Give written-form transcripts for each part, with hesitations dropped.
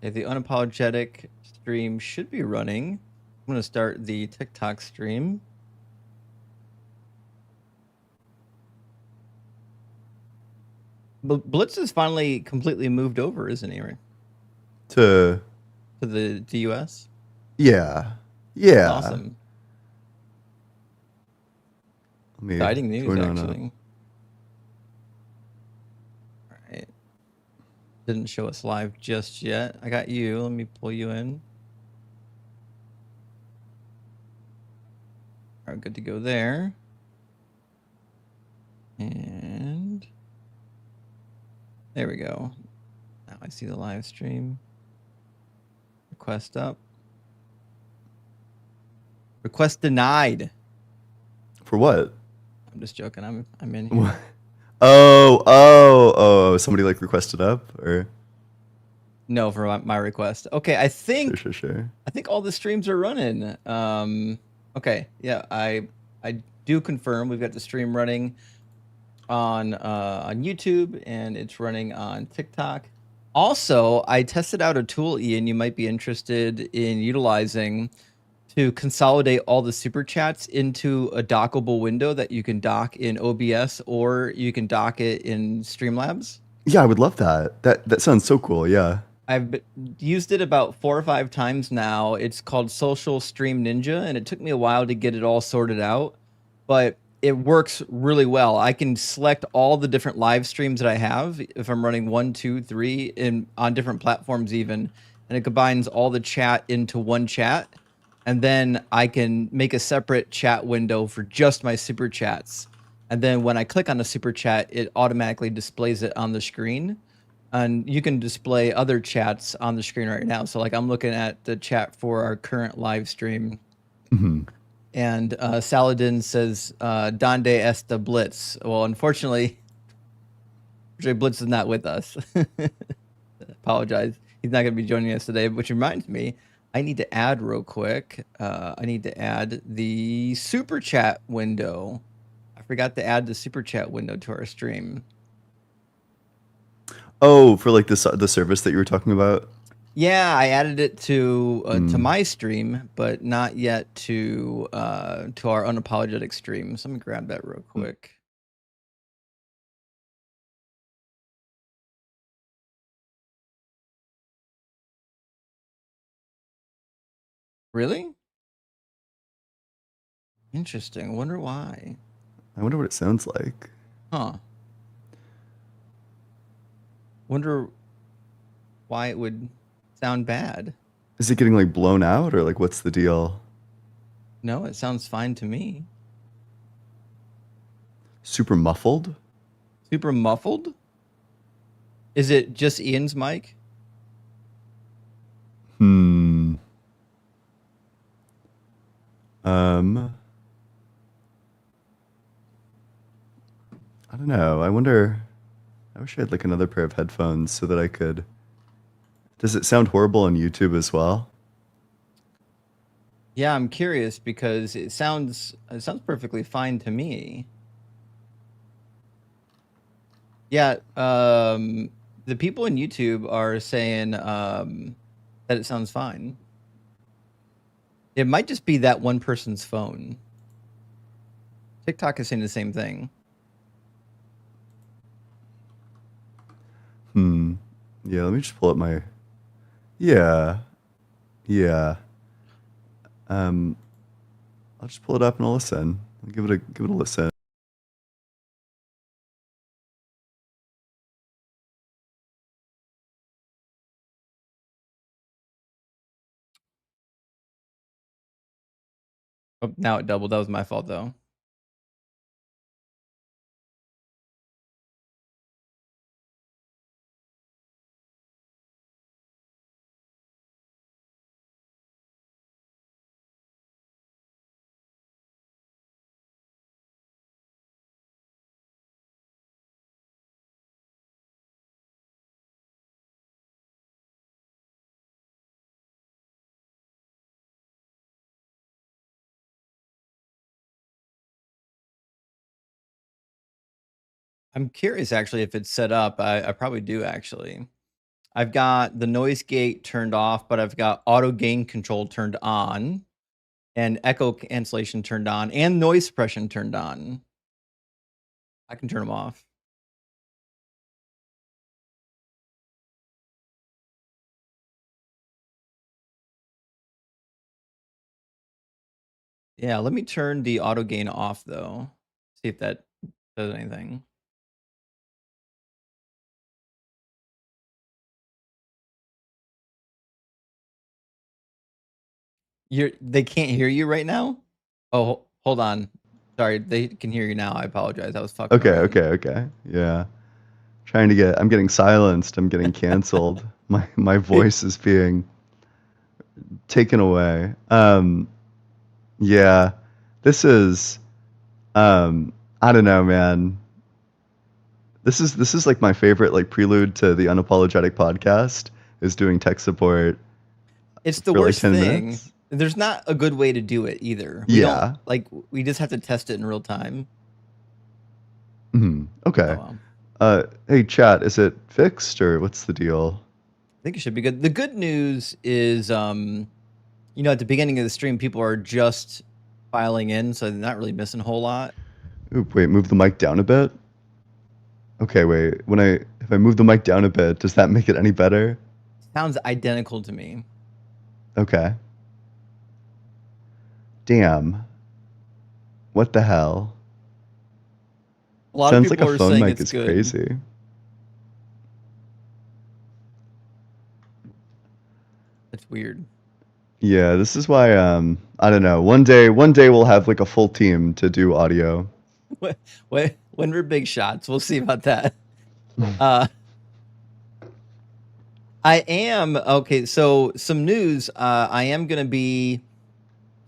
Okay, the Unapologetic stream should be running. I'm going to start the TikTok stream. Blitz is finally completely moved over, isn't he? Right? To the US? yeah. That's Yeah. awesome. Let me Exciting news, join on up. actually. All right. Didn't show us live just yet. I got you. Let me pull you in. All right, good to go there. And there we go. Now I see the live stream. Request up. Request denied. For what? I'm just joking. I'm in here. Oh, somebody like requested up or No, for my request. Okay, I think sure. I think all the streams are running. Okay, yeah, I do confirm we've got the stream running on YouTube and it's running on TikTok. Also, I tested out a tool, Ian, you might be interested in utilizing to consolidate all the super chats into a dockable window that you can dock in OBS or you can dock it in Streamlabs. Yeah, I would love that. That sounds so cool. Yeah. I've used it about 4 or 5 times now. It's called Social Stream Ninja, and it took me a while to get it all sorted out, but it works really well. I can select all the different live streams that I have if I'm running 1, 2, 3 in on different platforms even, and it combines all the chat into one chat, and then I can make a separate chat window for just my super chats. And then when I click on the super chat, it automatically displays it on the screen. And you can display other chats on the screen right now. So like I'm looking at the chat for our current live stream. Mm-hmm. And Saladin says, Donde esta Blitz? Well, unfortunately, Blitz is not with us. Apologize. He's not going to be joining us today, which reminds me, I need to add real quick. I need to add the super chat window. I forgot to add the super chat window to our stream. Oh, for like the service that you were talking about? Yeah, I added it to my stream, but not yet to our Unapologetic stream. So let me grab that real quick. Really? Interesting. I wonder why. I wonder what it sounds like. Huh. Wonder why it would sound bad. Is it getting like blown out or like what's the deal? No, it sounds fine to me. Super muffled? Super muffled? Is it just Ian's mic? Hmm. I don't know. I wonder. I wish I had like another pair of headphones so that I could. Does it sound horrible on YouTube as well? Yeah, I'm curious because it sounds perfectly fine to me. Yeah, the people in YouTube are saying that it sounds fine. It might just be that one person's phone. TikTok is saying the same thing. Yeah, let me just pull up my. Yeah. Yeah. I'll just pull it up and I'll listen. I'll give it a listen. Oh, now it doubled. That was my fault though. I'm curious actually if it's set up. I probably do actually. I've got the noise gate turned off, but I've got auto gain control turned on and echo cancellation turned on and noise suppression turned on. I can turn them off. Yeah, let me turn the auto gain off though. See if that does anything. They can't hear you right now? Oh, hold on. Sorry, they can hear you now. I apologize. I was fucking Okay, around. okay. Yeah. I'm getting silenced. I'm getting canceled. My voice is being taken away. Yeah. This is I don't know, man. This is like my favorite like prelude to the Unapologetic podcast is doing tech support It's the for like worst 10 thing. minutes. There's not a good way to do it either. We don't Yeah. like we just have to test it in real time. Oh Okay. well. Hey chat, is it fixed or what's the deal? I think it should be good. The good news is at the beginning of the stream people are just filing in, so they're not really missing a whole lot. Oop, wait, move the mic down a bit. Okay, wait. If I move the mic down a bit, does that make it any better? Sounds identical to me. Okay. Damn. What the hell? A lot of Sounds like people a are phone saying mic it's is good. crazy. It's weird. Yeah, this is why I don't know. One day we'll have like a full team to do audio. When we're big shots, we'll see about that. I am okay. So some news. I am going to be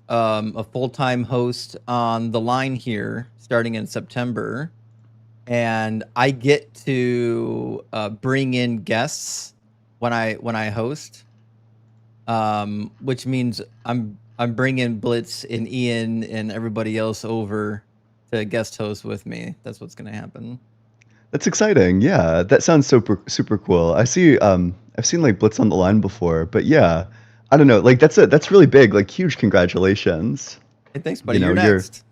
a full-time host on the line here starting in September, and I get to bring in guests when I host, which means I'm bringing Blitz and Ian and everybody else over to guest host with me. That's what's going to happen. That's exciting. Yeah, that sounds super cool. I've seen like Blitz on the line before, but yeah, I don't know. Like that's really big. Like huge congratulations. Hey, thanks, You buddy. know, You're next.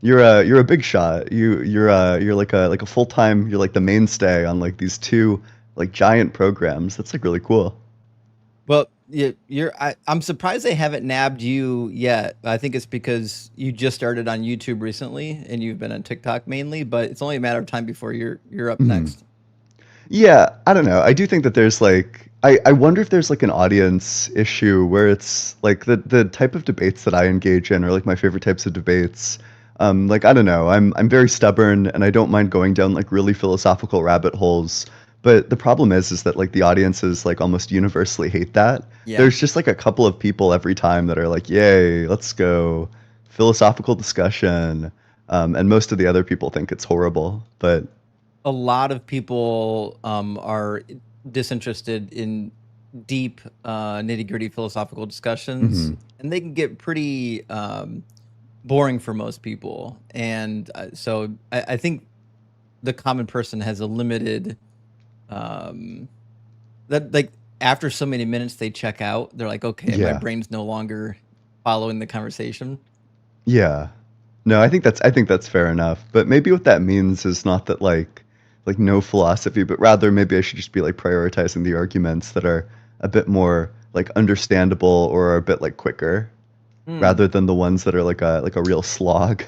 you're a big shot. You're like a full-time, you're like the mainstay on like these two like giant programs. That's like really cool. Well, I'm surprised they haven't nabbed you yet. I think it's because you just started on YouTube recently and you've been on TikTok mainly, but it's only a matter of time before you're up next. Yeah, I don't know. I do think that there's like I wonder if there's like an audience issue where it's like the type of debates that I engage in are like my favorite types of debates. Like I don't know. I'm very stubborn and I don't mind going down like really philosophical rabbit holes. But the problem is that like the audiences like almost universally hate that. Yeah. There's just like a couple of people every time that are like, "Yay, let's go philosophical discussion." And most of the other people think it's horrible. But A lot of people are disinterested in deep nitty-gritty philosophical discussions, and they can get pretty boring for most people. And so I think the common person has a limited that like after so many minutes they check out. They're like, okay, my yeah. brain's no longer following the conversation. Yeah. No, I think that's fair enough. But maybe what that means is not that like no philosophy, but rather maybe I should just be like prioritizing the arguments that are a bit more like understandable or are a bit like quicker rather than the ones that are like a real slog.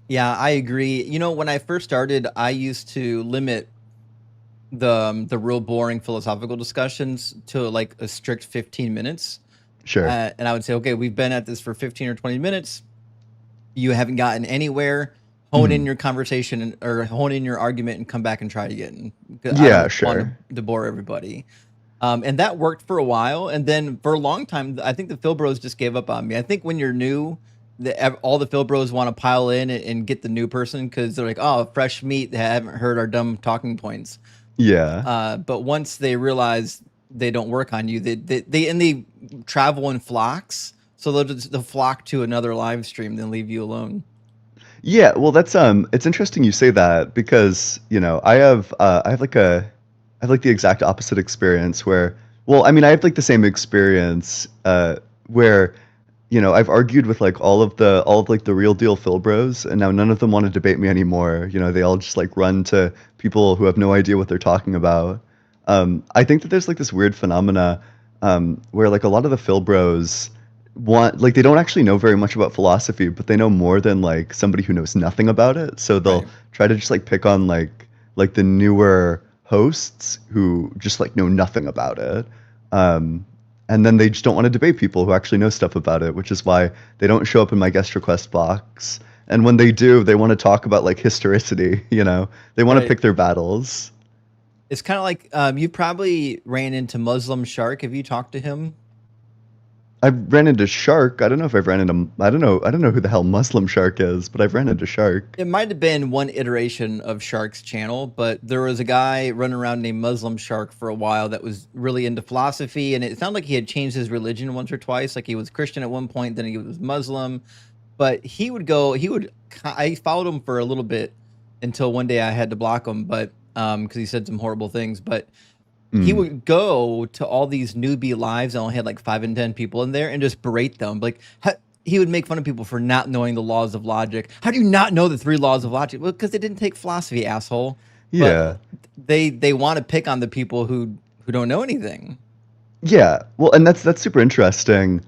Yeah, I agree. You know, when I first started, I used to limit the real boring philosophical discussions to like a strict 15 minutes. Sure. And I would say, okay, we've been at this for 15 or 20 minutes. You haven't gotten anywhere. Hone in your conversation or hone in your argument and come back and try it again. Yeah, I don't sure. want to bore everybody. And that worked for a while. And then for a long time, I think the Phil Bros just gave up on me. I think when you're new, all the Phil Bros want to pile in and get the new person because they're like, oh, fresh meat. They haven't heard our dumb talking points. Yeah. But once they realize they don't work on you, they travel in flocks. So they'll flock to another live stream, then leave you alone. Yeah, well that's it's interesting you say that because, you know, I have like I have like the exact opposite experience where, well, I mean, I have like the same experience where, I've argued with like all of like the real deal Phil bros, and now none of them want to debate me anymore. They all just like run to people who have no idea what they're talking about. I think that there's like this weird phenomena where like a lot of the Phil bros want like they don't actually know very much about philosophy, but they know more than like somebody who knows nothing about it. So they'll Right. try to just like pick on like the newer hosts who just like know nothing about it. Um, and then they just don't want to debate people who actually know stuff about it, which is why they don't show up in my guest request box. And when they do, they want to talk about like historicity, They want to Right. pick their battles. It's kind of like you probably ran into Muslim Shark. Have you talked to him? I ran into Shark. I don't know if I've ran into. I don't know. I don't know who the hell Muslim Shark is, but I've ran into Shark. It might have been one iteration of Shark's channel, but there was a guy running around named Muslim Shark for a while that was really into philosophy, and it sounded like he had changed his religion once or twice. Like he was Christian at one point, then he was Muslim. But I followed him for a little bit until one day I had to block him, but because he said some horrible things. But he Mm. would go to all these newbie lives and only had like 5 and 10 people in there and just berate them. Like he would make fun of people for not knowing the laws of logic. How do you not know the 3 laws of logic? Well, because they didn't take philosophy, asshole. But Yeah. they want to pick on the people who don't know anything. Yeah. Well, and that's super interesting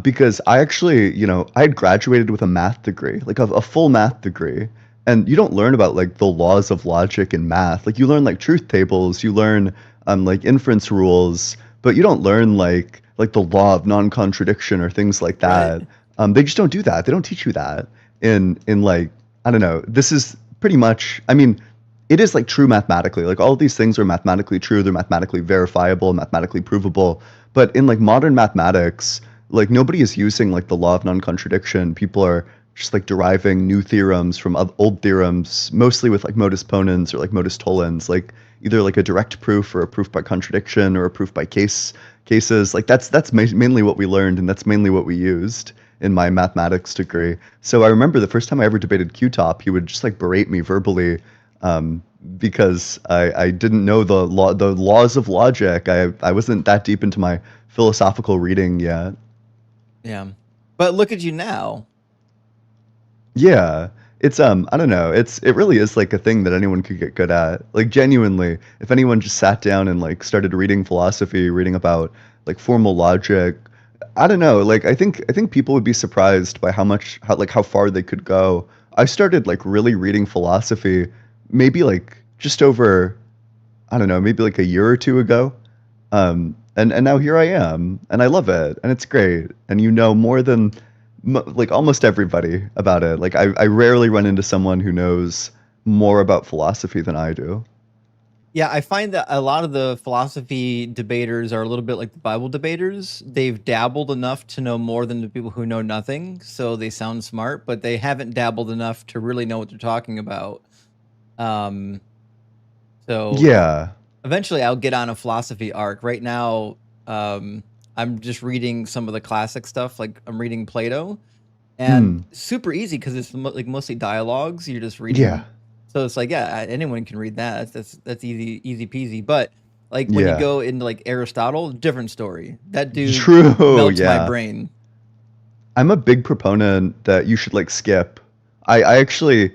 because I actually, I had graduated with a math degree, like a full math degree. And you don't learn about like the laws of logic in math. Like you learn like truth tables, you learn like inference rules, but you don't learn like the law of non-contradiction or things like Right. that. They just don't do that. They don't teach you that in like I don't know. This is pretty much. I mean, it is like true mathematically. Like all of these things are mathematically true. They're mathematically verifiable, mathematically provable. But in like modern mathematics, like nobody is using like the law of non-contradiction. People are just like deriving new theorems from old theorems, mostly with like modus ponens or like modus tollens, like either like a direct proof or a proof by contradiction or a proof by cases. Like that's mainly what we learned, and that's mainly what we used in my mathematics degree. So I remember the first time I ever debated Q-Top, he would just like berate me verbally because I didn't know the laws of logic. I wasn't that deep into my philosophical reading yet. Yeah. But look at you now. Yeah. It's I don't know. It really is like a thing that anyone could get good at. Like genuinely, if anyone just sat down and like started reading philosophy, reading about like formal logic, I don't know. Like I think people would be surprised by how far they could go. I started like really reading philosophy maybe like just over I don't know, maybe like a year or two ago. And now here I am, and I love it, and it's great. And you know more than like almost everybody about it. Like I rarely run into someone who knows more about philosophy than I do. Yeah, I find that a lot of the philosophy debaters are a little bit like the Bible debaters. They've dabbled enough to know more than the people who know nothing, so they sound smart, but they haven't dabbled enough to really know what they're talking about. Um, so Yeah. eventually I'll get on a philosophy arc. Right now, I'm just reading some of the classic stuff, like I'm reading Plato, and Mm. super easy because it's like mostly dialogues. You're just Yeah. reading, so it's like yeah, anyone can read that. That's easy peasy. But like when you Yeah. go into like Aristotle, different story. That dude True. melts my Yeah. brain. I'm a big proponent that you should like skip. I actually,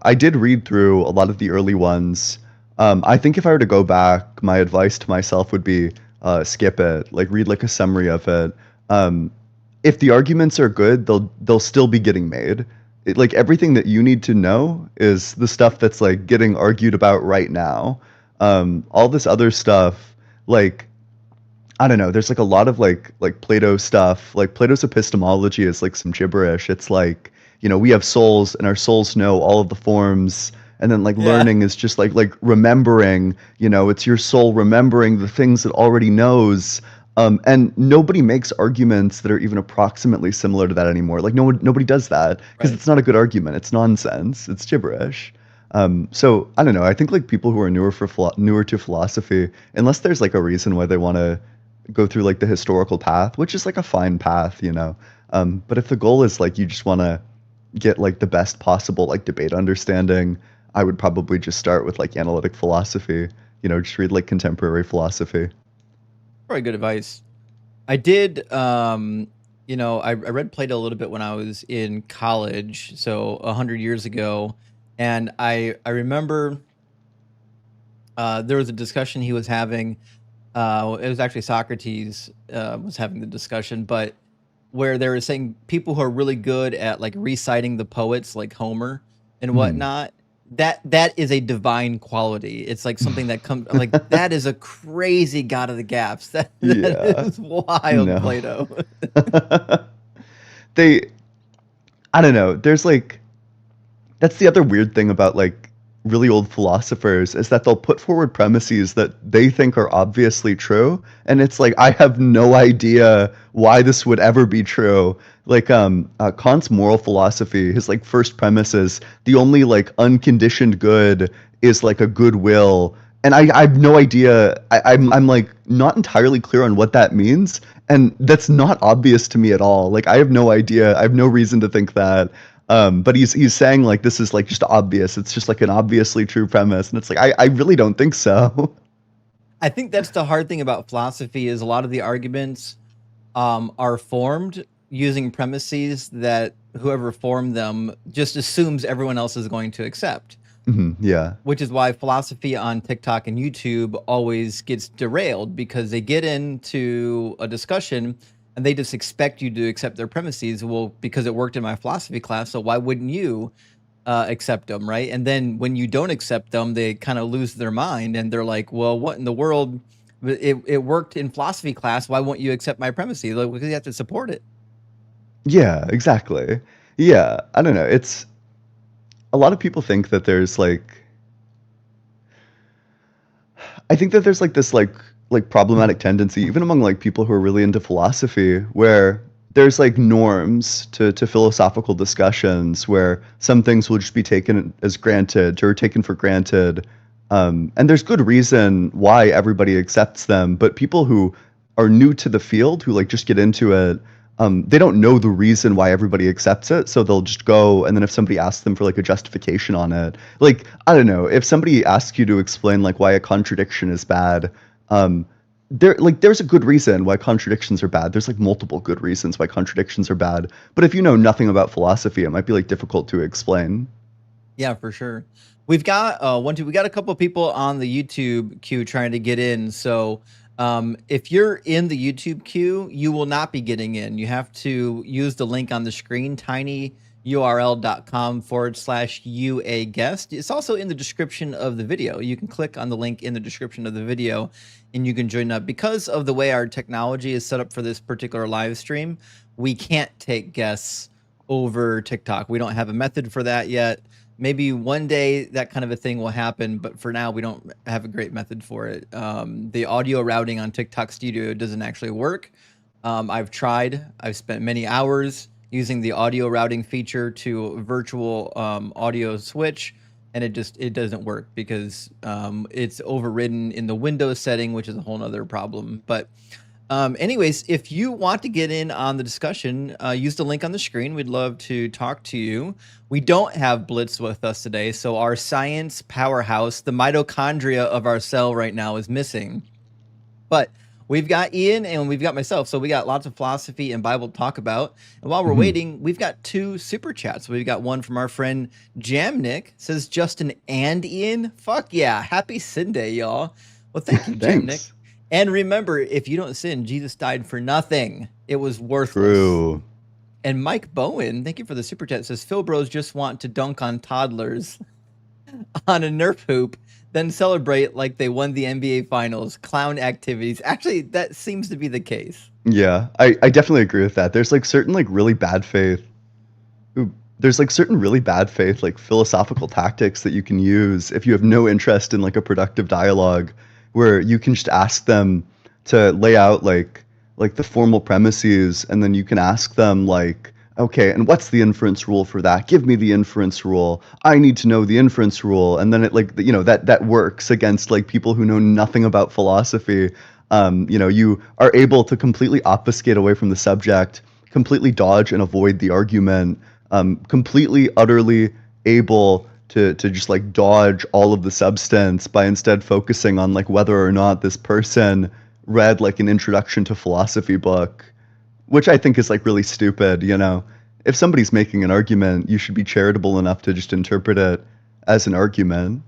I did read through a lot of the early ones. I think if I were to go back, my advice to myself would be skip it. Like read like a summary of it. Um, if the arguments are good, they'll still be getting made. Like everything that you need to know is the stuff that's like getting argued about right now. All this other stuff, like I don't know. There's like a lot of like Plato stuff. Like Plato's epistemology is like some gibberish. It's like, we have souls and our souls know all of the forms. And then like Yeah, learning is just like remembering, it's your soul remembering the things it already knows. And nobody makes arguments that are even approximately similar to that anymore. Like nobody does that because right. it's not a good argument. It's nonsense. It's gibberish. So I don't know. I think like people who are newer to philosophy, unless there's like a reason why they want to go through like the historical path, which is like a fine path. But if the goal is like you just want to get like the best possible like debate understanding, I would probably just start with like analytic philosophy. just read like contemporary philosophy. Probably good advice. I did, I read Plato a little bit when I was in college, so 100 years ago, and I remember there was a discussion he was having. It was actually Socrates was having the discussion, but where they were saying people who are really good at like reciting the poets, like Homer and whatnot, that is a divine quality. It's like something that comes like that is a crazy god of the gaps. That Yeah. is wild, No. Plato. They, I don't know. There's like, that's the other weird thing about like really old philosophers is that they'll put forward premises that they think are obviously true, and it's like I have no idea why this would ever be true. Like Kant's moral philosophy, his like first premise is the only like unconditioned good is like a goodwill, and I have no idea. I'm like not entirely clear on what that means, and that's not obvious to me at all. Like I have no idea. I have no reason to think that. But he's saying like this is like just obvious. It's just like an obviously true premise, and it's like I really don't think so. I think that's the hard thing about philosophy is a lot of the arguments are formed using premises that whoever formed them just assumes everyone else is going to accept. Yeah. Which is why philosophy on TikTok and YouTube always gets derailed because they get into a discussion and they just expect you to accept their premises. Well, because it worked in my philosophy class, so why wouldn't you accept them, right? And then when you don't accept them, they kind of lose their mind and they're like, well, what in the world? It worked in philosophy class. Why won't you accept my premises? Like, because you have to support it. Yeah, exactly. Yeah, I don't know. It's a lot of people think that there's like I think that there's like this like problematic tendency even among like people who are really into philosophy where there's like norms to philosophical discussions where some things will just be taken as granted or taken for granted. And there's good reason why everybody accepts them, but people who are new to the field who like just get into it, they don't know the reason why everybody accepts it, so they'll just go. And then if somebody asks them for like a justification on it, like I don't know, if somebody asks you to explain like why a contradiction is bad, there's a good reason why contradictions are bad. There's like multiple good reasons why contradictions are bad. But if you know nothing about philosophy, it might be like difficult to explain. Yeah, for sure. We've got we got a couple people on the YouTube queue trying to get in. So if you're in the YouTube queue, you will not be getting in. You have to use the link on the screen, tinyurl.com/UA guest. It's also in the description of the video. You can click on the link in the description of the video and you can join up. Because of the way our technology is set up for this particular live stream, we can't take guests over TikTok. We don't have a method for that yet. Maybe one day that kind of a thing will happen, but for now we don't have a great method for it. The audio routing on TikTok Studio doesn't actually work. I've tried. I've spent many hours using the audio routing feature to virtual audio switch, and it doesn't work because it's overridden in the Windows setting, which is a whole nother problem. But anyways, if you want to get in on the discussion, use the link on the screen. We'd love to talk to you. We don't have Blitz with us today, so our science powerhouse, the mitochondria of our cell right now, is missing. But we've got Ian and we've got myself, so we got lots of philosophy and Bible to talk about. And while we're waiting, we've got 2 super chats. We've got one from our friend Jamnik, says Justin and Ian. Fuck yeah, happy Sin Day, y'all. Well, thank you, Jamnik. And remember, if you don't sin, Jesus died for nothing. It was worthless. True. And Mike Bowen, thank you for the super chat, says Phil Bros just want to dunk on toddlers on a Nerf hoop, then celebrate like they won the NBA Finals. Clown activities. Actually, that seems to be the case. Yeah, I definitely agree with that. There's like certain like really bad faith. There's like certain really bad faith like philosophical tactics that you can use if you have no interest in like a productive dialogue, where you can just ask them to lay out like the formal premises, and then you can ask them like, okay, and what's the inference rule for that? Give me the inference rule. I need to know the inference rule. And then it like, that works against like people who know nothing about philosophy. You are able to completely obfuscate away from the subject, completely dodge and avoid the argument, completely, utterly able to just like dodge all of the substance by instead focusing on like whether or not this person read like an introduction to philosophy book, which I think is like really stupid, you know. If somebody's making an argument, you should be charitable enough to just interpret it as an argument.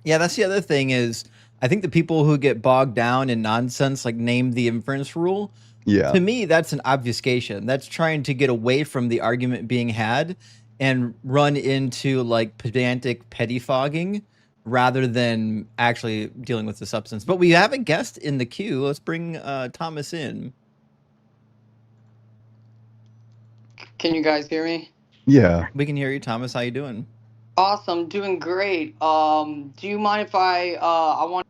Yeah, that's the other thing is I think the people who get bogged down in nonsense, like name the inference rule, Yeah. to me, that's an obfuscation. That's trying to get away from the argument being had and run into like pedantic pettifogging rather than actually dealing with the substance. But we have a guest in the queue. Let's bring Thomas in. Can you guys hear me? Yeah. We can hear you, Thomas. How you doing? Awesome, doing great. Do you mind if I want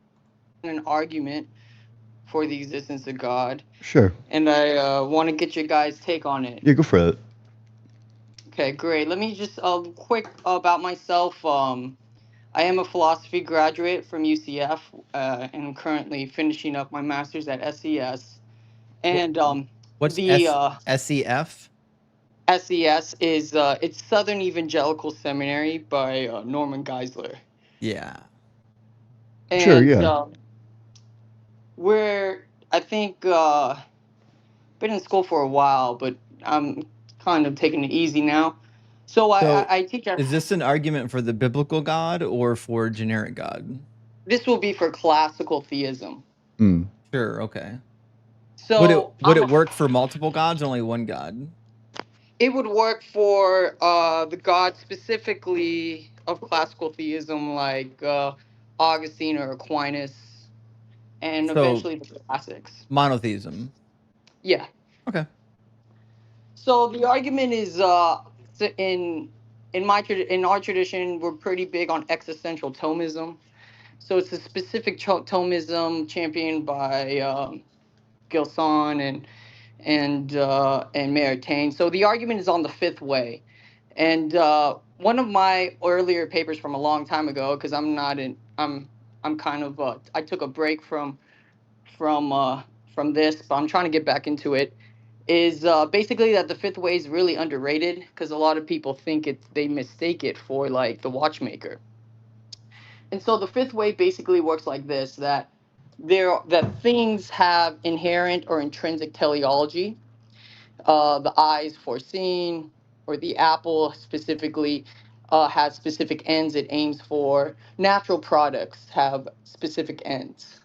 an argument for the existence of God? Sure. And I want to get your guys' take on it. Yeah, go for it. Okay, great. Let me just quick about myself. I am a philosophy graduate from UCF, and I'm currently finishing up my master's at SES. And What's the SEF? SES is it's Southern Evangelical Seminary by Norman Geisler. Yeah. And, sure, yeah. We're, I think, been in school for a while, but I'm kind of taking it easy now. So I teach. Is this an argument for the biblical God or for generic God? This will be for classical theism. Mm. Sure. Okay. So would it work for multiple gods or only one God? It would work for the gods specifically of classical theism, like Augustine or Aquinas, and eventually the classics. Monotheism. Yeah. Okay. So the argument is in our tradition, we're pretty big on existential Thomism. So it's a specific Thomism championed by Gilson and Maritain. So the argument is on the fifth way, and one of my earlier papers from a long time ago, because I'm kind of I took a break from this, but I'm trying to get back into it. Is basically that the fifth way is really underrated because a lot of people think they mistake it for like the watchmaker. And so the fifth way basically works like this: that things have inherent or intrinsic teleology. The eye is foreseen, or the apple specifically has specific ends it aims for. Natural products have specific ends.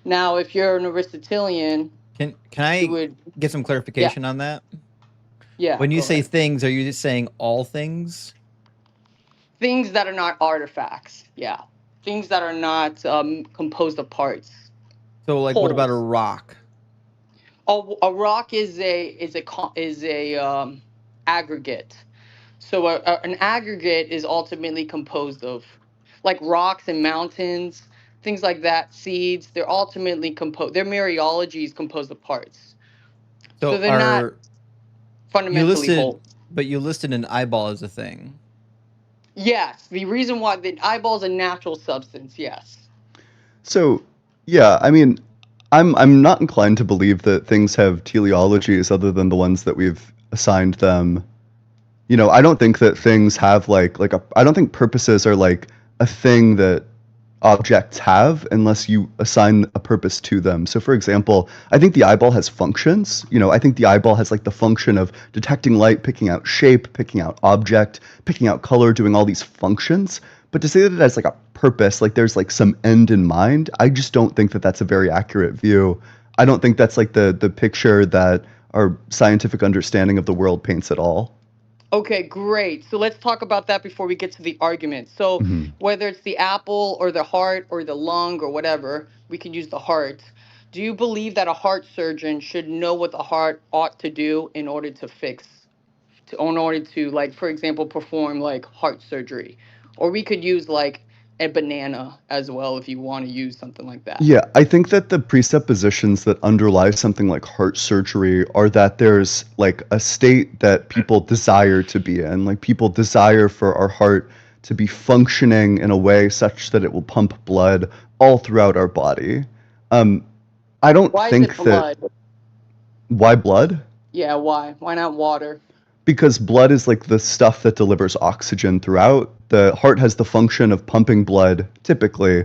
Now, if you're an Aristotelian, can I get some clarification on that? Yeah. When you say things, are you just saying all things? Things that are not artifacts. Yeah. Things that are not composed of parts. So, like, what about a rock? A rock is a aggregate. So an aggregate is ultimately composed of, like rocks and mountains, things like that, seeds. They're ultimately composed. Their mereology is composed of parts. So they're not fundamentally whole. But you listed an eyeball as a thing. Yes, the reason why the eyeball is a natural substance. Yes. So, yeah, I mean, I'm not inclined to believe that things have teleologies other than the ones that we've assigned them. You know, I don't think that things have I don't think purposes are like a thing that objects have unless you assign a purpose to them. So for example, I think the eyeball has functions. You know, I think the eyeball has like the function of detecting light, picking out shape, picking out object, picking out color, doing all these functions. But to say that it has like a purpose, like there's like some end in mind, I just don't think that that's a very accurate view. I don't think that's like the picture that our scientific understanding of the world paints at all. Okay, great. So let's talk about that before we get to the argument. So whether it's the apple or the heart or the lung or whatever, we can use the heart. Do you believe that a heart surgeon should know what the heart ought to do in order to like, for example, perform like heart surgery? Or we could use like a banana as well if you want to use something like that. Yeah, I think that the presuppositions that underlie something like heart surgery are that there's like a state that people desire to be in. Like people desire for our heart to be functioning in a way such that it will pump blood all throughout our body. I don't think that. Why blood? Yeah, why? Why not water? Because blood is like the stuff that delivers oxygen throughout the heart has the function of pumping blood typically.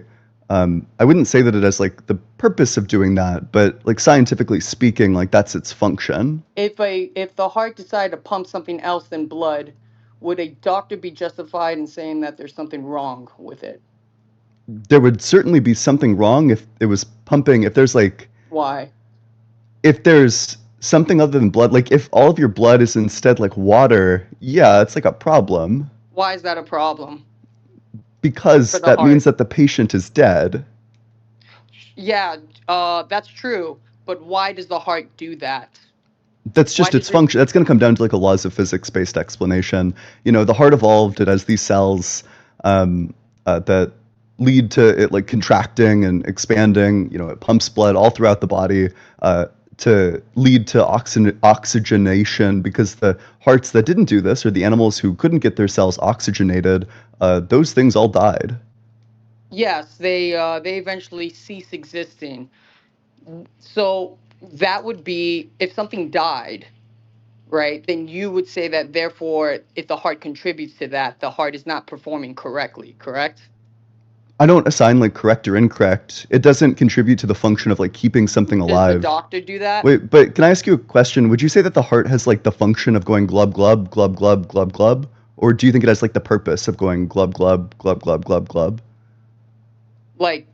I wouldn't say that it has like the purpose of doing that, but like scientifically speaking, like that's its function. If the heart decided to pump something else than blood, would a doctor be justified in saying that there's something wrong with it? There would certainly be something wrong if it was pumping, if there's like, Why? if there's something other than blood, like if all of your blood is instead like water, yeah, it's like a problem. Why is that a problem? Because For the that heart. means that the patient is dead. Yeah, that's true. But why does the heart do that? That's just Why its does it- function. That's going to come down to like a laws of physics based explanation. You know, the heart evolved. It has these cells that lead to it like contracting and expanding. You know, it pumps blood all throughout the body to lead to oxygenation, because the hearts that didn't do this, or the animals who couldn't get their cells oxygenated, those things all died. Yes, they eventually cease existing. So that would be if something died, right? Then you would say that therefore, if the heart contributes to that, the heart is not performing correctly, correct? I don't assign like correct or incorrect. It doesn't contribute to the function of like keeping something Does the alive. doctor do that? Wait, but can I ask you a question? Would you say that the heart has like the function of going glub glub glub glub glub glub, or do you think it has like the purpose of going glub glub glub glub glub glub? Like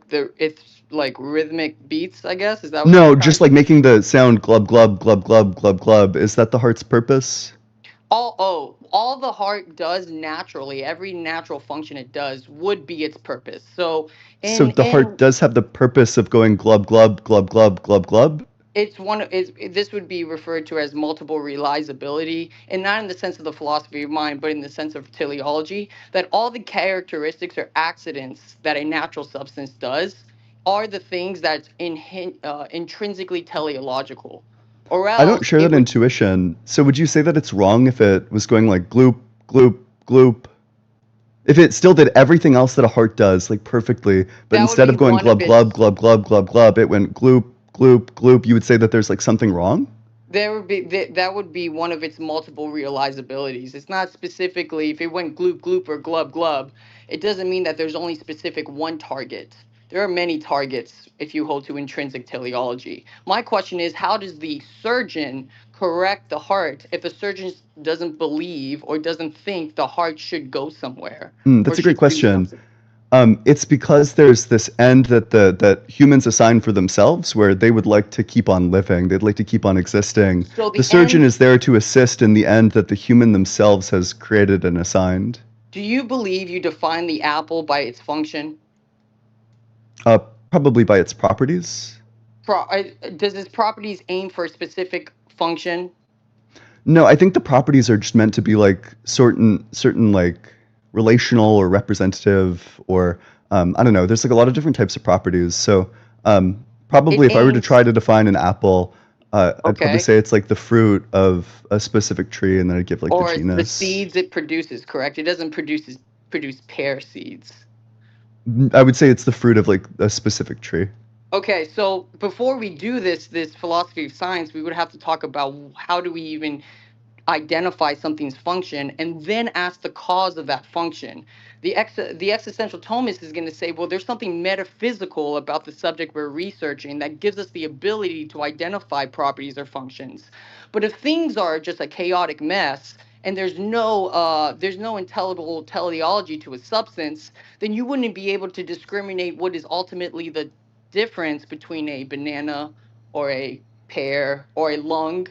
it's like rhythmic beats, I guess. Is that what No, you're just trying like making the sound glub glub glub glub glub glub. Is that the heart's purpose? all the heart does naturally, every natural function it does would be its purpose. So So the heart in does have the purpose of going glub glub glub glub glub glub. it's one of it's, this would be referred to as multiple realizability, and not in the sense of the philosophy of mind, but in the sense of teleology, that all the characteristics or accidents that a natural substance does are the things that's intrinsically teleological, or I don't else share it that would intuition. So would you say that it's wrong if it was going like gloop gloop gloop? If it still did everything else that a heart does like perfectly, but that would instead be of going one of glub glub its glub glub glub glub, it went gloop gloop gloop, you would say that there's like something wrong? that would be one of its multiple realizabilities. It's not specifically if it went gloop gloop or glub glub, it doesn't mean that there's only specific one target. There are many targets if you hold to intrinsic teleology. My question is, how does the surgeon correct the heart if the surgeon doesn't believe or doesn't think the heart should go somewhere or That's a great should do question. something? It's because there's this end that humans assign for themselves, where they would like to keep on living. They'd like to keep on existing. So The the surgeon end, is there to assist in the end that the human themselves has created and assigned. do you believe you define the apple by its function? Uh, Probably by its properties. Does its properties aim for a specific function? No, I think the properties are just meant to be like certain like relational or representative, or I don't know. There's like a lot of different types of properties. So probably It if I were to try aims, to define an apple, I'd probably okay, say it's like the fruit of a specific tree, and then I'd give like the or the genus. seeds it produces, correct? It doesn't produce pear seeds. I would say it's the fruit of like a specific tree. Okay, so before we do this philosophy of science, we would have to talk about how do we even identify something's function and then ask the cause of that function. The existential Thomist is going to say, well, there's something metaphysical about the subject we're researching that gives us the ability to identify properties or functions. But if things are just a chaotic mess and there's no intelligible teleology to a substance, then you wouldn't be able to discriminate what is ultimately the difference between a banana or a pear or a lung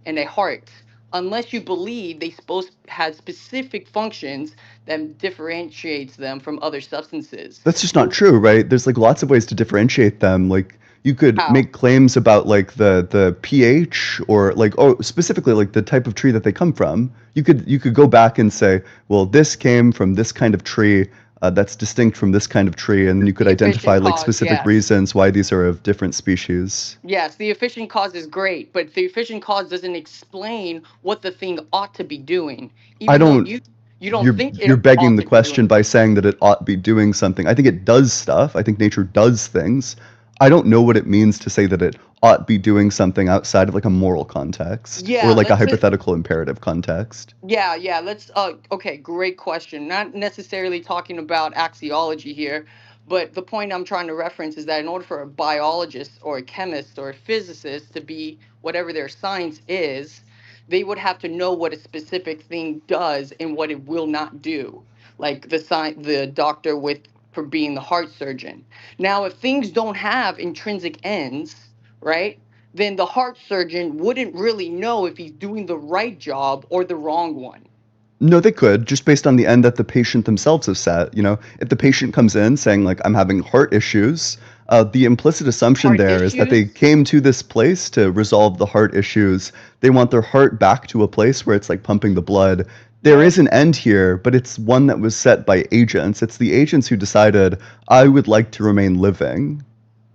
and a heart, unless you believe they supposed had specific functions that differentiates them from other substances. That's just not And true, right? There's like lots of ways to differentiate them. Like you could how? make claims about like the pH, or like, oh, specifically like the type of tree that they come from. You could go back and say, well, this came from this kind of tree, that's distinct from this kind of tree, and then you could The identify efficient like cause, specific yes. reasons why these are of different species. Yes, the efficient cause is great, but the efficient cause doesn't explain what the thing ought to be doing, I even though don't. you don't You're think you're it begging ought the to be doing question by something. saying that it ought to be doing something. I think it does stuff. I think nature does things. I don't know what it means to say that it ought be doing something outside of like a moral context or Yeah, like a let's hypothetical imperative context. yeah, let's okay, great question. Not necessarily talking about axiology here, but the point I'm trying to reference is that in order for a biologist or a chemist or a physicist to be whatever their science is, they would have to know what a specific thing does and what it will not do. Like the doctor with for being the heart surgeon. Now, if things don't have intrinsic ends, right? Then the heart surgeon wouldn't really know if he's doing the right job or the wrong one. No, they could, just based on the end that the patient themselves have set. You know, if the patient comes in saying, like, I'm having heart issues, the implicit assumption Heart there is that they issues? came to this place to resolve the heart issues. They want their heart back to a place where it's like pumping the blood. There is Yes. an end here, but it's one that was set by agents. It's the agents who decided, I would like to remain living.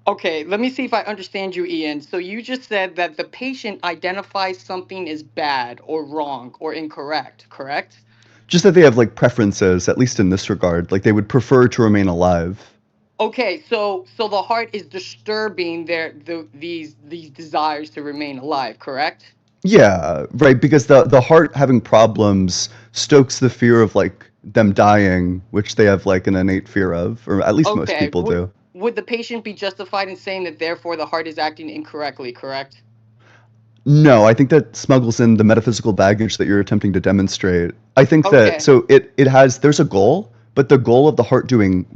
Okay, let me see if I understand you, Ian. So you just said that the patient identifies something as bad or wrong or incorrect, correct? Just that they have like preferences, at least in this regard. Like they would prefer to remain alive. Okay, so the heart is disturbing these desires to remain alive, correct? Yeah, right, because the heart having problems stokes the fear of like them dying, which they have like an innate fear of, or at least most Okay, people do. would the patient be justified in saying that therefore the heart is acting incorrectly, correct? No, I think that smuggles in the metaphysical baggage that you're attempting to demonstrate. I think that Okay. so it has there's a goal, but the goal of the heart doing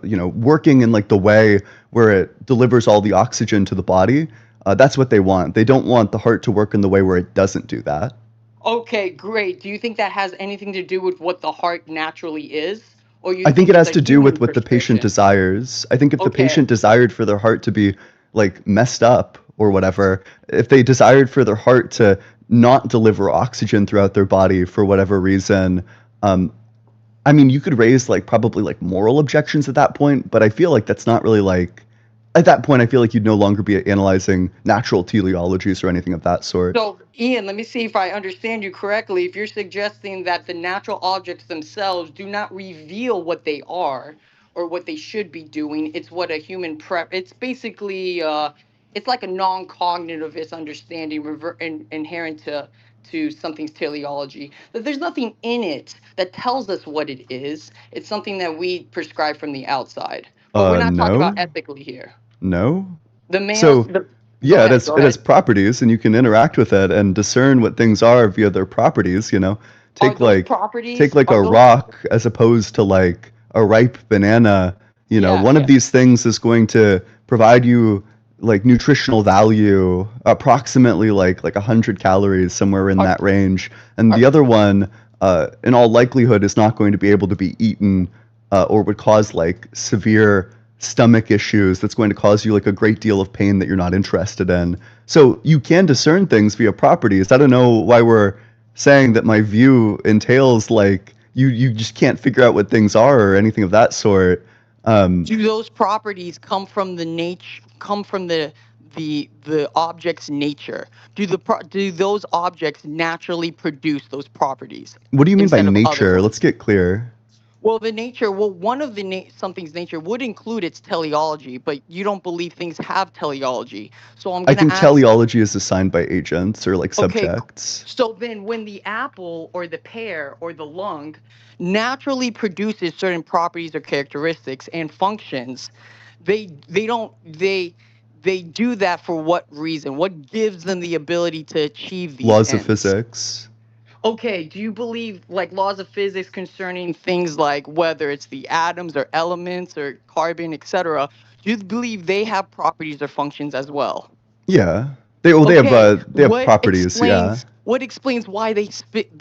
you know, working in like the way where it delivers all the oxygen to the body, that's what they want. They don't want the heart to work in the way where it doesn't do that. Okay, great. Do you think that has anything to do with what the heart naturally is? Or you I think think it it's has a to do human with what the patient prescription? desires. I think if the Okay. patient desired for their heart to be like messed up or whatever, if they desired for their heart to not deliver oxygen throughout their body for whatever reason, um, I mean, you could raise like probably like moral objections at that point, but I feel like that's not really like at that point. I feel like you'd no longer be analyzing natural teleologies or anything of that sort. So, Ian, let me see if I understand you correctly. If you're suggesting that the natural objects themselves do not reveal what they are or what they should be doing, it's what a human it's basically it's like a non-cognitivist understanding inherent to something's teleology. That there's nothing in it that tells us what it is. It's something that we prescribe from the outside. But we're not talking about No, ethically here. no. The man, So go yeah, ahead, go it has ahead. properties, and you can interact with it and discern what things are via their properties. You know, Are take those like take properties? like Are a those rock as opposed to like a ripe banana. You know, Yeah, one of yeah. these things is going to provide you like nutritional value, approximately like 100 calories somewhere in Are, that range, and are, the other one, in all likelihood, is not going to be able to be eaten, or would cause like severe stomach issues that's going to cause you like a great deal of pain that you're not interested in. So you can discern things via properties. I don't know why we're saying that my view entails like you just can't figure out what things are or anything of that sort. Um, do those properties come from the nature? Come from the object's nature? Do those objects naturally produce those properties what do you mean by instead of other nature? Let's ones? get clear. Well, the nature. Well, one of the something's nature would include its teleology, but you don't believe things have teleology. So I'm I gonna think ask. teleology is assigned by agents or like Okay, subjects. so then when the apple or the pear or the lung naturally produces certain properties or characteristics and functions, they don't they do that for what reason? What gives them the ability to achieve these Laws of ends? physics. Okay, do you believe like laws of physics concerning things like whether it's the atoms or elements or carbon, etc.? Do you believe they have properties or functions as well? Yeah. Okay, They have properties, yeah. what explains why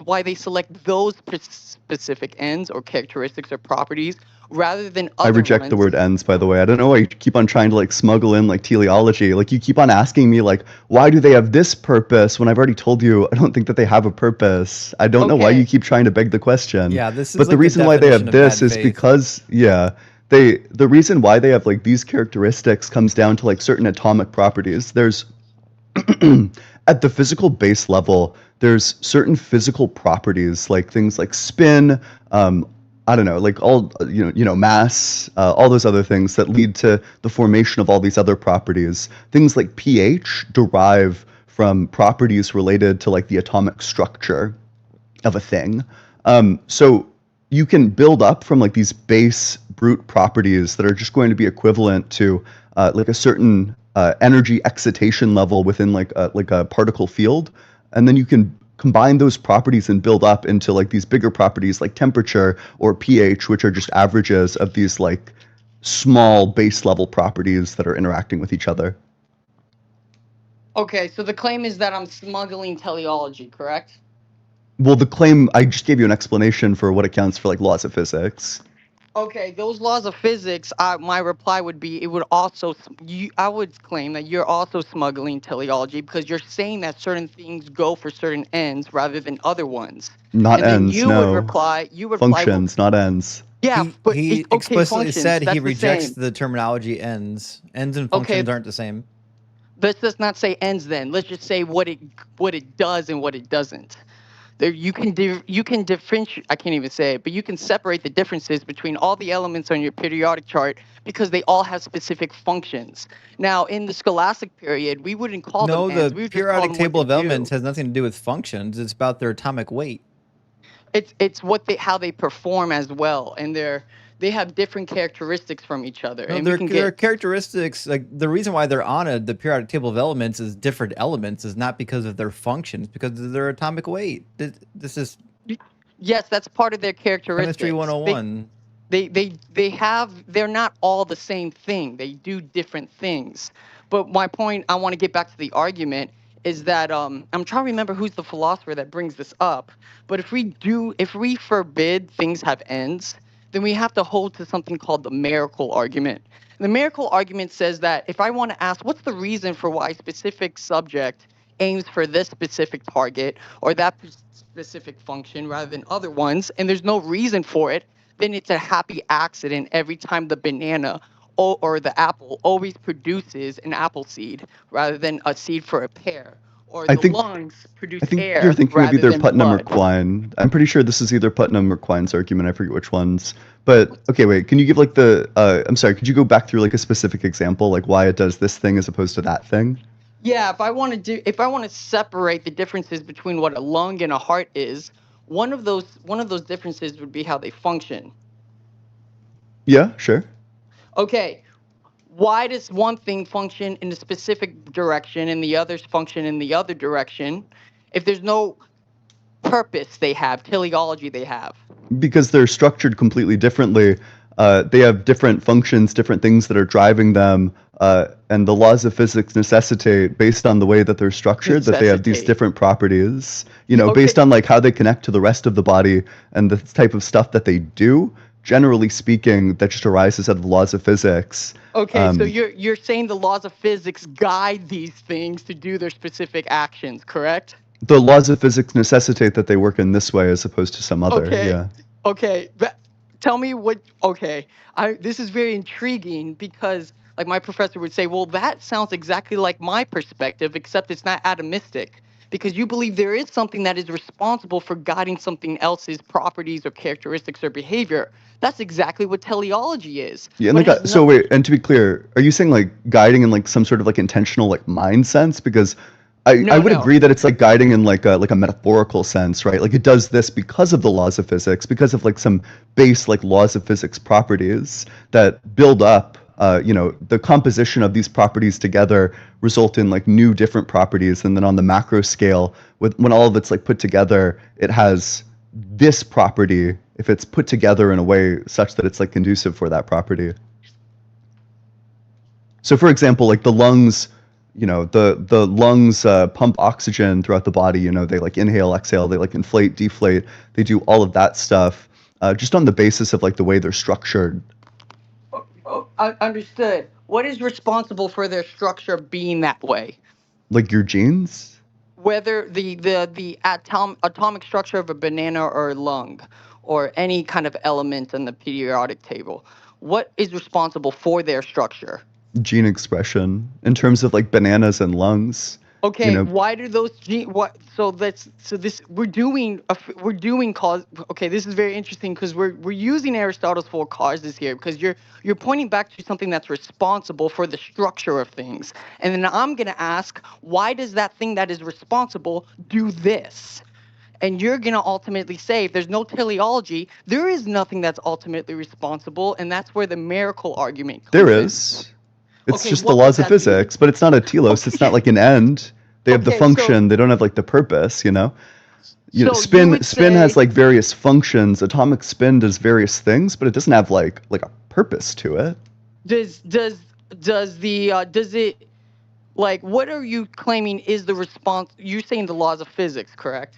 why they select those specific ends or characteristics or properties rather than I other reject the ones? word ends, by the way. I don't know why you keep on trying to like smuggle in like teleology. Like you keep on asking me like, why do they have this purpose when I've already told you I don't think that they have a purpose. I don't know why you Okay, keep trying to beg the question. Yeah, this is But the like the reason why they definition have of this bad is faith. because yeah, the reason why they have like these characteristics comes down to like certain atomic properties. There's at the physical base level, there's certain physical properties like things like spin, um, I don't know, like all mass, all those other things that lead to the formation of all these other properties. Things like pH derive from properties related to like the atomic structure of a thing. So you can build up from like these base brute properties that are just going to be equivalent to like a certain energy excitation level within like a particle field, and then you can combine those properties and build up into like these bigger properties like temperature or pH, which are just averages of these like small base level properties that are interacting with each other. Okay, so the claim is that I'm smuggling teleology, correct? Well, the claim, I just gave you an explanation for what accounts for like laws of physics. Okay, those laws of physics, my reply would be it would also, I would claim that you're also smuggling teleology because you're saying that certain things go for certain ends rather than other ones. Not And then ends, you would no. reply, well, Functions, not ends. yeah, but He okay, explicitly functions, said he that's the rejects same. the terminology ends. Ends and Okay, functions aren't the same. let's just not say ends then. Let's just say what it does and what it doesn't. There you can differentiate. I can't even say it, but you can separate the differences between all the elements on your periodic chart because they all have specific functions. Now, in the Scholastic period, we wouldn't call them No, ends. the We would just call periodic them what table they of elements do. has nothing to do with functions. It's about their atomic weight. It's how they perform as well, and they have different characteristics from each other, No, and we can their get. characteristics, like the reason why they're on the periodic table of elements is different elements is not because of their functions, because of their atomic weight. This is Yes, that's part of their chemistry characteristics. 101. They're not all the same thing. They do different things. But my point, I want to get back to the argument, is that I'm trying to remember who's the philosopher that brings this up. But if we forbid things have ends, then we have to hold to something called the miracle argument. The miracle argument says that if I want to ask what's the reason for why a specific subject aims for this specific target or that specific function rather than other ones, and there's no reason for it, then it's a happy accident every time the banana or the apple always produces an apple seed rather than a seed for a pear, or I the think lungs produce I think you're air thinking of rather either than Putnam or blood. Quine. I'm pretty sure this is either Putnam or Quine's argument. I forget which ones. But okay, wait. Can you give like the? I'm sorry. Could you go back through like a specific example, like why it does this thing as opposed to that thing? Yeah, if I want to separate the differences between what a lung and a heart is, one of those differences would be how they function. Yeah, sure. Okay, why does one thing function in a specific direction and the others function in the other direction if there's no purpose they have, teleology they have? Because they're structured completely differently. They have different functions, different things that are driving them, and the laws of physics necessitate, based on the way that they're structured, that they have these Necessitate. different properties. You know, based Okay, on like how they connect to the rest of the body and the type of stuff that they do. Generally speaking, that just arises out of the laws of physics. okay, so you're saying the laws of physics guide these things to do their specific actions, correct? The laws of physics necessitate that they work in this way as opposed to some other. Okay, Yeah. okay. Tell me what. Okay, this is very intriguing because, like, my professor would say, "Well, that sounds exactly like my perspective, except it's not atomistic." Because you believe there is something that is responsible for guiding something else's properties or characteristics or behavior. That's exactly what teleology is. Yeah, and But it has like so no. wait, and to be clear, are you saying like guiding in like some sort of like intentional like mind sense? Because I No, would no. agree that it's like guiding in like a metaphorical sense, right? Like it does this because of the laws of physics, because of like some base like laws of physics properties that build up the composition of these properties together result in like new different properties, and then on the macro scale, when all of it's like put together, it has this property if it's put together in a way such that it's like conducive for that property. So for example, like the lungs, the lungs pump oxygen throughout the body. They like inhale, exhale, they like inflate, deflate. They do all of that stuff just on the basis of like the way they're structured. Understood. What is responsible for their structure being that way? Like your genes? Whether the atomic structure of a banana or a lung or any kind of element in the periodic table, what is responsible for their structure? Gene expression in terms of like bananas and lungs. you Okay, know. why do those what? So this we're doing cause. Okay, this is very interesting because we're using Aristotle's four causes here because you're pointing back to something that's responsible for the structure of things, and then I'm gonna ask, why does that thing that is responsible do this? And you're gonna ultimately say, if there's no teleology, there is nothing that's ultimately responsible, and that's where the miracle argument There comes in. is. It's Okay, just the what would laws of that be? physics, but it's not a telos. It's not Okay, like an end. They have the okay, so function. They don't have like the purpose. so you would Spin has say. like various functions. Atomic spin does various things, but it doesn't have like a purpose to it. Does it, like, what are you claiming is the response? You're saying the laws of physics, correct?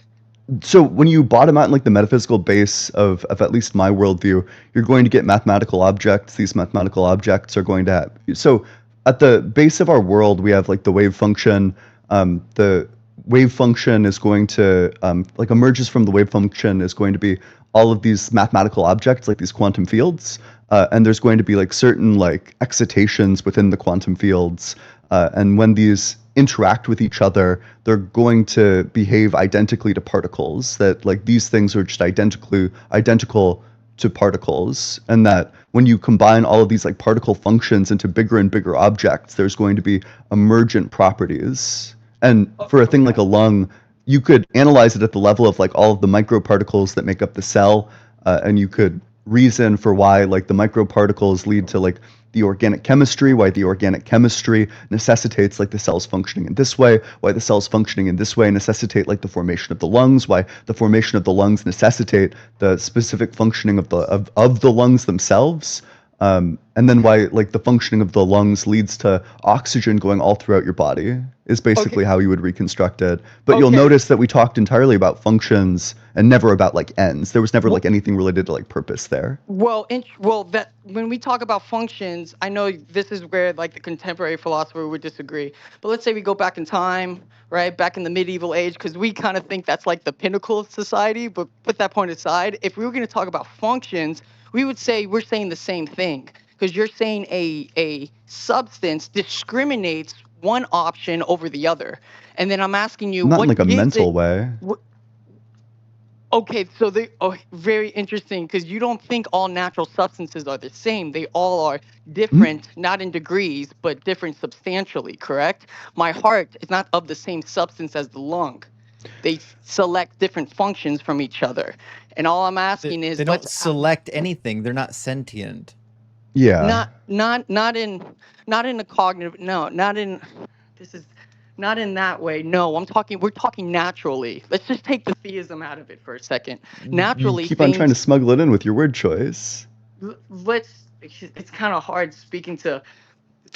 So when you bottom out in like the metaphysical base of at least my worldview, you're going to get mathematical objects. These mathematical objects are going to have, so at the base of our world, we have like the wave function. The wave function is going to like emerges from the wave function is going to be all of these mathematical objects, like these quantum fields. And there's going to be like certain like excitations within the quantum fields. And when these interact with each other, they're going to behave identically to particles. That like these things are just identical to particles, and that when you combine all of these like particle functions into bigger and bigger objects, there's going to be emergent properties. And for a thing like a lung, you could analyze it at the level of like all of the microparticles that make up the cell, and you could reason for why like the microparticles lead to like the organic chemistry, why the organic chemistry necessitates like the cells functioning in this way, why the cells functioning in this way necessitate like the formation of the lungs, why the formation of the lungs necessitate the specific functioning of the lungs themselves. And then why like the functioning of the lungs leads to oxygen going all throughout your body is basically Okay. how you would reconstruct it. But you'll Okay. notice that we talked entirely about functions and never about like ends. There was never like anything related to like purpose there. Well, that when we talk about functions, I know this is where like the contemporary philosopher would disagree. But let's say we go back in time, right, back in the medieval age, because we kind of think that's like the pinnacle of society. But put that point aside, if we were going to talk about functions, we would say we're saying the same thing, because you're saying a substance discriminates one option over the other, and then I'm asking you, Not in like what a gives mental it? way. Okay, so very interesting, because you don't think all natural substances are the same. They all are different, not in degrees, but different substantially, correct? My heart is not of the same substance as the lung. They select different functions from each other. And all I'm asking is, They don't select anything. They're not sentient. Yeah. not in a cognitive, no, not in, this is not in that way. No, we're talking naturally. Let's just take the theism out of it for a second. You Naturally, keep on trying to things, smuggle it in with your word choice. it's kind of hard speaking to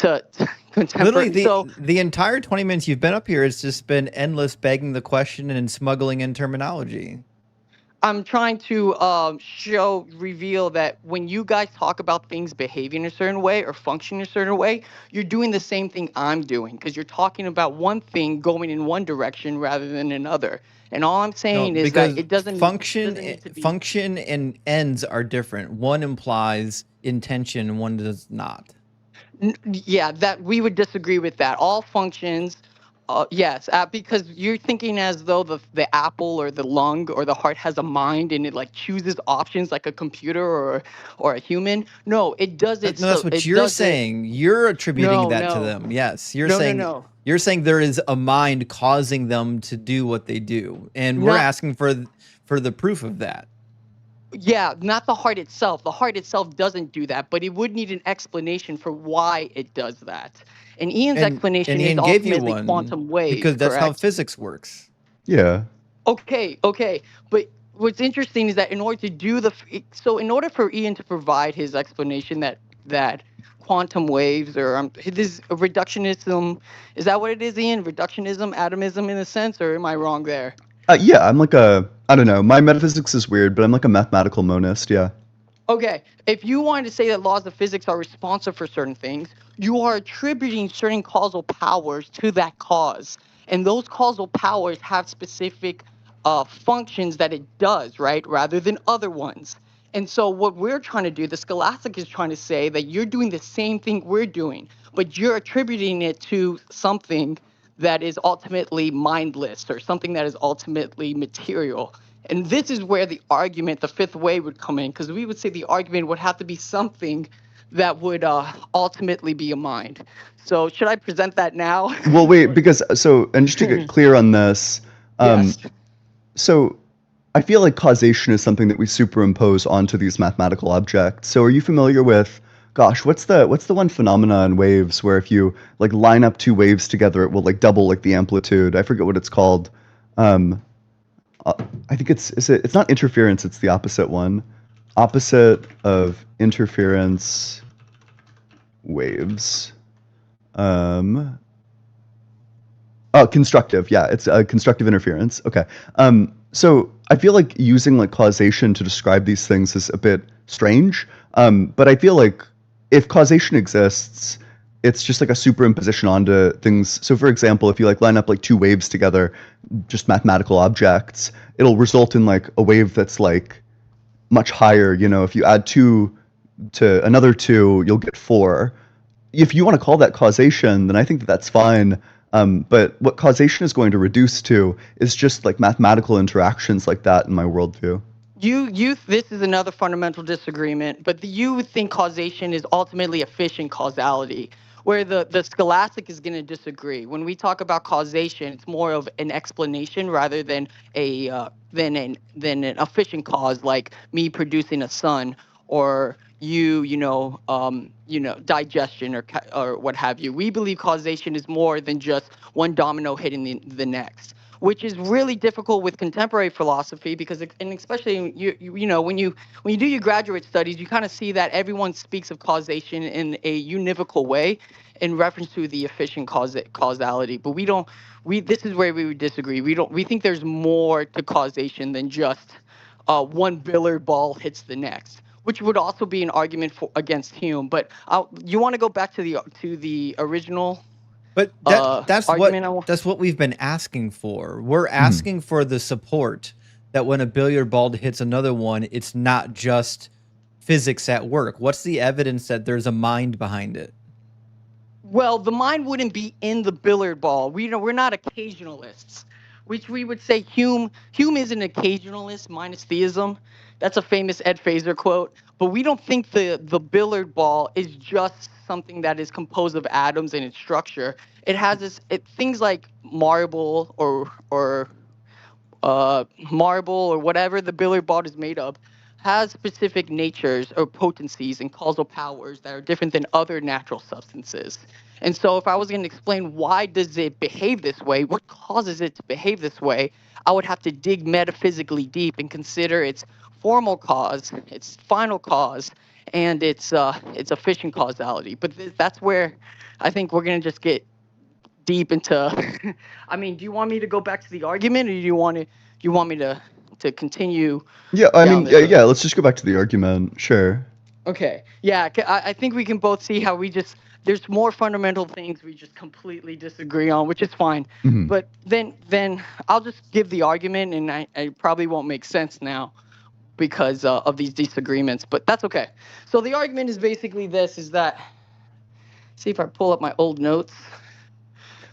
Literally, contemporary. So the entire 20 minutes you've been up here has just been endless begging the question and smuggling in terminology. I'm trying to reveal that when you guys talk about things behaving a certain way or functioning a certain way, you're doing the same thing I'm doing, because you're talking about one thing going in one direction rather than another. And all I'm No, saying is because that it doesn't need to be. function and ends are different. One implies intention, one does not. Yeah, that we would disagree with that. All functions, yes, because you're thinking as though the apple or the lung or the heart has a mind and it like chooses options like a computer or a human. No, it does it. No, that's So what it you're does it. saying. You're attributing that to No. them. Yes, you're No, no, saying no. you're saying there is a mind causing them to do what they do, and we're Not asking for the proof of that. Yeah, not the heart itself. The heart itself doesn't do that, but it would need an explanation for why it does that. And Ian's And explanation is Ian gave you ultimately one quantum waves, because that's how correct? physics works. Yeah. Okay. But what's interesting is that in order to do in order for Ian to provide his explanation that quantum waves or this reductionism, is that what it is, Ian? Reductionism, atomism in a sense, or am I wrong there? Yeah, I'm like I don't know. My metaphysics is weird, but I'm like a mathematical monist. Yeah. Okay, if you wanted to say that laws of physics are responsive for certain things, you are attributing certain causal powers to that cause. And those causal powers have specific functions that it does, right? Rather than other ones. And so what we're trying to do, the scholastic is trying to say that you're doing the same thing we're doing, but you're attributing it to something that is ultimately mindless or something that is ultimately material. And this is where the argument, the fifth way, would come in, because we would say the argument would have to be something that would ultimately be a mind. So should I present that now? Well, wait, because and just to get clear on this, Yes. so I feel like causation is something that we superimpose onto these mathematical objects. So are you familiar with, gosh, what's the one phenomena in waves where if you like line up two waves together, it will like double like the amplitude? I forget what it's called. Um, I think it's not interference, it's the opposite one. Opposite of interference waves. Constructive. Yeah, it's constructive interference. Okay. So I feel like using like causation to describe these things is a bit strange. But I feel like if causation exists, it's just like a superimposition onto things. So for example, if you like line up like two waves together, just mathematical objects, it'll result in like a wave that's like much higher. You know, if you add two to another two, you'll get four. If you want to call that causation, then I think that that's fine. But what causation is going to reduce to is just like mathematical interactions like that in my worldview. This is another fundamental disagreement, but you would think causation is ultimately efficient causality, where the scholastic is going to disagree. When we talk about causation, it's more of an explanation rather than an efficient cause, like me producing a son or digestion or what have you. We believe causation is more than just one domino hitting the next, which is really difficult with contemporary philosophy because, and especially when you do your graduate studies, you kind of see that everyone speaks of causation in a univocal way in reference to the efficient causality. But we don't. This is where we would disagree. We think there's more to causation than just one billiard ball hits the next, which would also be an argument against Hume. But you want to go back to the original. But that's argument what we've been asking for. We're asking for the support that when a billiard ball hits another one, it's not just physics at work. What's the evidence that there's a mind behind it? Well, the mind wouldn't be in the billiard ball. We're not occasionalists, which we would say Hume is an occasionalist minus theism. That's a famous Ed Feser quote. But we don't think the billiard ball is just something that is composed of atoms and its structure. It has things like marble or whatever the billiard ball is made of has specific natures or potencies and causal powers that are different than other natural substances. And so if I was going to explain why does it behave this way, what causes it to behave this way, I would have to dig metaphysically deep and consider its formal cause, its final cause, and its efficient causality. But that's where I think we're going to just get deep into I mean, do you want me to go back to the argument, or do you want me to continue? Yeah, I mean, yeah, let's just go back to the argument. Sure. Okay. Yeah, I think we can both see how there's more fundamental things we just completely disagree on, which is fine. Mhm. But then I'll just give the argument, and I probably won't make sense now because of these disagreements, but that's okay. So the argument is basically this, is that, see if I pull up my old notes.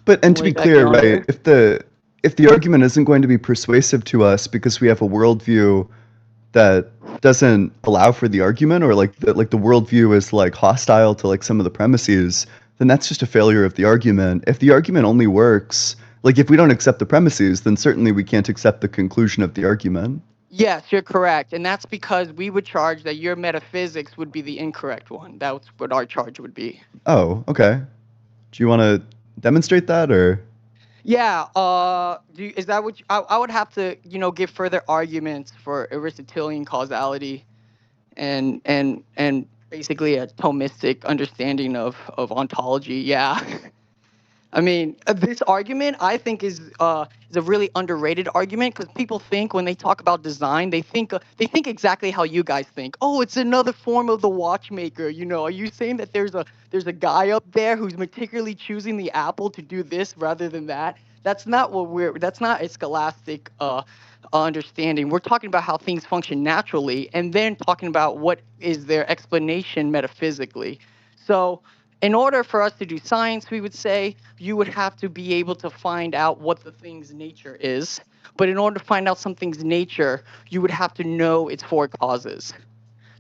And to be clear, right, if the argument isn't going to be persuasive to us because we have a worldview that doesn't allow for the argument, or like the worldview is like hostile to like some of the premises, then that's just a failure of the argument. If the argument only works, like if we don't accept the premises, then certainly we can't accept the conclusion of the argument. Yes, you're correct. And that's because we would charge that your metaphysics would be the incorrect one. That's what our charge would be. Oh, okay. Do you want to demonstrate that, or? Yeah. Is that what I would have to, give further arguments for Aristotelian causality and basically a Thomistic understanding of ontology. Yeah. I mean, this argument I think is a really underrated argument, because people think when they talk about design, they think exactly how you guys think. Oh, it's another form of the watchmaker. Are you saying that there's a guy up there who's meticulously choosing the apple to do this rather than that? That's not that's not a scholastic understanding. We're talking about how things function naturally, and then talking about what is their explanation metaphysically. So in order for us to do science, we would say you would have to be able to find out what the thing's nature is. But in order to find out something's nature, you would have to know its four causes.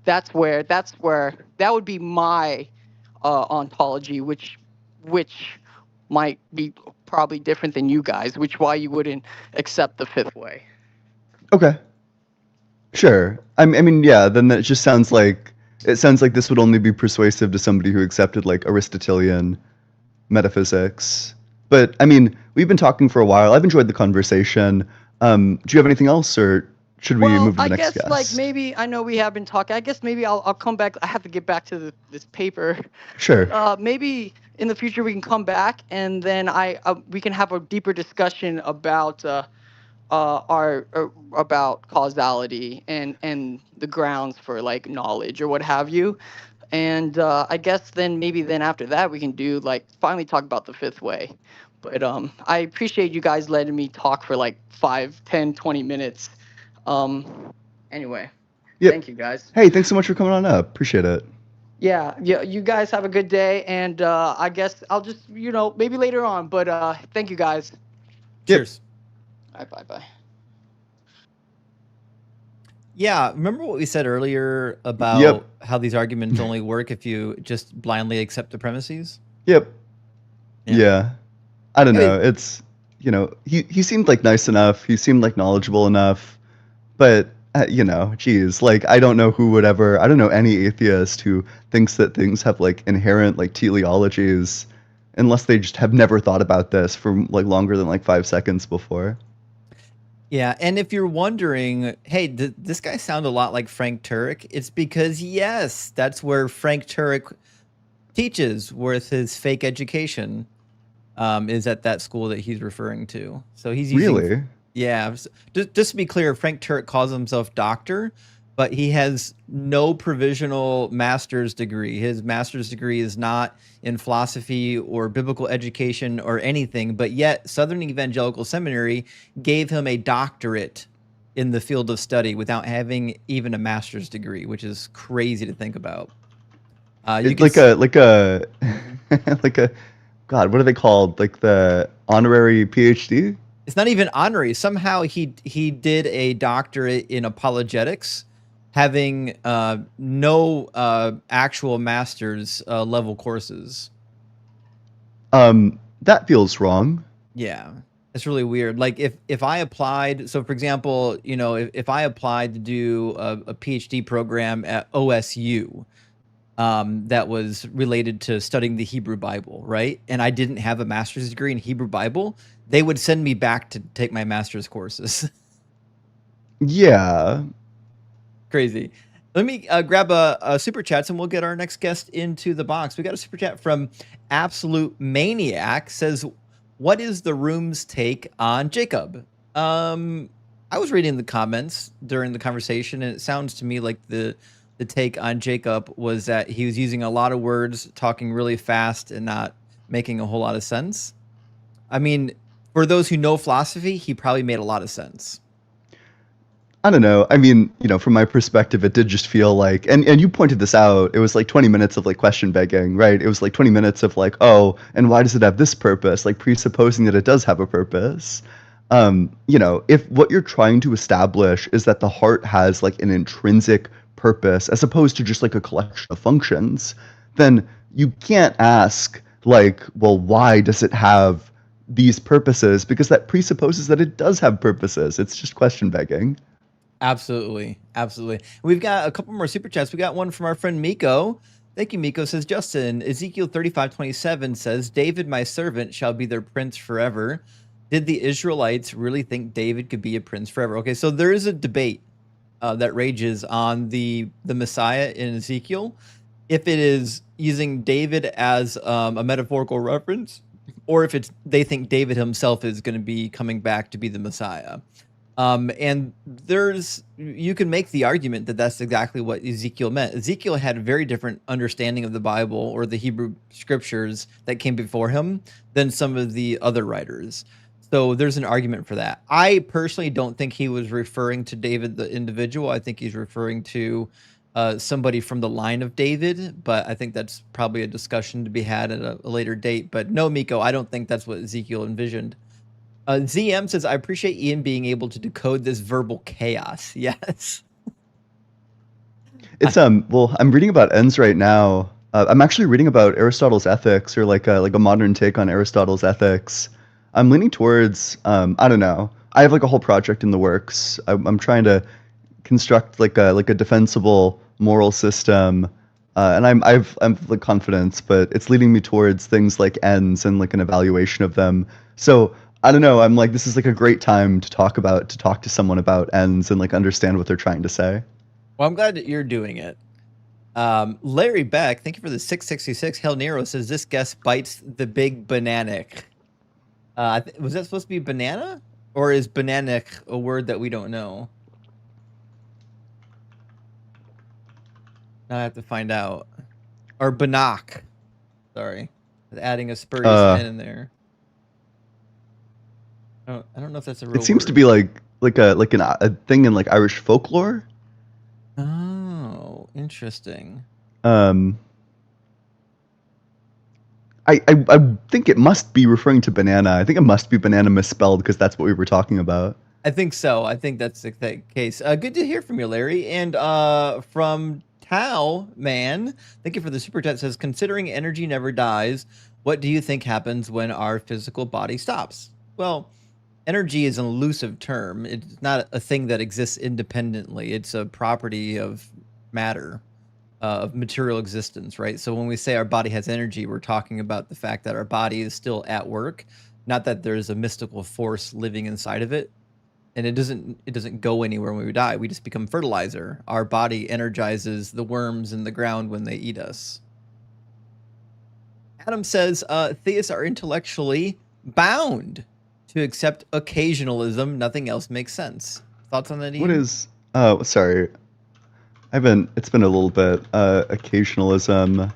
That's where that would be my ontology, which might be probably different than you guys, which why you wouldn't accept the fifth way. Okay. Sure. I mean, yeah, then that just sounds like this would only be persuasive to somebody who accepted like Aristotelian metaphysics. But I mean, we've been talking for a while. I've enjoyed the conversation. Do you have anything else, or should we move to the next guest? Like maybe I know we have been talking. I guess maybe I'll come back. I have to get back to this paper. Sure. Maybe in the future we can come back and then we can have a deeper discussion about about causality and the grounds for like knowledge or what have you. And I guess then after that we can do like finally talk about the fifth way. But I appreciate you guys letting me talk for like 5, 10, 20 minutes. Anyway, Yep. Thank you guys. Hey, thanks so much for coming on up. Appreciate it. Yeah, you guys have a good day, and I guess I'll just maybe later on. But thank you guys. Cheers. All right, bye. Yeah, remember what we said earlier about how these arguments only work if you just blindly accept the premises? Yep. Yeah. I don't know. It's, he seemed like nice enough. He seemed like knowledgeable enough. But, geez, like, I don't know any atheist who thinks that things have like inherent like teleologies unless they just have never thought about this for like longer than like 5 seconds before. Yeah, and if you're wondering, hey, this guy sound a lot like Frank Turek? It's because, yes, that's where Frank Turek teaches with his fake education, is at that school that he's referring to. So he's using... Really? Yeah. Just to be clear, Frank Turek calls himself doctor, but he has no provisional master's degree. His master's degree is not in philosophy or biblical education or anything, but yet Southern Evangelical Seminary gave him a doctorate in the field of study without having even a master's degree, which is crazy to think about. Like a God, what are they called? Like the honorary PhD? It's not even honorary. Somehow he did a doctorate in apologetics, having no actual master's level courses. That feels wrong. Yeah, it's really weird. Like if I applied, so for example, if I applied to do a PhD program at OSU, that was related to studying the Hebrew Bible, right? And I didn't have a master's degree in Hebrew Bible, they would send me back to take my master's courses. Yeah. Crazy. Let me grab a super chats and we'll get our next guest into the box. We got a super chat from Absolute Maniac. Says, what is the room's take on Jacob? I was reading the comments during the conversation, and it sounds to me like the take on Jacob was that he was using a lot of words, talking really fast and not making a whole lot of sense. I mean, for those who know philosophy, he probably made a lot of sense. I don't know. I mean, from my perspective, it did just feel like, and you pointed this out, it was like 20 minutes of like question begging, right? It was like 20 minutes of like, oh, and why does it have this purpose? Like presupposing that it does have a purpose. If what you're trying to establish is that the heart has like an intrinsic purpose as opposed to just like a collection of functions, then you can't ask like, well, why does it have these purposes? Because that presupposes that it does have purposes. It's just question begging. Absolutely. We've got a couple more super chats. We got one from our friend Miko. Thank you, Miko. Says, Justin, Ezekiel 35:27 says, David, my servant, shall be their prince forever. Did the Israelites really think David could be a prince forever? Okay, so there is a debate that rages on the Messiah in Ezekiel, if it is using David as a metaphorical reference, or if they think David himself is going to be coming back to be the Messiah. And you can make the argument that that's exactly what Ezekiel meant. Ezekiel had a very different understanding of the Bible or the Hebrew scriptures that came before him than some of the other writers. So there's an argument for that. I personally don't think he was referring to David the individual. I think he's referring to somebody from the line of David, but I think that's probably a discussion to be had at a later date. But no, Miko, I don't think that's what Ezekiel envisioned. ZM says, I appreciate Ian being able to decode this verbal chaos. Yes. It's well, I'm reading about ends right now. I'm actually reading about Aristotle's ethics, or like a modern take on Aristotle's ethics. I'm leaning towards I don't know. I have like a whole project in the works. I'm trying to construct like a defensible moral system, and I'm like confidence, but it's leading me towards things like ends and like an evaluation of them. So I don't know. I'm like, this is like a great time to talk to someone about ends and like understand what they're trying to say. Well, I'm glad that you're doing it. Larry Beck, thank you for the 666. Hell Nero says this guest bites the big bananic. Was that supposed to be banana? Or is bananic a word that we don't know? Now I have to find out. Or banach. Sorry. Adding a spurious N in there. I don't know if that's a real word. It seems to be like a thing in like Irish folklore. Oh, interesting. I think it must be referring to banana. I think it must be banana misspelled because that's what we were talking about. I think so. I think that's the case. Good to hear from you, Larry. And from Tao Man, thank you for the super chat. Says, considering energy never dies, what do you think happens when our physical body stops? Well, energy is an elusive term. It's not a thing that exists independently. It's a property of matter, of material existence, right? So when we say our body has energy, we're talking about the fact that our body is still at work, not that there's a mystical force living inside of it. And it doesn't go anywhere when we die. We just become fertilizer. Our body energizes the worms in the ground when they eat us. Adam says theists are intellectually bound to accept occasionalism. Nothing else makes sense. Thoughts on that, Ian? What is? Oh, sorry. It's been a little bit. Occasionalism.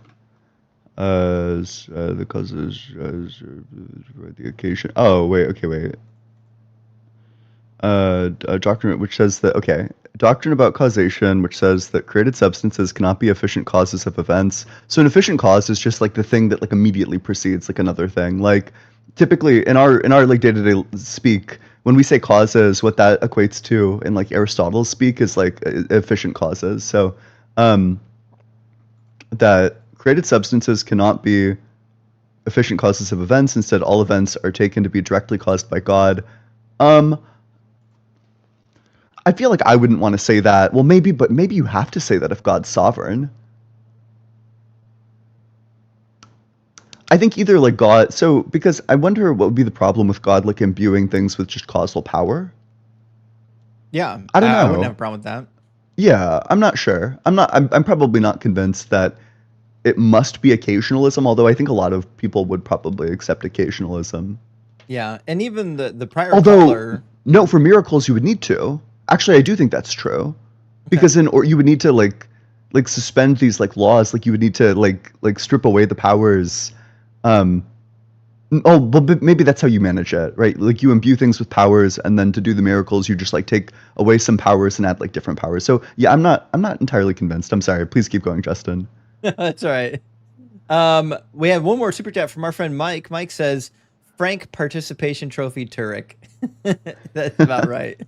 The causes. The occasion. Oh, wait. Okay, wait. A doctrine which says that, okay, doctrine about causation, which says that created substances cannot be efficient causes of events. So an efficient cause is just like the thing that like immediately precedes like another thing. Like typically in our like day-to-day speak, when we say causes, what that equates to in like Aristotle's speak is like efficient causes. So that created substances cannot be efficient causes of events. Instead, all events are taken to be directly caused by God. I feel like I wouldn't want to say that. Well, maybe, but maybe you have to say that if God's sovereign. I think either like God, so because I wonder what would be the problem with God like imbuing things with just causal power. Yeah, I don't know. I wouldn't have a problem with that. Yeah, I'm not sure. I'm probably not convinced that it must be occasionalism, although I think a lot of people would probably accept occasionalism. Yeah, and even the prior caller, no, for miracles you would need to. Actually, I do think that's true, because or you would need to like suspend these like laws, like you would need to like strip away the powers. Well, maybe that's how you manage it, right? Like you imbue things with powers, and then to do the miracles, you just like take away some powers and add like different powers. So yeah, I'm not entirely convinced. I'm sorry. Please keep going, Justin. That's all right. We have one more super chat from our friend Mike. Mike says, "Frank participation trophy Turek." That's about right.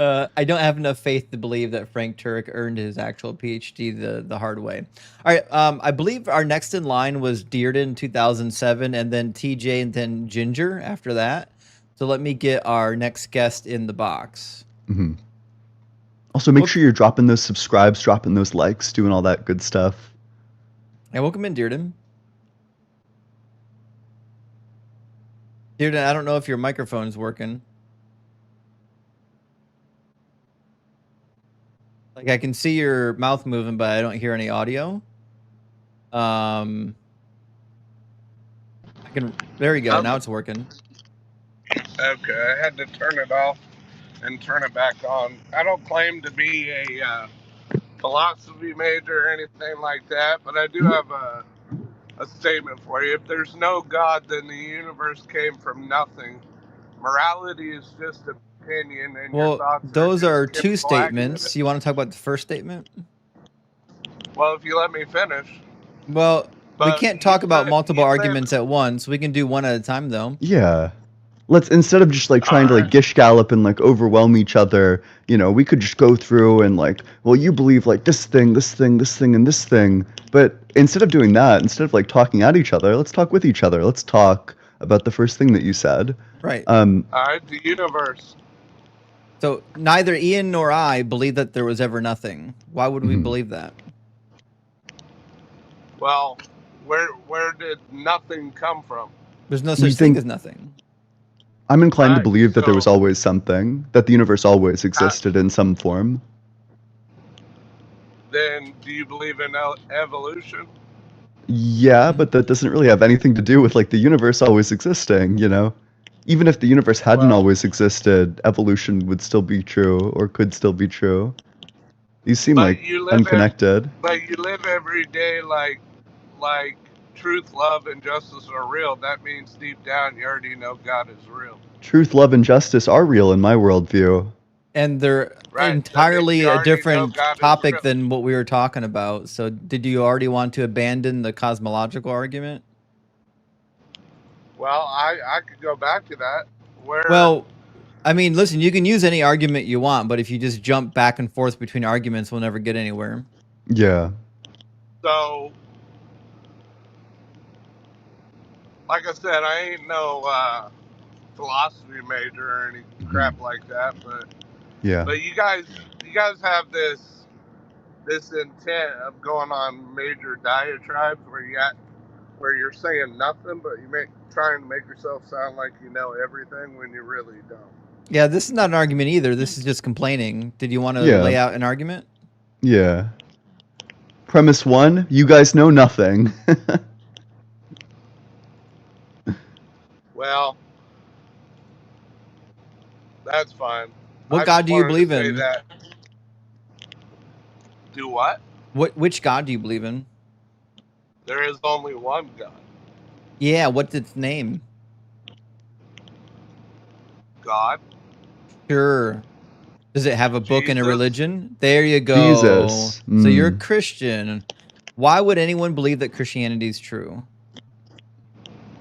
I don't have enough faith to believe that Frank Turek earned his actual PhD the hard way. All right, I believe our next in line was Dearden in 2007, and then TJ, and then Ginger after that. So let me get our next guest in the box. Mm-hmm. Also, make sure you're dropping those subscribes, dropping those likes, doing all that good stuff. And welcome in, Dearden. Dearden, I don't know if your microphone's working. Like I can see your mouth moving, but I don't hear any audio. I can. There you go. Now it's working. Okay, I had to turn it off and turn it back on. I don't claim to be a philosophy major or anything like that, but I do have a statement for you. If there's no God, then the universe came from nothing. Morality is just opinion, and your thoughts those are two chemical statements. activity. You want to talk about the first statement? Well, if you let me finish. Well, we But can't talk about multiple you live- arguments at once. We can do one at a time, though. Yeah. Let's, instead of just like trying to like gish gallop and like overwhelm each other, we could just go through and like, well, you believe like this thing, this thing, this thing, and this thing. But instead of doing that, instead of like talking at each other, let's talk with each other. Let's talk about the first thing that you said. Right. All right, the universe. So neither Ian nor I believe that there was ever nothing. Why would we believe that? Well, where did nothing come from? There's no such thing as nothing. I'm inclined to Right, believe that there was so- always something, that the universe always existed in some form. Then do you believe in evolution? Yeah, but that doesn't really have anything to do with like the universe always existing, Even if the universe hadn't Well- always existed, evolution would still be true or could still be true. These seem But like you live in- unconnected. But you live every day like truth, love, and justice are real. That means deep down you already know God is real. Truth, love, and justice are real in my worldview. And they're Right, that entirely means you a already know different God is topic real. than what we were talking about. So did you already want to abandon the cosmological argument? Well, I could go back to that. Well, I mean, listen, you can use any argument you want, but if you just jump back and forth between arguments, we'll never get anywhere. Yeah. So, like I said, I ain't no philosophy major or any crap like that, Yeah. but you guys have this intent of going on major diatribes where you're saying nothing, but trying to make yourself sound like you know everything when you really don't. Yeah, this is not an argument either. This is just complaining. Did you want to Yeah. lay out an argument? Yeah. Premise 1, you guys know nothing. Well, that's fine. What I God just do you wanted to believe say in? that. Do what? Which God do you believe in? There is only one God. Yeah, what's its name? God. Sure. Does it have a book and a Jesus. religion? There you go. Jesus. So you're a Mm. Christian. Why would anyone believe that Christianity is true?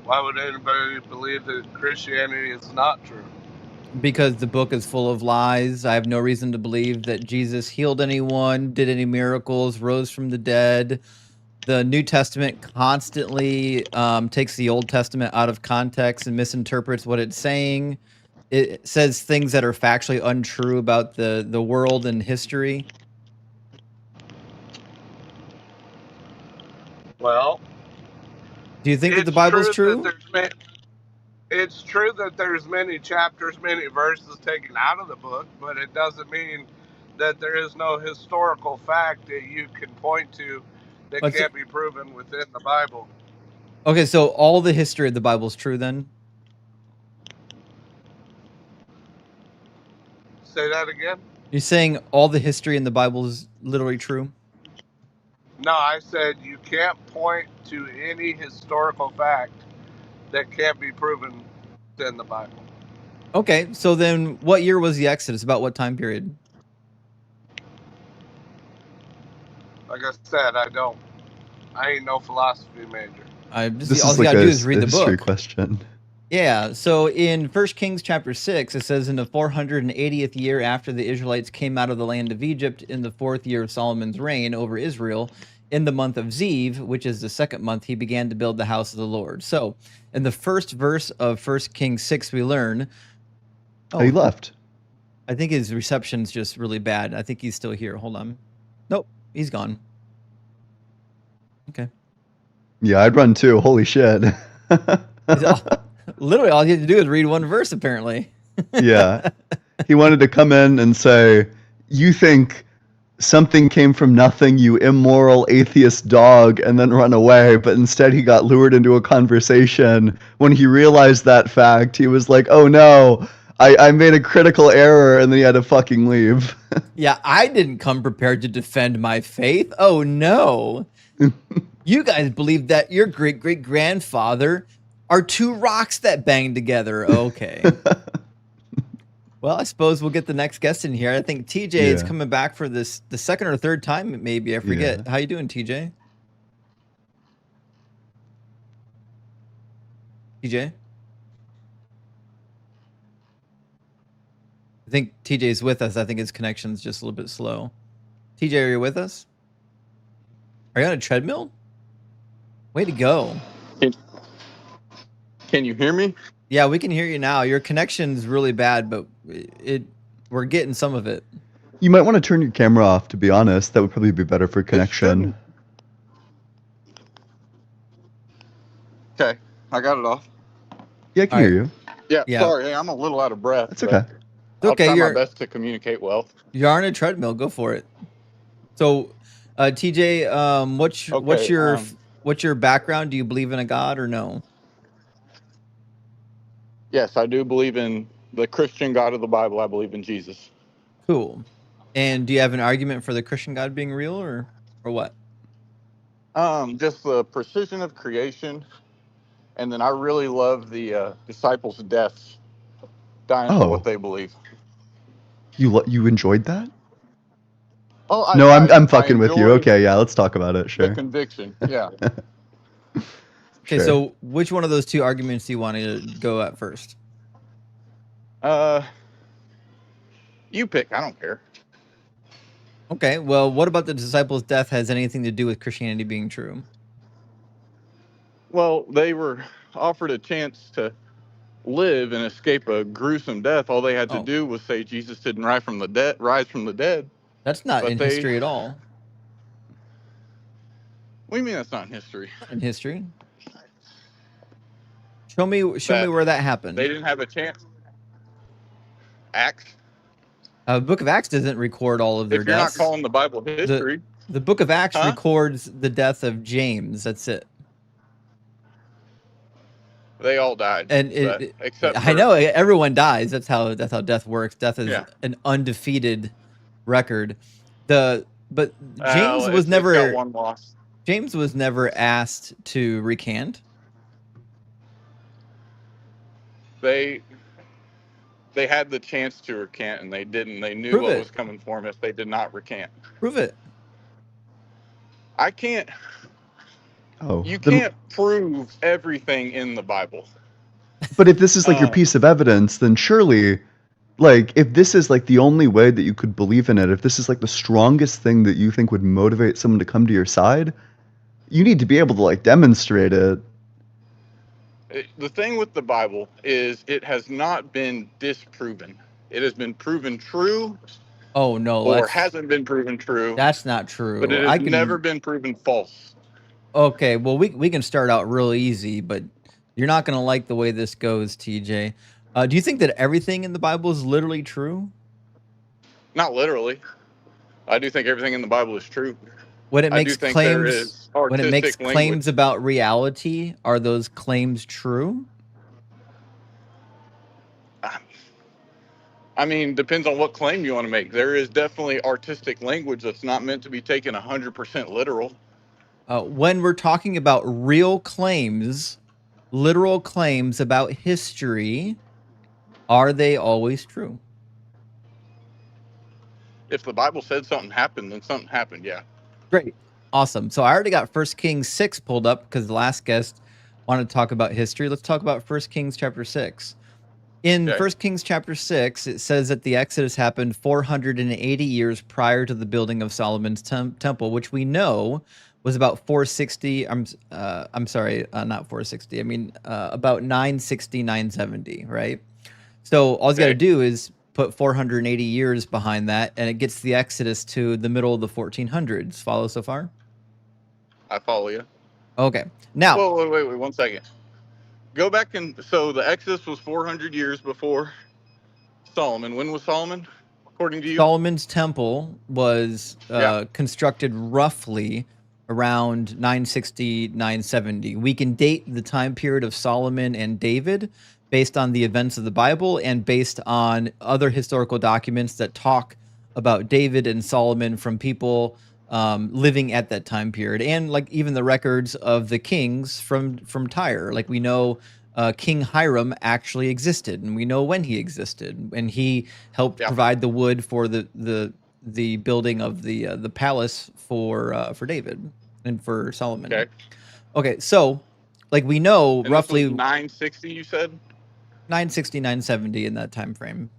Why would anybody believe that Christianity is not true? Because the book is full of lies. I have no reason to believe that Jesus healed anyone, did any miracles, rose from the dead. The New Testament constantly takes the Old Testament out of context and misinterprets what it's saying. It says things that are factually untrue about the world and history. Well, Do you think that the it's Bible's that true? it's true that there's many chapters, many verses taken out of the book, but it doesn't mean that there is no historical fact that you can point to that What's can't be proven within the Bible. Okay, so all the history of the Bible is true then? Say that again? You're saying all the history in the Bible is literally true? No, I said you can't point to any historical fact that can't be proven in the Bible. Okay, so then what year was the Exodus? About what time period? Like I said, I ain't no philosophy major. This All is you like gotta do a is read the history book. question. Yeah, so in 1 Kings chapter 6, it says, in the 480th year after the Israelites came out of the land of Egypt, in the 4th year of Solomon's reign over Israel, in the month of Ziv, which is the 2nd month, he began to build the house of the Lord. So in the first verse of 1 Kings 6, we learn... Oh, he left. I think his reception's just really bad. I think he's still here. Hold on. Nope, he's gone. Okay. Yeah, I'd run too. Holy shit. Literally, all you have to do is read one verse, apparently. Yeah. He wanted to come in and say, you think something came from nothing, you immoral atheist dog, and then run away. But instead, he got lured into a conversation. When he realized that fact, he was like, oh no, I made a critical error, and then he had to fucking leave. Yeah, I didn't come prepared to defend my faith. Oh, no. You guys believe that your great-great-grandfather are two rocks that bang together. Okay. Well, I suppose we'll get the next guest in here. I think TJ is Yeah. coming back for the second or third time, maybe. I forget. Yeah. How you doing, TJ? TJ? I think TJ's with us. I think his connection's just a little bit slow. TJ, are you with us? Are you on a treadmill? Way to go. Can you hear me? Yeah, we can hear you now. Your connection's really bad, but we're getting some of it. You might want to turn your camera off, to be honest. That would probably be better for connection. Okay, I got it off. Yeah, I can hear you. Yeah, Yeah. sorry, hey, I'm a little out of breath. That's okay. I'll Okay, try my you're best to communicate well. you're on a treadmill. Go for it. So, TJ, what's your background? Do you believe in a God or no? Yes, I do believe in the Christian God of the Bible. I believe in Jesus. Cool. And do you have an argument for the Christian God being real, or what? Just the precision of creation, and then I really love the disciples' deaths, dying for what they believe. You enjoyed that? Oh, I'm fucking with you. Okay, yeah, let's talk about it. Sure. The conviction, yeah. Okay, so which one of those two arguments do you want to go at first? You pick. I don't care. Okay, well, what about the disciples' death has anything to do with Christianity being true? Well, they were offered a chance to live and escape a gruesome death. All they had to do was say Jesus didn't rise from the dead. That's not in history at all. What do you mean that's not in history? Not in history. Show me where that happened. They didn't have a chance. Acts. The Book of Acts doesn't record all of their deaths. If you're deaths. not calling the Bible history. The Book of Acts records the death of James. That's it. They all died. And except I know everyone dies. That's how death works. Death is an undefeated record. But James was never got one loss. James was never asked to recant. They had the chance to recant and they didn't. They knew what was coming for them if they did not recant. Prove it. I can't. Oh, you can't prove everything in the Bible. But if this is like your piece of evidence, then surely, like, if this is like the only way that you could believe in it, if this is like the strongest thing that you think would motivate someone to come to your side, you need to be able to like demonstrate it. The thing with the Bible is it has not been disproven. It has been proven true. Oh no, or hasn't been proven true. That's not true. But it has never been proven false. Okay, well we can start out real easy, but you're not gonna like the way this goes, TJ. Do you think that everything in the Bible is literally true? Not literally. I do think everything in the Bible is true. When it makes claims about reality, are those claims true? I mean, depends on what claim you want to make. There is definitely artistic language that's not meant to be taken 100% literal. When we're talking about real claims, literal claims about history, are they always true? If the Bible said something happened, then something happened, yeah. Great. Awesome. So I already got 1 Kings 6 pulled up because the last guest wanted to talk about history. Let's talk about 1 Kings chapter 6. In 1 Kings chapter 6, it says that the Exodus happened 480 years prior to the building of Solomon's temple, which we know was about 460. I'm sorry, not 460. I mean, about 960, 970, right? So all you got to do is put 480 years behind that, and it gets the Exodus to the middle of the 1400s. Follow so far? I follow you. Okay. Now. Whoa, wait, 1 second. Go back so the Exodus was 400 years before Solomon. When was Solomon, according to you? Solomon's temple was constructed roughly around 960, 970. We can date the time period of Solomon and David based on the events of the Bible and based on other historical documents that talk about David and Solomon from people living at that time period, and like even the records of the kings from Tyre. Like we know King Hiram actually existed, and we know when he existed, and he helped Yeah. provide the wood for the building of the palace for David and for Solomon. Okay. Okay, so like we know And roughly this was 960, you said? 960, 970 in that time frame.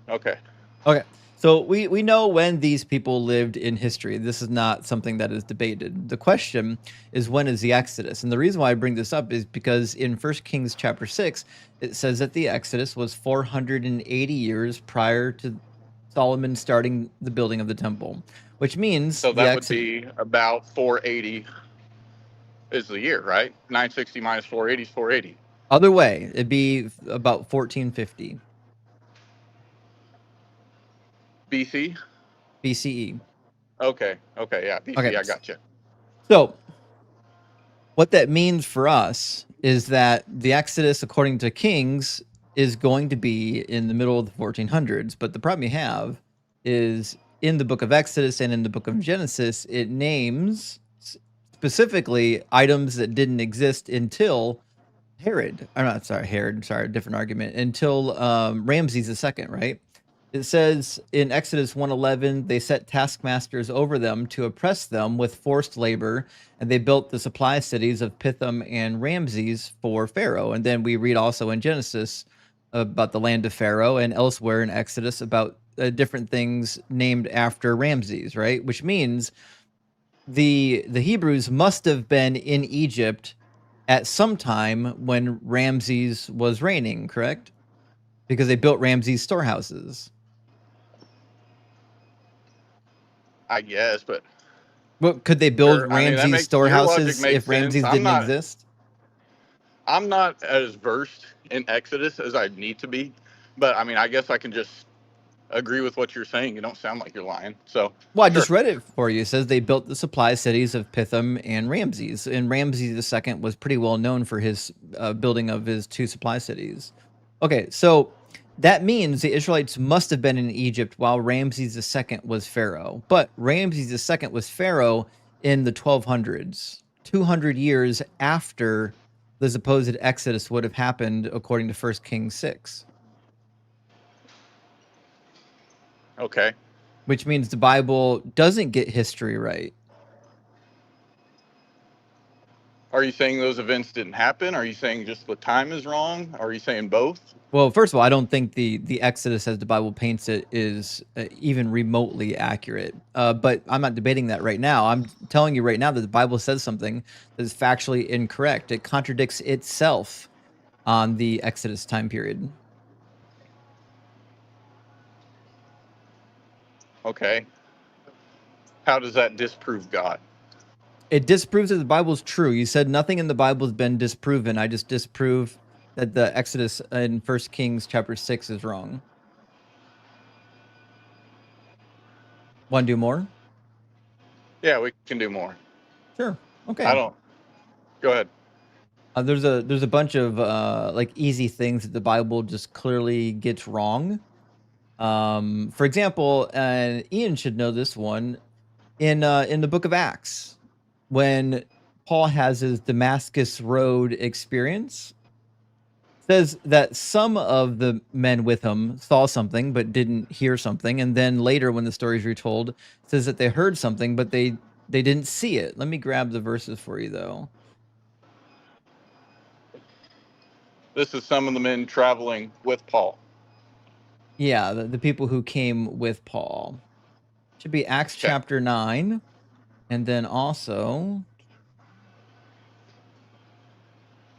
Okay. Okay. So we know when these people lived in history. This is not something that is debated. The question is, when is the Exodus? And the reason why I bring this up is because in 1 Kings chapter 6, it says that the Exodus was 480 years prior to Solomon starting the building of the temple, which means So the that would Exodus, be about 480 is the year, right? 960 minus 480 is 480. other way, it'd be about 1450 BC? BCE. Okay. Okay. Yeah. BC. Okay. I got you. So what that means for us is that the Exodus, according to Kings, is going to be in the middle of the 1400s. But the problem you have is in the book of Exodus and in the book of Genesis, it names specifically items that didn't exist until Herod. I'm not sorry, Herod. Sorry, different argument. Until Ramses II, right? It says in Exodus 1:11, they set taskmasters over them to oppress them with forced labor, and they built the supply cities of Pithom and Ramses for Pharaoh. And then we read also in Genesis about the land of Pharaoh, and elsewhere in Exodus about different things named after Ramses, right? Which means the Hebrews must have been in Egypt at some time when Ramses was reigning, correct? Because they built Ramses storehouses. I guess, but Well, could they build sure. I mean, that Ramses makes your logic storehouses makes if sense. Ramses didn't exist? I'm not as versed in Exodus as I need to be, but I mean, I guess I can just agree with what you're saying. You don't sound like you're lying. So, Well, I sure. just read it for you. It says they built the supply cities of Pithom and Ramses, and Ramses II was pretty well known for his building of his two supply cities. Okay, so that means the Israelites must have been in Egypt while Ramses II was pharaoh. But Ramses II was pharaoh in the 1200s, 200 years after the supposed Exodus would have happened, according to 1 Kings 6. Okay. Which means the Bible doesn't get history right. Are you saying those events didn't happen? Are you saying just the time is wrong? Are you saying both? Well, first of all, I don't think the Exodus, as the Bible paints it, is even remotely accurate. But I'm not debating that right now. I'm telling you right now that the Bible says something that is factually incorrect. It contradicts itself on the Exodus time period. Okay. How does that disprove God? It disproves that the Bible is true. You said nothing in the Bible has been disproven. I just disprove that the Exodus in 1 Kings chapter 6 is wrong. Want to do more? Yeah, we can do more. Sure. Okay. I don't. Go ahead. There's a bunch of like easy things that the Bible just clearly gets wrong. For example, Ian should know this one in the book of Acts, when Paul has his Damascus Road experience, says that some of the men with him saw something but didn't hear something, and then later when the story is retold, it says that they heard something but they didn't see it. Let me grab the verses for you though. This is some of the men traveling with Paul. Yeah, the people who came with Paul. Should be Acts Okay. chapter 9, and then also,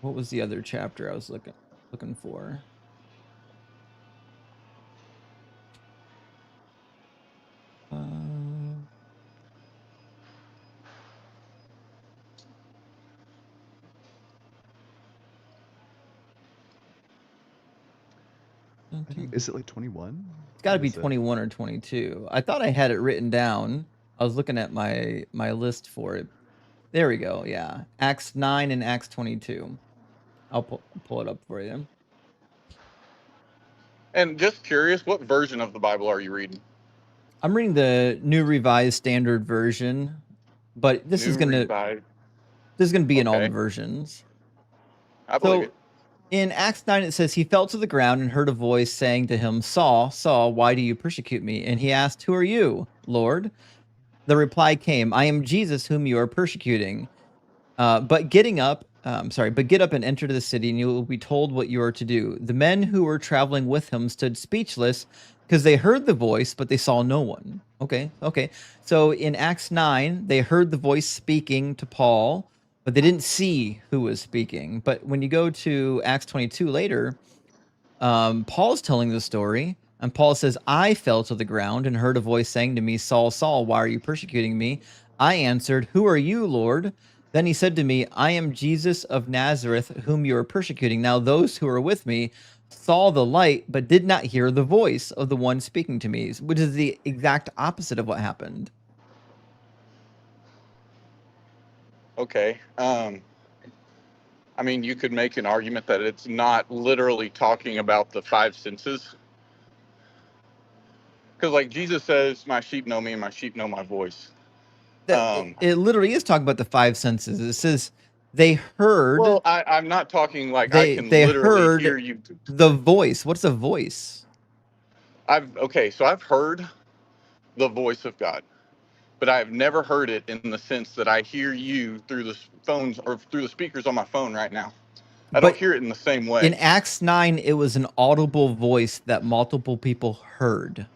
what was the other chapter I was looking for? Is it like 21? It's got to be 21 or 22. I thought I had it written down. I was looking at my list for it. There we go. Yeah, Acts 9 and Acts 22. I'll pull it up for you. And just curious, what version of the Bible are you reading? I'm reading the New Revised Standard Version, but this is gonna be in all the versions. I believe it. in Acts 9, it says, he fell to the ground and heard a voice saying to him, Saul, Saul, why do you persecute me? And he asked, who are you, Lord? The reply came, I am Jesus whom you are persecuting. But get up and enter the city, and you will be told what you are to do. The men who were traveling with him stood speechless because they heard the voice, but they saw no one. Okay. So in Acts 9, they heard the voice speaking to Paul, but they didn't see who was speaking. But when you go to Acts 22 later, Paul's telling the story, and Paul says, I fell to the ground and heard a voice saying to me, Saul, Saul, why are you persecuting me? I answered, who are you, Lord? Then he said to me, I am Jesus of Nazareth, whom you are persecuting. Now those who are with me saw the light, but did not hear the voice of the one speaking to me, which is the exact opposite of what happened. Okay. I mean, you could make an argument that it's not literally talking about the five senses. Because, like, Jesus says, my sheep know me and my sheep know my voice. It literally is talking about the five senses. It says they heard. Well, I'm not talking like I can they literally heard hear you. the voice. What's a voice? So I've heard the voice of God, but I've never heard it in the sense that I hear you through the phones or through the speakers on my phone right now. I don't hear it in the same way. In Acts 9, it was an audible voice that multiple people heard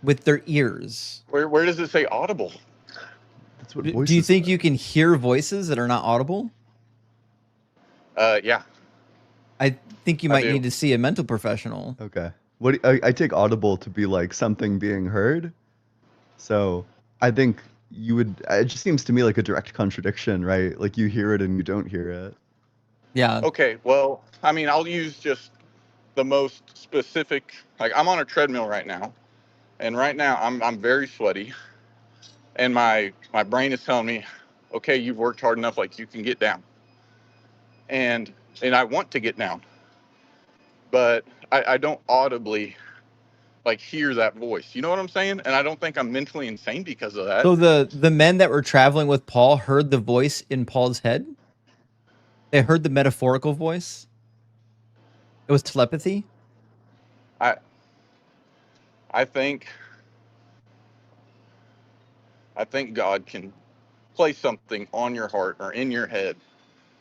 with their ears. Where does it say audible? That's what Do you think you can hear voices that are not audible? Yeah. I think you might need to see a mental professional. Okay. I take audible to be like something being heard. So I think you would. It just seems to me like a direct contradiction, right? Like you hear it and you don't hear it. Yeah. Okay. Well, I mean, I'll use just the most specific. Like I'm on a treadmill right now, and right now I'm very sweaty, and my brain is telling me, okay, you've worked hard enough, like you can get down. And I want to get down, but I don't audibly like hear that voice. You know what I'm saying? And I don't think I'm mentally insane because of that. So the men that were traveling with Paul heard the voice in Paul's head? They heard the metaphorical voice? It was telepathy? I think God can place something on your heart or in your head.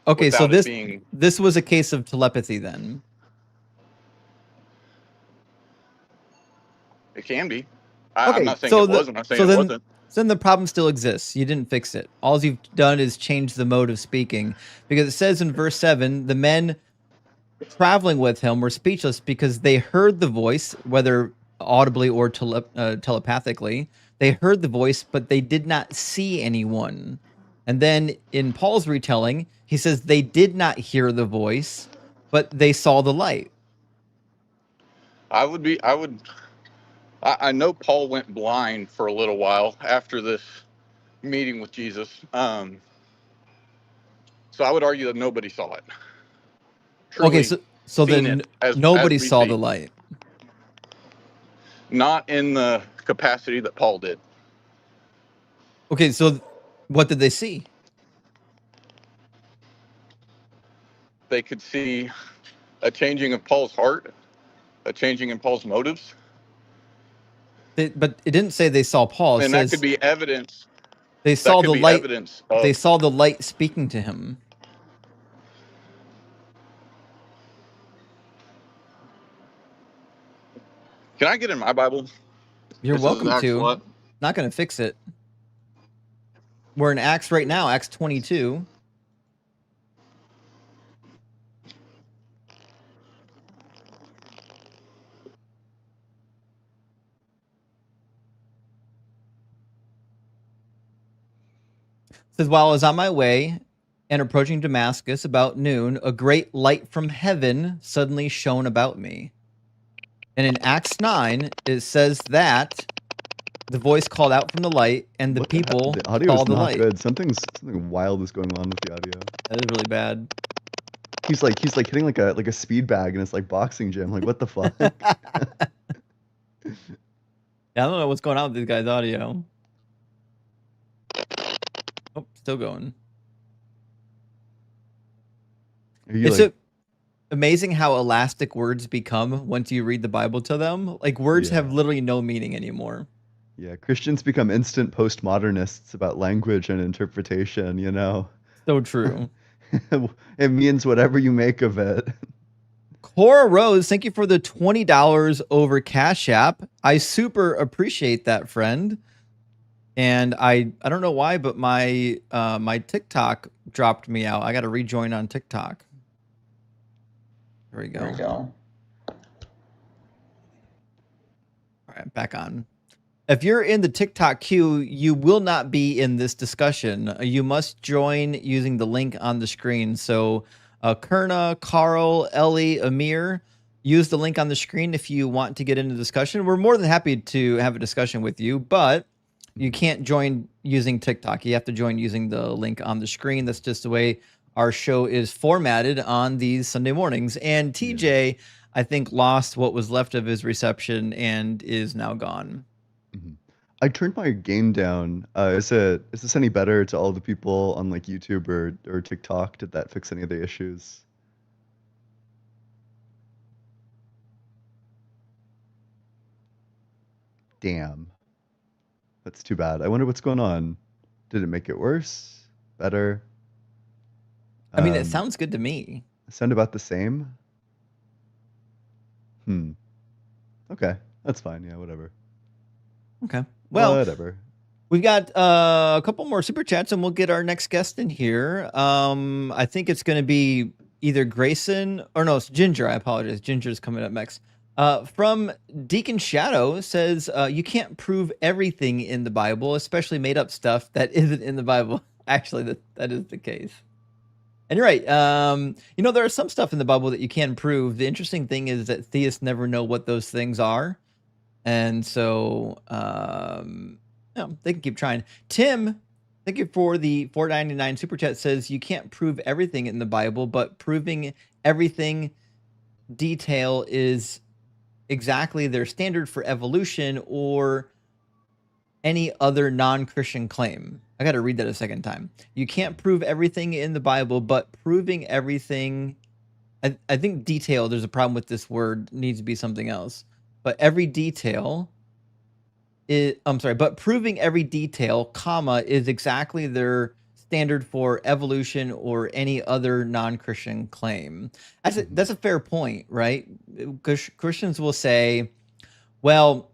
Okay, so this was a case of telepathy then. It can be. Okay, I'm not saying it wasn't. I'm saying it wasn't. So then the problem still exists. You didn't fix it. All you've done is change the mode of speaking. Because it says in verse 7, the men traveling with him were speechless because they heard the voice, whether audibly or telepathically. They heard the voice, but they did not see anyone. And then in Paul's retelling, he says they did not hear the voice, but they saw the light. I know Paul went blind for a little while after this meeting with Jesus. So I would argue that nobody saw it. Okay, so then nobody saw the light. Not in the capacity that Paul did. Okay, so what did they see? They could see a changing of Paul's heart, a changing in Paul's motives. But it didn't say they saw Paul. And that could be evidence. They saw the light. They saw the light speaking to him. Can I get in my Bible? You're welcome to. Not going to fix it. We're in Acts right now, Acts 22. It says, while I was on my way and approaching Damascus about noon, a great light from heaven suddenly shone about me. And in Acts 9, it says that the voice called out from the light, and the people the audio saw is the not light. Good. Something wild is going on with the audio. That is really bad. He's like hitting like a speed bag in his like boxing gym. Like what the fuck? Yeah, I don't know what's going on with this guy's audio. Oh, still going. amazing how elastic words become once you read the Bible to them. Like words have Yeah. literally no meaning anymore. Yeah, Christians become instant postmodernists about language and interpretation, you know. So true. It means whatever you make of it. Cora Rose, thank you for the $20 over Cash App. I super appreciate that, friend. And I don't know why, but my my TikTok dropped me out. I got to rejoin on TikTok. There we go. All right, back on. If you're in the TikTok queue, you will not be in this discussion. You must join using the link on the screen. So, Kerna, Carl, Ellie, Amir, use the link on the screen if you want to get into discussion. We're more than happy to have a discussion with you, but you can't join using TikTok. You have to join using the link on the screen. That's just the way our show is formatted on these Sunday mornings. And TJ, I think, lost what was left of his reception and is now gone. I turned my gain down. Is this any better to all the people on like YouTube or TikTok? Did that fix any of the issues? Damn. That's too bad. I wonder what's going on. Did it make it worse? Better? I mean, it sounds good to me. Sound about the same? Okay, that's fine. Yeah, whatever. Okay. Well, whatever. We've got a couple more super chats, and we'll get our next guest in here. I think it's going to be either Grayson or no, it's Ginger. I apologize. Ginger's coming up next. From Deacon Shadow says, you can't prove everything in the Bible, especially made up stuff that isn't in the Bible. Actually, that is the case. And you're right. There is some stuff in the Bible that you can prove. The interesting thing is that theists never know what those things are. And so they can keep trying. Tim, thank you for the $4.99 super chat. Says you can't prove everything in the Bible, but proving everything detail is exactly their standard for evolution or any other non-Christian claim. I got to read that a second time. You can't prove everything in the Bible, but proving everything. I think detail, there's a problem with this word, needs to be something else. But every detail but proving every detail, comma, is exactly their standard for evolution or any other non-Christian claim. That's a fair point, right? Because Christians will say, well,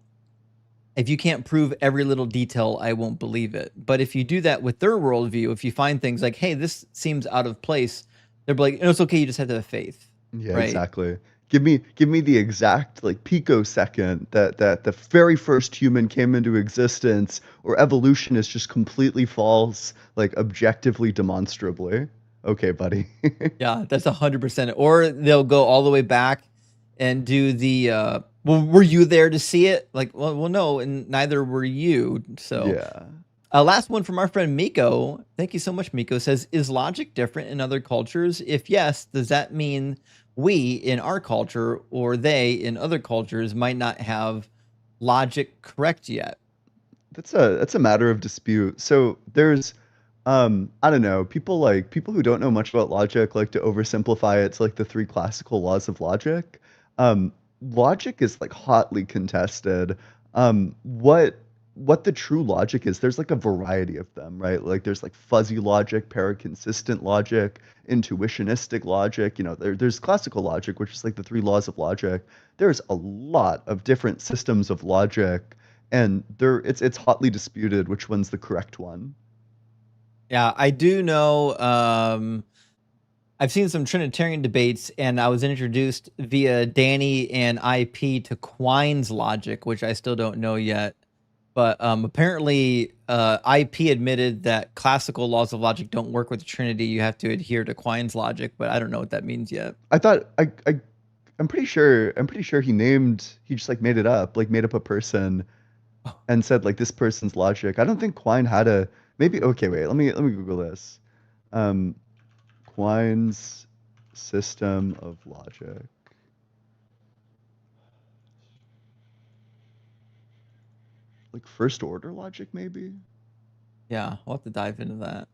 if you can't prove every little detail, I won't believe it. But if you do that with their worldview, if you find things like, hey, this seems out of place, they're like, it's okay, you just have to have faith. Yeah, right? Exactly. Give me the exact like picosecond that the very first human came into existence, or evolution is just completely false, like objectively, demonstrably. Okay, buddy. Yeah, that's 100%. Or they'll go all the way back and do the well, were you there to see it? Like, well, no, and neither were you. So, Yeah. Last one from our friend Miko. Thank you so much, Miko. Says, is logic different in other cultures? If yes, does that mean we in our culture or they in other cultures might not have logic correct yet? That's a matter of dispute. So there's I don't know, people who don't know much about logic like to oversimplify it to like the three classical laws of logic. Logic is like hotly contested. What the true logic is, there's like a variety of them, right? Like there's like fuzzy logic, paraconsistent logic, intuitionistic logic. There's classical logic, which is like the three laws of logic. There's a lot of different systems of logic, and it's hotly disputed which one's the correct one. Yeah, I do know. I've seen some Trinitarian debates, and I was introduced via Danny and IP to Quine's logic, which I still don't know yet. But apparently, IP admitted that classical laws of logic don't work with the Trinity. You have to adhere to Quine's logic, but I don't know what that means yet. I'm pretty sure he just like made it up, like made up a person and said like this person's logic. I don't think Quine had a maybe okay, wait, let me Google this. Quine's system of logic. Like first order logic, maybe? Yeah, we'll have to dive into that.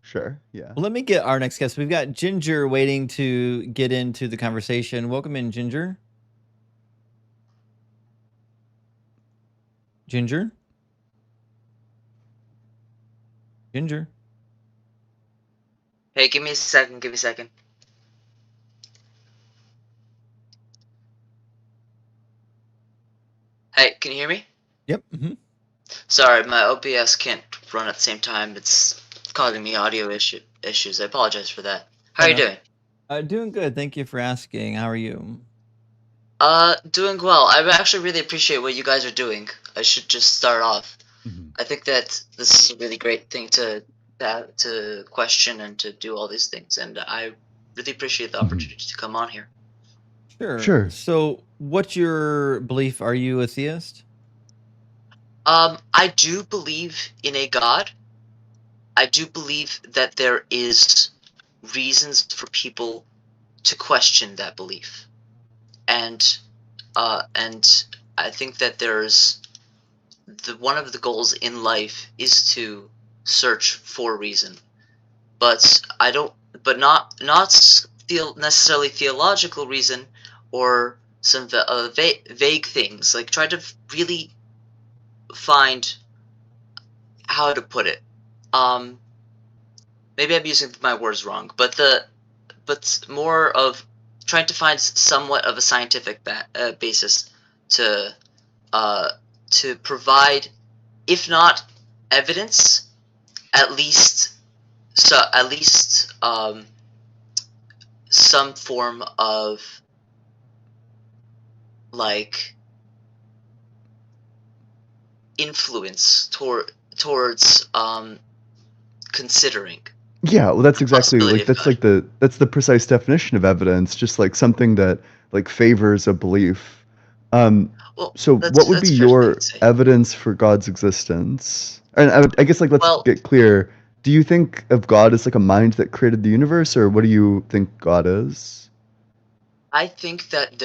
Sure. Yeah. Well, let me get our next guest. We've got Ginger waiting to get into the conversation. Welcome in, Ginger. Ginger? Ginger? Hey, give me a second. Give me a second. Hey, can you hear me? Yep. Sorry, my OBS can't run at the same time. It's causing me audio issues. I apologize for that. How are you doing? Doing good. Thank you for asking. How are you? Doing well. I actually really appreciate what you guys are doing. I should just start off. I think that this is a really great thing to question and to do all these things, and I really appreciate the opportunity to come on here. Sure. So, what's your belief? Are you a theist? I do believe in a God. I do believe that there is reasons for people to question that belief, and I think that there's one of the goals in life is to search for reason, but not necessarily theological reason or some vague things. Like, try to really find how to put it. Maybe I'm using my words wrong, but more of trying to find somewhat of a scientific basis to provide, if not evidence, at least some form of like influence towards considering. Yeah, well, that's exactly like that's the precise definition of evidence, just like something that like favors a belief. So what would be your evidence for God's existence? And I guess like let's get clear. Do you think of God as like a mind that created the universe, or what do you think God is? I think that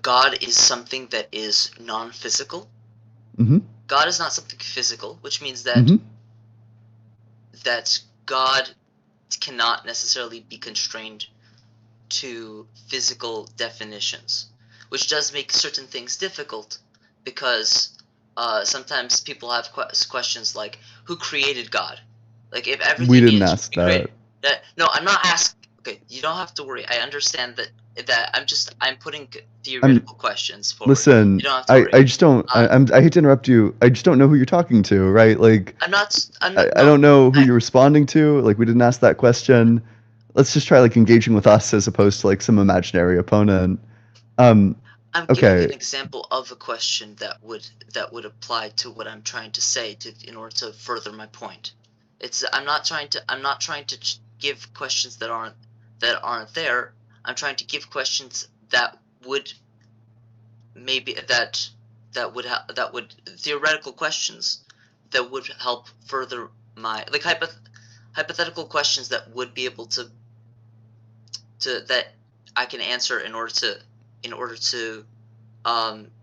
God is something that is non-physical. God is not something physical, which means that that God cannot necessarily be constrained to physical definitions, which does make certain things difficult, because sometimes people have questions like, who created God? Like, if everything we didn't ask that. No, I'm not asking. Okay, you don't have to worry. I understand that I'm putting theoretical questions forward. Listen, you don't have to worry. I just don't. I hate to interrupt you. I just don't know who you're talking to, right? Like, I don't know who you're responding to. Like, we didn't ask that question. Let's just try like engaging with us as opposed to like some imaginary opponent. I'm giving you an example of a question that would apply to what I'm trying to say in order to further my point. I'm not trying to give questions that aren't there. I'm trying to give questions that would theoretical questions that would help further my hypothetical questions that would be able to that I can answer in order to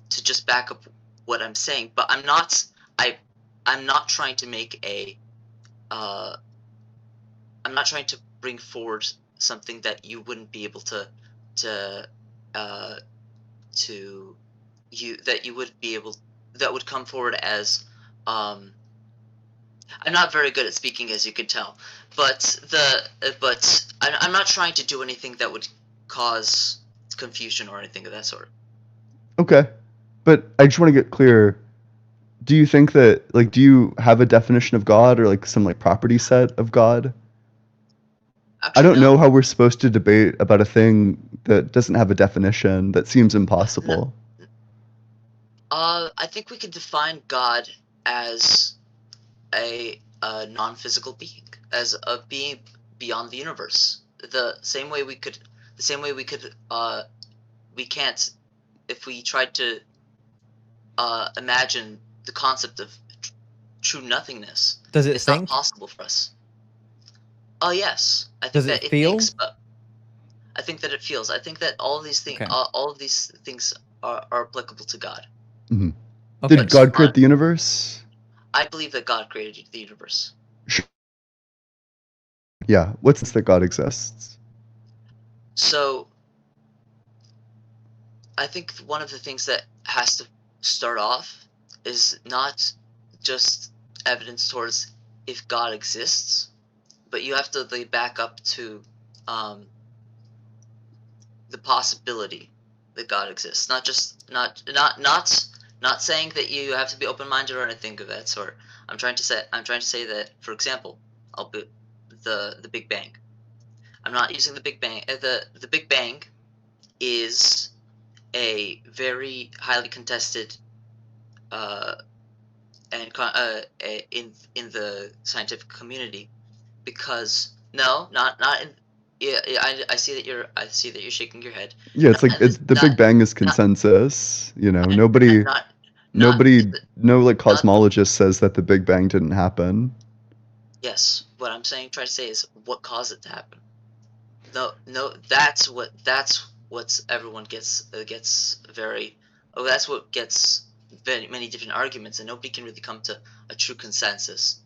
just back up what I'm saying. But I'm not trying to make I'm not trying to bring forward something that you wouldn't be able that would come forward as I'm not very good at speaking, as you can tell, but I'm not trying to do anything that would cause confusion or anything of that sort. Okay, but I just want to get clear. Do you think that do you have a definition of God or like some like property set of God? Actually, I don't know how we're supposed to debate about a thing that doesn't have a definition. That seems impossible. I think we could define God as a non-physical being, as a being beyond the universe. The same way we can't, if we tried to imagine the concept of true nothingness. It's not possible for us. Oh yes, I think that it thinks, but I think that it feels. I think that all of these things are applicable to God. Did God create the universe? I believe that God created the universe. Yeah, what's this that God exists? So I think one of the things that has to start off is not just evidence towards if God exists, but you have to lay back up to the possibility that God exists. Not saying that you have to be open-minded or anything of that sort. I'm trying to say that, for example, I'll put the Big Bang. I'm not using the Big Bang. The Big Bang is a very highly contested in the scientific community, because not in, yeah, I see that you're shaking your head. Yeah, it's like the Not Big Bang is not consensus. You know, and nobody, not no like not the cosmologist says that the Big Bang didn't happen. yes. What I'm saying, try to say is what caused it to happen. No, that's what's everyone gets very. Oh, that's what gets very many different arguments, and nobody can really come to a true consensus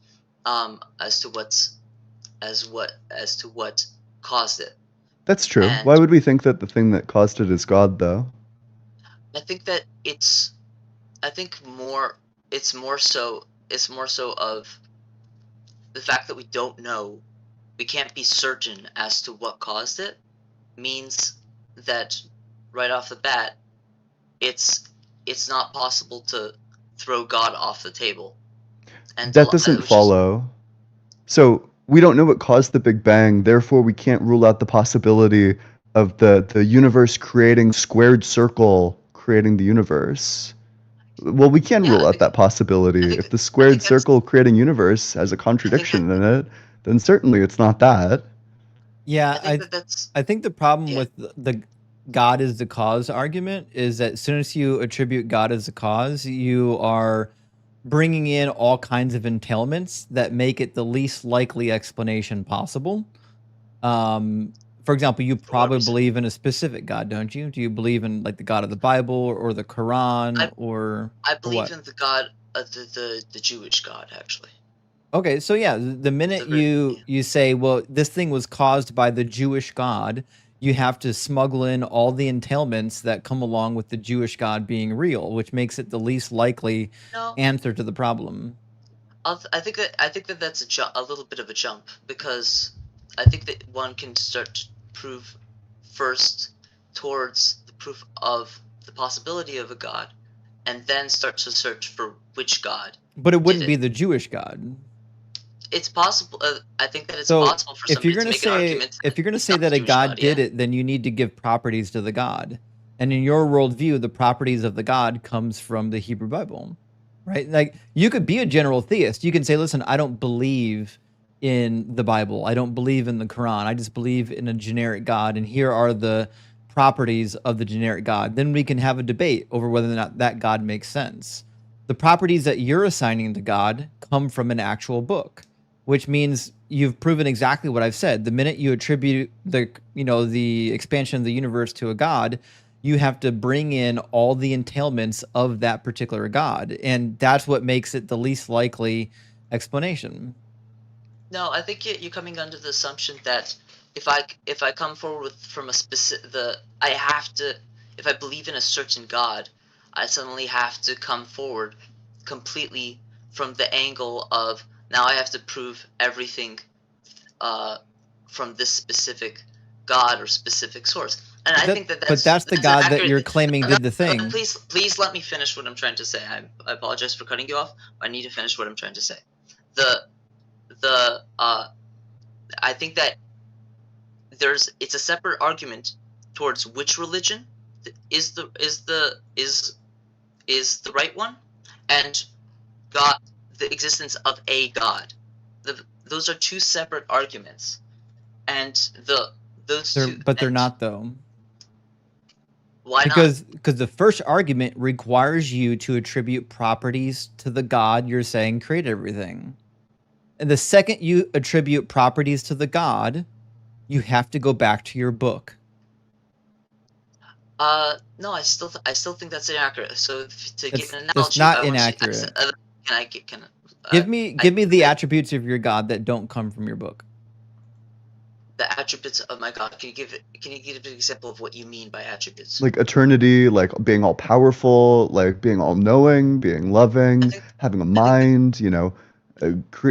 as to what caused it. That's true. Why And would we think that the thing that caused it is God, though? I think that it's more so of the fact that we don't know, we can't be certain as to what caused it, means that right off the bat it's not possible to throw God off the table, and That doesn't which is follow. So we don't know what caused the Big Bang, therefore we can't rule out the possibility of the universe creating squared circle creating the universe. Well, we can yeah. rule out that possibility. If the I squared think that's circle creating universe has a I think that contradiction in it, then certainly it's not that. Yeah, I think that that's I think the problem yeah. with the God is the cause argument is that as soon as you attribute God as the cause, you are bringing in all kinds of entailments that make it the least likely explanation possible. For example, you For what probably reason? believe in a specific God, don't you? Do you believe in like the God of the Bible or the Quran or I or believe what? in the God, the Jewish God, actually. Okay, so yeah, the minute you say, well, this thing was caused by the Jewish God, you have to smuggle in all the entailments that come along with the Jewish God being real, which makes it the least likely No, answer to the problem. I think that that's a little bit of a jump, because I think that one can start to prove first towards the proof of the possibility of a God, and then start to search for which God But it did wouldn't it. be the Jewish God. It's possible. I think that it's So possible for if you're somebody to gonna make an say argument if that you're gonna it's say not the that a Jewish God God. did Yeah. it, then you need to give properties to the God. And in your worldview, the properties of the God comes from the Hebrew Bible, right? Like you could be a general theist. You can say, listen, I don't believe in the Bible. I don't believe in the Quran. I just believe in a generic God. And here are the properties of the generic God. Then we can have a debate over whether or not that God makes sense. The properties that you're assigning to God come from an actual book, which means you've proven exactly what I've said. The minute you attribute the expansion of the universe to a God, you have to bring in all the entailments of that particular God, and that's what makes it the least likely explanation. No, I think you're coming under the assumption that if I come forward with from a specific I have to, if I believe in a certain God, I suddenly have to come forward completely from the angle of now I have to prove everything from this specific God or specific source. And I think that But that's that's the that's an God that accurate. you're claiming did the thing. Please let me finish what I'm trying to say. I apologize for cutting you off. I need to finish what I'm trying to say. The I think that it's a separate argument towards which religion is the right one, and God, the existence of a God. Those are two separate arguments, and They're not though. Why because the first argument requires you to attribute properties to the God you're saying created everything. And the second you attribute properties to the God, you have to go back to your book. No, I still think that's inaccurate. So to give an That's analogy, not inaccurate. Can Give me the attributes of your God that don't come from your book. the attributes of my God. Can you give an example of what you mean by attributes? Like eternity, like being all powerful, like being all knowing, being loving, having a I think mind,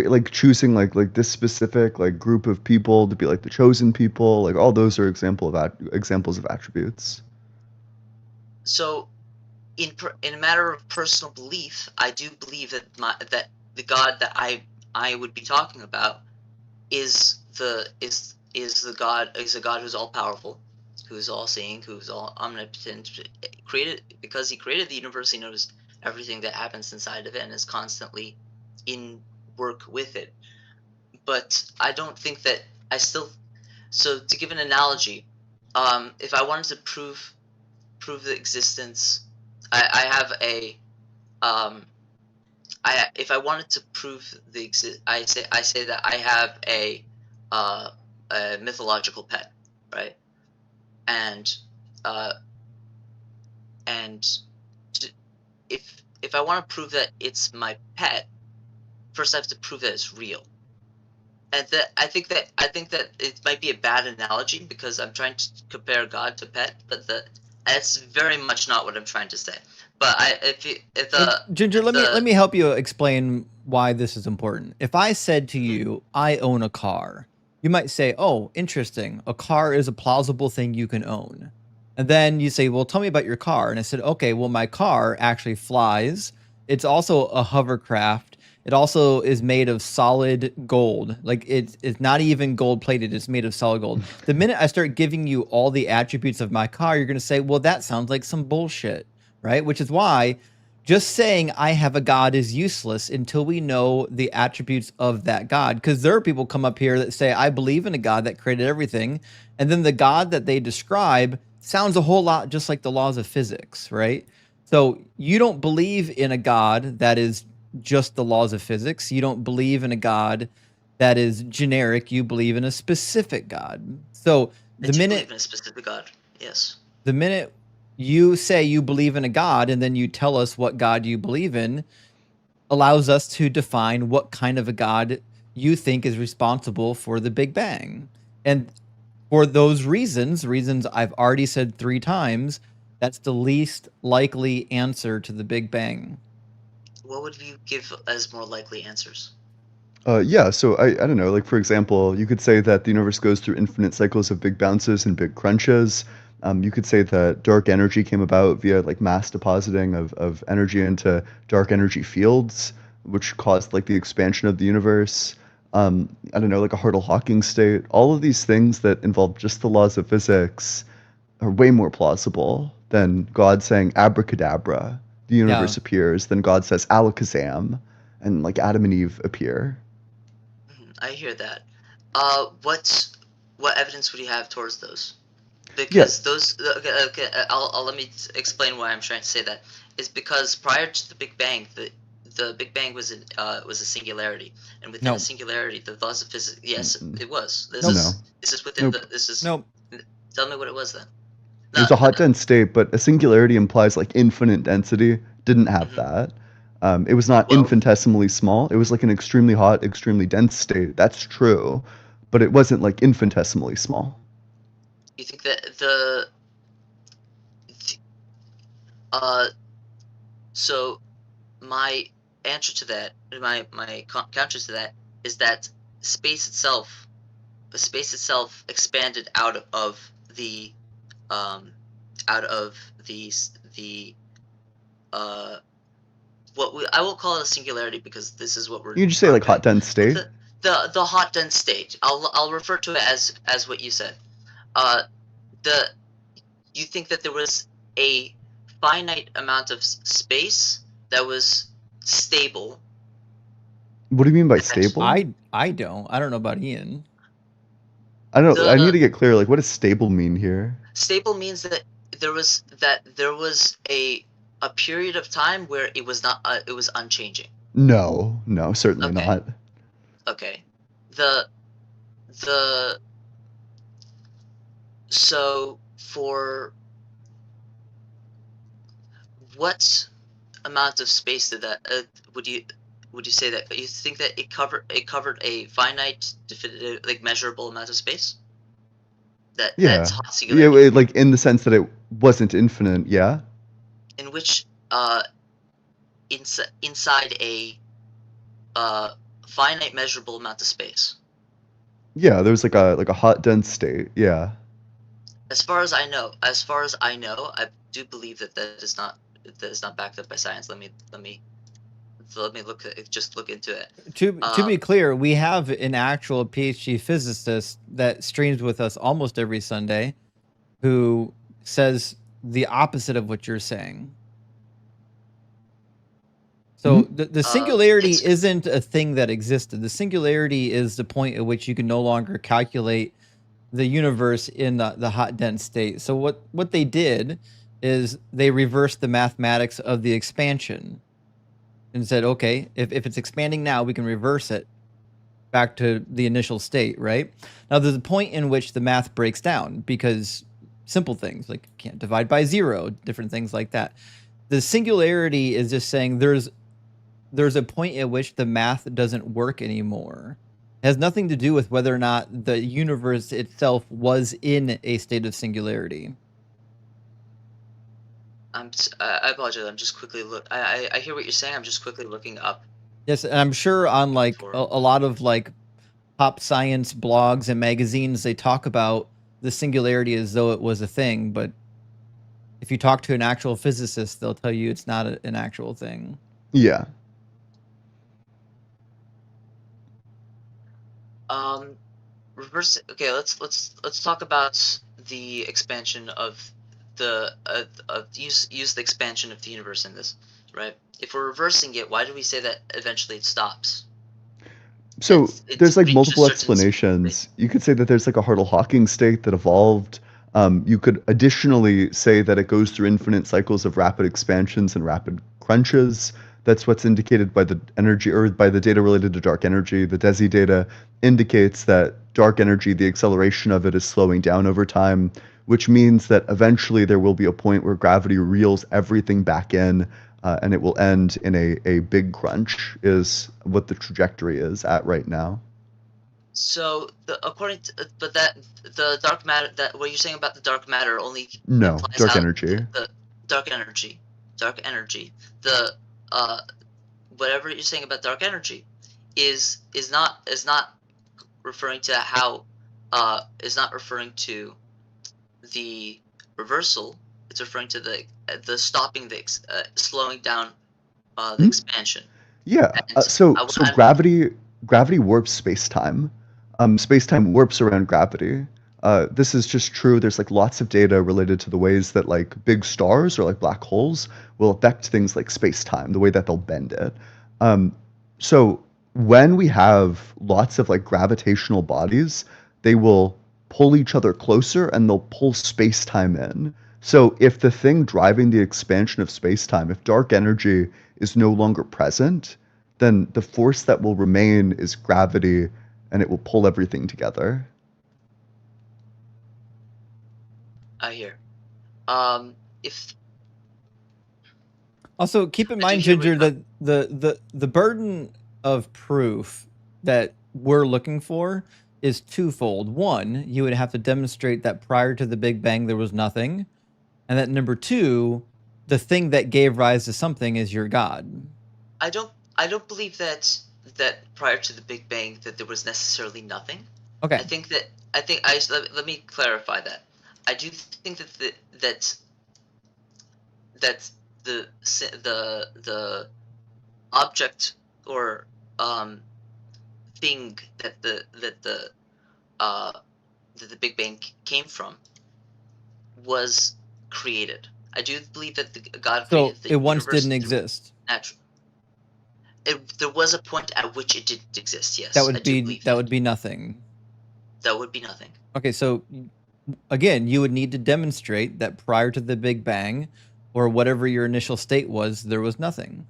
like choosing like this specific like group of people to be like the chosen people, like all those are examples of attributes. so. In a matter of personal belief, I do believe that that the God that I would be talking about is a God who's all powerful, who's all seeing, who's all omnipotent, created because he created the universe. He knows everything that happens inside of it and is constantly in work with it. But I don't think that I still. So to give an analogy, if I wanted to prove the existence, I have a if I wanted to prove I say that I have a mythological pet, right? And uh, and if I want to prove that it's my pet, first I have to prove that it's real. And I think that it might be a bad analogy because I'm trying to compare God to pet, but that's very much not what I'm trying to say. But Ginger, let me help you explain why this is important. If I said to you, I own a car, you might say, oh, interesting. A car is a plausible thing you can own. And then you say, well, tell me about your car. And I said, okay, well, my car actually flies. It's also a hovercraft. It also is made of solid gold. Like it's not even gold plated. It's made of solid gold. The minute I start giving you all the attributes of my car, you're going to say, well, that sounds like some bullshit, right? Which is why just saying I have a God is useless until we know the attributes of that God. Because there are people come up here that say, I believe in a God that created everything. And then the God that they describe sounds a whole lot just like the laws of physics, right? So you don't believe in a God that is just the laws of physics. You don't believe in a God that is generic. You believe in a specific God. So I do believe in a specific God. Yes. The minute you say you believe in a God and then you tell us what God you believe in, allows us to define what kind of a God you think is responsible for the Big Bang. And for those reasons I've already said 3 times, that's the least likely answer to the Big Bang. What would you give as more likely answers? Yeah, so I don't know, like for example, you could say that the universe goes through infinite cycles of big bounces and big crunches. You could say that dark energy came about via like mass depositing of energy into dark energy fields, which caused like the expansion of the universe. I don't know, like a Hartle-Hawking state. All of these things that involve just the laws of physics are way more plausible than God saying abracadabra, the universe appears, then God says alakazam, and like Adam and Eve appear. I hear that. What evidence would you have towards those? Because those. Okay. I'll let me explain why I'm trying to say that. Is because prior to the Big Bang, the Big Bang was a singularity, and within a singularity, the laws of physics. Yes, it was. This is within the. This is. Tell me what it was then. It was a hot dense state, but a singularity implies like infinite density. Didn't have that. It was not infinitesimally small. It was like an extremely hot, extremely dense state. That's true, but it wasn't like infinitesimally small. You think that so my answer to that, my counter to that is that space itself expanded out of the I will call it a singularity because this is what we're. You just say like hot dense state. The hot dense state. I'll refer to it as what you said. You think that there was a finite amount of space that was stable. What do you mean by stable? I don't know about Ian. I don't. I need to get clear. Like, what does stable mean here? Stable means that there was a period of time where it was not. It was unchanging. No, certainly not. Okay. So for what amount of space did that would you say that you think that it covered a finite, definitive, like measurable amount of space? That's Yeah. hot Yeah, singularity, like in the sense that it wasn't infinite, yeah? in which inside a finite measurable amount of space. Yeah, there's like a hot dense state. Yeah. As far as I know, I do believe that is not backed up by science. Let me look into it. To be clear, we have an actual PhD physicist that streams with us almost every Sunday, who says the opposite of what you're saying. So the singularity It's isn't a thing that existed. The singularity is the point at which you can no longer calculate the universe in the hot dense state. So what they did is they reversed the mathematics of the expansion and said, okay, if it's expanding now, we can reverse it back to the initial state, right? Now there's a point in which the math breaks down because simple things like can't divide by zero, different things like that. The singularity is just saying there's a point at which the math doesn't work anymore. It has nothing to do with whether or not the universe itself was in a state of singularity. I apologize. I'm just quickly look. I hear what you're saying. I'm just quickly looking up Yes, and I'm sure on like for. a lot of like pop science blogs and magazines, they talk about the singularity as though it was a thing, but if you talk to an actual physicist, they'll tell you it's not an actual thing. Yeah. Reverse. Okay, let's talk about the expansion of the use the expansion of the universe in this, right? If we're reversing it, why do we say that eventually it stops? So there's like reached a multiple certain explanations. You could say that there's like a Hartle-Hawking state that evolved. You could additionally say that it goes through infinite cycles of rapid expansions and rapid crunches. That's what's indicated by the energy or by the data related to dark energy. The DESI data indicates that dark energy, the acceleration of it is slowing down over time, which means that eventually there will be a point where gravity reels everything back in, and it will end in a big crunch, is what the trajectory is at right now. So according to the dark matter, that what you're saying about the dark matter only No, implies dark how energy. the dark energy, the whatever you're saying about dark energy is not referring to how is not referring to the reversal. It's referring to the stopping, the slowing down the expansion. Yeah. And So gravity warps space-time. Space-time warps around gravity. This is just true. There's like lots of data related to the ways that like big stars or like black holes will affect things like space-time, the way that they'll bend it. So when we have lots of like gravitational bodies, they will pull each other closer and they'll pull space-time in. So if the thing driving the expansion of space-time, if dark energy is no longer present, then the force that will remain is gravity, and it will pull everything together. I hear. If Also, keep in I do mind, hear what Ginger, that the burden of proof that we're looking for is twofold. One, you would have to demonstrate that prior to the Big Bang there was nothing, and that number two, the thing that gave rise to something is your God. I don't believe that prior to the Big Bang that there was necessarily nothing. Okay. Let me clarify that. I do think that the object or thing that the Big Bang came from was created. I do believe that God So created the it once universe didn't through exist. natural. There was a point at which it didn't exist. Yes, That I would do be believe that would be nothing. that would be nothing. Okay, so again, you would need to demonstrate that prior to the Big Bang, or whatever your initial state was, there was nothing.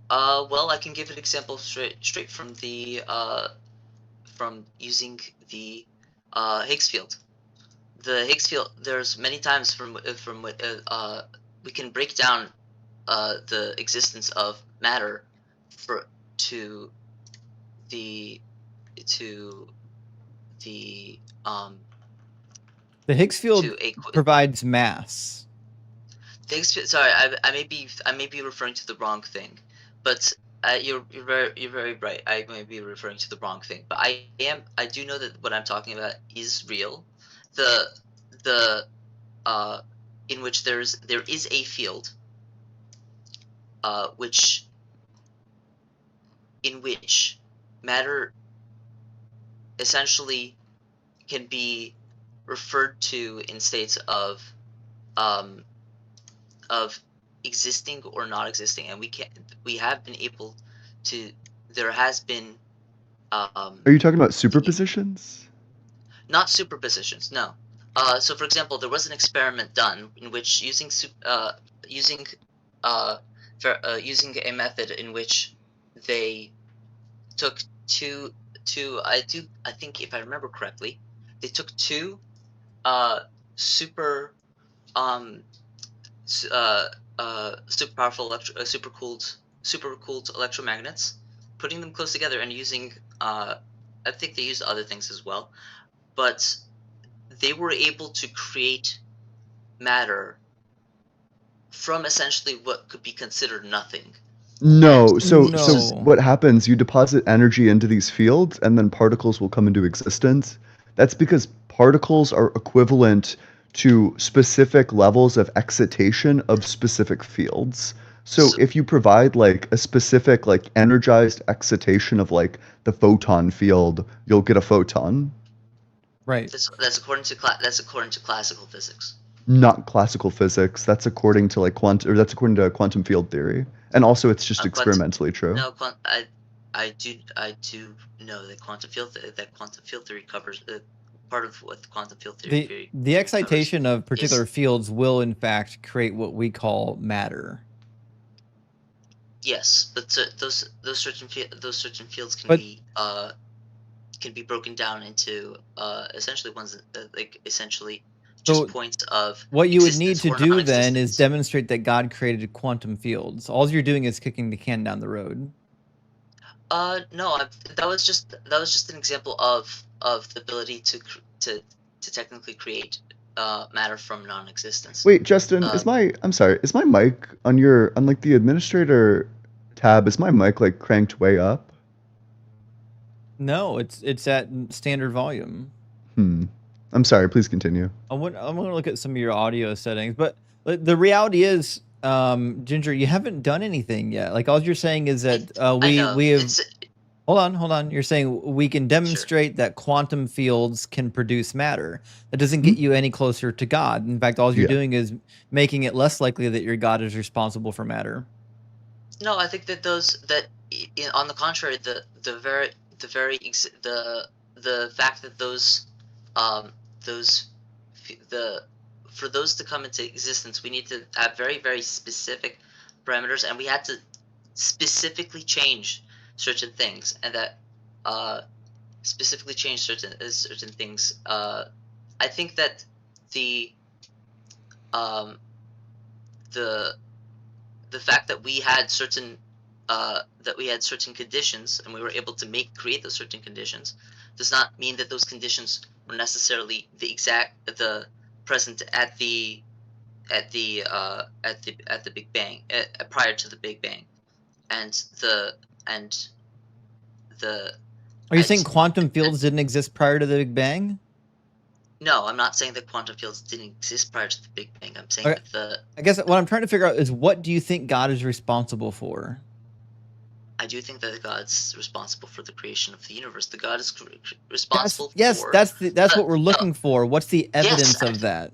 Well, I can give an example straight from the from using the Higgs field. The Higgs field. There's many times we can break down the existence of matter to the The Higgs field to a provides mass. sorry, I may be referring to the wrong thing, but you're very right. I may be referring to the wrong thing, but I do know that what I'm talking about is real. The in which there is a field which in which matter essentially can be referred to in states of existing or not existing, and we have been able to. There has been. Are you talking about superpositions? Not superpositions, no. So, for example, there was an experiment done in which using a method in which they took two. I think if I remember correctly, they took two super super powerful super cooled electromagnets, putting them close together and using I think they used other things as well, but they were able to create matter from essentially what could be considered nothing. No. So No. what happens? You deposit energy into these fields, and then particles will come into existence. That's because particles are equivalent to specific levels of excitation of specific fields. So So- if you provide like a specific like energized excitation of like the photon field, you'll get a photon. Right. That's according to classical physics. Not classical physics. That's according to like that's according to quantum field theory. And also it's just experimentally true. No, I do know that quantum field theory covers part of what the quantum field theory. The excitation of particular fields will in fact create what we call matter. Yes, but those certain fields can be broken down into essentially ones like essentially just So points of what you would need existence to or do then is non-existence. demonstrate that God created quantum fields. All you're doing is kicking the can down the road. No, that was just an example of the ability to technically create matter from non-existence. Wait, Justin, I'm sorry, is my mic on like the administrator tab, is my mic like cranked way up? No, it's at standard volume. I'm sorry, please continue. I'm gonna look at some of your audio settings, but the reality is, Ginger, you haven't done anything yet. Like all you're saying is that we have. Hold on. You're saying we can demonstrate that quantum fields can produce matter. That doesn't get you any closer to God. In fact, all you're doing is making it less likely that your God is responsible for matter. No, I think that on the contrary, the fact that for those to come into existence, we need to have very, very specific parameters, and we had to specifically change certain things, and that specifically change certain things. I think that the fact that we had certain conditions and we were able to create those certain conditions does not mean that those conditions were necessarily the present at the Big Bang, prior to the Big Bang, Are you saying quantum fields didn't exist prior to the Big Bang? No, I'm not saying that quantum fields didn't exist prior to the Big Bang. I'm saying that I guess what I'm trying to figure out is, what do you think God is responsible for? I do think that God's responsible for the creation of the universe. The God is responsible for... Yes, that's what we're looking for. What's the evidence of that?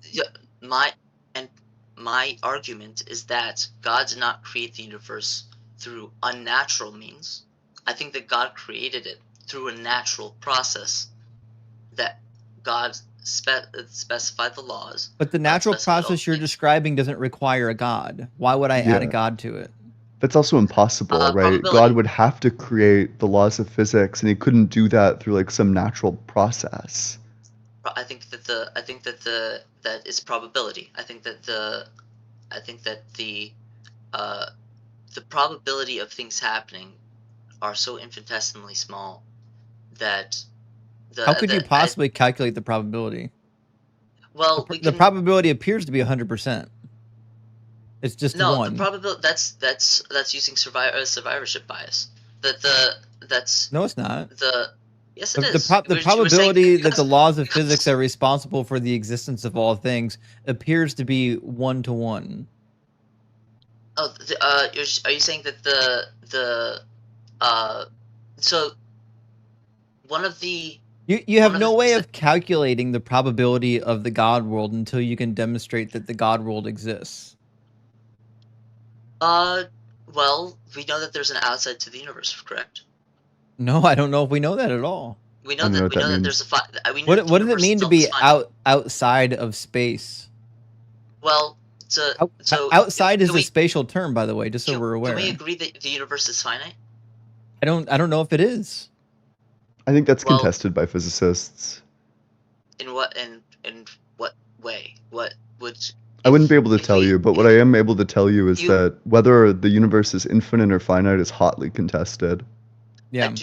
My argument is that God did not create the universe through unnatural means. I think that God created it through a natural process, that God specified the laws. But the natural process you're describing doesn't require a God. Why would I add a God to it? That's also impossible, right? God would have to create the laws of physics, and he couldn't do that through like some natural process. I think that it's probability. I think that the probability of things happening are so infinitesimally small that How could you possibly calculate the probability? Well, The probability appears to be 100%. It's just no, one. the probability that's using survivorship bias. That's no, it's not. Yes, it The is. probability that the laws of physics are responsible for the existence of all things appears to be 1-to-1. Oh, are you saying that so one of the you have no way of calculating the probability of the God world until you can demonstrate that the God world exists. Well, we know that there's an outside to the universe, correct? No, I don't know if we know that at all. We know that there's a what does it mean to be outside of space? Well, outside is a spatial term, by the way, just so we're aware. Can we agree that the universe is finite? I don't know if it is. I think that's contested by physicists. In what way? What would I wouldn't be able to tell you, but what I am able to tell you is that whether the universe is infinite or finite is hotly contested. Yeah.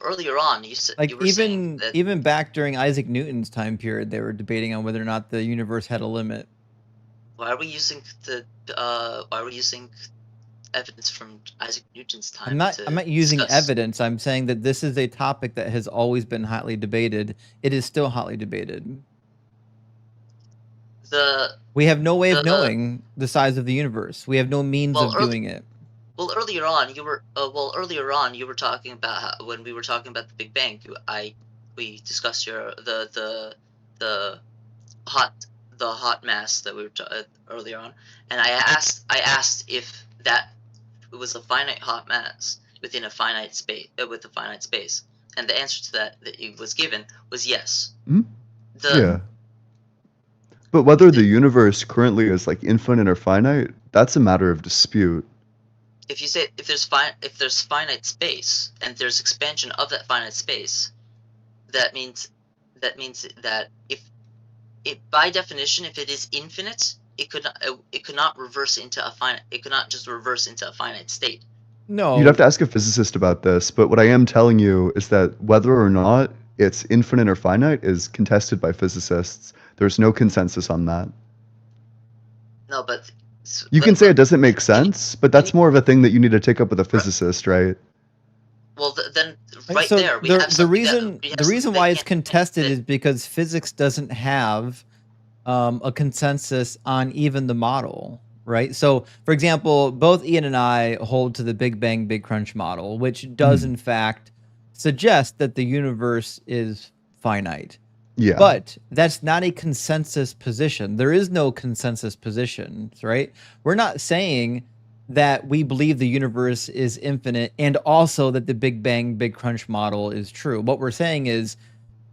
Earlier on, you said like you were saying that even back during Isaac Newton's time period, they were debating on whether or not the universe had a limit. Why are we using evidence from Isaac Newton's time? I'm not using evidence. I'm saying that this is a topic that has always been hotly debated. It is still hotly debated. We have no way of knowing the size of the universe. We have no means of doing it. Well, earlier on you were talking about when we were talking about the Big Bang. We discussed the hot mass that we were earlier on, and I asked if that was a finite hot mass within a finite space with a finite space, and the answer to that it was given was yes. Yeah. But whether the universe currently is like infinite or finite, that's a matter of dispute. If you say if there's finite space and there's expansion of that finite space, that means that if by definition, if it is infinite, it could not reverse into a finite. It could not just reverse into a finite state. No, you'd have to ask a physicist about this. But what I am telling you is that whether or not it's infinite or finite is contested by physicists. There's no consensus on that. No, but you can say it doesn't make sense, but that's more of a thing that you need to take up with a physicist, right? Well, then the reason why it's contested is because physics doesn't have a consensus on even the model, right? So, for example, both Ian and I hold to the Big Bang Big Crunch model, which does in fact suggest that the universe is finite. Yeah. But that's not a consensus position. There is no consensus position, right? We're not saying that we believe the universe is infinite and also that the Big Bang Big Crunch model is true. What we're saying is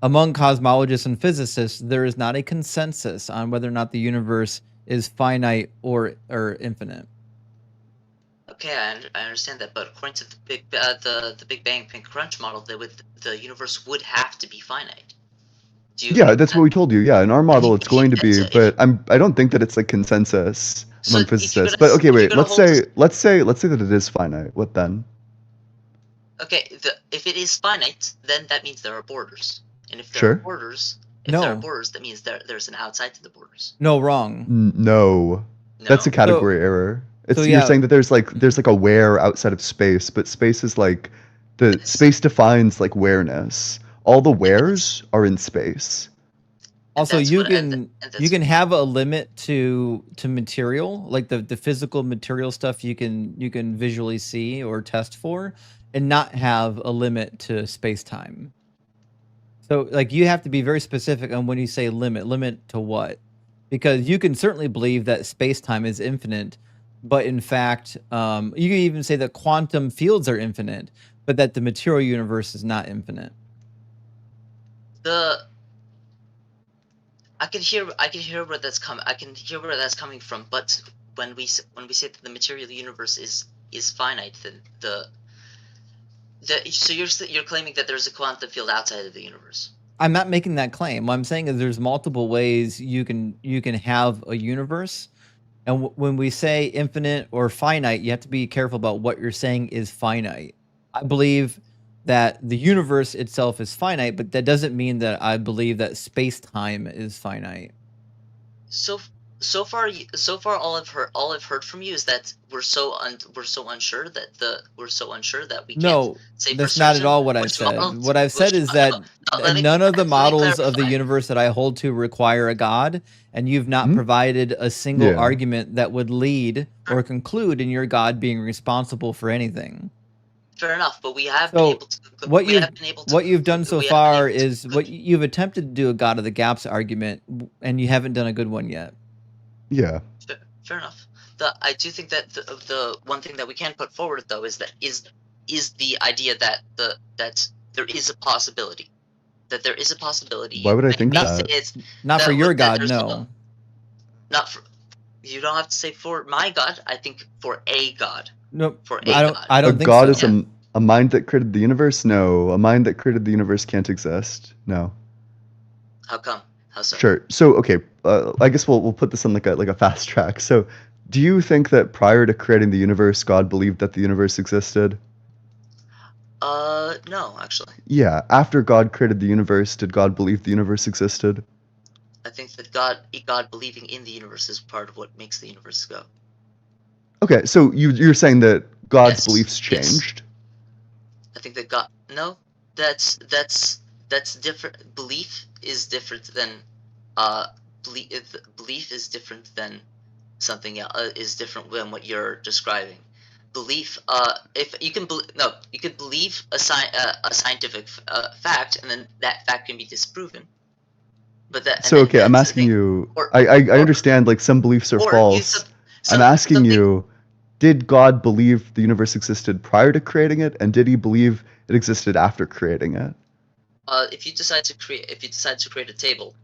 among cosmologists and physicists, there is not a consensus on whether or not the universe is finite or infinite. Okay, I understand that, but according to the Big Bang Big Crunch model, the universe would have to be finite. Yeah, that's what we told you. Yeah, in our model, it's going to be, but I don't think that it's like consensus among physicists. But okay, wait. Let's say that it is finite. What then? Okay, if it is finite, then that means there are borders, and if there are borders, there are borders, that means there's an outside to the borders. No, wrong. No, that's a category error. You're saying that there's like a where outside of space, but space is like space defines like whereness. All the wheres are in space. Also, you can have a limit to material, like the physical material stuff you can visually see or test for, and not have a limit to space-time. So, like, you have to be very specific on when you say limit to what, because you can certainly believe that space-time is infinite, but in fact, you can even say that quantum fields are infinite, but that the material universe is not infinite. I can hear where that's coming. I can hear where that's coming from. But when we say that the material universe is finite, then so you're claiming that there's a quantum field outside of the universe. I'm not making that claim. What I'm saying is there's multiple ways you can have a universe, and when we say infinite or finite, you have to be careful about what you're saying is finite. I believe that the universe itself is finite, but that doesn't mean that I believe that space-time is finite. So far, all I've heard from you is that we're so unsure that we No, can't say for that's not at certain all what I've which said. model. What I've said is that none of the let me models of the clarify. universe that I hold to require a god, and you've not Hmm? provided a single Yeah. argument that would lead or conclude in your god being responsible for anything. Fair enough, but we have So, been able to. What we have been able to. what you've done so we have been far able to is what you've attempted to do a God of the Gaps argument, and you haven't done a good one yet. Yeah. Fair enough. I do think that the one thing that we can put forward though is the idea that there is a possibility. That there is a possibility. Why would I and think you may that? say it's Not for that- your that God, there's no. Not for. You don't have to say for my God. I think for a God. Nope. For a I don't. God. I A don't think god so. is a mind that created the universe? No. A mind that created the universe can't exist? No. How come? How so? Sure. So, okay, I guess we'll put this on like a fast track. So, do you think that prior to creating the universe, God believed that the universe existed? No, actually. Yeah. After God created the universe, did God believe the universe existed? I think that God believing in the universe is part of what makes the universe go. Okay, so you're saying that God's Yes, beliefs yes. changed? I think that God. No, that's different. Belief is different than belief is different than something else. Is different than what you're describing. Belief. If you can you could believe a scientific fact, and then that fact can be disproven. But that. So, okay, I'm that's the asking thing. you, Or- I understand like some beliefs are or false. I'm asking you, did God believe the universe existed prior to creating it, and did he believe it existed after creating it? If you decide to create a table,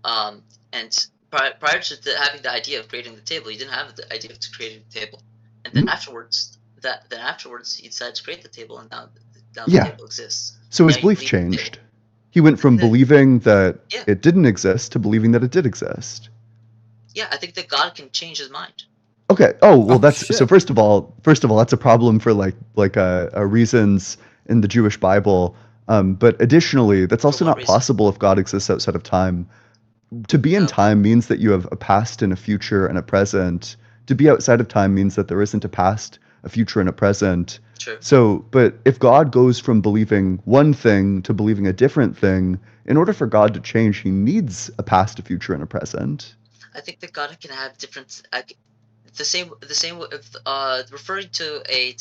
and prior to having the idea of creating the table, you didn't have the idea of creating the table, and then afterwards you decide to create the table, and now Yeah. the table exists. So his Now you belief believe the table. changed. He went from Then- believing that Yeah. it didn't exist to believing that it did exist. Yeah, I think that God can change his mind. Okay. Oh well, Oh, that's shit. so. First of all, that's a problem for like reasons in the Jewish Bible. But additionally, that's also what not reason? possible if God exists outside of time. To be in No. time means that you have a past and a future and a present. To be outside of time means that there isn't a past, a future, and a present. True. So, but if God goes from believing one thing to believing a different thing, in order for God to change, he needs a past, a future, and a present. I think that God can have different. The same with referring to a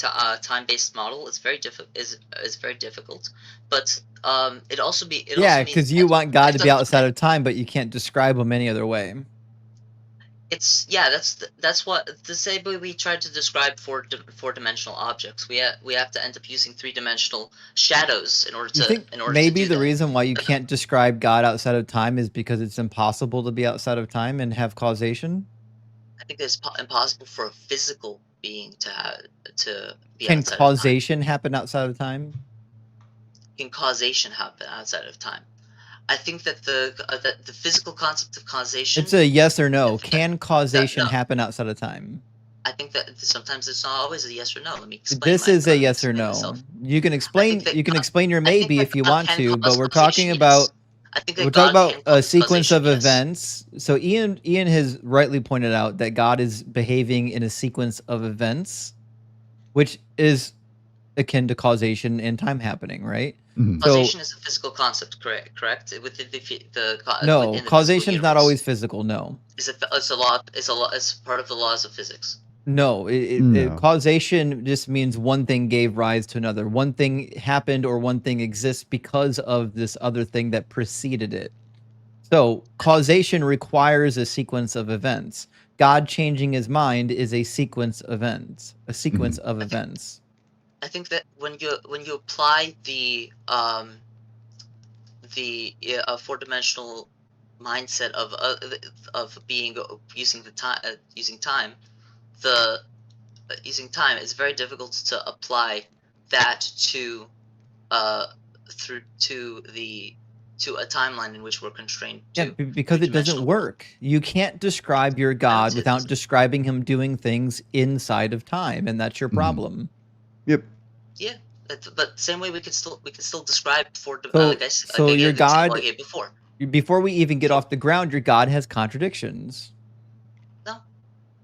time-based model is very difficult, but it also Yeah, means because you that want God to if be the- outside of time, but you can't describe him any other way. That's what the same way we tried to describe four-dimensional objects. We have to end up using three-dimensional shadows in order You to think to maybe do the that. reason why you can't describe God outside of time is because it's impossible to be outside of time and have causation? I think it's impossible for a physical being to be Can outside of time. causation happen outside of time? Can causation happen outside of time? I think that the physical concept of causation. It's a yes or no. No, Can causation no. happen outside of time? I think that sometimes it's not always a yes or no. Let me explain. This is a yes or explain no. myself. You can explain. that You can God- explain your I think maybe that if you God want can to, but cause we're causation, talking yes. about I think that we're God talking can about a cause sequence of causation, yes. events. So Ian has rightly pointed out that God is behaving in a sequence of events, which is akin to causation and time happening, right? Mhm. So Causation is a physical concept, correct? Within no, within the causation physical is not universe. always physical. No, It's part of the laws of physics. no. No. Causation just means one thing gave rise to another. One thing happened or one thing exists because of this other thing that preceded it. So causation requires a sequence of events. God changing his mind is a sequence of events. A sequence of events. I think that when you apply the four-dimensional mindset of being using time using time, it's very difficult to apply that to a timeline in which we're constrained Yeah, to because it doesn't three-dimensional world. work. You can't describe your God it without doesn't. describing him doing things inside of time, and that's your Mhm. problem. Yep. Yeah, But same way we can still describe for So, like I so gave your the example I God, gave before. before we even get So off the ground, your God has contradictions. no,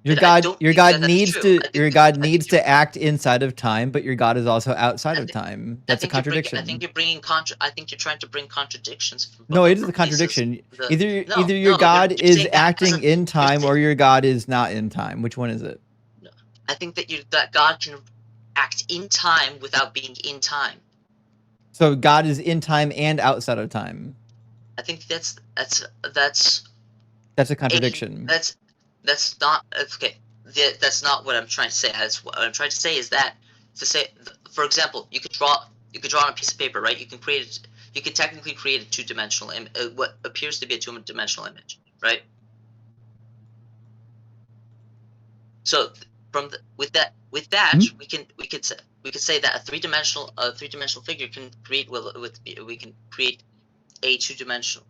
Your I God, don't think that that's needs true. to, your God I think needs to act inside of time, but your God is also outside I of think time. I That's a think you're bringing. I contradiction. think you're bringing I think you're trying to bring contradictions from No, it is from a places. contradiction. The Either your no, God you're is saying that acting doesn't. in You're time, saying, or your God is not in time. Which one is it? no, I think that God can act in time without being in time. So God is in time and outside of time. I think that's That's a contradiction. that's not okay. That's not what I'm trying to say. What I'm trying to say is that for example, you could draw on a piece of paper, right? You could technically create a two-dimensional what appears to be a two-dimensional image, right? So with that we could say that a three-dimensional figure can create we can create a two-dimensional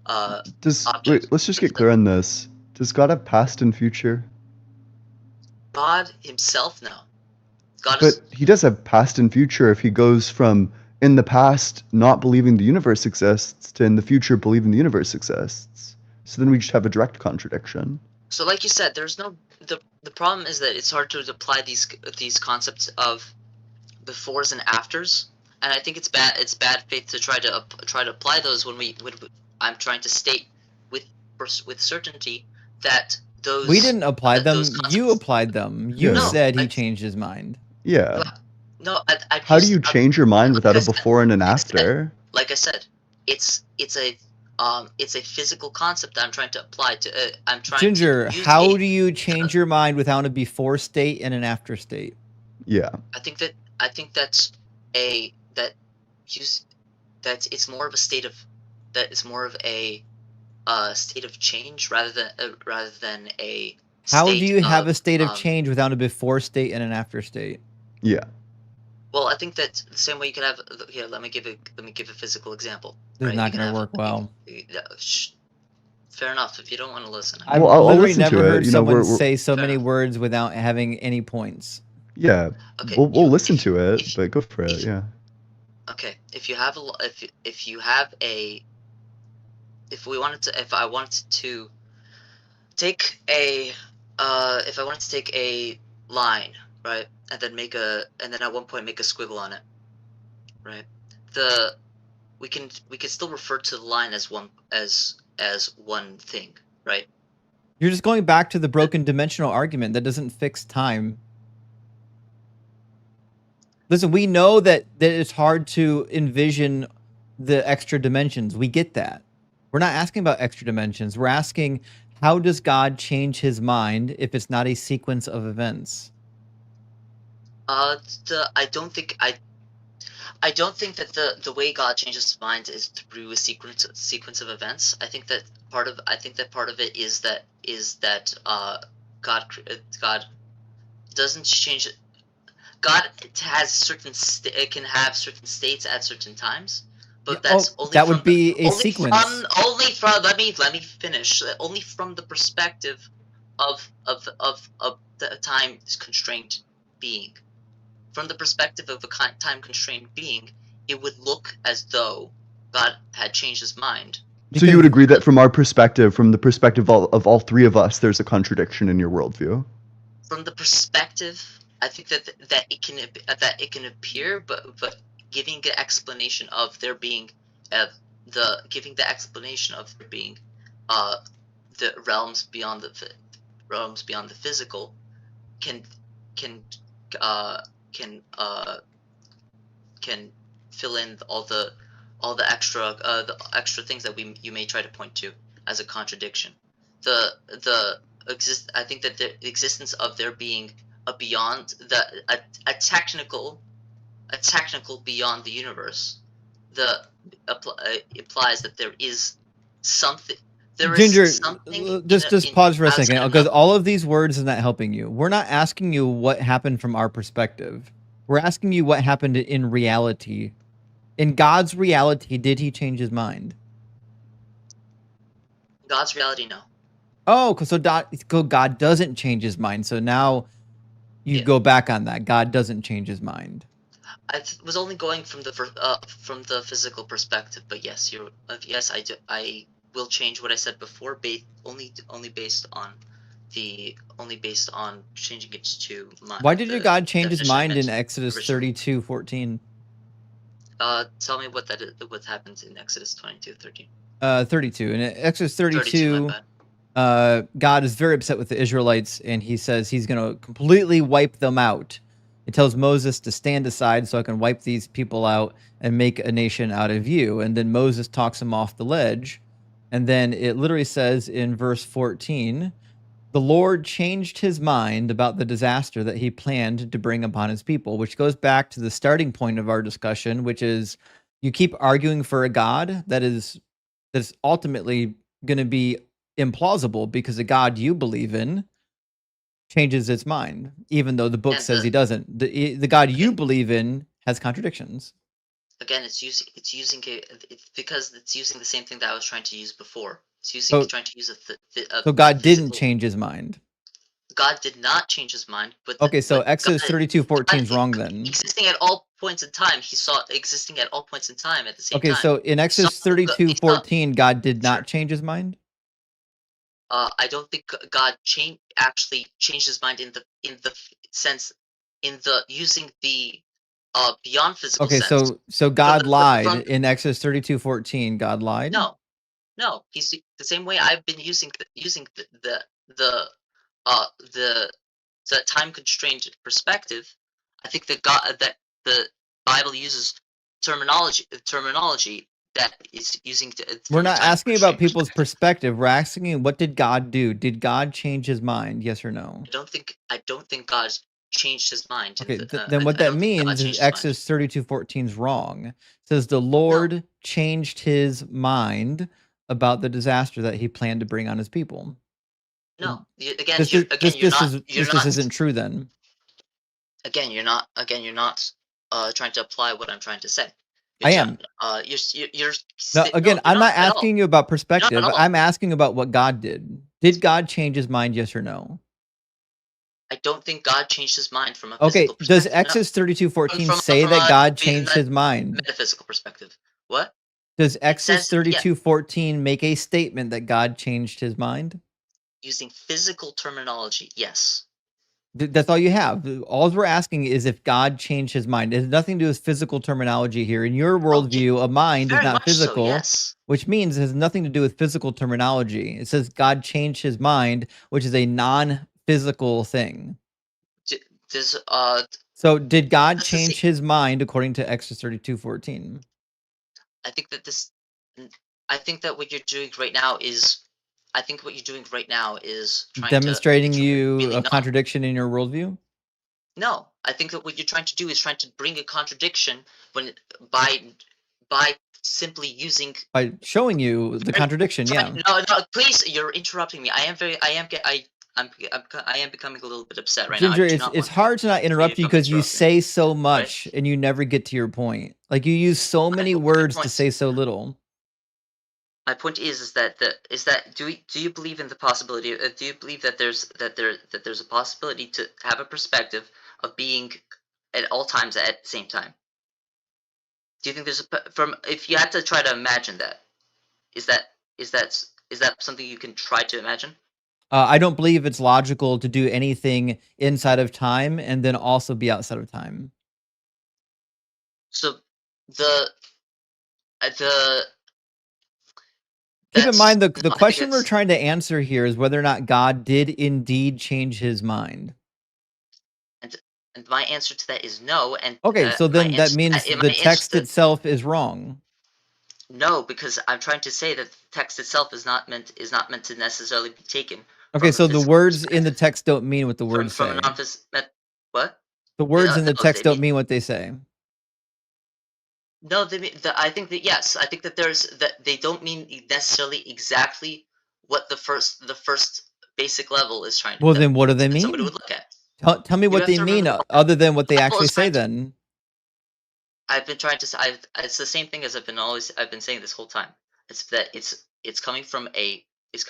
object. Let's just get clear on this. Does God have past and future? God himself, no. God But is he does have past and future if he goes from in the past not believing the universe exists to in the future believing the universe exists. So then we just have a direct contradiction. so like you said. There's no the problem is that it's hard to apply these concepts of befores and afters, and I think it's bad faith to try to apply those when I'm trying to state with certainty that those We didn't apply them. those concepts, You applied them. You Yeah. No, said he I- changed his mind. Yeah. no. How do you change your mind without a I said- before and an like I said- after? Like I said, it's a physical concept that I'm trying to apply to. I'm trying Ginger, to use how do you change your mind without a before state and an after state? Yeah. I think that's it's more of a state of state of change rather than a How do state you have of, a state of change without a before state and an after state? Yeah. Well, I think that the same way you can have here. Let me give a physical example. This is right? not You can going to have- work well. Fair enough. If you don't want to listen, I've Well, I'll literally listen to never it. heard You know, someone we're- say so Fair many enough. words without having any points. Yeah. okay. We'll listen if to it, if- but go for it. if- Yeah. Okay, if you have if I wanted to take a line, right, and then at one point make a squiggle on it, right? We can still refer to the line as one thing, right? You're just going back to the broken dimensional argument that doesn't fix time. Listen, we know that it's hard to envision the extra dimensions. We get that. We're not asking about extra dimensions. We're asking, how does God change his mind if it's not a sequence of events? I don't think that the way God changes his mind is through a sequence of events. I think that part of it is that God doesn't change it. God has can have certain states at certain times, but that's only that from would be a only sequence. only from let me finish. Only from the perspective of the time constraint being. From the perspective of a time constrained being, it would look as though God had changed his mind. So you would agree that from our perspective, from the perspective of all three of us, there's a contradiction in your worldview? From the perspective, I think that it can appear, but giving the explanation of there being the realms beyond the physical can fill in all the extra things that you may try to point to as a contradiction. I think that the existence of there being a technical beyond the universe implies that there is something. Ginger, just pause for a second, because all of these words is not helping you. We're not asking you what happened from our perspective. We're asking you what happened in reality. In God's reality, did he change his mind? God's reality, no. Oh, so God doesn't change his mind. So now you Yeah. go back on that. God doesn't change his mind. I was only going from the from the physical perspective, but yes, yes, I do. I will change what I said before, only based on changing it to Why did your the God change his definition I mind in mentioned Exodus originally. 32:14? Tell me what happens in Exodus 22:13. 32. In Exodus 32, my 32, bad. God is very upset with the Israelites, and he says he's going to completely wipe them out. It tells Moses to stand aside so I can wipe these people out and make a nation out of you. And then Moses talks him off the ledge. And then it literally says in verse 14, the Lord changed his mind about the disaster that he planned to bring upon his people, which goes back to the starting point of our discussion, which is you keep arguing for a God that's ultimately going to be implausible because the God you believe in changes its mind, even though the book And says he doesn't. The God you believe in has contradictions. Again, it's using because it's using the same thing that I was trying to use before. It's So, trying to use so God didn't change his mind. God did not change his mind, but Okay, so Exodus God, 32:14 is wrong then. existing at all points in time, he saw existing at all points in time at the same Okay, time. so in Exodus 32:14, God did not change his mind. I don't think God actually changed his mind in the sense using the beyond physical Okay, sense. so God lied in Exodus 32:14. God lied. No, he's the same way I've been using the time constrained perspective. I think that the Bible uses terminology that is using We're from a not time asking about constrained people's perspective. perspective. We're asking what did God do? Did God change his mind? Yes or no? I don't think God changed his mind. Okay, then what that means is Exodus 32:14 is wrong. It says the Lord changed his mind about the disaster that he planned to bring on his people. No, This isn't true then. Again, you're not trying to apply what I'm trying to say. I am. No, again, I'm not asking you about perspective. I'm asking about what God did. Did God change his mind? Yes or no? I don't think God changed his mind from a Okay, physical does perspective. Exodus 32:14 say that God changed his mind? Metaphysical perspective. What? Does Exodus 32:14 make a statement that God changed his mind? Using physical terminology, yes. That's all you have. All we're asking is if God changed his mind. It has nothing to do with physical terminology here. In your worldview, a mind is not physical, yes. which means it has nothing to do with physical terminology. It says God changed his mind, which is a non-physical thing. So did God change his mind according to Exodus 32:14? I think that what you're doing right now is demonstrating you a contradiction in your worldview? No, I think that what you're trying to do is trying to bring a contradiction by simply using by showing you the contradiction. Yeah. No, please, you're interrupting me. I am becoming a little bit upset right Ginger, now. it's hard to not interrupt you because you say so much and you never get to your point. Like you use so many words to say so little. My point is that do you believe in the possibility? Do you believe that there's a possibility to have a perspective of being at all times at the same time? Do you think there's if you had to try to imagine that, is that something you can try to imagine? I don't believe it's logical to do anything inside of time and then also be outside of time. So keep in mind the question we're trying to answer here is whether or not God did indeed change his mind. And my answer to that is no. And okay, so then that means the text itself is wrong. No, because I'm trying to say that the text itself is not meant to necessarily be taken. Okay, so the words in the text don't mean what the words say. What? The words in the text don't mean what they say. No, I think that yes, I think that they don't mean necessarily exactly what the first basic level is trying to. Well, then what do they mean? Somebody would look at. Tell me what they mean other than what they actually say. Then I've been trying to. It's the same thing as I've been saying this whole time. It's that it's coming from a. It's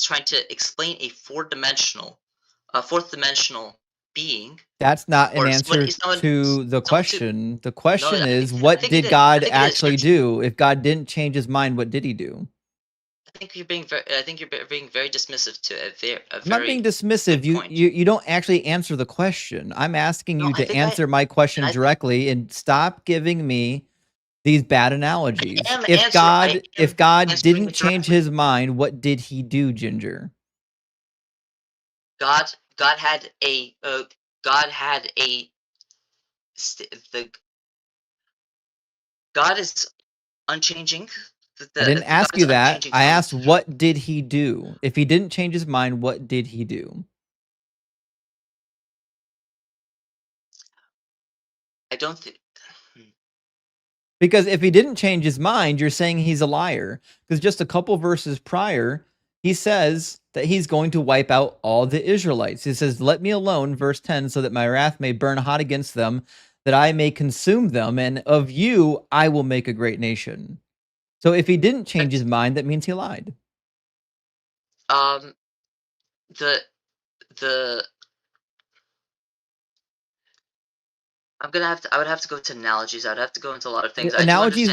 trying to explain a four-dimensional fourth dimensional being. That's not an Or answer someone- to the someone question. The question I is, think- I what think it did is. I God think it is, actually George. do? If God didn't change his mind, what did he do? I think you're being very dismissive to a very. I'm not being dismissive. good point. You don't actually answer the question. I'm asking No, you I to think answer my question and I think- directly and stop giving me these bad analogies. am If God answering didn't it change directly. his mind, what did he do, Ginger? God had a God is unchanging. I didn't ask God you is that. unchanging I from- asked, what did he do? If he didn't change his mind, what did he do? I don't think. Because if he didn't change his mind, you're saying he's a liar. Because just a couple verses prior, he says that he's going to wipe out all the Israelites. He says, let me alone, verse 10, so that my wrath may burn hot against them, that I may consume them, and of you I will make a great nation. So if he didn't change his mind, that means he lied. The I would have to go to analogies. I would have to go into a lot of things. Analogies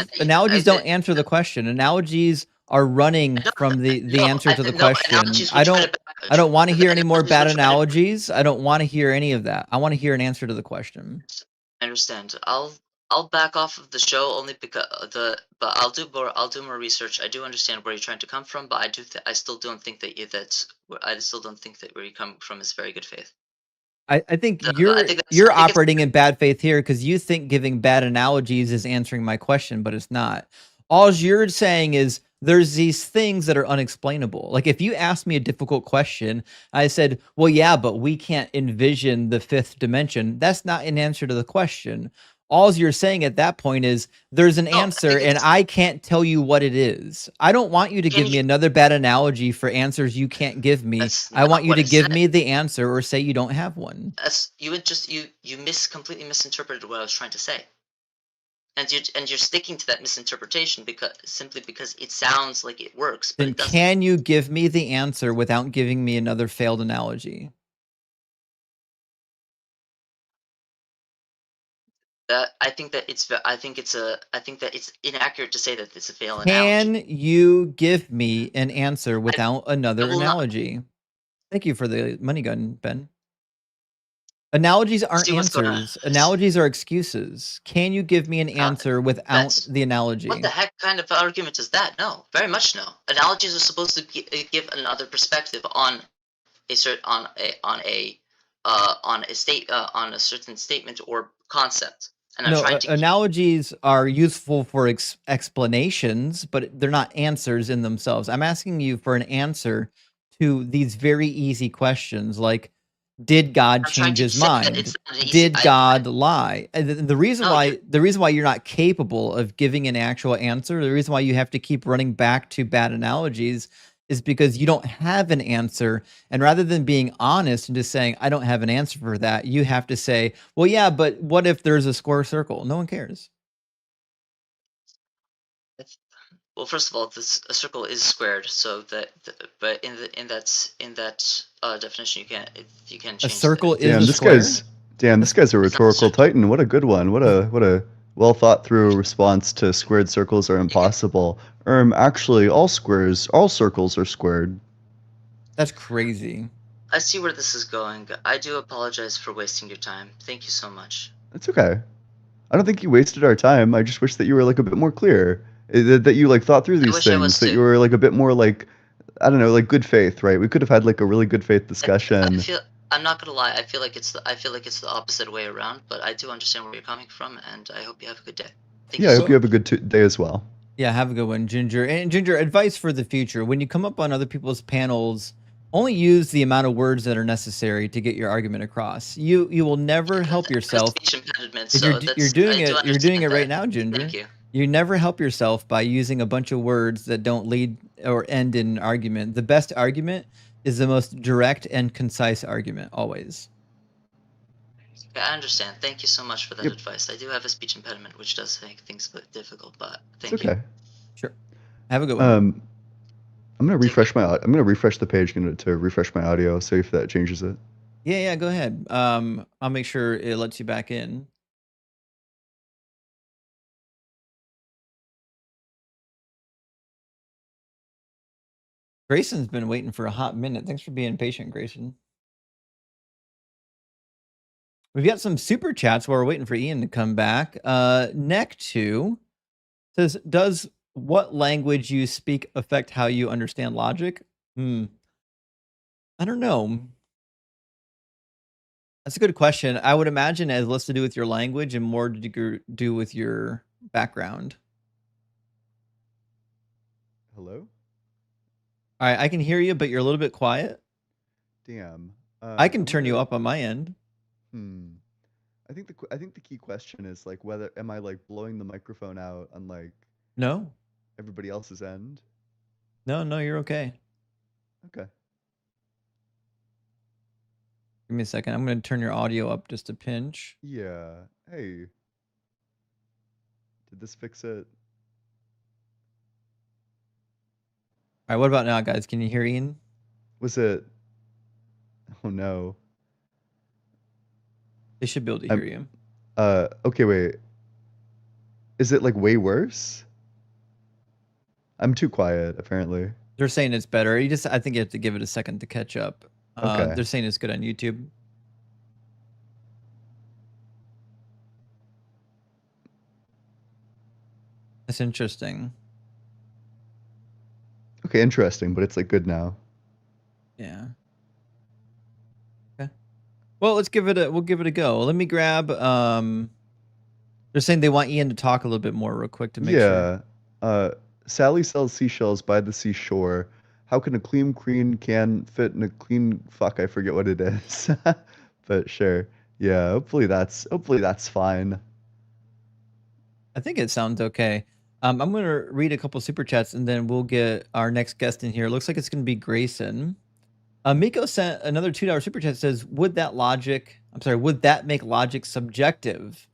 don't answer the question. Analogies are running from the answer to the question. I don't want to hear any more bad analogies. I don't want to hear any of that. I want to hear an answer to the question. I understand. I'll back off of the show only because but I'll do more research. I do understand where you're trying to come from, but I still don't think that where you come from is very good faith. I think you're operating in bad faith here because you think giving bad analogies is answering my question, but it's not. All you're saying is there's these things that are unexplainable. Like if you asked me a difficult question, I said, well, yeah, but we can't envision the fifth dimension. That's not an answer to the question. All you're saying at that point is there's an answer and I can't tell you what it is. I don't want you to give me another bad analogy for answers you can't give me. I want you to give me the answer or say you don't have one. You completely misinterpreted what I was trying to say. And you're sticking to that misinterpretation because it sounds like it works. But then can you give me the answer without giving me another failed analogy? I think that it's inaccurate to say that it's a failed analogy. Can you give me an answer without another analogy? Thank you for the money gun, Ben. Analogies aren't answers. Analogies are excuses. Can you give me an answer without the analogy? What the heck kind of argument is that? No, very much no. Analogies are supposed to give another perspective on a certain statement or concept. And analogies are useful for explanations, but they're not answers in themselves. I'm asking you for an answer to these very easy questions, like, did God change his mind? Did God lie? The reason why you're not capable of giving an actual answer, the reason why you have to keep running back to bad analogies is because you don't have an answer. And rather than being honest and just saying, I don't have an answer for that, you have to say, well, yeah, but what if there's a square circle? No one cares. Well, first of all, a circle is squared, so but in that definition, you can't change. A circle is a square. This guy's a rhetorical titan. What a good one. What a well thought through response to squared circles are impossible. Actually, all circles are squared. That's crazy. I see where this is going. I do apologize for wasting your time. Thank you so much. That's okay. I don't think you wasted our time. I just wish that you were like a bit more clear. That you like thought through these things. That you were like a bit more like, I don't know, like good faith, right? We could have had like a really good faith discussion. I'm not gonna lie. I feel like it's the opposite way around. But I do understand where you're coming from, and I hope you have a good day. I hope you have a good day as well. Yeah, have a good one, Ginger. And Ginger, advice for the future: when you come up on other people's panels, only use the amount of words that are necessary to get your argument across. You will never help yourself. You're doing it right now, Ginger. Thank you. You never help yourself by using a bunch of words that don't lead or end in an argument. The best argument is the most direct and concise argument, always. I understand. Thank you so much for that advice. I do have a speech impediment, which does make things a bit difficult, but thank you. Sure. Have a good one. I'm gonna refresh the page to refresh my audio, see if that changes it. Yeah, go ahead. I'll make sure it lets you back in. Grayson's been waiting for a hot minute. Thanks for being patient, Grayson. We've got some super chats while we're waiting for Ian to come back. Neck2 says, does what language you speak affect how you understand logic? I don't know. That's a good question. I would imagine it has less to do with your language and more to do with your background. Hello? All right, I can hear you, but you're a little bit quiet. Damn. I can turn you up on my end. I think the key question is like whether am I like blowing the microphone out on like No, everybody else's end? no, you're okay. Okay. Give me a second. I'm going to turn your audio up just a pinch. Yeah. Hey. Did this fix it? All right, what about now, guys? Can you hear Ian? Was it? Oh no. They should be able to hear you. Okay, wait. Is it like way worse? I'm too quiet, apparently. They're saying it's better. I think you have to give it a second to catch up. Okay. They're saying it's good on YouTube. That's interesting. Okay, interesting, but it's like good now. Yeah. Okay. Well, we'll give it a go. Let me grab they're saying they want Ian to talk a little bit more real quick to make sure. Sally sells seashells by the seashore. How can a clean can fit in a clean fuck? I forget what it is. But sure. Yeah, hopefully that's fine. I think it sounds okay. I'm going to read a couple super chats and then we'll get our next guest in here. It looks like it's going to be Grayson. Miko sent another $2 super chat. Says, would that make logic subjective?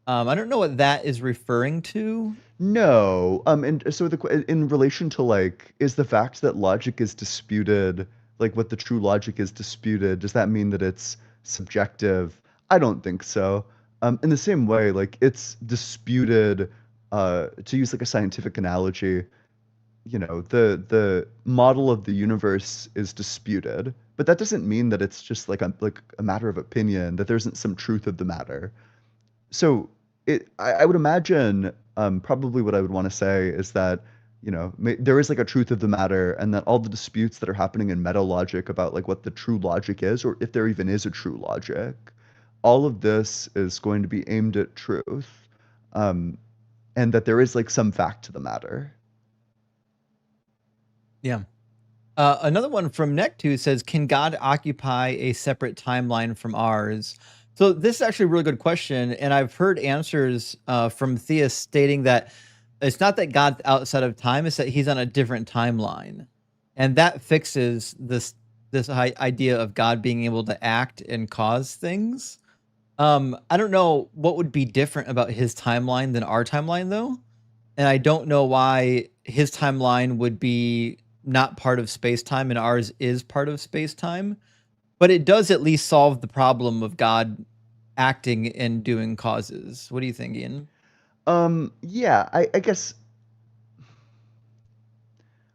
I don't know what that is referring to. No. And so in relation to like, is the fact that logic is disputed, like what the true logic is disputed, does that mean that it's subjective? I don't think so. In the same way, like it's disputed, to use like a scientific analogy, you know, the model of the universe is disputed, but that doesn't mean that it's just like a matter of opinion, that there isn't some truth of the matter. So I would imagine probably what I would want to say is that there is like a truth of the matter, and that all the disputes that are happening in meta logic about like what the true logic is, or if there even is a true logic, all of this is going to be aimed at truth, and that there is like some fact to the matter. Yeah. Another one from Neck2 says, can God occupy a separate timeline from ours? So this is actually a really good question. And I've heard answers from theists stating that it's not that God's outside of time, it's that he's on a different timeline. And that fixes this idea of God being able to act and cause things. I don't know what would be different about his timeline than our timeline, though. And I don't know why his timeline would be not part of space-time and ours is part of space-time. But it does at least solve the problem of God acting and doing causes. What do you think, Ian? Yeah, I guess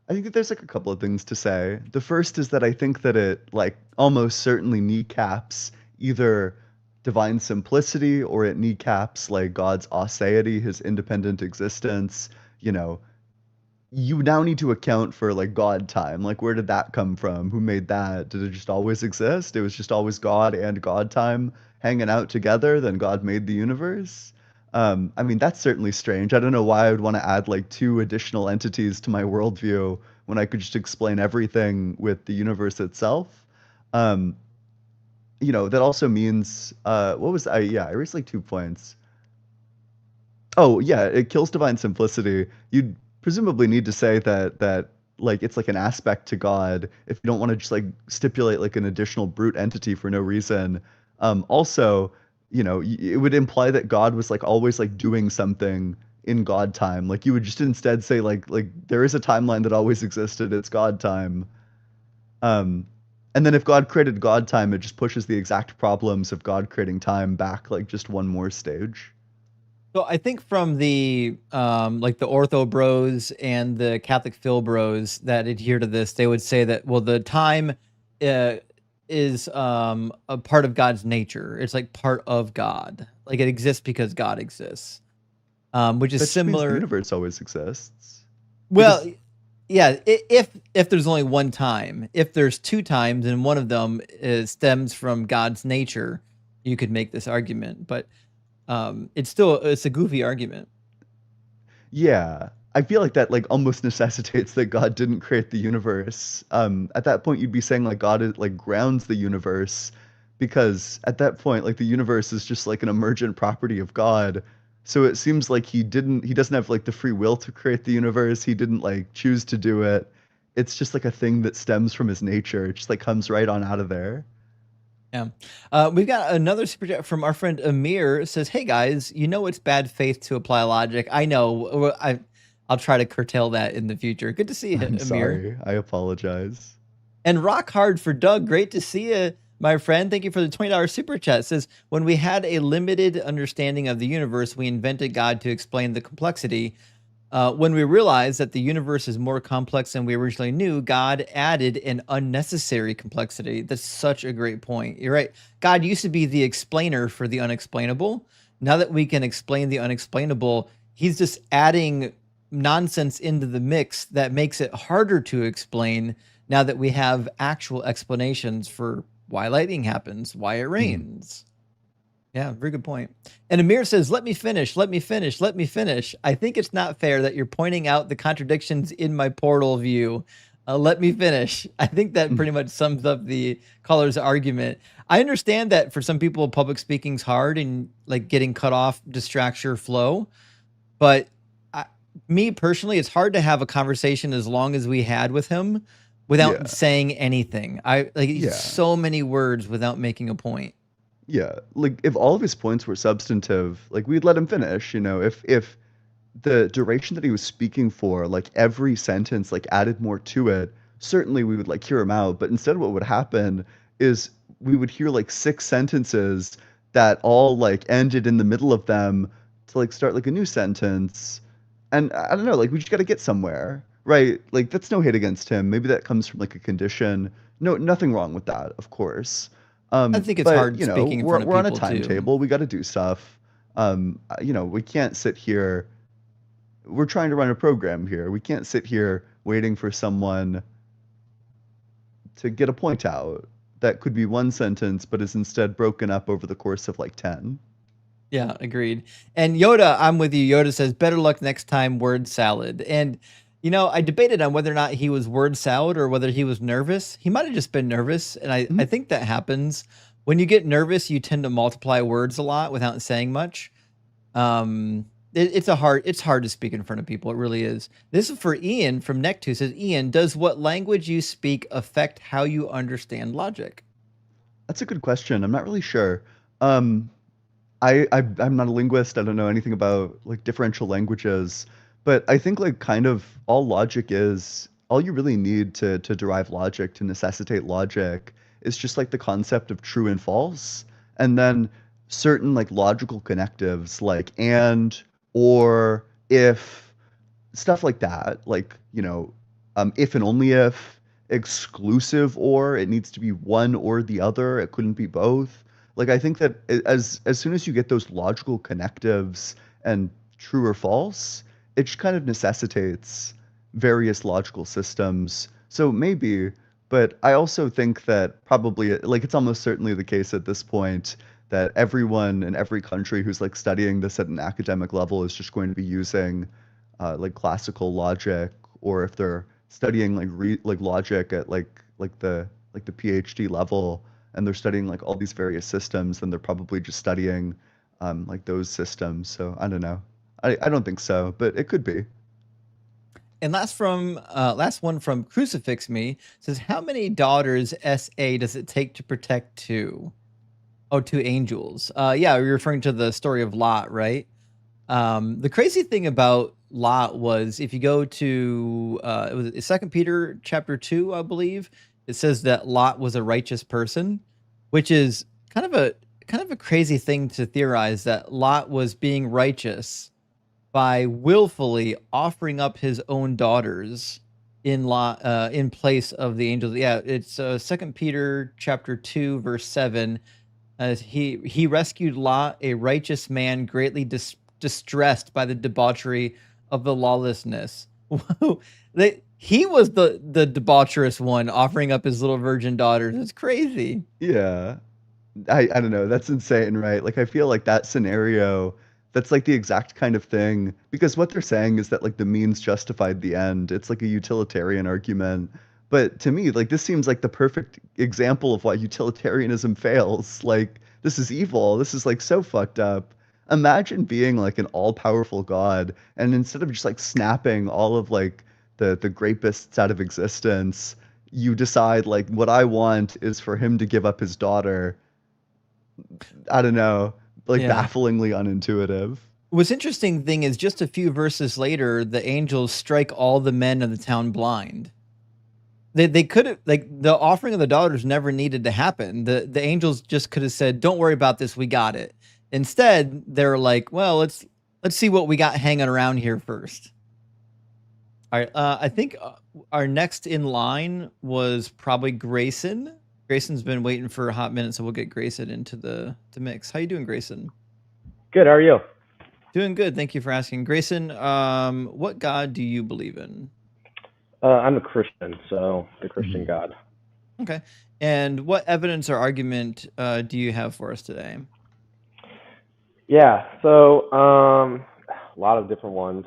I think that there's like a couple of things to say. The first is that I think that it like almost certainly kneecaps either divine simplicity, or it kneecaps like God's aseity, his independent existence. You know, you now need to account for like God time. Like, where did that come from? Who made that? Did it just always exist? It was just always God and God time hanging out together. Then God made the universe. I mean, that's certainly strange. I don't know why I would want to add like two additional entities to my worldview when I could just explain everything with the universe itself. Um, that also means what was I? Yeah, I raised like 2 points. Oh yeah, it kills divine simplicity. You'd presumably need to say that like it's like an aspect to God if you don't want to just like stipulate like an additional brute entity for no reason. Also, it would imply that God was like always like doing something in God time. Like you would just instead say like there is a timeline that always existed. It's God time. Um, And then if God created God time, it just pushes the exact problems of God creating time back like just one more stage. So I think from the like the Ortho Bros and the Catholic Phil Bros that adhere to this, they would say that well, the time is a part of God's nature. It's like part of God. Like it exists because God exists. Which is That just means the similar. universe always exists. Well, Because yeah, if there's only one time, if there's two times and one of them stems from God's nature, you could make this argument, but it's a goofy argument. yeah, I feel like that like almost necessitates that God didn't create the universe. At that point, you'd be saying like God is like grounds the universe, because at that point, like the universe is just like an emergent property of God. So it seems like he doesn't have like the free will to create the universe. He didn't like choose to do it. It's just like a thing that stems from his nature. It just like comes right on out of there. Yeah. We've got another super chat from our friend Amir. It says, "Hey guys, you know it's bad faith to apply logic. I know. I'll try to curtail that in the future. Good to see you, I'm Amir." sorry. I apologize. And Rock Hard for Doug. Great to see you, my friend. Thank you for the $20 super chat. It says, "When we had a limited understanding of the universe, we invented God to explain the complexity. When we realized that the universe is more complex than we originally knew, God added an unnecessary complexity." That's such a great point. You're right. God used to be the explainer for the unexplainable. Now that we can explain the unexplainable, he's just adding nonsense into the mix that makes it harder to explain now that we have actual explanations for why lightning happens, why it rains. Yeah, very good point. And Amir says, "Let me finish, let me finish, let me finish. I think it's not fair that you're pointing out the contradictions in my portal view. Let me finish." I think that pretty much sums up the caller's argument. I understand that for some people, public speaking's hard and like getting cut off distracts your flow. But me personally, it's hard to have a conversation as long as we had with him without Yeah. saying anything. I like Yeah. so many words without making a point. Yeah, like if all of his points were substantive, like we'd let him finish, you know, if the duration that he was speaking for, like every sentence like added more to it, certainly we would like hear him out, but instead what would happen is we would hear like six sentences that all like ended in the middle of them to like start like a new sentence. And I don't know, like we just got to get somewhere, right? Like that's no hate against him. Maybe that comes from like a condition. No, nothing wrong with that, of course. I think it's But hard you know, speaking in we're front of we're on a people too. timetable. We got to do stuff. You know, we can't sit here. We're trying to run a program here. We can't sit here waiting for someone to get a point out that could be one sentence, but is instead broken up over the course of like 10. Yeah, agreed. And Yoda, I'm with you. Yoda says, "Better luck next time, word salad." And, you know, I debated on whether or not he was word salad or whether he was nervous. He might have just been nervous. And I think that happens. When you get nervous, you tend to multiply words a lot without saying much. It's hard to speak in front of people. It really is. This is for Ian from Nectu. Says, "Ian, does what language you speak affect how you understand logic?" That's a good question. I'm not really sure. Um, I'm not a linguist. I don't know anything about like differential languages, but I think like kind of all you really need to derive logic, to necessitate logic, is just like the concept of true and false, and then certain like logical connectives like and, or, if, stuff like that. Like, you know, if and only if, exclusive or, it needs to be one or the other. It couldn't be both. Like I think that as soon as you get those logical connectives and true or false, it just kind of necessitates various logical systems. So maybe, but I also think that probably like it's almost certainly the case at this point that everyone in every country who's like studying this at an academic level is just going to be using like classical logic, or if they're studying like logic at like the PhD level, and they're studying like all these various systems, then they're probably just studying like those systems. So I don't know. I don't think so, but it could be. And last one from Crucifix Me says, "How many daughters SA does it take to protect two?" Oh, two angels. Yeah, you're referring to the story of Lot, right? The crazy thing about Lot was, if you go to it was 2 Peter chapter 2, I believe, it says that Lot was a righteous person, which is kind of a crazy thing to theorize, that Lot was being righteous by willfully offering up his own daughters in place of the angels. Yeah, it's 2 Peter chapter 2 verse 7. He rescued Lot, a righteous man, greatly distressed by the debauchery of the lawlessness. He was the debaucherous one, offering up his little virgin daughters. It's crazy. Yeah. I don't know. That's insane, right? Like, I feel like that scenario, that's like the exact kind of thing, because what they're saying is that like the means justified the end. It's like a utilitarian argument. But to me, like, this seems like the perfect example of why utilitarianism fails. Like, this is evil. This is like so fucked up. Imagine being like an all-powerful God, and instead of just like snapping all of like the grapists out of existence, you decide like what I want is for him to give up his daughter. I don't know, like Yeah. bafflingly unintuitive. What's interesting thing is just a few verses later, the angels strike all the men of the town blind. They could have, like, the offering of the daughters never needed to happen. The angels just could have said, "Don't worry about this, we got it." Instead, they're like, "Well, let's see what we got hanging around here first." All right, I think our next in line was probably Grayson. Grayson's been waiting for a hot minute, so we'll get Grayson into the mix. How you doing, Grayson? Good. How are you? Doing good. Thank you for asking. Grayson, what God do you believe in? I'm a Christian, so the Christian God. Okay. And what evidence or argument do you have for us today? Yeah. So a lot of different ones.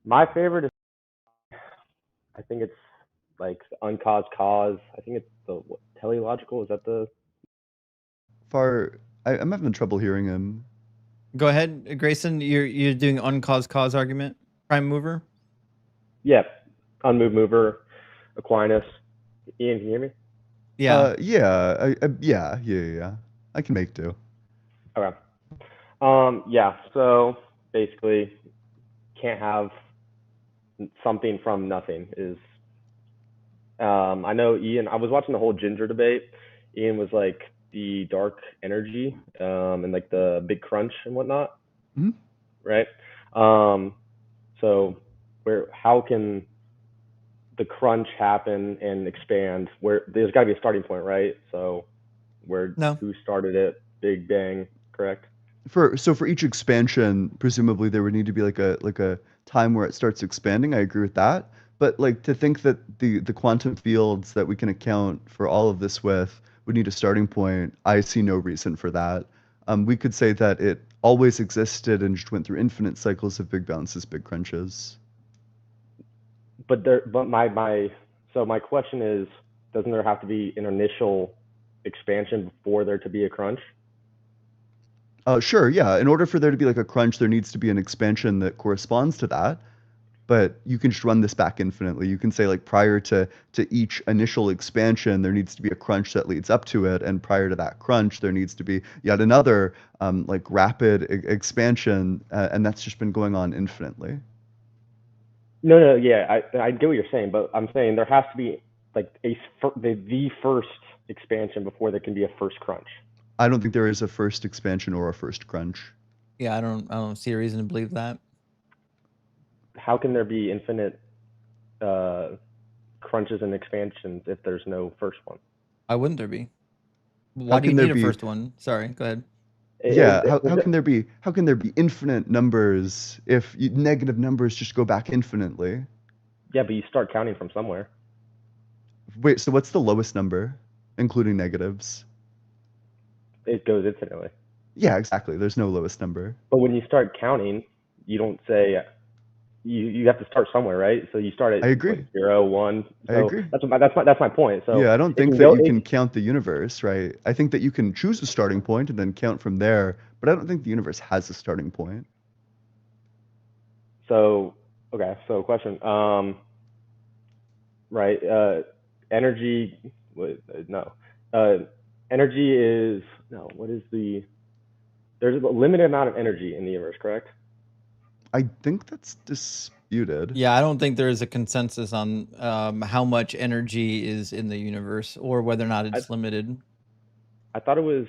My favorite is, I think it's like the uncaused cause. I think it's the teleological. Is that the? I'm having trouble hearing him. Go ahead, Grayson. You're doing uncaused cause argument. Prime mover. Yeah. Unmoved mover. Aquinas. Ian, can you hear me? Yeah. Yeah. I can make do. Okay. Yeah. So basically, can't have something from nothing is. I know Ian. I was watching the whole ginger debate. Ian was like the dark energy, and like the big crunch and whatnot, right? So how can the crunch happen and expand? Where there's got to be a starting point, right? So who started it? Big Bang, correct? For each expansion, presumably there would need to be like a time where it starts expanding. I agree with that. But like to think that the quantum fields that we can account for all of this with would need a starting point, I see no reason for that. We could say that it always existed and just went through infinite cycles of big bounces, big crunches. But my question is, doesn't there have to be an initial expansion before there to be a crunch? Sure, yeah. In order for there to be like a crunch, there needs to be an expansion that corresponds to that. But you can just run this back infinitely. You can say like prior to each initial expansion, there needs to be a crunch that leads up to it, and prior to that crunch, there needs to be yet another like rapid expansion, and that's just been going on infinitely. No, yeah, I get what you're saying, but I'm saying there has to be like the first expansion before there can be a first crunch. I don't think there is a first expansion or a first crunch. Yeah, I don't see a reason to believe that. How can there be infinite crunches and expansions if there's no first one? Why wouldn't there be? Why do you need a first one? Sorry, go ahead. Yeah, how can there be infinite numbers if negative numbers just go back infinitely? Yeah, but you start counting from somewhere. Wait, so what's the lowest number, including negatives? It goes infinitely. Yeah, exactly. There's no lowest number. But when you start counting, you don't say you have to start somewhere, right? So you start at I agree. Like 0, 1. So I agree. That's my point. So yeah, I don't think that you can count the universe, right? I think that you can choose a starting point and then count from there, but I don't think the universe has a starting point. So question. Right. Energy. No. Energy is no. What is the? There's a limited amount of energy in the universe, correct? I think that's disputed. Yeah, I don't think there is a consensus on how much energy is in the universe or whether or not it's limited. I thought it was,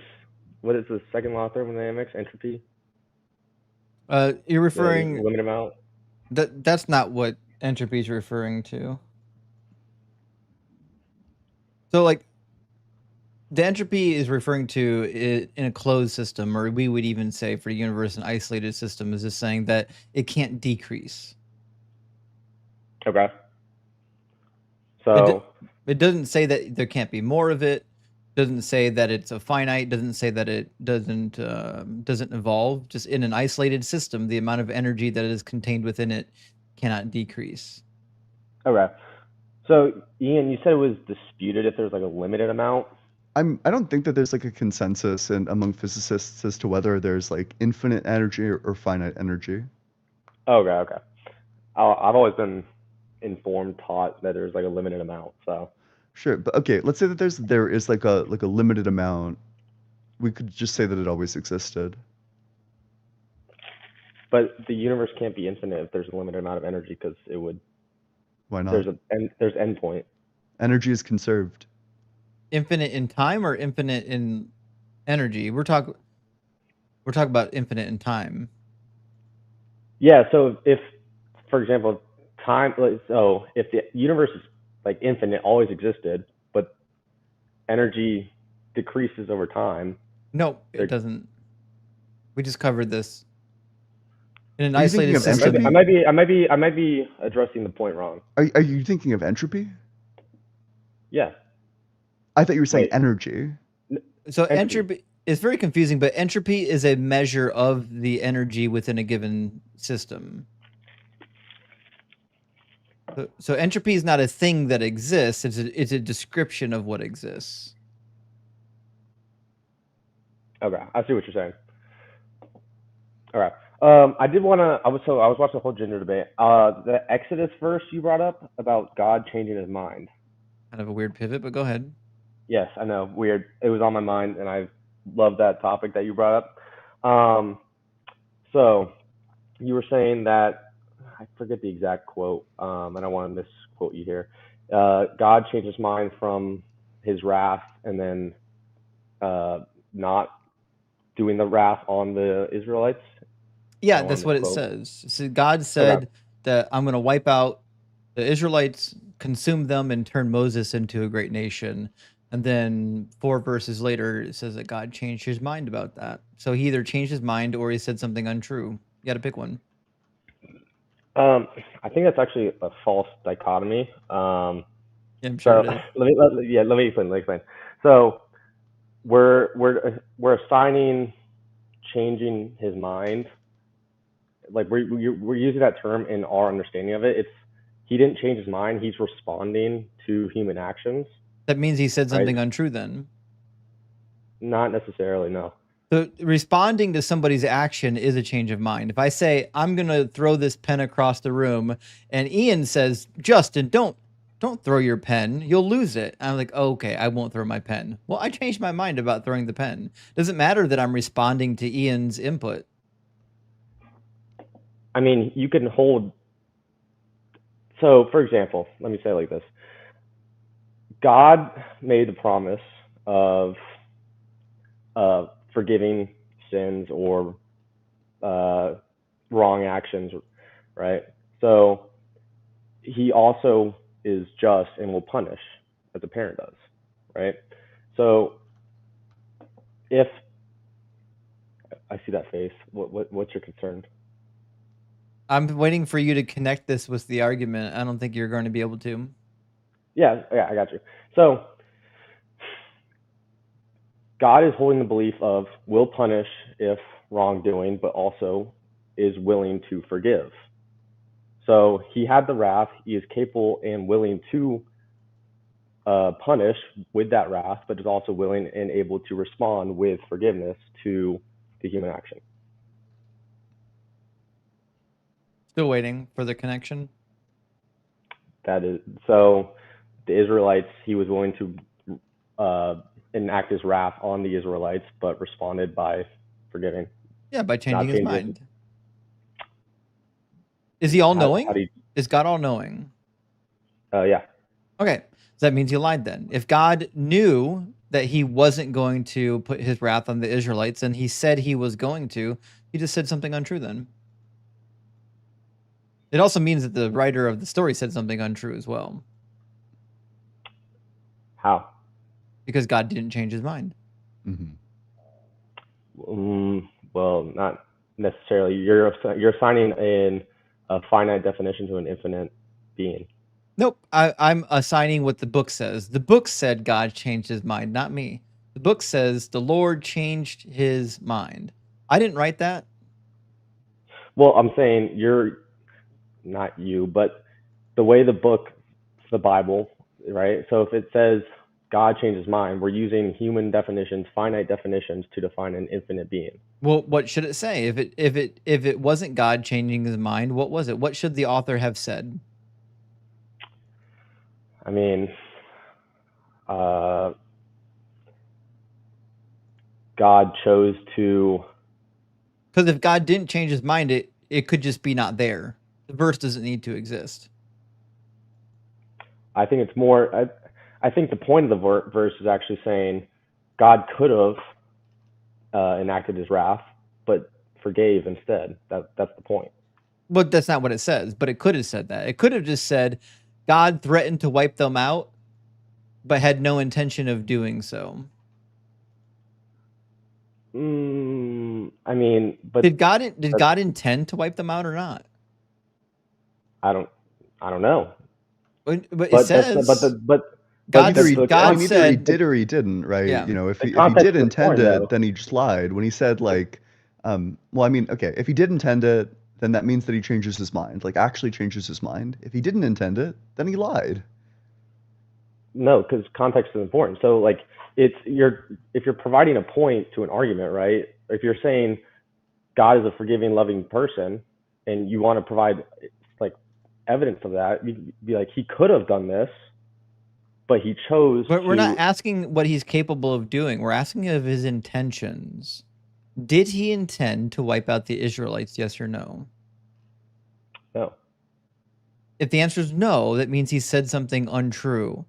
what is the second law of thermodynamics? Entropy? You're referring Limited amount? that's not what entropy is referring to. So like the entropy is referring to it in a closed system, or we would even say for the universe an isolated system, is just saying that it can't decrease. Okay. So it doesn't say that there can't be more of it. Doesn't say that it's a finite. Doesn't say that it doesn't evolve. Just in an isolated system, the amount of energy that is contained within it cannot decrease. okay. So Ian, you said it was disputed if there's like a limited amount. I don't think that there's like a consensus among physicists as to whether there's like infinite energy or finite energy. Okay. I've always been taught that there's like a limited amount. So Sure, but okay, let's say that there is like a limited amount. We could just say that it always existed. but the universe can't be infinite if there's a limited amount of energy, because it would. Why not? There's endpoint. Energy is conserved. Infinite in time or infinite in energy? We're talking about infinite in time. Yeah. So if, for example, if the universe is like infinite, always existed, but energy decreases over time. No, it doesn't. We just covered this. In an Are you isolated thinking of system. entropy? I might be addressing the point wrong. Are you thinking of entropy? Yeah. I thought you were saying Wait. energy. So entropy is very confusing, but entropy is a measure of the energy within a given system. So entropy is not a thing that exists. It's a description of what exists. Okay, I see what you're saying. All right. I did want to. I was watching the whole gender debate. The Exodus verse you brought up about God changing his mind. Kind of a weird pivot, but go ahead. Yes, I know. Weird. It was on my mind, and I love that topic that you brought up. So you were saying that, I forget the exact quote. I don't want to misquote you here. God changed his mind from his wrath and then not doing the wrath on the Israelites. Yeah, that's what it says. So God said that I'm going to wipe out the Israelites, consume them, and turn Moses into a great nation. And then 4 verses later, it says that God changed his mind about that. So he either changed his mind or he said something untrue. You got to pick one. I think that's actually a false dichotomy. Yeah, I'm sure it is. Let me explain. So we're assigning changing his mind. Like we're using that term in our understanding of it. He didn't change his mind. He's responding to human actions. That means he said something untrue then. Not necessarily, no. So responding to somebody's action is a change of mind. If I say, I'm going to throw this pen across the room, and Ian says, Justin, don't throw your pen. You'll lose it. I'm like, oh, okay, I won't throw my pen. Well, I changed my mind about throwing the pen. Doesn't matter that I'm responding to Ian's input. I mean, you can hold. So, for example, let me say it like this. God made the promise of forgiving sins or wrong actions, right? So he also is just and will punish as a parent does, right? So if I see that face, what's your concern? I'm waiting for you to connect this with the argument. I don't think you're going to be able to. Yeah, I got you. So God is holding the belief of will punish if wrongdoing, but also is willing to forgive. So he had the wrath. He is capable and willing to punish with that wrath, but is also willing and able to respond with forgiveness to the human action. Still waiting for the connection. That is so. The Israelites, he was willing to enact his wrath on the Israelites, but responded by forgiving. Yeah, by changing his mind. Is he all How knowing? do you? Is God all knowing? Yeah. Okay, so that means he lied then. If God knew that he wasn't going to put his wrath on the Israelites and he said he was going to, he just said something untrue then. It also means that the writer of the story said something untrue as well. How? Because God didn't change his mind. Well, not necessarily. You're assigning a finite definition to an infinite being. Nope, I'm assigning what the book says. The book said God changed his mind, not me. The book says the Lord changed his mind. I didn't write that. Well, I'm saying you're not you, but the way the book, the Bible, right? So if it says God changed his mind, we're using human definitions, finite definitions to define an infinite being. Well, what should it say? If it wasn't God changing his mind, what was it? What should the author have said? I mean, God chose to. Because if God didn't change his mind, it could just be not there. The verse doesn't need to exist. I think it's more. I think the point of the verse is actually saying God could have enacted his wrath, but forgave instead. That's the point. But that's not what it says. But it could have said that. It could have just said God threatened to wipe them out, but had no intention of doing so. I mean, but did God intend to wipe them out or not? I don't know. But it says God either said he did or he didn't, right? Yeah. You know, if he context did of the intend story, it, though. then he just lied. When he said like, well, I mean, okay, if he did intend it, then that means that he changes his mind, like actually changes his mind. If he didn't intend it, then he lied. No, because context is important. So like if you're providing a point to an argument, right? If you're saying God is a forgiving, loving person, and you want to provide like evidence of that, you'd be like, he could have done this, but he chose But we're to. not asking what he's capable of doing. We're asking of his intentions. Did he intend to wipe out the Israelites, yes or no? No. If the answer is no, that means he said something untrue.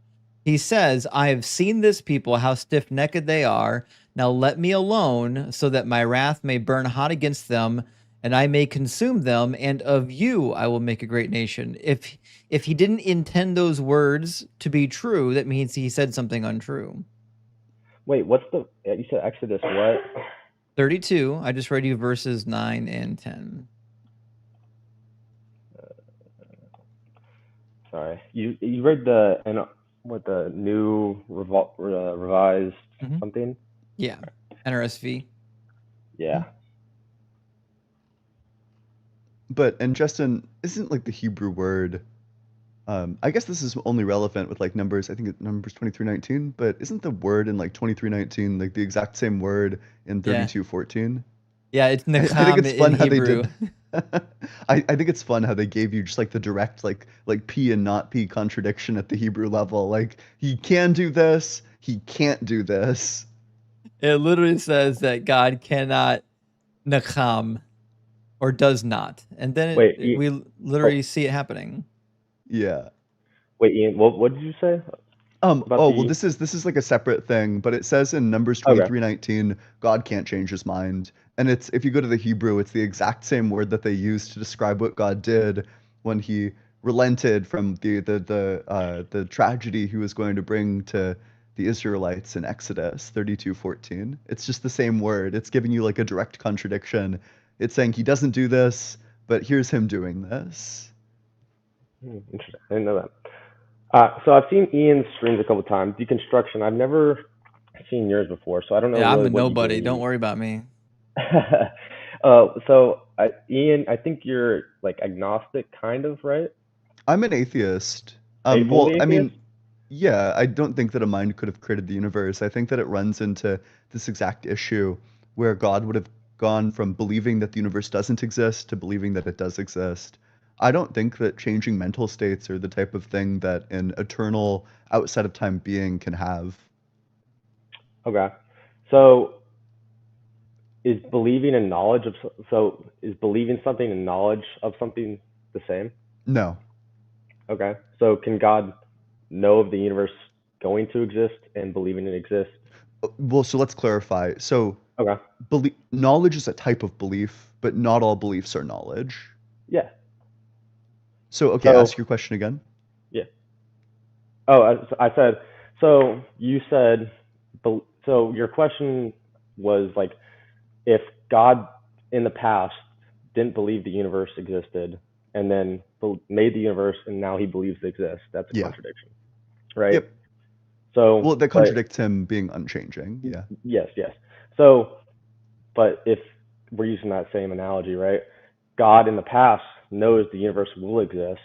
He says, I have seen this people, how stiff-necked they are. Now let me alone, so that my wrath may burn hot against them, and I may consume them, and of you I will make a great nation. If he didn't intend those words to be true, that means he said something untrue. Wait, you said Exodus what? 32. I just read you verses 9 and 10. Sorry, you read the new revised something? Yeah, NRSV. Yeah. But and Justin, isn't like the Hebrew word? I guess this is only relevant with like numbers. I think it's Numbers 23:19. But isn't the word in like 23:19 like the exact same word in 32:14? Yeah, it's I think Necham it's fun in how Hebrew. they did. I think it's fun how they gave you just like the direct like P and not P contradiction at the Hebrew level. Like he can do this, he can't do this. It literally says that God cannot Necham or does not, and then we literally see it happening. Yeah. Wait, Ian, what did you say? Well, this is like a separate thing, but it says in Numbers 23:19, God can't change his mind. And it's if you go to the Hebrew, it's the exact same word that they used to describe what God did when he relented from the tragedy he was going to bring to the Israelites in Exodus 32:14. It's just the same word. It's giving you like a direct contradiction. It's saying he doesn't do this, but here's him doing this. Interesting. I didn't know that. So I've seen Ian's streams a couple times. Deconstruction. I've never seen yours before, so I don't know. Yeah, really I'm a what nobody. Don't worry about me. So Ian, I think you're like agnostic, kind of, right? I'm an atheist. Are you fully atheist? I mean, yeah, I don't think that a mind could have created the universe. I think that it runs into this exact issue where God would have gone from believing that the universe doesn't exist to believing that it does exist. I don't think that changing mental states are the type of thing that an eternal, outside of time being can have. Okay. So is believing in knowledge of is believing something in knowledge of something the same? No. Okay. So can God know of the universe going to exist and believing it exists? Well, so let's clarify. So Okay. knowledge is a type of belief, but not all beliefs are knowledge. Yeah. So, okay, So ask your question again. yeah. Oh, I said. So you said. So your question was like, if God in the past didn't believe the universe existed, and then made the universe, and now he believes it exists, that's a Yeah. contradiction, right? Yep. So, Well, that but contradicts him being unchanging. Yeah. yes, yes. So, but if we're using that same analogy, right? God in the past knows the universe will exist,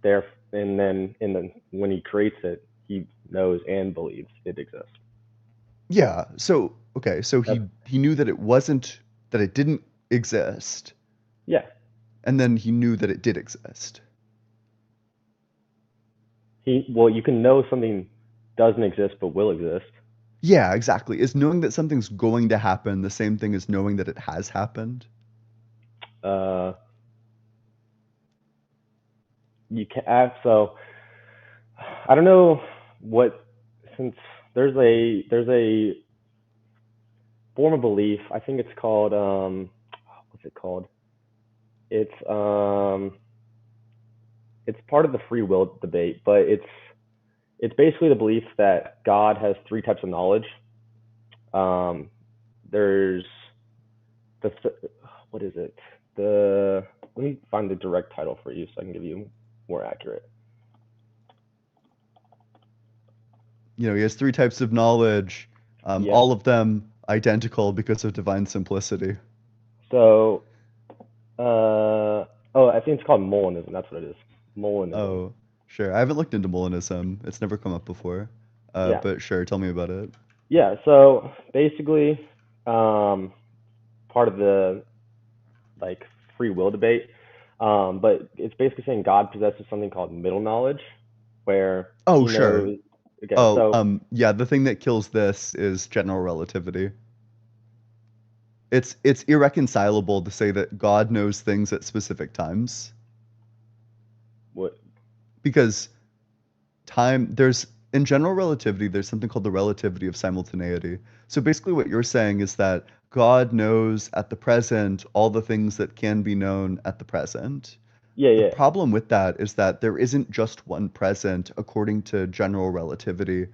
there, and then when he creates it, he knows and believes it exists. Yeah. So, okay, so That's, he knew that it didn't exist, yeah. and then he knew that it did exist. Well, you can know something doesn't exist but will exist. Yeah, exactly. Is knowing that something's going to happen the same thing as knowing that it has happened? You can ask. So I don't know what, since there's a form of belief. I think it's called what's it called? It's it's part of the free will debate, but it's basically the belief that God has three types of knowledge. There's the what is it? Let me find the direct title for you so I can give you more accurate. You know, he has three types of knowledge, Yeah. all of them identical because of divine simplicity. So, I think it's called Molinism. That's what it is. Molinism. Oh, sure. I haven't looked into Molinism. It's never come up before. Yeah. But sure, tell me about it. Yeah. So basically, part of the like free will debate, but it's basically saying God possesses something called middle knowledge, where Oh, he sure. knows. Okay. Oh, So yeah, the thing that kills this is general relativity. It's irreconcilable to say that God knows things at specific times what? because in general relativity, there's something called the relativity of simultaneity. So basically what you're saying is that God knows at the present all the things that can be known at the present. Yeah. The Yeah. problem with that is that there isn't just one present according to general relativity.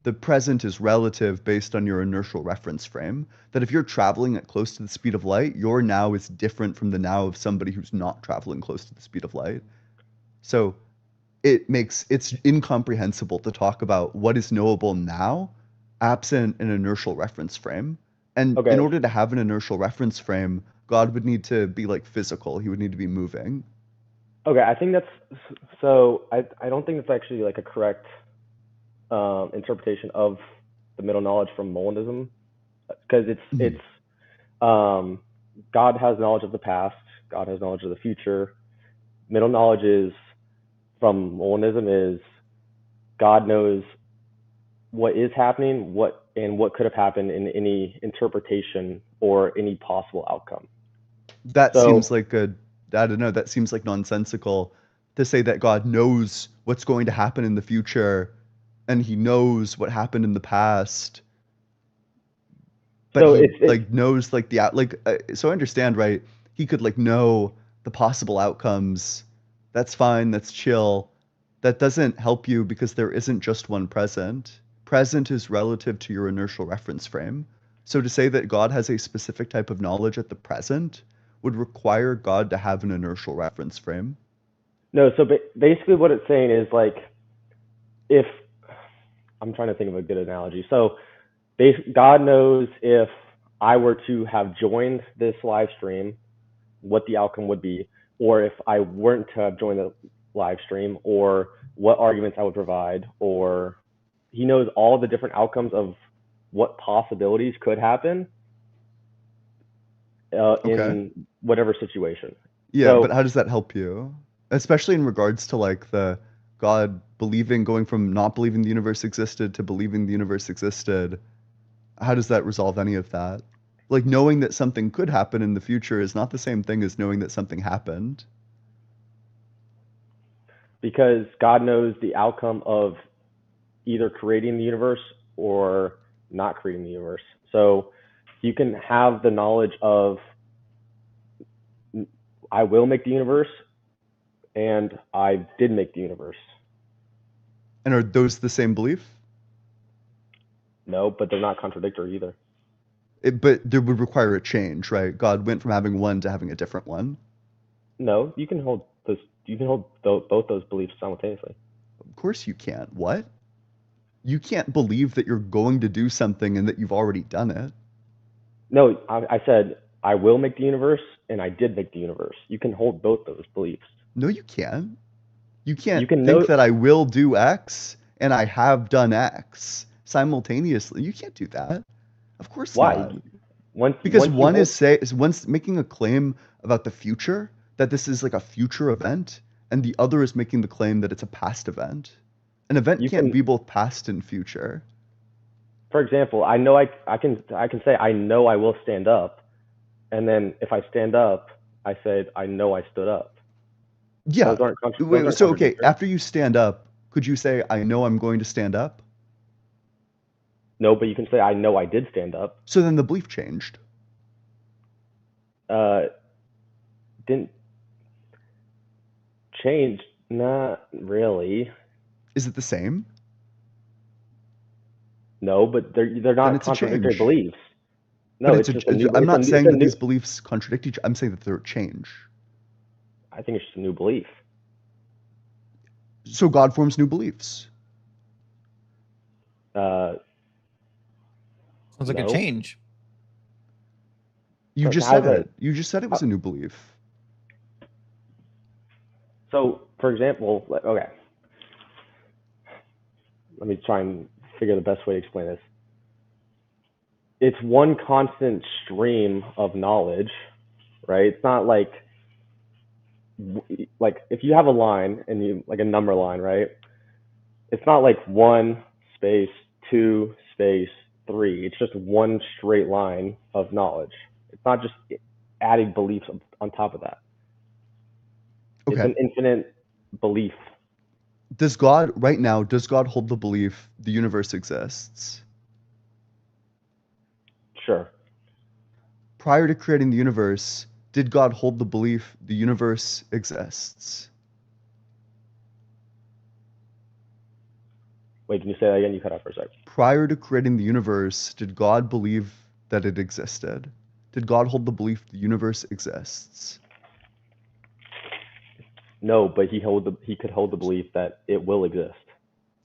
The present is relative based on your inertial reference frame. That if you're traveling at close to the speed of light, your now is different from the now of somebody who's not traveling close to the speed of light. So it's incomprehensible to talk about what is knowable now absent an inertial reference frame. And in Okay. order to have an inertial reference frame, God would need to be like physical. He would need to be moving. Okay. I think that's so. I don't think that's actually like a correct interpretation of the middle knowledge from Molinism, because it's God has knowledge of the past, God has knowledge of the future. Middle knowledge is from Molinism is God knows what is happening, what could have happened in any interpretation or any possible outcome. That So seems like I don't know, that seems like nonsensical to say that God knows what's going to happen in the future and he knows what happened in the past. But so he it's like knows like so I understand, right? He could like know the possible outcomes. That's fine, that's chill. That doesn't help you because there isn't just one present. Present is relative to your inertial reference frame. So to say that God has a specific type of knowledge at the present would require God to have an inertial reference frame. no. So basically, what it's saying is like, if I'm trying to think of a good analogy. So God knows if I were to have joined this live stream, what the outcome would be, or if I weren't to have joined the live stream, or what arguments I would provide, or he knows all the different outcomes of what possibilities could happen in whatever situation. Yeah, So, but how does that help you? Especially in regards to like the God going from not believing the universe existed to believing the universe existed. How does that resolve any of that? Like knowing that something could happen in the future is not the same thing as knowing that something happened. because God knows the outcome of either creating the universe or not creating the universe. So you can have the knowledge of I will make the universe and I did make the universe. And are those the same belief? No, but they're not contradictory either. But there would require a change, right? God went from having one to having a different one. No, you can hold those. You can hold both those beliefs simultaneously. Of course you can't. What? You can't believe that you're going to do something and that you've already done it. No, I said I will make the universe and I did make the universe. You can hold both those beliefs. No, you can't. You can't You can think know that I will do X and I have done X simultaneously. You can't do that. Of course why. not. Because once one's making a claim about the future, that this is like a future event, and the other is making the claim that it's a past event. An event can't be both past and future. For example, I know I can say I know I will stand up, and then if I stand up, I said I know I stood up. Yeah. Those aren't So okay, contradictory. after you stand up, could you say I know I'm going to stand up? No, but you can say I know I did stand up. So then the belief changed. Didn't change. Not really. Is it the same? No, but they're not contradictory beliefs. No, it's just a new. I'm not saying that these beliefs contradict each other. I'm saying that they're a change. I think it's just a new belief. So God forms new beliefs. Sounds like a change. You just said it. You just said it was a new belief. So, for example, okay. Let me try and figure the best way to explain this. It's one constant stream of knowledge, right? It's not like if you have a line and you like a number line, right? It's not like 1 space 2 space 3. It's just one straight line of knowledge. It's not just adding beliefs on top of that. Okay. It's an infinite belief. Does God hold the belief the universe exists? Sure. Prior to creating the universe, did God hold the belief the universe exists? Wait, can you say that again? You cut out for a sec. Prior to creating the universe, did God believe that it existed? Did God hold the belief the universe exists? No, but he could hold the belief that it will exist.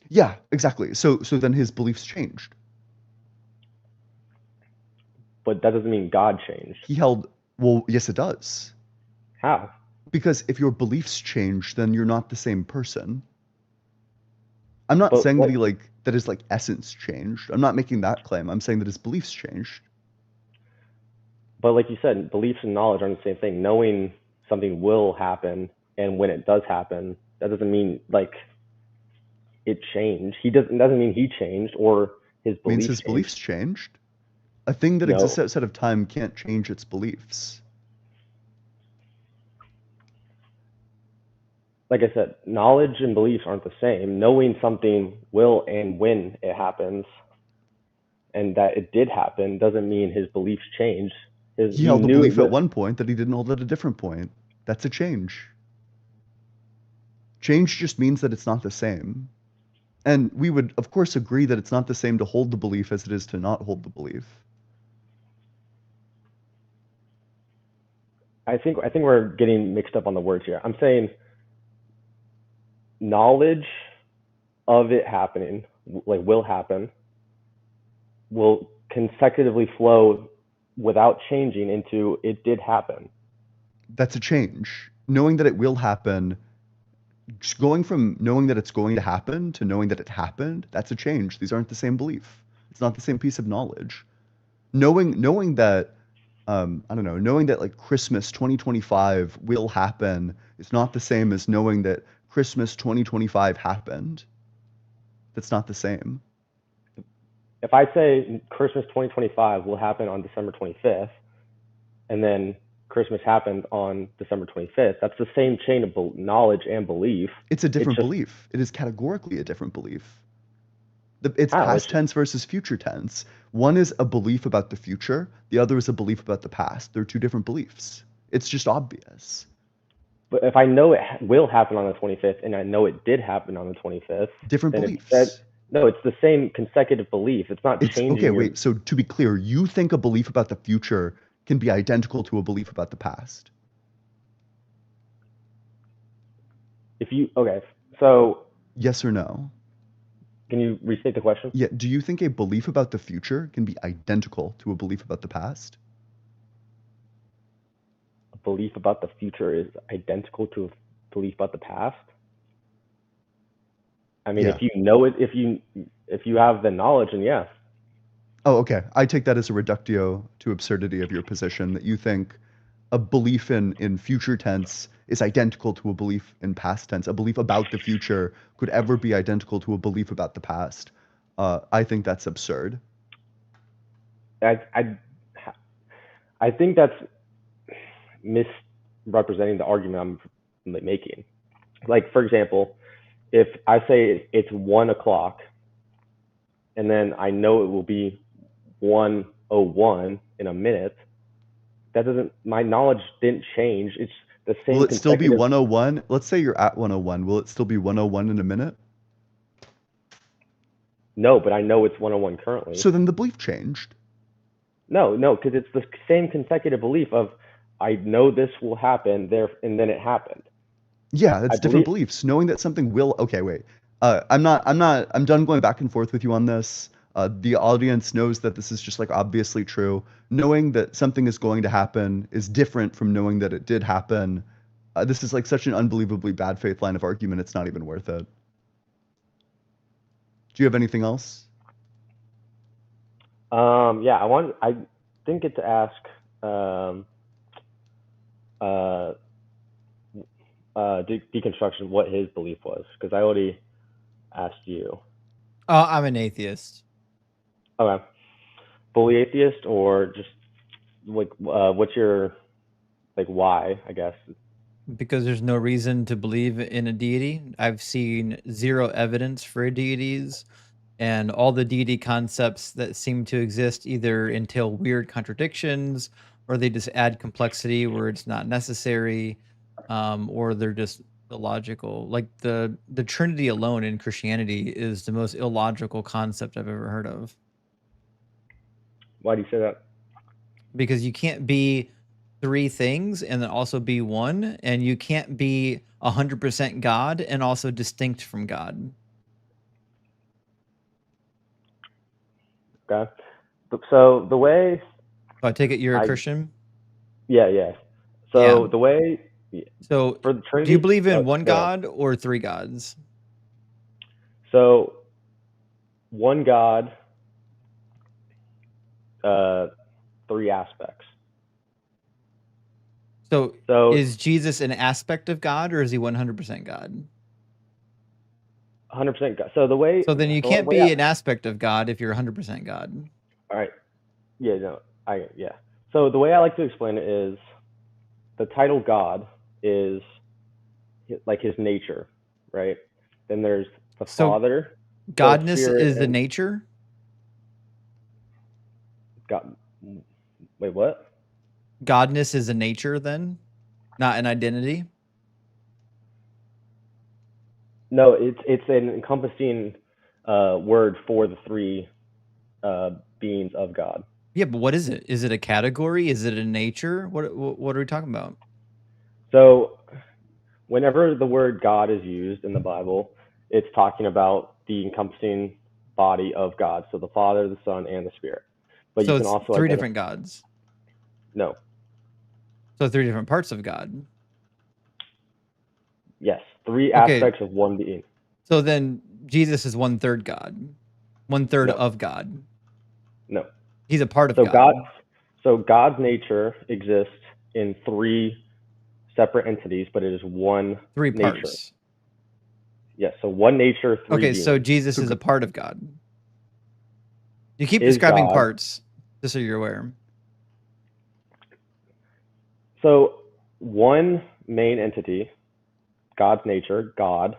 Yeah, exactly. So then his beliefs changed. But that doesn't mean God changed. Well, yes, it does. How? Because if your beliefs change, then you're not the same person. I'm not saying that his essence changed. I'm not making that claim. I'm saying that his beliefs changed. But like you said, beliefs and knowledge aren't the same thing. Knowing something will happen and when it does happen, that doesn't mean it changed. Doesn't mean he changed or his beliefs. Means his beliefs changed. A thing that exists outside of time can't change its beliefs. Like I said, knowledge and beliefs aren't the same. Knowing something will and when it happens, and that it did happen, doesn't mean his beliefs changed. He held a belief at one point that he didn't hold at a different point. That's a change. Change just means that it's not the same. And we would, of course, agree that it's not the same to hold the belief as it is to not hold the belief. I think we're getting mixed up on the words here. I'm saying knowledge of it happening, will happen, will consecutively flow without changing into it did happen. That's a change. Knowing that it will happen, going from knowing that it's going to happen to knowing that it happened, that's a change. These aren't the same belief. It's not the same piece of knowledge. Knowing that, knowing that Christmas 2025 will happen is not the same as knowing that Christmas 2025 happened. That's not the same. If I say Christmas 2025 will happen on December 25th, and then Christmas happened on December 25th. That's the same chain of knowledge and belief. It's a different belief. It is categorically a different belief. It's How? past tense versus future tense. One is a belief about the future. The other is a belief about the past. They're two different beliefs. It's just obvious. But if I know it will happen on the 25th and I know it did happen on the 25th, Different then beliefs. no, it's the same consecutive belief. It's not changing. Okay, wait. So to be clear, you think a belief about the future can be identical to a belief about the past? Okay, so yes or no? Can you restate the question? Yeah. Do you think a belief about the future can be identical to a belief about the past? A belief about the future is identical to a belief about the past? I mean, if you know it, if you have the knowledge, then yes. Oh, okay. I take that as a reductio to absurdity of your position, that you think a belief in future tense is identical to a belief in past tense. A belief about the future could ever be identical to a belief about the past. I think that's absurd. I think that's misrepresenting the argument I'm making. Like, for example, if I say it's 1 o'clock, and then I know it will be 1:01 in a minute, my knowledge didn't change. It's the same. Will it still be 1:01? Let's say you're at 1:01. Will it still be 1:01 in a minute? No, but I know it's 1:01 currently. So then the belief changed. No, because it's the same consecutive belief of I know this will happen there, and then it happened. Yeah, it's different beliefs. Knowing that something will. Okay, wait. I'm done going back and forth with you on this. The audience knows that this is just like obviously true. Knowing that something is going to happen is different from knowing that it did happen. This is like such an unbelievably bad faith line of argument. It's not even worth it. Do you have anything else? Yeah, I didn't get to ask deconstruction what his belief was, because I already asked you. I'm an atheist. Okay. Fully atheist, or just like what's your why, I guess? Because there's no reason to believe in a deity. I've seen zero evidence for deities, and all the deity concepts that seem to exist either entail weird contradictions, or they just add complexity where it's not necessary, or they're just illogical. Like the Trinity alone in Christianity is the most illogical concept I've ever heard of. Why do you say that? Because you can't be three things and then also be one, and you can't be 100% God and also distinct from God. Okay. So the way... I take it you're a Christian? Yeah. So yeah. The way... So for the Trinity, do you believe in one God or three gods? So one God, three aspects. So is Jesus an aspect of God, or is he 100% God? 100% God. So the way... So then you can't be an aspect of God if you're 100% God. All right. Yeah, no. Yeah. So the way I like to explain it is the title God is like his nature, right? Then there's the Father. Godness is the nature? God. Wait, what? Godness is a nature then, not an identity? No, it's an encompassing word for the three beings of God. Yeah, but what is it? Is it a category? Is it a nature? What are we talking about? So whenever the word God is used in the Bible, it's talking about the encompassing body of God. So the Father, the Son, and the Spirit. But so you can also three different gods. No. So three different parts of God. Yes, three aspects of one being. So then Jesus is 1/3 God, 1/3 of God. No. He's a part of God. So God's nature exists in three separate entities, but it is one three nature. Parts. Yes, so one nature, three beings. So Jesus is a part of God. You keep describing parts, just so you're aware. So one main entity, God's nature, God.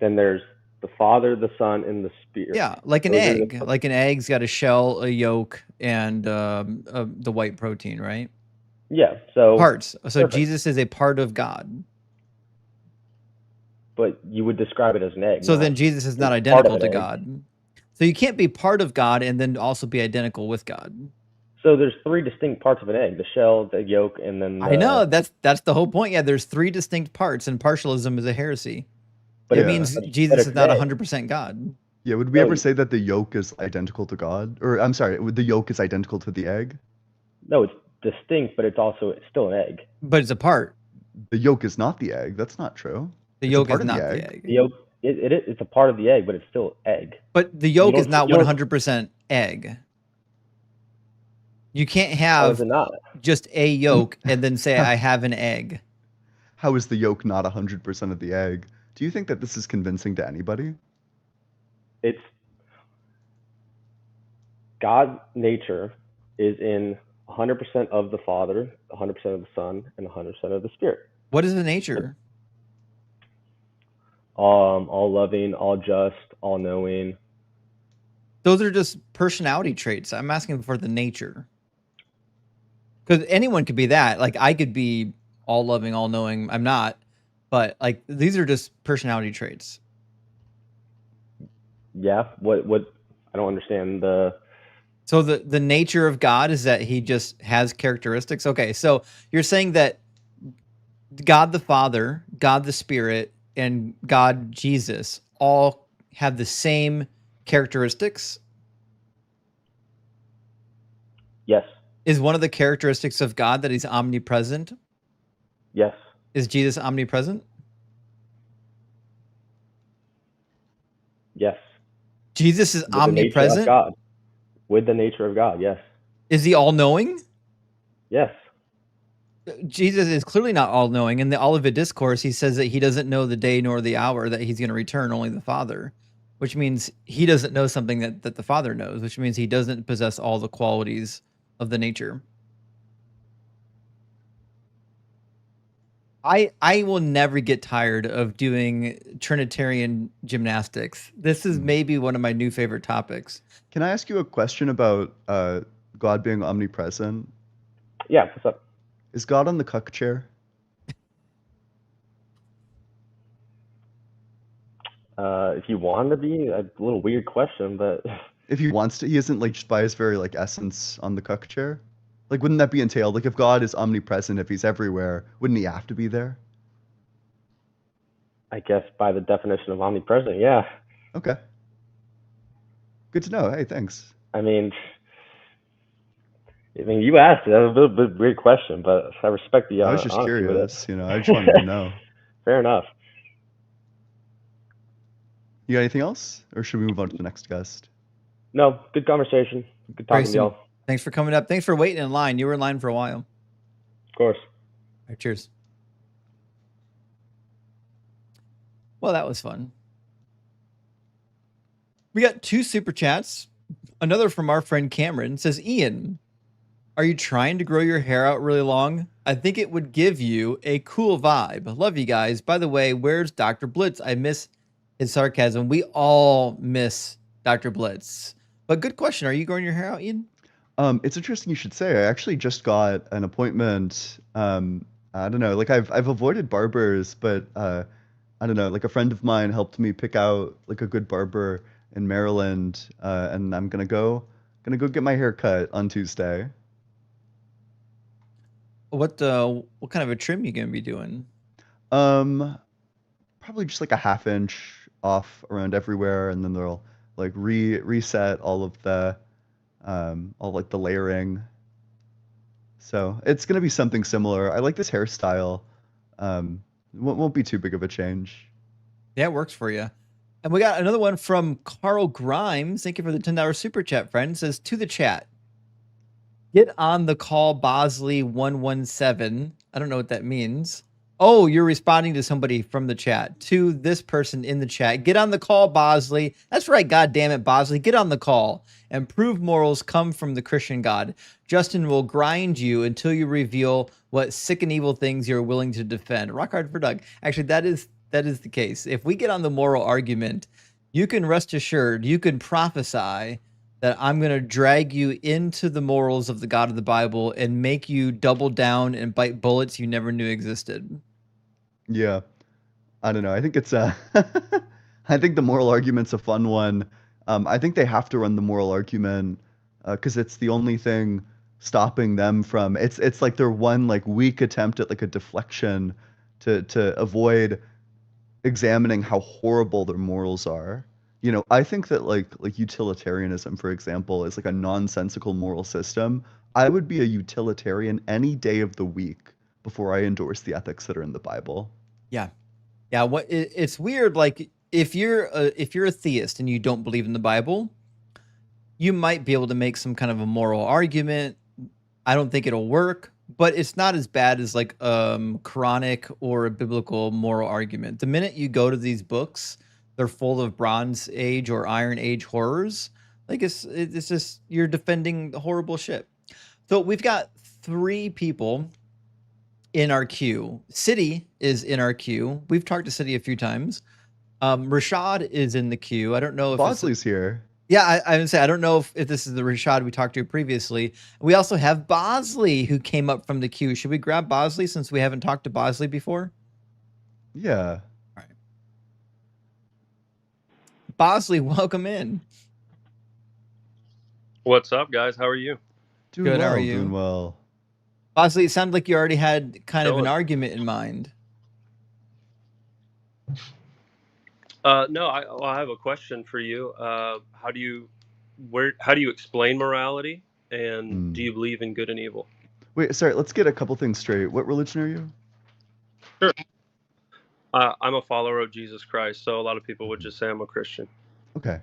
Then there's the Father, the Son, and the Spirit. Yeah, like an Those are the- egg. Like an egg's got a shell, a yolk, and the white protein, right? Yeah. So Parts. So perfect. Jesus is a part of God. But you would describe it as an egg. So not- then Jesus is not part of identical an to egg. God. So you can't be part of God and then also be identical with God. So there's three distinct parts of an egg: the shell, the yolk, and then I know that's the whole point. Yeah, there's three distinct parts, and partialism is a heresy. But It Yeah. means but Jesus it's is not an egg. 100% God. Yeah, would we No, ever say that the yolk is identical to God? Or I'm sorry, the yolk is identical to the egg? No, it's distinct, but it's still an egg. But it's a part. The yolk is not the egg. That's not true. The It's a yolk part is of the not the egg. egg. The yolk, it's a part of the egg, but it's still egg. But the yolk is don't- not you don't- 100% egg. You can't How is have it not? just a yolk and then say I have an egg. How is the yolk not 100% of the egg? Do you think that this is convincing to anybody? It's God's nature is in 100% of the Father, 100% of the Son, and 100% of the Spirit. What is the nature? All loving, all just, all knowing. Those are just personality traits. I'm asking for the nature. Because anyone could be that. Like I could be all loving, all knowing. I'm not. But like these are just personality traits. Yeah. What? I don't understand the. So the nature of God is that he just has characteristics. Okay, so you're saying that God the Father, God the Spirit, and God Jesus all have the same characteristics? Yes. Is one of the characteristics of God that he's omnipresent? Yes. Is Jesus omnipresent? Yes. Jesus is With the nature of omnipresent? God. With the nature of God. Yes. Is he all-knowing? Yes. Jesus is clearly not all-knowing. In the Olivet Discourse, he says that he doesn't know the day nor the hour that he's going to return, only the Father, which means he doesn't know something that the Father knows, which means he doesn't possess all the qualities of the nature. I will never get tired of doing Trinitarian gymnastics. This is maybe one of my new favorite topics. Can I ask you a question about God being omnipresent? Yeah. What's up? Is God on the cuck chair? If you want to be, a little weird question, but If he wants to, he isn't like just by his very like essence on the cuck chair? Like, wouldn't that be entailed? Like, if God is omnipresent, if he's everywhere, wouldn't he have to be there? I guess by the definition of omnipresent, yeah. Okay. Good to know. Hey, thanks. I mean, you asked it. That was a little bit weird question, but I respect the I was just honesty with it. curious, you know, I just wanted to know. Fair enough. You got anything else? Or should we move on to the next guest? No, good conversation. Good talking to Grayson, y'all. thanks for coming up. Thanks for waiting in line. You were in line for a while. Of course. All right, cheers. Well, that was fun. We got 2 super chats. Another from our friend Cameron says, Ian, are you trying to grow your hair out really long? I think it would give you a cool vibe. Love you guys. By the way, where's Dr. Blitz? I miss his sarcasm. We all miss Dr. Blitz. But good question. Are you growing your hair out, Ian? It's interesting you should say. I actually just got an appointment. I don't know, like I've avoided barbers, but I don't know, like a friend of mine helped me pick out like a good barber in Maryland, and I'm gonna go get my hair cut on Tuesday. What kind of a trim you gonna be doing? Probably just like a half-inch off around everywhere, and then they'll like reset all of the all like the layering. So it's gonna be something similar. I like this hairstyle. Won't be too big of a change. Yeah, it works for you. And we got another one from Carl Grimes. Thank you for the $10 super chat, friend. It says, to the chat, get on the call Bosley 117. I don't know what that means. Oh, you're responding to somebody from the chat. To this person in the chat. Get on the call, Bosley. That's right, God damn it, Bosley. Get on the call and prove morals come from the Christian God. Justin will grind you until you reveal what sick and evil things you're willing to defend. Rock hard for Doug. Actually, that is the case. If we get on the moral argument, you can rest assured, you can prophesy that I'm going to drag you into the morals of the God of the Bible and make you double down and bite bullets you never knew existed. Yeah. I don't know. I think it's I think the moral argument's a fun one. I think they have to run the moral argument because it's the only thing stopping them from it's like their one like weak attempt at like a deflection to avoid examining how horrible their morals are. You know, I think that like utilitarianism, for example, is like a nonsensical moral system. I would be a utilitarian any day of the week before I endorse the ethics that are in the Bible. Yeah. Yeah, it's weird. Like if you're a theist and you don't believe in the Bible, you might be able to make some kind of a moral argument. I don't think it'll work, but it's not as bad as like Quranic or a biblical moral argument. The minute you go to these books, they're full of Bronze Age or Iron Age horrors. Like it's just you're defending horrible shit. So we've got 3 people in our queue. City is in our queue. We've talked to City a few times. Rashad is in the queue. I don't know if Bosley's here. Yeah, I would say I don't know if this is the Rashad we talked to previously. We also have Bosley who came up from the queue. Should we grab Bosley since we haven't talked to Bosley before? Yeah. All right. Bosley, welcome in. What's up, guys? How are you? Doing Good, well, how are you? doing well. Bosley, it sounded like you already had kind of an Chilling. argument in mind. No, I have a question for you. How do you explain morality, and do you believe in good and evil? Wait, sorry, let's get a couple things straight. What religion are you? Sure. I'm a follower of Jesus Christ, so a lot of people would just say I'm a Christian. Okay.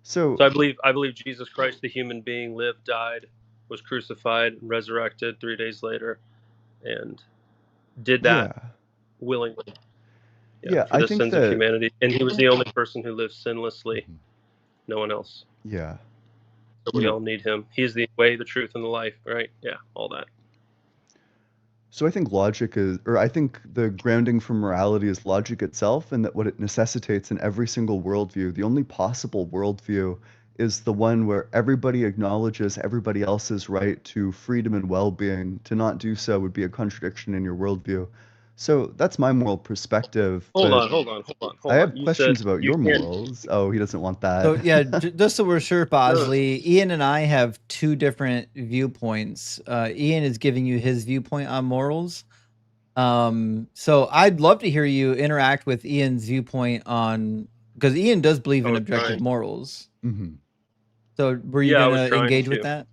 So I believe Jesus Christ, the human being, lived, died, was crucified, and resurrected 3 days later, and did that willingly. Yeah, for I the think sins of that humanity, and he was the only person who lived sinlessly. No one else. yeah. So we all need him. He's the way, the truth, and the life, right? Yeah, all that. So I think logic is, or I think the grounding for morality is logic itself, and that what it necessitates in every single worldview, the only possible worldview, is the one where everybody acknowledges everybody else's right to freedom and well-being. To not do so would be a contradiction in your worldview. So that's my moral perspective. Hold but on. I have You questions said about you your can't- morals. Oh, he doesn't want that. So yeah, just so we're sure, Bosley, Ian and I have 2 different viewpoints. Ian is giving you his viewpoint on morals. So I'd love to hear you interact with Ian's viewpoint on, because Ian does believe in objective morals. Mhm. So were you I was gonna trying engage with to. that?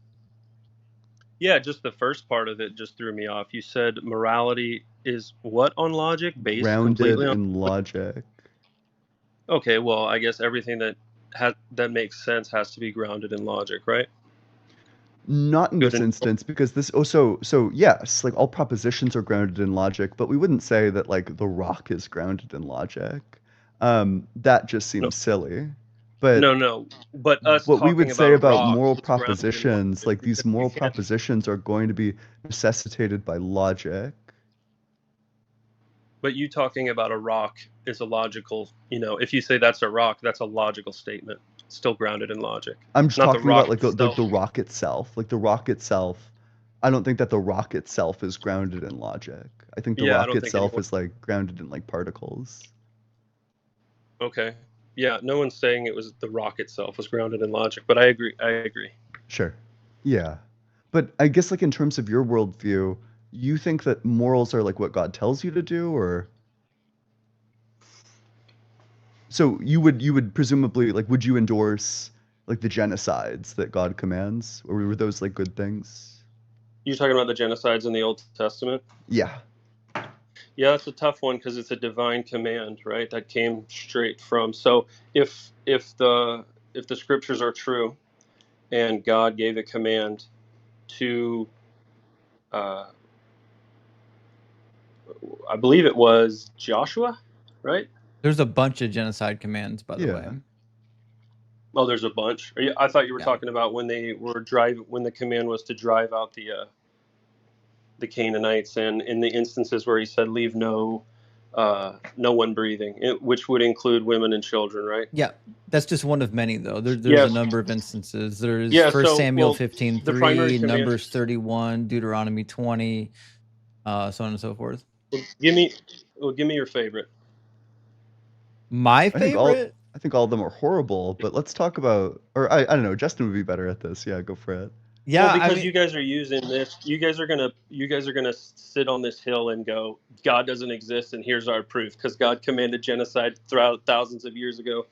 Yeah, just the first part of it just threw me off. You said morality is what on logic? Based Grounded completely on in logic. Okay, well, I guess everything that makes sense has to be grounded in logic, right? Not in Good this and- instance, because this so yes, like all propositions are grounded in logic, but we wouldn't say that like the rock is grounded in logic. That just seems silly. But No. But us what we talking would say about rocks, moral it's grounded in propositions, logic, like these because you moral can't- propositions are going to be necessitated by logic. But you talking about a rock is a logical, if you say that's a rock, that's a logical statement. It's still grounded in logic. I'm just Not the talking rock about like the itself. rock itself. Like the rock itself. I don't think that the rock itself is grounded in logic. I think the Yeah, I rock don't think itself anyone- is like grounded in like particles. Okay. Yeah, no one's saying it was the rock itself was grounded in logic, but I agree. Sure. Yeah. But I guess like in terms of your worldview, you think that morals are like what God tells you to do, or so you would presumably like would you endorse like the genocides that God commands, or were those like good things? You're talking about the genocides in the Old Testament? Yeah. Yeah, that's a tough one because it's a divine command, right? That came straight from. So if the scriptures are true, and God gave a command to I believe it was Joshua, right? There's a bunch of genocide commands, by the Yeah. way. Oh, there's a bunch. I thought you were Yeah. talking about when they were when the command was to drive out the Canaanites, and in the instances where he said leave no one breathing, which would include women and children, right? Yeah, that's just one of many, though. There's Yes. a number of instances. There's Yeah, 1 so, Samuel well, 15:3, the primary command- Numbers 31, Deuteronomy 20, so on and so forth. Give me your favorite. My favorite? I think all of them are horrible, but let's talk about, or I don't know, Justin would be better at this. Yeah, go for it. Yeah, well, because I mean, you guys are using this, you guys are gonna sit on this hill and go, God doesn't exist, and here's our proof, because God commanded genocide throughout thousands of years ago.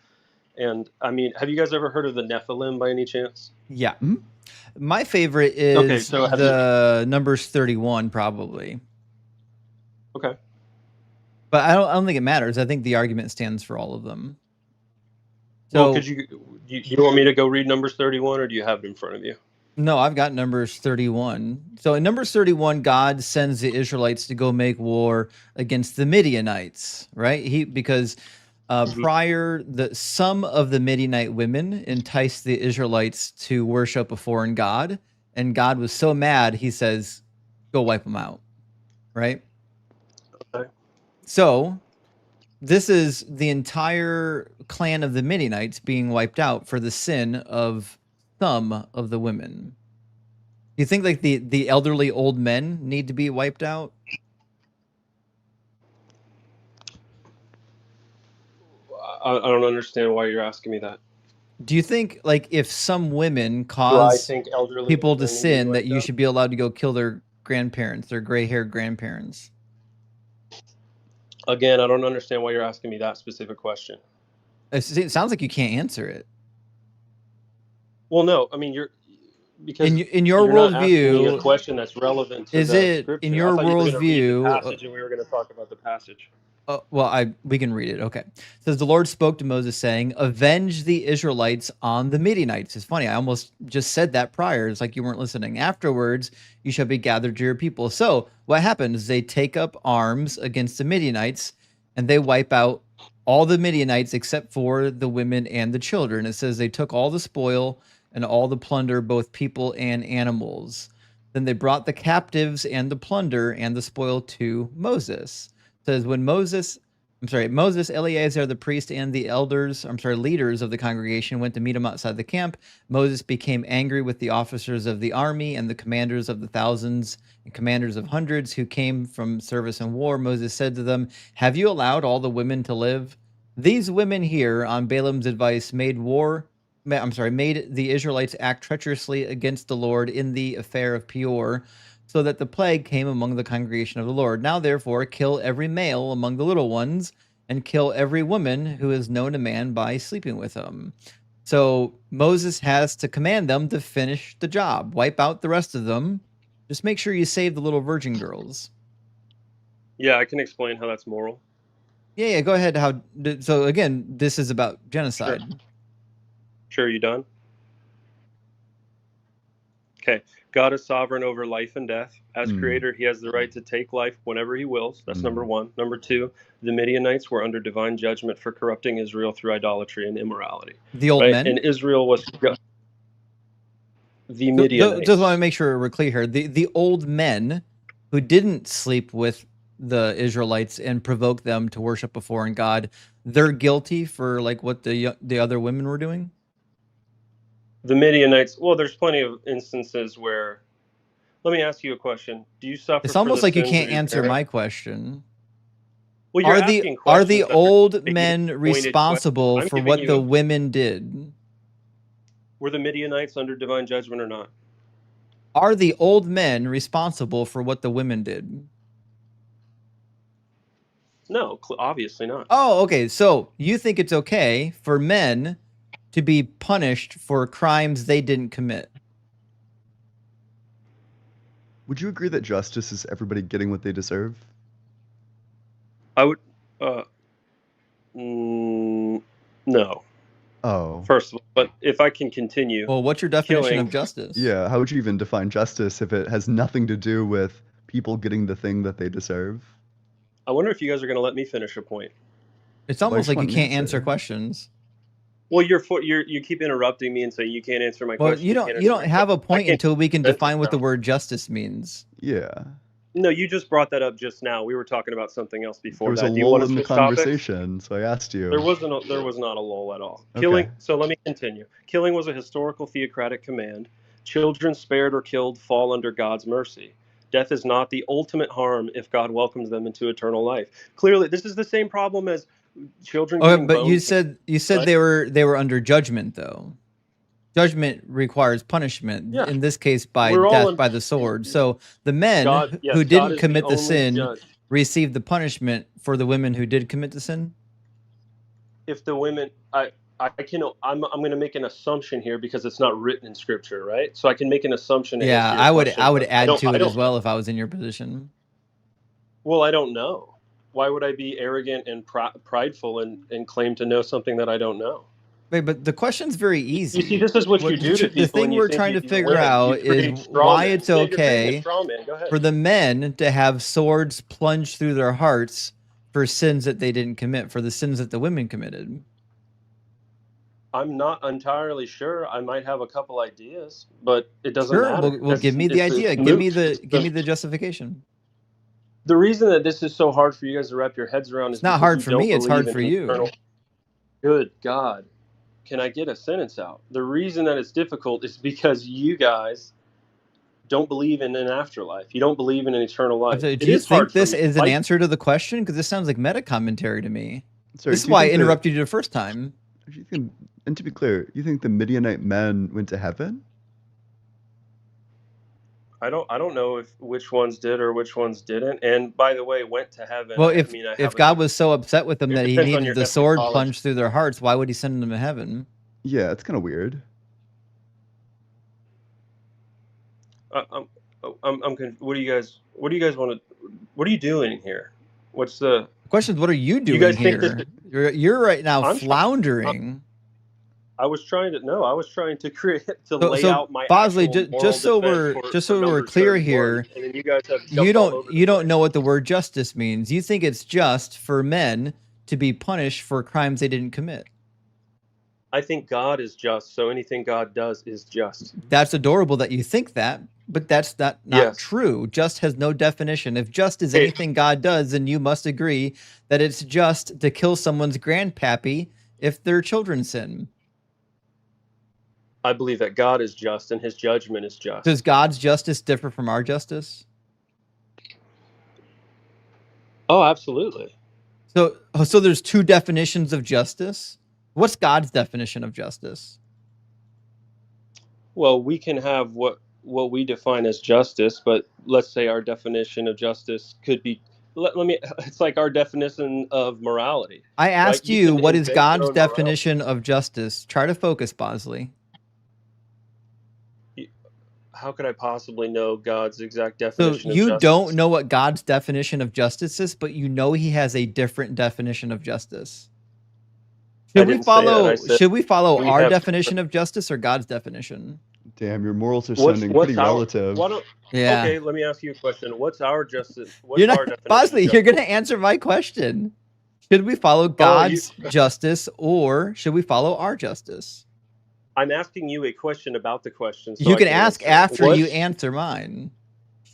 And I mean, have you guys ever heard of the Nephilim by any chance? yeah. Mhm. My favorite is Okay, so have Numbers 31, probably. Okay. But I don't think it matters. I think the argument stands for all of them. Well, So, could you want me to go read Numbers 31, or do you have it in front of you? no, I've got Numbers 31. So in Numbers 31, God sends the Israelites to go make war against the Midianites, right? Because prior, some of the Midianite women enticed the Israelites to worship a foreign god, and God was so mad, he says, go wipe them out, right? Okay. So this is the entire clan of the Midianites being wiped out for the sin of some of the women. Do you think like the elderly old men need to be wiped out? I don't understand why you're asking me that. Do you think like if some women Do I cause think elderly people women to need sin that wiped you out? should be allowed to go kill their grandparents, their gray-haired grandparents? Again, I don't understand why you're asking me that specific question. It sounds like you can't answer it. Well, no, I mean because in your you're not asking me worldview, a question that's relevant to is the it scripture. in your I thought you were going to read the worldview? passage, and we were going to talk about the passage. Well, we can read it. Okay. It says, the Lord spoke to Moses saying, avenge the Israelites on the Midianites. It's funny. I almost just said that prior. It's like you weren't listening. Afterwards, you shall be gathered to your people. So what happens? They take up arms against the Midianites and they wipe out all the Midianites except for the women and the children. It says they took all the spoil and all the plunder, both people and animals. Then they brought the captives and the plunder and the spoil to Moses. Says when Moses, Eleazar the priest, and the leaders of the congregation went to meet him outside the camp, Moses became angry with the officers of the army and the commanders of the thousands and commanders of hundreds who came from service in war. Moses said to them, have you allowed all the women to live? These women here, on Balaam's advice, made the Israelites act treacherously against the Lord in the affair of Peor, so that the plague came among the congregation of the Lord. Now, therefore, kill every male among the little ones, and kill every woman who has known a man by sleeping with him. So Moses has to command them to finish the job, wipe out the rest of them. Just make sure you save the little virgin girls. Yeah, I can explain how that's moral. Yeah, go ahead. So again, this is about genocide. Sure, you done? Okay. God is sovereign over life and death. As creator, he has the right to take life whenever he wills. That's number one. Number two, the Midianites were under divine judgment for corrupting Israel through idolatry and immorality. The old men? And Israel was the Midianites. Just want to make sure we're clear here. The old men who didn't sleep with the Israelites and provoke them to worship a foreign god, they're guilty for like what the other women were doing? The Midianites, well, there's plenty of instances where, let me ask you a question. Do you suffer? It's almost like you can't answer my question. Well, are the old men responsible for what the women did? Were the Midianites under divine judgment or not? Are the old men responsible for what the women did? No, obviously not. Oh, okay. So you think it's okay for men to be punished for crimes they didn't commit? Would you agree that justice is everybody getting what they deserve? I would. No. Oh. First of all, but if I can continue. Well, what's your definition of justice? Yeah, how would you even define justice if it has nothing to do with people getting the thing that they deserve? I wonder if you guys are going to let me finish a point. It's I almost just like you want an can't answer answer. questions. Well, you keep interrupting me and saying you can't answer my Well, question. you can't don't answer my have a question. I point can't until we can sentence define what the now. word justice means. Yeah. No, you just brought that up just now. We were talking about something else before There was that. a Do you want lull to in the switch topics? conversation, so I asked you. There was not a lull at all. Okay. Killing. So let me continue. Killing was a historical theocratic command. Children spared or killed fall under God's mercy. Death is not the ultimate harm if God welcomes them into eternal life. Clearly, this is the same problem as children Okay, getting but you boned. said right? they were under judgment though. Judgment requires punishment. Yeah. In this case, by We're all death in- by the sword. So the men God, yes, who God didn't is commit the only sin judge. received the punishment for the women who did commit the sin. If the women, I'm going to make an assumption here because it's not written in scripture, right? So I can make an assumption to Yeah, answer your I would question, I would but add to I it don't as well know. if I was in your position. Well, I don't know. Why would I be arrogant and prideful and claim to know something that I don't know? Wait, but the question's very easy. You see, this is what you do to The people. thing and you we're think trying you to figure win. out You create is straw why men. it's Yeah, you're creating a okay straw man. Go ahead. for the men to have swords plunged through their hearts for sins that they didn't commit, for the sins that the women committed. I'm not entirely sure. I might have a couple ideas, but it doesn't Sure, matter. well, give me the It's idea. Give me the justification. The reason that this is so hard for you guys to wrap your heads around It's is not because hard you for don't me, it's hard believe for in you. eternal. Good God. Can I get a sentence out? The reason that it's difficult is because you guys don't believe in an afterlife. You don't believe in an eternal life. Do It you is hard think for this me. is an Like, answer to the question? Because this sounds like meta commentary to me. Sorry, This is do you why I think that- interrupted you the first time. you think, and to be clear, you think the Midianite men went to heaven? I don't know which ones did or which ones didn't. And by the way, went to heaven. Well, I if mean, I if have God was so upset with them It that he depends on needed your the sword eschatology. plunged through their hearts, why would he send them to heaven? Yeah, it's kind of weird. What do you guys want to? What are you doing here? What's the Question is, what are you doing guys think here? this You're right now I'm floundering. I was trying to create So lay out my Bosley, actual moral just so defense for we're number clear 31, here, and then you guys have you jumped all over the don't place. know what the word justice means. You think it's just for men to be punished for crimes they didn't commit. I think God is just, so anything God does is just. That's adorable that you think that, but that's not Yes. true. Just has no definition. If just is Hey. anything God does, then you must agree that it's just to kill someone's grandpappy if their children sin. I believe that God is just and his judgment is just. Does God's justice differ from our justice? Oh, absolutely. So there's two definitions of justice. What's God's definition of justice? Well, we can have what we define as justice, but let's say our definition of justice could be it's like our definition of morality. I asked You you, can what is invent your God's own morality. definition of justice? Try to focus, Bosley. How could I possibly know God's exact So definition of you justice? don't know what God's definition of justice is, but you know he has a different definition of justice. Should we didn't say that. follow I said should we follow we our have definition of justice or God's definition? Damn, your morals are What's sounding pretty our- relative. why don't- Yeah. Okay, let me ask you a question. What's our justice? What's You're our not definition of Bosley, you're justice? gonna answer my question. Should we follow God's justice or should we follow our justice? I'm asking you a question about the question. So You I can ask answer. after What's- you answer mine.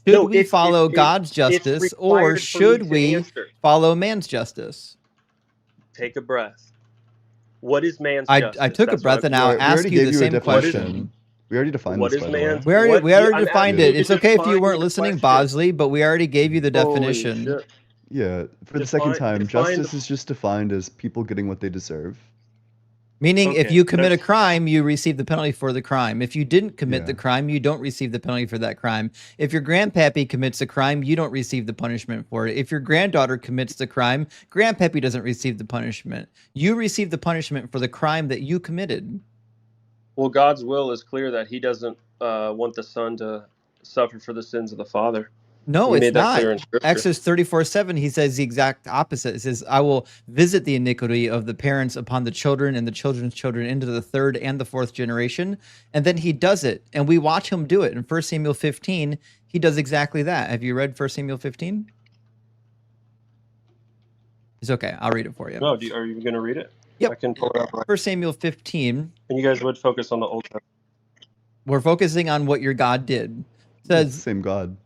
Should No, we it's- follow it's- God's it's justice required or for me should to we answer. follow man's justice? Take a breath. What is man's I justice? took a That's breath what and I'm- now we ask already you gave the you a same definition. question. We already defined What this, is by the way. man's- We already I'm defined asking it. you It's to okay if you define weren't the listening, question. Bosley, but we already gave you the Holy definition. shit. Yeah, for the second time, define justice the- is just defined as people getting what they deserve. Meaning, if Okay, you commit a that's- crime, you receive the penalty for the crime. If you didn't commit Yeah. the crime, you don't receive the penalty for that crime. If your grandpappy commits a crime, you don't receive the punishment for it. If your granddaughter commits the crime, grandpappy doesn't receive the punishment. You receive the punishment for the crime that you committed. Well, God's will is clear that he doesn't want the son to suffer for the sins of the father. No, He it's made that not. clear in Scripture. Exodus 34:7, he says the exact opposite. It says, I will visit the iniquity of the parents upon the children and the children's children into the third and the fourth generation. And then he does it. And we watch him do it. In 1 Samuel 15, he does exactly that. Have you read 1 Samuel 15? It's okay. I'll read it for you. No, are you going to read it? Yep. I can pull it up. Right. 1 Samuel 15. And you guys would focus on the Old Testament. We're focusing on what your God did. It It's the says, same God.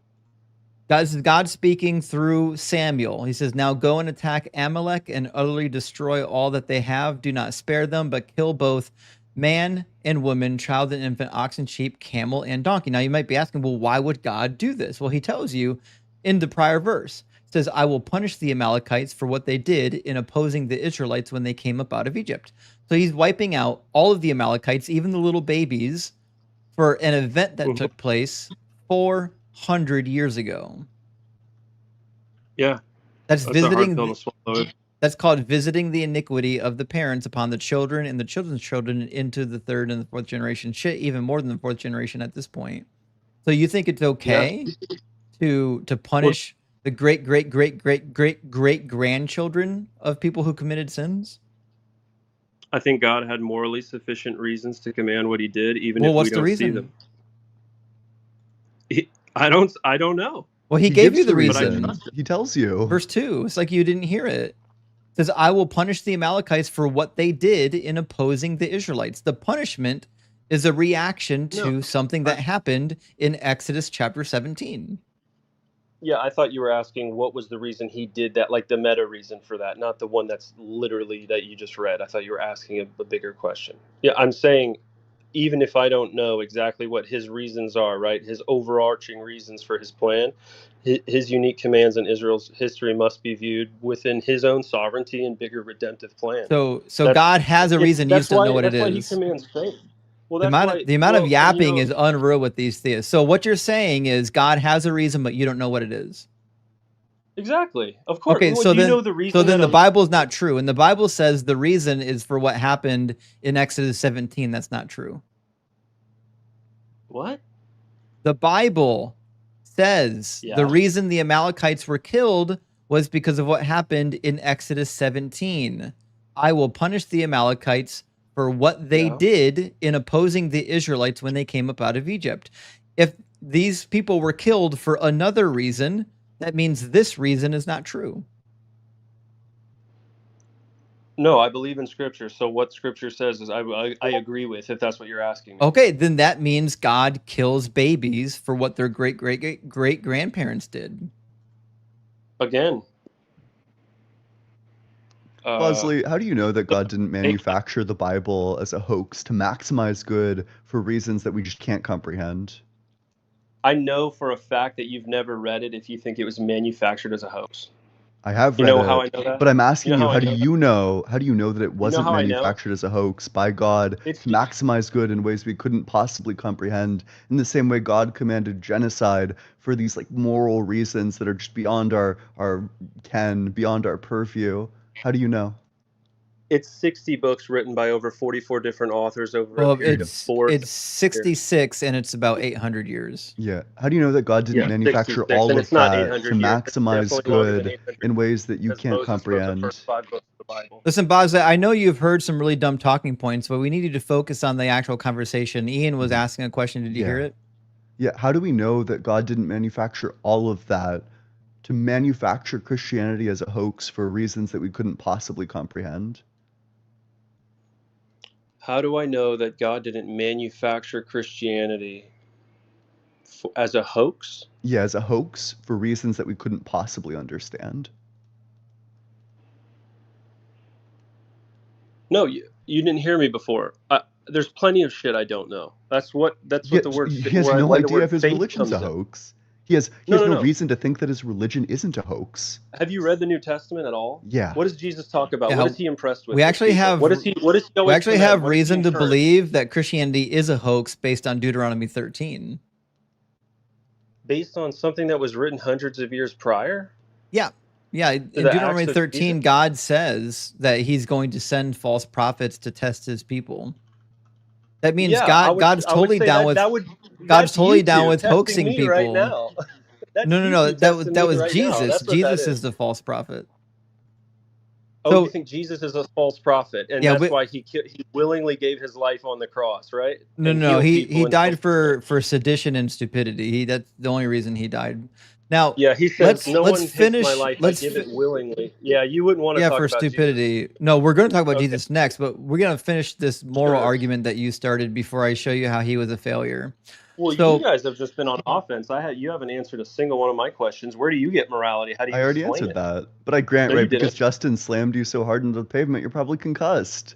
God speaking through Samuel. He says, now go and attack Amalek and utterly destroy all that they have. Do not spare them, but kill both man and woman, child and infant, ox and sheep, camel and donkey. Now you might be asking, well, why would God do this? Well, he tells you in the prior verse. It says, I will punish the Amalekites for what they did in opposing the Israelites when they came up out of Egypt. So he's wiping out all of the Amalekites, even the little babies, for an event that took place 400 years ago. Yeah. That's a hard visiting. pill to swallow. That's called visiting the iniquity of the parents upon the children and the children's children into the third and the fourth generation. Shit, even more than the fourth generation at this point. So you think it's okay to punish the great grandchildren of people who committed sins? I think God had morally sufficient reasons to command what he did, even Well, if what's we the don't see reason? them. I don't know. Well, he gave gives you the the reason. He tells you. Verse 2. It's like you didn't hear it. It says, I will punish the Amalekites for what they did in opposing the Israelites. The punishment is a reaction to something that happened in Exodus chapter 17. Yeah, I thought you were asking what was the reason he did that, like the meta reason for that, not the one that's literally that you just read. I thought you were asking a bigger question. Yeah, I'm saying even if I don't know exactly what his reasons are, right, his overarching reasons for his plan, his unique commands in Israel's history must be viewed within his own sovereignty and bigger redemptive plan. So God has a reason. You just don't know what it That's why he is. commands faith. Well, The amount of yapping is unreal with these theists. So what you're saying is God has a reason, but you don't know what it is. Exactly. Of course. Okay, well, so you then, know the reason so then that the Bible's not true. And the Bible says the reason is for what happened in Exodus 17. That's not true. What? The Bible says the reason the Amalekites were killed was because of what happened in Exodus 17. I will punish the Amalekites for what they did in opposing the Israelites when they came up out of Egypt. If these people were killed for another reason, that means this reason is not true. No, I believe in Scripture. So what Scripture says is I agree with, if that's what you're asking me. Okay, then that means God kills babies for what their great grandparents did. Again. Bosley, how do you know that God didn't manufacture the Bible as a hoax to maximize good for reasons that we just can't comprehend? I know for a fact that you've never read it if you think it was manufactured as a hoax. I have read it. You know how I know that? But I'm asking you, how do you know that it wasn't how I know? manufactured as a hoax by God to maximize good in ways we couldn't possibly comprehend, in the same way God commanded genocide for these like moral reasons that are just beyond our ken, beyond our purview? How do you know? It's 60 books written by over 44 different authors over a period of 4 It's 66 and it's about 800 years. Yeah. How do you know that God didn't manufacture all of that to maximize good in ways that you can't comprehend? Listen, Boz, I know you've heard some really dumb talking points, but we need you to focus on the actual conversation. Ian was asking a question. Did you hear it? Yeah. How do we know that God didn't manufacture all of that to manufacture Christianity as a hoax for reasons that we couldn't possibly comprehend? How do I know that God didn't manufacture Christianity as a hoax? Yeah, as a hoax for reasons that we couldn't possibly understand. No, you didn't hear me before. There's plenty of shit I don't know. That's what the word. He has no idea if his religion's a hoax. He has no reason to think that his religion isn't a hoax. Have you read the New Testament at all? Yeah. What does Jesus talk about? Yeah, what is he impressed with? We actually have. What is he? We actually have reason to believe that Christianity is a hoax based on Deuteronomy 13. Based on something that was written hundreds of years prior? Yeah. Yeah. In Deuteronomy 13, God says that he's going to send false prophets to test his people. That means God's totally down with God's totally down with hoaxing people. Right now. No. That was Jesus. Jesus is the false prophet. Oh, So you think Jesus is a false prophet, and yeah, that's why he willingly gave his life on the cross, right? no, And no, no. healed He people and died for sedition and stupidity. That's the only reason he died. Now yeah, he says, let's "No let's one takes my finish. life; I give it willingly." Yeah, you wouldn't want to Yeah, talk for about Jesus. stupidity. No, we're going to talk about Okay, Jesus next, but we're going to finish this moral sure. argument that you started before I show you how he was a failure. Well, you So guys have just been on offense. You haven't answered a single one of my questions. Where do you get morality? How do I you already explain answered it? that. But I grant, No, you right, because didn't. Justin slammed you so hard into the pavement, you're probably concussed.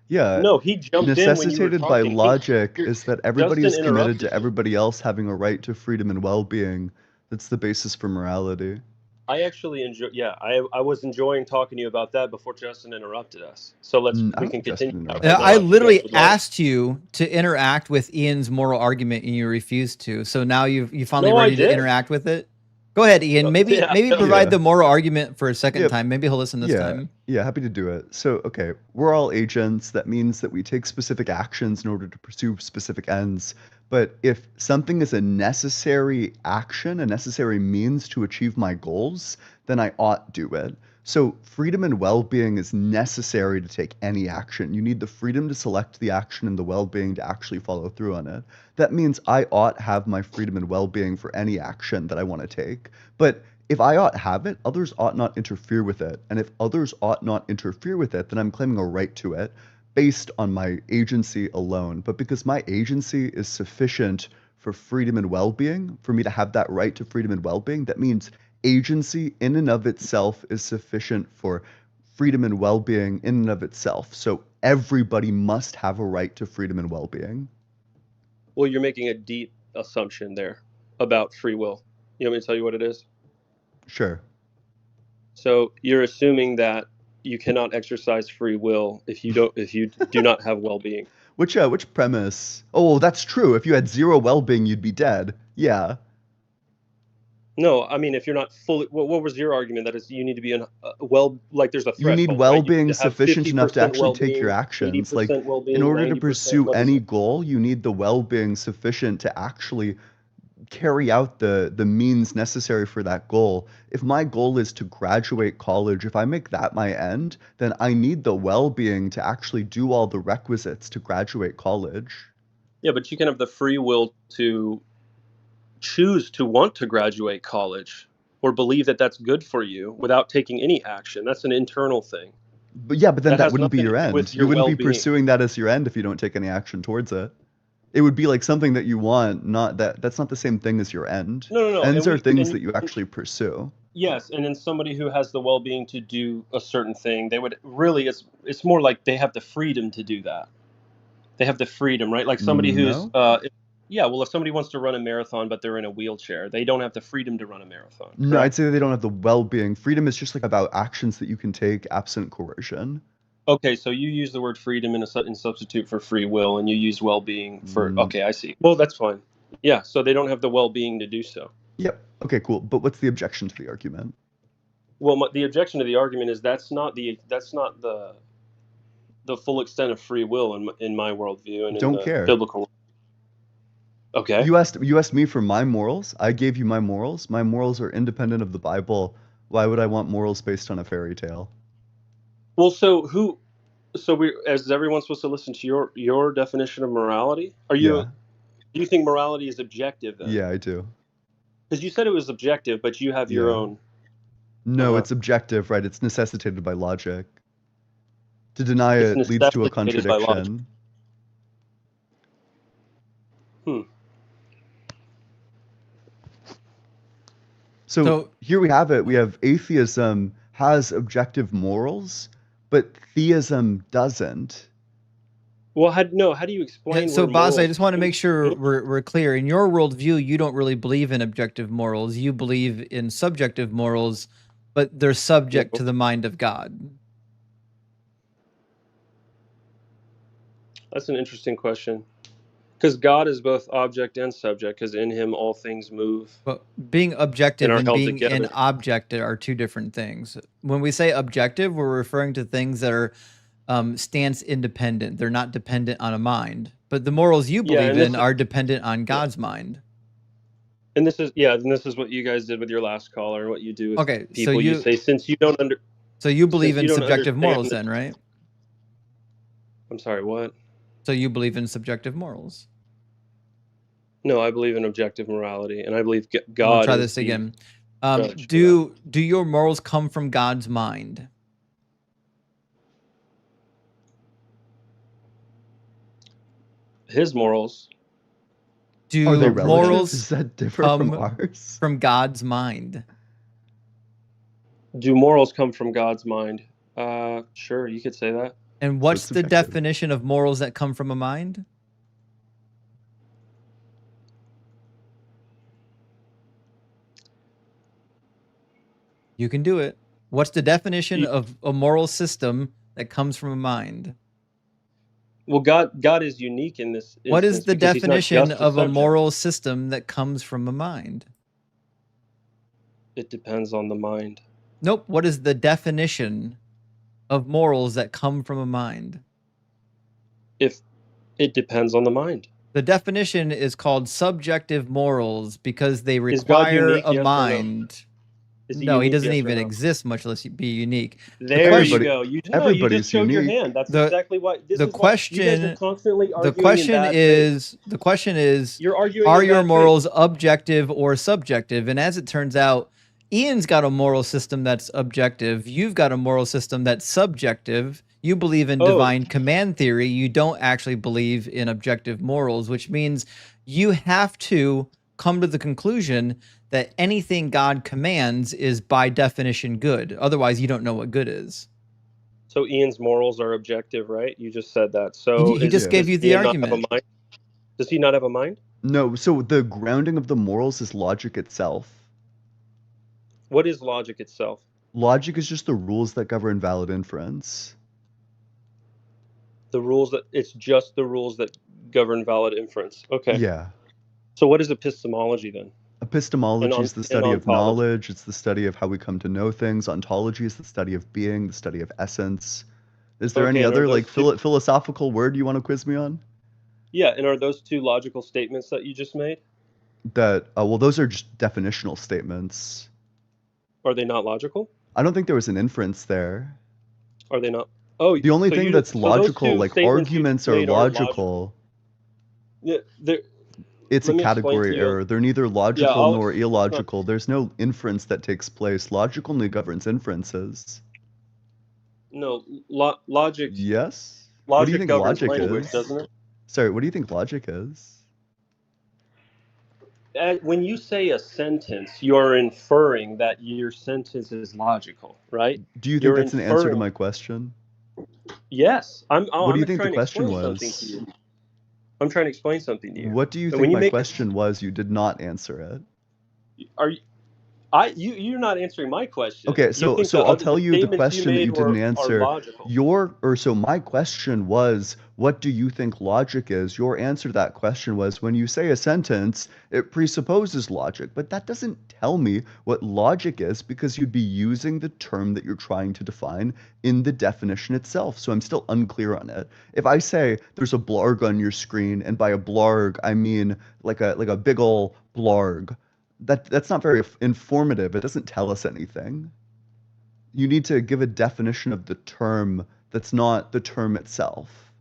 Yeah. No, he jumped in when you were Necessitated by talking. logic is that everybody Justin is committed interrupted to you. everybody else having a right to freedom and well-being. That's the basis for morality. I actually enjoy. Yeah, I was enjoying talking to you about that before Justin interrupted us. So I we don't can think Justin continue. interrupted I us. literally asked you to interact with Ian's moral argument and you refused to. So now you finally No, I ready to did. interact with it? Go ahead, Ian. Maybe Yeah, maybe yeah. provide the moral argument for a second Yep. time. Maybe he'll listen this Yeah, time. yeah, happy to do it. So, okay, we're all agents. That means that we take specific actions in order to pursue specific ends. But if something is a necessary action, a necessary means to achieve my goals, then I ought do it. So, freedom and well-being is necessary to take any action. You need the freedom to select the action and the well-being to actually follow through on it. That means I ought have my freedom and well-being for any action that I want to take. But if I ought have it, others ought not interfere with it. And if others ought not interfere with it, then I'm claiming a right to it based on my agency alone. But because my agency is sufficient for freedom and well-being, for me to have that right to freedom and well-being, that means agency in and of itself is sufficient for freedom and well-being in and of itself. So everybody must have a right to freedom and well-being. Well, you're making a deep assumption there about free will. You want me to tell you what it is? Sure. So you're assuming that you cannot exercise free will if you do not have well-being. Which premise? Oh, well, that's true. If you had zero well-being, you'd be dead. Yeah. No, I mean if you're not fully. What was your argument? That is, you need to be in like there's a You need threshold, right? well-being You have sufficient enough to 50% actually take your well-being, actions. Like, 80% well-being, in order to 90% pursue what is any it? goal, you need the well-being sufficient to actually carry out the means necessary for that goal. If my goal is to graduate college, if I make that my end, then I need the well-being to actually do all the requisites to graduate college. Yeah, but you can have the free will to choose to want to graduate college or believe that that's good for you without taking any action. That's an internal thing. But yeah, but then that has wouldn't be nothing your to do end. with You your wouldn't be well-being. pursuing that as your end if you don't take any action towards it. It would be like something that you want, not that's not the same thing as your end. No. Ends are things that you actually pursue. Yes, and then somebody who has the well-being to do a certain thing, they would really, it's more like they have the freedom to do that. They have the freedom, right? Like somebody who's yeah, well, if somebody wants to run a marathon but they're in a wheelchair, they don't have the freedom to run a marathon. No, correct? I'd say they don't have the well-being. Freedom is just like about actions that you can take absent coercion. Okay, so you use the word freedom in substitute for free will, and you use well-being for. Mm. Okay, I see. Well, that's fine. Yeah, so they don't have the well-being to do so. Yep. Okay, cool. But what's the objection to the argument? Well, the objection to the argument is that's not the full extent of free will in my worldview and Don't in the care. biblical. Okay. You asked me for my morals. I gave you my morals. My morals are independent of the Bible. Why would I want morals based on a fairy tale? Well, is everyone supposed to listen to your definition of morality? Do you think morality is objective then? Yeah, I do. Because you said it was objective, but you have your own. No, it's objective, right? It's necessitated by logic. To deny it leads to a contradiction. So here we have it. We have atheism has objective morals, but theism doesn't. Well, how do you explain? So, Boss, I just want to make sure we're clear. In your worldview, you don't really believe in objective morals. You believe in subjective morals, but they're subject to the mind of God. That's an interesting question. Because God is both object and subject, because in him all things move. But being objective and being together. an object are two different things. When we say objective, we're referring to things that are stance independent. They're not dependent on a mind. But the morals you believe in are dependent on God's mind. And this is what you guys did with your last caller, and what you do with people. So you say, since you don't So you believe Since in you don't subjective understand morals the- then, right? I'm sorry, what? So you believe in subjective morals. No, I believe in objective morality, and I believe I'm gonna God try is this the again. judge for Do your morals come from God's mind? that. His morals. Are they Do relative? morals Does that differ from come ours? from God's mind? Do morals come from God's mind? Sure, you could say that. And So what's it's the subjective. definition of morals that come from a mind? You can do it. What's the definition of a moral system that comes from a mind? Well, God is unique in this instance. What is the because he's not definition just of a subject. moral system that comes from a mind? It depends on the mind. Nope. What is the definition of morals that come from a mind? If it depends on the mind. The definition is called subjective morals because they Is God require unique, a yes or no? mind. Is he No, he unique, doesn't yes or even no? exist, much less be unique. There question- you go. You everybody's just showed your unique. hand. That's The- exactly why. This the is why you guys question- are constantly The arguing question in bad faith. is, You're arguing. are in your bad faith. morals objective or subjective? And as it turns out, Ian's got a moral system that's objective. You've got a moral system that's subjective. You believe in Oh. divine command theory. You don't actually believe in objective morals, which means you have to come to the conclusion that anything God commands is by definition good. Otherwise, you don't know what good is. So Ian's morals are objective, right? You just said that. So He just gave you the Ian not have a argument. mind? Does he not have a mind? No, so the grounding of the morals is logic itself. What is logic itself? Logic is just the rules that govern valid inference. It's just the rules that govern valid inference. Okay. Yeah. So what is epistemology then? Epistemology is the study of ontology. knowledge. It's the study of how we come to know things. Ontology is the study of being, the study of essence. Is there Okay, any and are other those like two- philosophical word you want to quiz me on? Yeah, and are those two logical statements that you just made? That well, those are just definitional statements. Are they not logical? I don't think there was an inference there. Are they not? Oh, The only so thing you- that's so those logical, two like statements you arguments, are made logical. Yeah, It's Let a me explain category to you. error. They're neither logical I'll- nor illogical. There's no inference that takes place. Logic only governs inferences. No, logic. Yes? What do you Logic think governs logic language, is? doesn't it? Sorry, what do you think logic is? When you say a sentence, you're inferring that your sentence is logical, right? Do you think You're that's an answer to inferring- my question? Yes. What do you I'm think the trying to question explain was? something to you. I'm trying to explain something to you. What do you And think when you my make a- question was? You did not answer it. Are you? You're not answering my question. Okay, You so think so the I'll other tell you the statements question that made you didn't are answer. logical. So my question was, what do you think logic is? Your answer to that question was, when you say a sentence, it presupposes logic, but that doesn't tell me what logic is, because you'd be using the term that you're trying to define in the definition itself. So I'm still unclear on it. If I say there's a blarg on your screen, and by a blarg I mean like a big ol' blarg, that's not very informative. It doesn't tell us anything. You need to give a definition of the term that's not the term itself.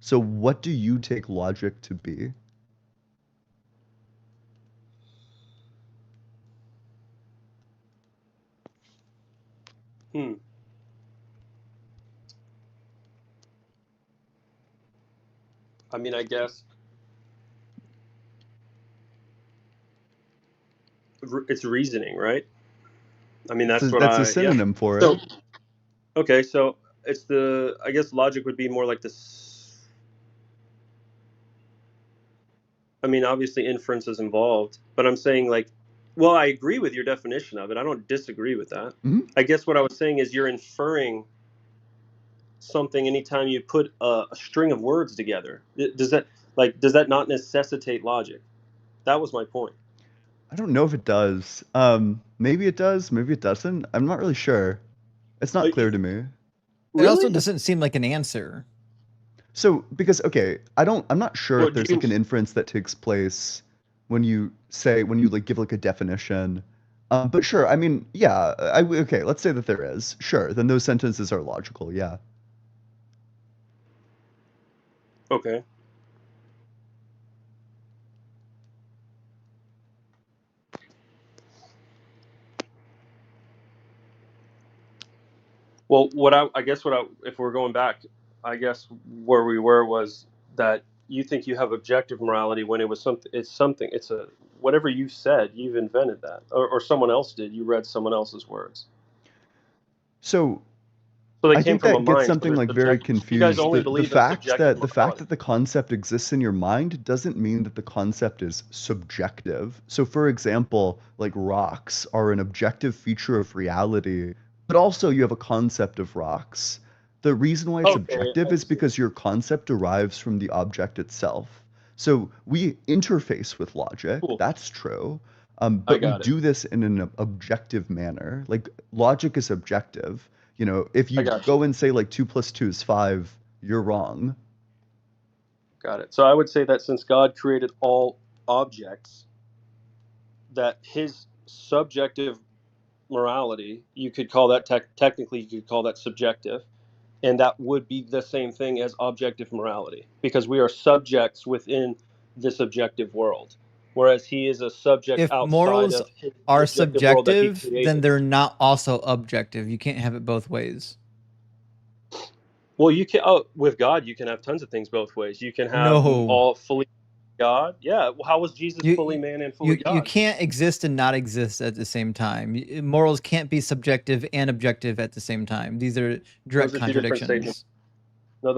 So what do you take logic to be? I mean, I guess it's reasoning, right? I mean, that's That's a synonym for it. So, okay, so it's I guess logic would be more like this. I mean, obviously inference is involved, but I'm saying well, I agree with your definition of it. I don't disagree with that. Mhm. I guess what I was saying is you're inferring something anytime you put a string of words together. Does that not necessitate logic? That was my point. I don't know if it does. Maybe it does, maybe it doesn't. I'm not really sure. It's not clear to me. It also Really? doesn't seem like an answer. So, because okay, I'm not sure Well, if there's do like you- an inference that takes place when you like give like a definition But sure, I mean, yeah, okay, let's say that there is. Sure, then those sentences are logical, yeah. Okay. Well, if we're going back, I guess where we were was that you think you have objective morality when it's a whatever you said, you've invented that, or someone else did. You read someone else's words. So So they I came think from a that gets mind. So something they're like very subjective. You guys confused. only The believe in fact subjective that morality. the concept exists in your mind doesn't mean that the concept is subjective. So for example, like rocks are an objective feature of reality, but also you have a concept of rocks. The reason why it's Okay, objective I is see. because your concept derives from the object itself. So we interface with logic, Cool. that's true. I But we got it. do this in an objective manner. Like logic is objective. You know, if I you got go you. and say like 2 + 2 is 5, you're wrong. Got it. So I would say that since God created all objects, that his subjective morality, you could call that technically, you could call that subjective, and that would be the same thing as objective morality because we are subjects within this objective world, whereas he is a subject If outside morals of the are objective world that he subjective, then created. they're not also objective. You can't have it both ways. Well, you can with God, you can have tons of things both ways. You can have No. all fully God. Yeah. Well, how was Jesus fully You man and fully you God? can't exist and not exist at the same time. Morals can't be subjective and objective at the same time. These are direct Those are two different statements. contradictions. No,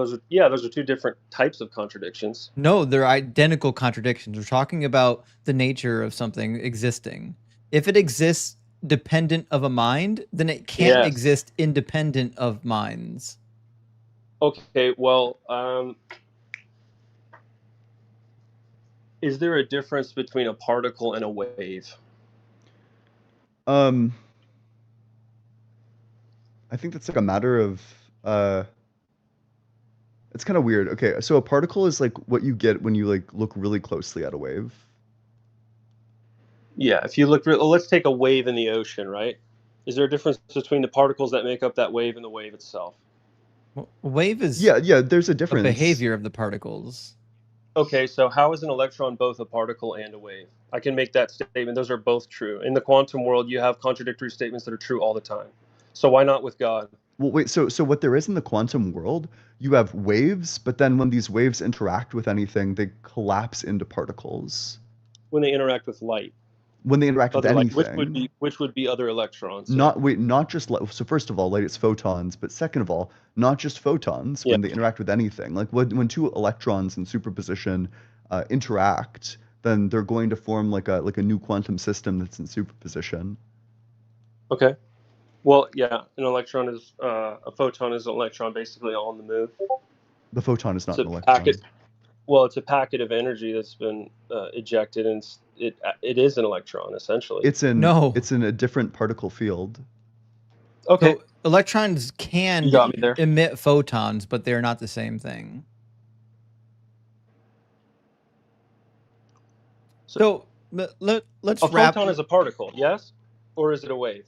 those are two different types of contradictions. No, they're identical contradictions. We're talking about the nature of something existing. If it exists dependent of a mind, then it can't Yes. exist independent of minds. Okay, well, is there a difference between a particle and a wave? I think that's like a matter of it's kind of weird. Okay, so a particle is like what you get when you like look really closely at a wave. Yeah, if you look, let's take a wave in the ocean, right? Is there a difference between the particles that make up that wave and the wave itself? Wave is Yeah, there's a a difference. behavior of the particles. Okay, so how is an electron both a particle and a wave? I can make that statement. Those are both true. In the quantum world, you have contradictory statements that are true all the time. So why not with God? Well, wait, so what there is in the quantum world, you have waves, but then when these waves interact with anything, they collapse into particles. When they interact with light. When they interact with anything. Which would be other electrons? Not just light. So first of all, light is photons, but second of all, not just photons when they interact with anything. Like when two electrons in superposition interact, then they're going to form like a new quantum system that's in superposition. Okay. Well, yeah, an electron is a photon is an electron basically on the move. The photon is not an It's a electron. Well, it's a packet of energy that's been ejected, and it is an electron essentially. It's in No. It's in a different particle field. Okay. So electrons can You got me there. emit photons, but they're not the same thing. So let's A wrap. photon is a particle, yes, or is it a wave?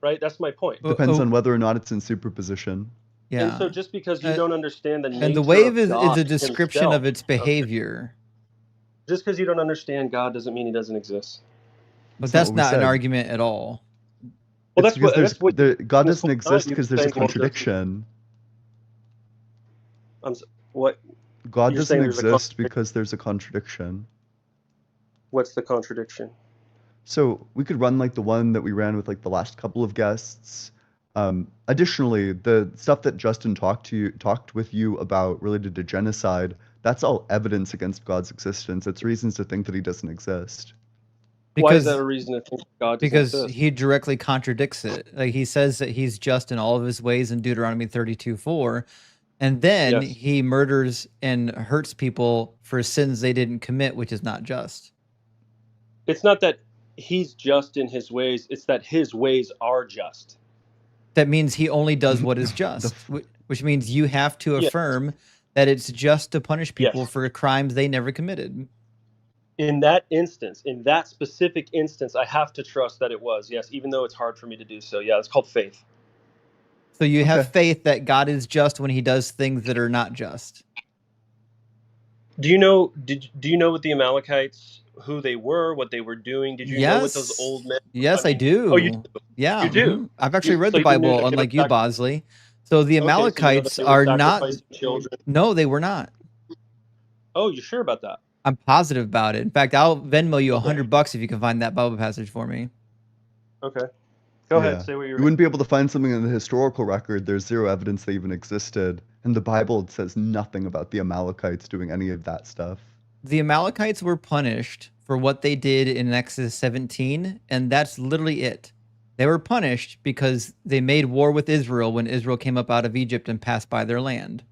Right. That's my point. Depends on whether or not it's in superposition. Yeah. And so just because you don't understand the nature and the wave of God is a description himself, of its behavior. Just because you don't understand God doesn't mean he doesn't exist. But that's not an argument at all. Well, that's what God doesn't exist because there's a contradiction. What? God doesn't exist because there's a contradiction. What's the contradiction? So we could run like the one that we ran with like the last couple of guests. Additionally, the stuff that Justin talked with you about related to genocide, that's all evidence against God's existence. It's reasons to think that he doesn't exist. Why is that a reason to think God doesn't exist? Because he directly contradicts it. Like he says that he's just in all of his ways in Deuteronomy 32:4, and then he murders and hurts people for sins they didn't commit, which is not just. It's not that he's just in his ways, it's that his ways are just. That means he only does what is just, which means you have to affirm that it's just to punish people for crimes they never committed. in that instance, in that specific instance, I have to trust that it was, yes, even though it's hard for me to do so. Yeah, it's called faith. So you have Okay. faith that God is just when he does things that are not just. Do you know what the Amalekites, who they were, what they were doing? Did you know what those Yes. old men? Yes, I Oh, you do. do. Yeah. You do. I've actually read So the you knew Bible, that they were unlike you, Bosley. So the Okay, so you know that Amalekites they were are not. sacrificing children. No, they were not. Oh, you sure about that? I'm positive about it. In fact, I'll Venmo you Okay. $100 if you can find that Bible passage for me. Okay. Go Yeah. ahead. Say what You you're. wouldn't be able to find something in the historical record. There's zero evidence they even existed. And the Bible says nothing about the Amalekites doing any of that stuff. The Amalekites were punished for what they did in Exodus 17, and that's literally it. They were punished because they made war with Israel when Israel came up out of Egypt and passed by their land.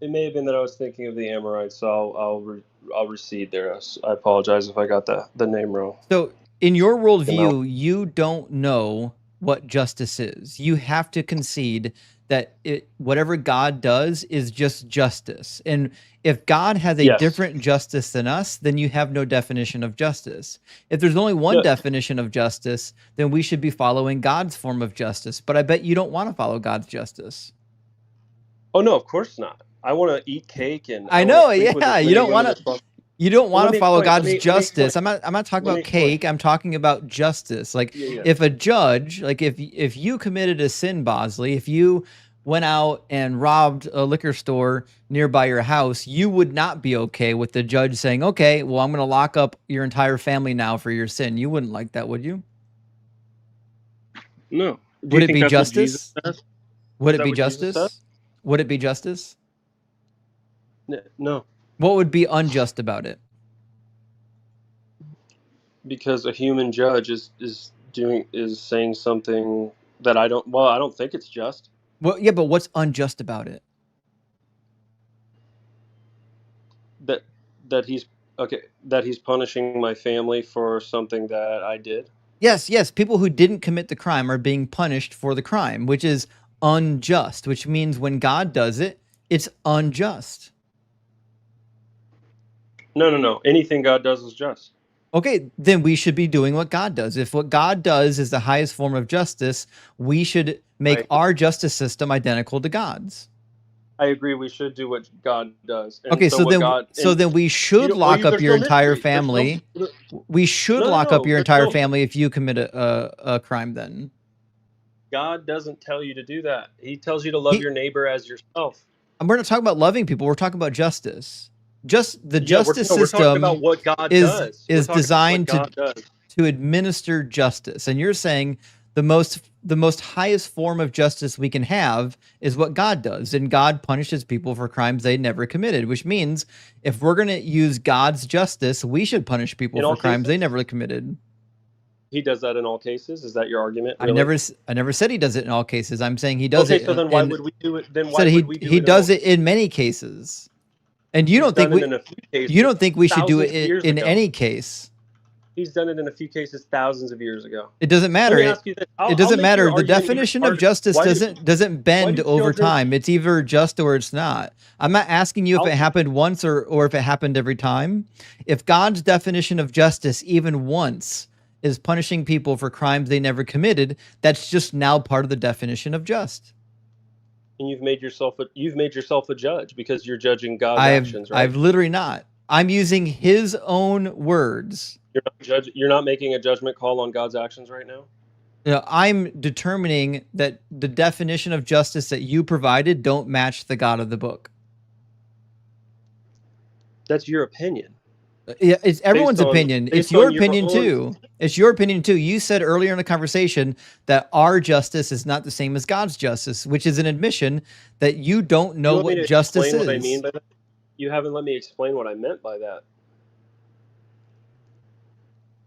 It may have been that I was thinking of the Amorites, so I'll recede there. I apologize if I got the name wrong. So, in your worldview, you don't know what justice is. You have to concede that whatever God does is just justice. And if God has a Yes. different justice than us, then you have no definition of justice. If there's only one Yeah. definition of justice, then we should be following God's form of justice. But I bet you don't want to follow God's justice. Oh no, of course not. I want to eat cake and I wanna know, sleep with yeah. as You many don't women want as possible. You don't Well, want let to me follow explain. God's Let me justice. explain. I'm not talking Let me about cake. I'm talking about justice. Like Yeah. if a judge, like if you committed a sin, Bosley, if you went out and robbed a liquor store nearby your house, you would not be okay with the judge saying, "Okay, well, I'm going to lock up your entire family now for your sin." You wouldn't like that, would you? No. Do Would you it think be that's what Jesus justice? says? Would Is it that be what Jesus says? justice? Would it be justice? No, What would be unjust about it? because a human judge is saying something that I don't think it's just. Well, yeah, but what's unjust about it? That he's punishing my family for something that I did. Yes, people who didn't commit the crime are being punished for the crime, which is unjust, which means when God does it, it's unjust. No. Anything God does is just. Okay, then we should be doing what God does. If what God does is the highest form of justice, we should make Right. our justice system identical to God's. I agree. We should do what God does. And Okay, so what then God, we should lock up your entire family. We should lock up your entire family if you commit a crime. Then God doesn't tell you to do that. He tells you to love your neighbor as yourself. And we're not talking about loving people. We're talking about justice. Just the justice we're talking system about what God does. is designed We're talking about what God does. to administer justice. And you're saying the most highest form of justice we can have is what God does. And God punishes people for crimes they never committed, which means if we're going to use God's justice, we should punish people for crimes they never committed. He does that in all cases. Is that your argument? Really? I never said he does it in all cases. I'm saying he does it. Okay, so then why would we do it? Then why would we do it? He does it in many cases. And you don't think we should do it in any case. He's done it in a few cases thousands of years ago. It doesn't matter. Let me ask you this. It doesn't matter. The definition of justice doesn't bend over time. It's either just or it's not. I'm not asking you if it happened once or if it happened every time. If God's definition of justice even once is punishing people for crimes they never committed, that's just now part of the definition of just. And you've made yourself a judge because you're judging God's actions, right? I've literally not. I'm using his own words. You're not making a judgment call on God's actions right now? You know, I'm determining that the definition of justice that you provided don't match the God of the book. That's your opinion. Yeah, it's everyone's opinion. It's your opinion too. It's your opinion too. You said earlier in the conversation that our justice is not the same as God's justice, which is an admission that you don't know what justice is. What I mean by that? You haven't let me explain what I meant by that.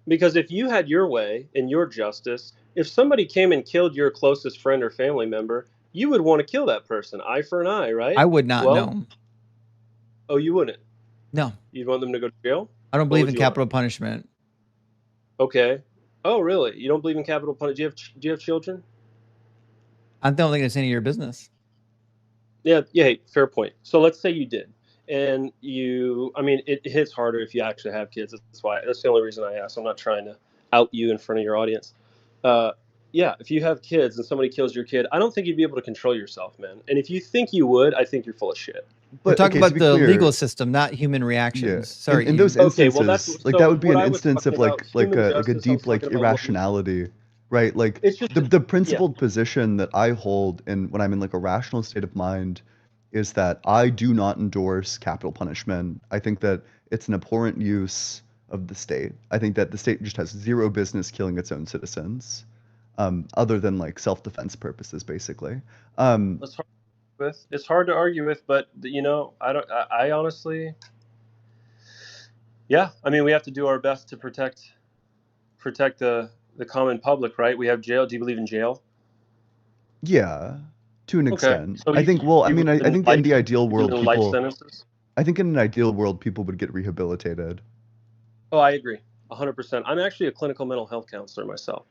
Because if you had your way and your justice, if somebody came and killed your closest friend or family member, you would want to kill that person, eye for an eye, right? I would not know. Oh, you wouldn't? No. You'd want them to go to jail? I don't believe in capital punishment. Okay. Oh, really? You don't believe in capital punishment? Do you have children? I don't think it's any of your business. Yeah, fair point. So let's say you did. and it hits harder if you actually have kids. That's the only reason I asked. I'm not trying to out you in front of your audience. Yeah, if you have kids and somebody kills your kid, I don't think you'd be able to control yourself, man. And if you think you would, I think you're full of shit. We're But talking okay, to about be the clear, legal system, not human yeah, reactions. Sorry, in those Ian. Okay, instances, well, that's like so that would be what an I was instance of talking about like human a justice. I was deep like talking about what irrationality, right? Like it's just the yeah. principled position that I hold in when I'm in like a rational state of mind is that I do not endorse capital punishment. I think that it's an abhorrent use of the state. I think that the state just has zero business killing its own citizens, other than like self-defense purposes, basically. Um, It's hard with. It's hard to argue with, but I don't. I honestly, yeah. I mean, we have to do our best to protect the common public, right? We have jail. Do you believe in jail? yeah, to an Okay, extent. so I think. Well, I you mean, believe I in think in life? the ideal You believe world, in life people. sentences? I think in an ideal world, people would get rehabilitated. Oh, I agree, 100%. I'm actually a clinical mental health counselor myself.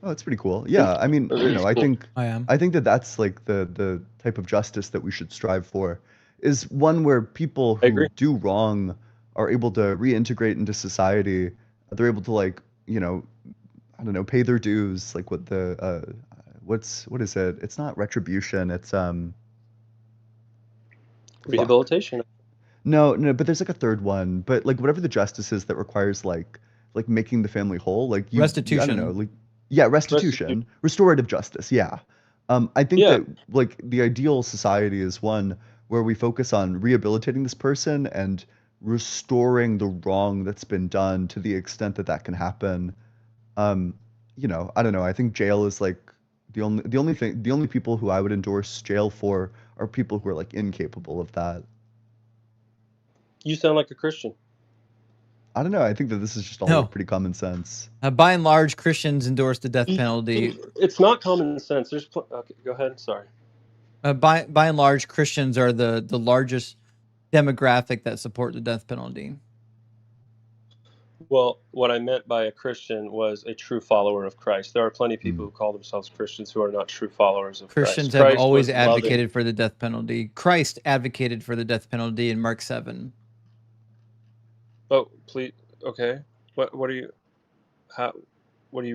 Oh, that's pretty cool. Yeah, I mean, It is I cool. think I am. that that's like the type of justice that we should strive for is one where people I who agree. do wrong are able to reintegrate into society. They're able to like, I don't know, pay their dues, like what is it? It's not retribution, it's fuck. Rehabilitation. No, no, but there's like a third one, but like whatever the justice is that requires like making the family whole, like I don't know, Restitution. like yeah, Restitution. restorative justice, yeah. I think Yeah. that like the ideal society is one where we focus on rehabilitating this person and restoring the wrong that's been done to the extent that that can happen. Um, I don't know. I think jail is like the only people who I would endorse jail for are people who are like incapable of that. You sound like a Christian. I don't know. I think that this is just all No. like pretty common sense. By and large, Christians endorse the death penalty. It's not common sense. Okay, go ahead. Sorry. By and large, Christians are the largest demographic that support the death penalty. Well, what I meant by a Christian was a true follower of Christ. There are plenty of people who call themselves Christians who are not true followers of Christians Christ. have Christ always was loving. advocated for the death penalty. Christ advocated for the death penalty in Mark 7. Oh, please. Okay. What are you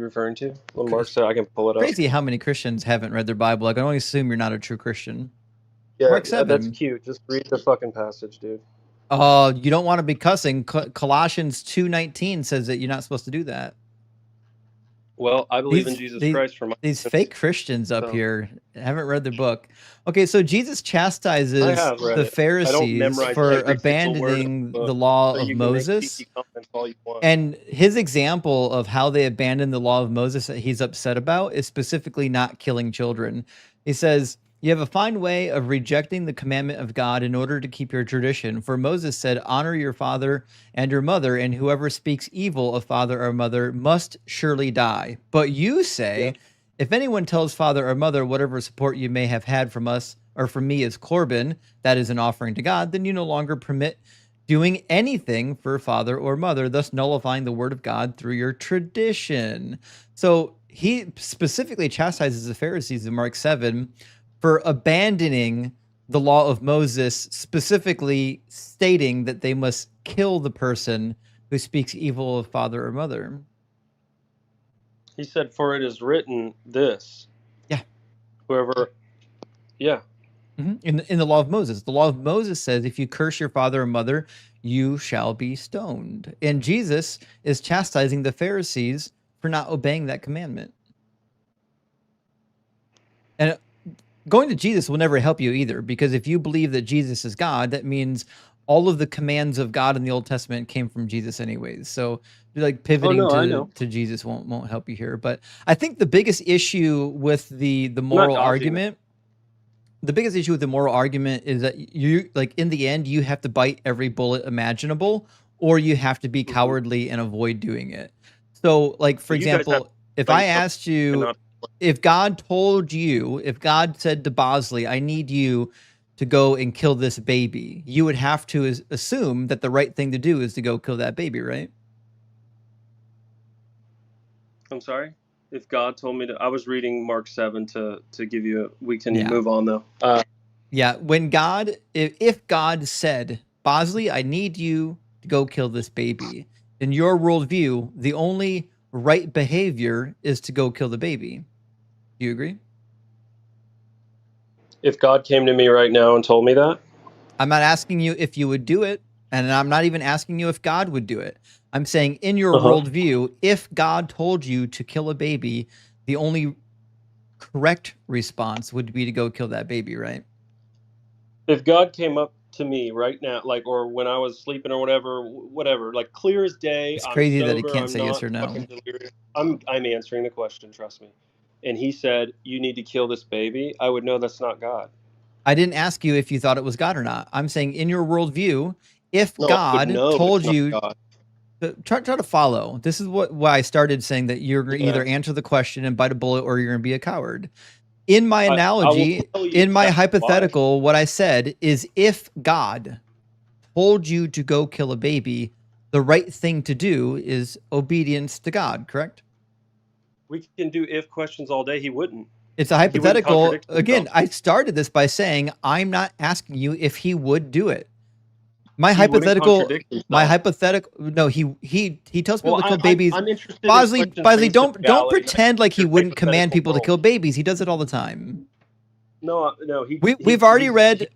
referring to? When Mark said, I can pull it up. Crazy how many Christians haven't read their Bible. I can only assume you're not a true Christian. Yeah, Mark 7. that's cute. Just read the fucking passage, dude. Oh, you don't want to be cussing. Colossians 2:19 says that you're not supposed to do that. Well, I believe in Jesus Christ for my these sins. fake Christians up here haven't read the book. Okay, so Jesus chastises the Pharisees for abandoning the law of Moses. And his example of how they abandoned the law of Moses that he's upset about is specifically not killing children. He says, you have a fine way of rejecting the commandment of God in order to keep your tradition. For Moses said, honor your father and your mother, and whoever speaks evil of father or mother must surely die. But you say, if anyone tells father or mother whatever support you may have had from us or from me is Corban, that is an offering to God, then you no longer permit doing anything for father or mother, thus nullifying the word of God through your tradition. So he specifically chastises the Pharisees in Mark 7 for abandoning the law of Moses, specifically stating that they must kill the person who speaks evil of father or mother. He said, for it is written this. Yeah. Whoever, yeah. In the law of Moses. The law of Moses says, if you curse your father or mother, you shall be stoned. And Jesus is chastising the Pharisees for not obeying that commandment. And going to Jesus will never help you either, because if you believe that Jesus is God, that means all of the commands of God in the Old Testament came from Jesus anyways. So like pivoting to Jesus won't help you here. But I think the biggest issue with the moral argument, is that you, like, in the end, you have to bite every bullet imaginable, or you have to be cowardly and avoid doing it. So like, for example, if I asked you, if God said to Bosley, I need you to go and kill this baby, you would have to assume that the right thing to do is to go kill that baby, right? I'm sorry? If God told me to, I was reading Mark 7 to give you we can move on though. Yeah, when God, if God said, Bosley, I need you to go kill this baby, in your worldview, the only right behavior is to go kill the baby. Do you agree? If God came to me right now and told me that, I'm not asking you if you would do it, and I'm not even asking you if God would do it. I'm saying in your uh-huh. worldview, if God told you to kill a baby, the only correct response would be to go kill that baby, right? If God came up to me right now, like, or when I was sleeping or whatever, like clear as day, It's I'm crazy that he sober, can't I'm say yes not or no. fucking delirious. I'm answering the question, trust me. And he said, "You need to kill this baby." I would know that's not God. I didn't ask you if you thought it was God or not. I'm saying in your worldview, if No, I would God know told it's not you God. try to follow. This is why I started saying that you're going to Yeah. either answer the question and bite a bullet or you're going to be a coward. In my I will analogy, tell you in my exactly why. hypothetical, what I said is if God told you to go kill a baby, the right thing to do is obedience to God, correct? We can do if questions all day. He wouldn't. It's a He wouldn't hypothetical. contradict Again, himself. I started this by saying I'm not asking you if he would do it. My He wouldn't hypothetical, contradict himself. no, he tells people Well, to kill babies. I'm interested in Bosley, questions based in don't reality, not pretend like he your wouldn't command hypothetical people to world. kill babies. He does it all the time. No, We've already read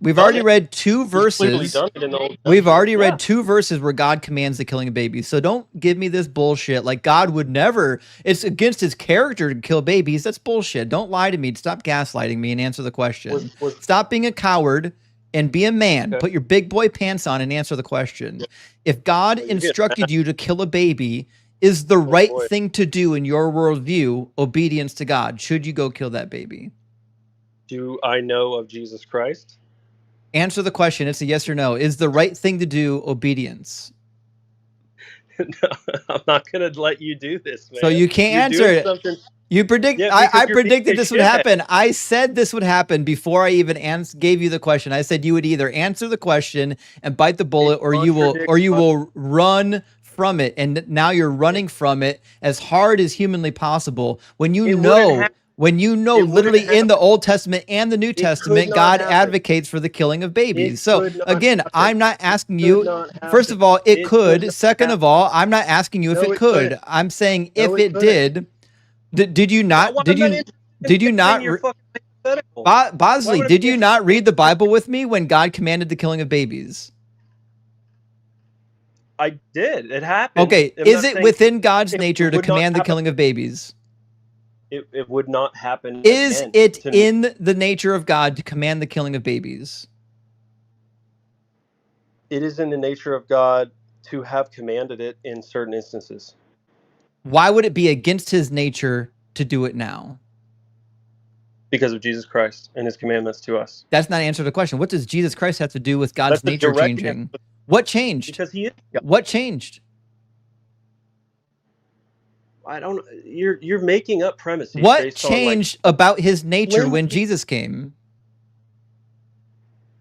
two He's clearly verses. done it in the Old We've Testament. already Yeah. read two verses where God commands the killing of babies. So don't give me this bullshit. Like God would never. It's against his character to kill babies. That's bullshit. Don't lie to me. Stop gaslighting me and answer the question. Stop being a coward and be a man. Okay. Put your big boy pants on and answer the question. If God instructed you to kill a baby, is the right thing to do in your worldview obedience to God? Should you go kill that baby? Do I know of Jesus Christ? Answer the question. It's a yes or no. Is the right thing to do obedience? No, I'm not going to let you do this, man. So you can't You're answer doing it. You predict. Yeah, I because you're being predicted a this would shithead. happen. I said this would happen before I even gave you the question. I said you would either answer the question and bite the bullet, or you will run from it. And now you're running from it as hard as humanly possible. When you know literally in the Old Testament and the New Testament, God advocates for the killing of babies. So again, I'm not asking you. First of all, it could. Second of all, I'm not asking you if it could. I'm saying if it did. Did you not? Did you not? Bosley, did you not read the Bible with me when God commanded the killing of babies? I did. It happened. Okay, is it within God's nature to command the killing of babies? It would not happen. Is it in the nature of God to command the killing of babies? It is in the nature of God to have commanded it in certain instances. Why would it be against his nature to do it now? Because of Jesus Christ and his commandments to us. That's not answer the question. What does Jesus Christ have to do with God's nature changing? What changed? Because he is God. What changed? I don't. You're making up premises. What changed about his nature when Jesus came?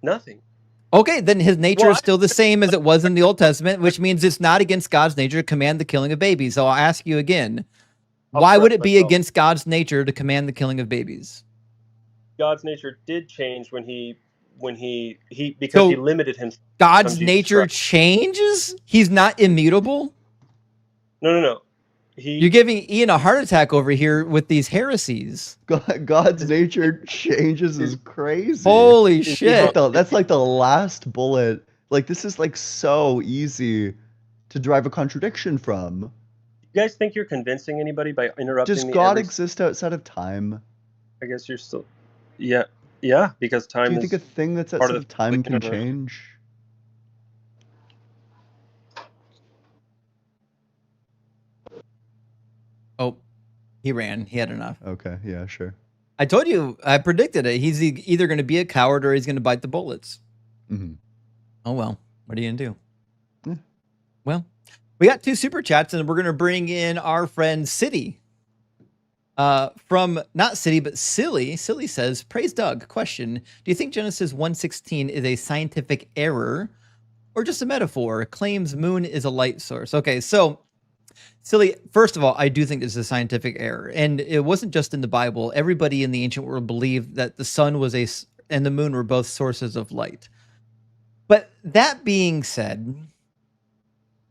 Nothing. Okay, then his nature is still the same as it was in the Old Testament, which means it's not against God's nature to command the killing of babies. So I'll ask you again, why would it be against God's nature to command the killing of babies? God's nature did change when he because he limited himself. God's nature changes? He's not immutable? No. You're giving Ian a heart attack over here with these heresies. God's nature changes is crazy. Holy shit. That's like the last bullet. Like, this is like so easy to drive a contradiction from. You guys think you're convincing anybody by interrupting me? Does God exist outside of time? I guess you're still... Yeah, because time is... Do you think a thing that's outside of time can change? Oh, he ran. He had enough. Okay, yeah, sure. I told you, I predicted it. He's either going to be a coward or he's going to bite the bullets. Mm-hmm. Oh, well. What are you going to do? Yeah. Well, we got 2 super chats, and we're going to bring in our friend City. From not City, but Silly. Silly says, praise Doug. Question, do you think Genesis 1:16 is a scientific error or just a metaphor? Claims moon is a light source. Okay, so... Silly, first of all, I do think this is a scientific error. And it wasn't just in the Bible. Everybody in the ancient world believed that the sun was and the moon were both sources of light. But that being said,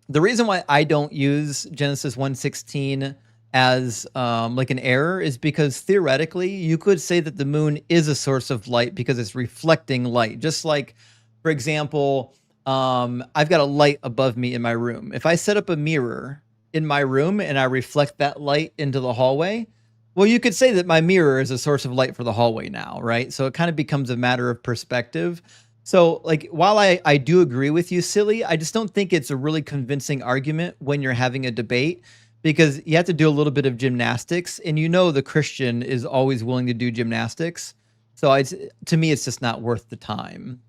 the reason why I don't use Genesis 1:16 as like an error is because theoretically you could say that the moon is a source of light because it's reflecting light. Just like, for example, I've got a light above me in my room. If I set up a mirror in my room and I reflect that light into the hallway, well, you could say that my mirror is a source of light for the hallway now, right? So it kind of becomes a matter of perspective. So, like, while I do agree with you, Silly, I just don't think it's a really convincing argument when you're having a debate, because you have to do a little bit of gymnastics, and the Christian is always willing to do gymnastics. So, to me, it's just not worth the time.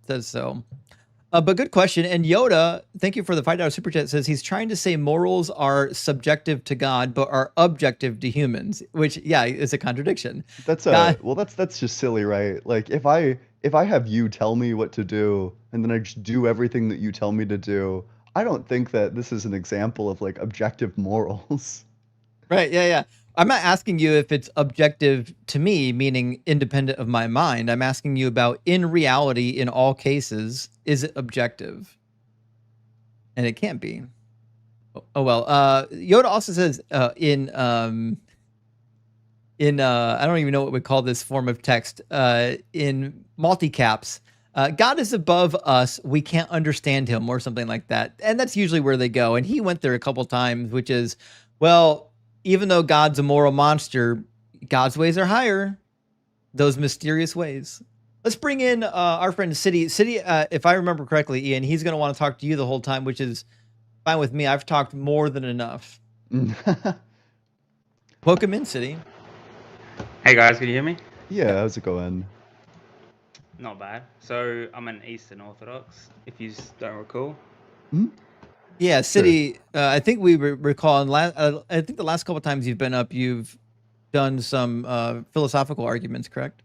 But good question. And Yoda, thank you for the $5 super chat, says he's trying to say morals are subjective to God, but are objective to humans, which, yeah, is a contradiction. That's just silly, right? Like if I have you tell me what to do and then I just do everything that you tell me to do, I don't think that this is an example of like objective morals. Right. Yeah. I'm not asking you if it's objective to me, meaning independent of my mind. I'm asking you about, in reality, in all cases, is it objective? And it can't be. Oh well. Yoda also says in I don't even know what we call this form of text, in multicaps, God is above us, we can't understand him, or something like that. And that's usually where they go. And he went there a couple times, which is, well, even though God's a moral monster, God's ways are higher. Those mysterious ways. Let's bring in our friend City. City, if I remember correctly, Ian, he's going to want to talk to you the whole time, which is fine with me. I've talked more than enough. Welcome in, City. Hey guys, can you hear me? Yeah, how's it going? Not bad. So I'm an Eastern Orthodox, if you don't recall. Yeah, City. Sure. I think we recall. I think the last couple of times you've been up, you've done some philosophical arguments, correct?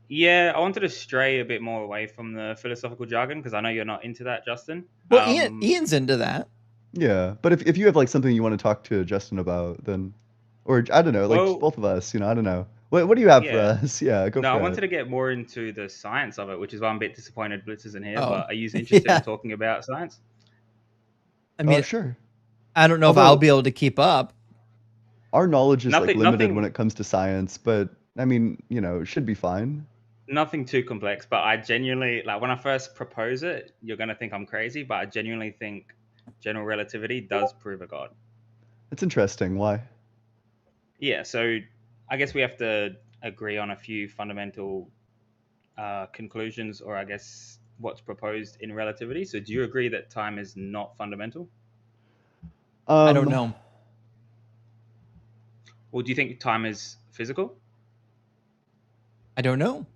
Yeah, I wanted to stray a bit more away from the philosophical jargon because I know you're not into that, Justin. Well, Ian's into that. Yeah, but if you have like something you want to talk to Justin about, then, or I don't know, like just both of us, I don't know. What do you have for us? Yeah, go for it. No, I wanted to get more into the science of it, which is why I'm a bit disappointed Blitz isn't here. But are you interested in talking about science? I mean, sure. I don't know if I'll be able to keep up. Our knowledge is limited when it comes to science, but I mean, it should be fine. Nothing too complex, but I genuinely, like, when I first propose it, you're going to think I'm crazy, but I genuinely think general relativity does prove a God. It's interesting. Why? Yeah, so I guess we have to agree on a few fundamental conclusions, or I guess what's proposed in relativity. So do you agree that time is not fundamental? I don't know. Well, do you think time is physical? I don't know.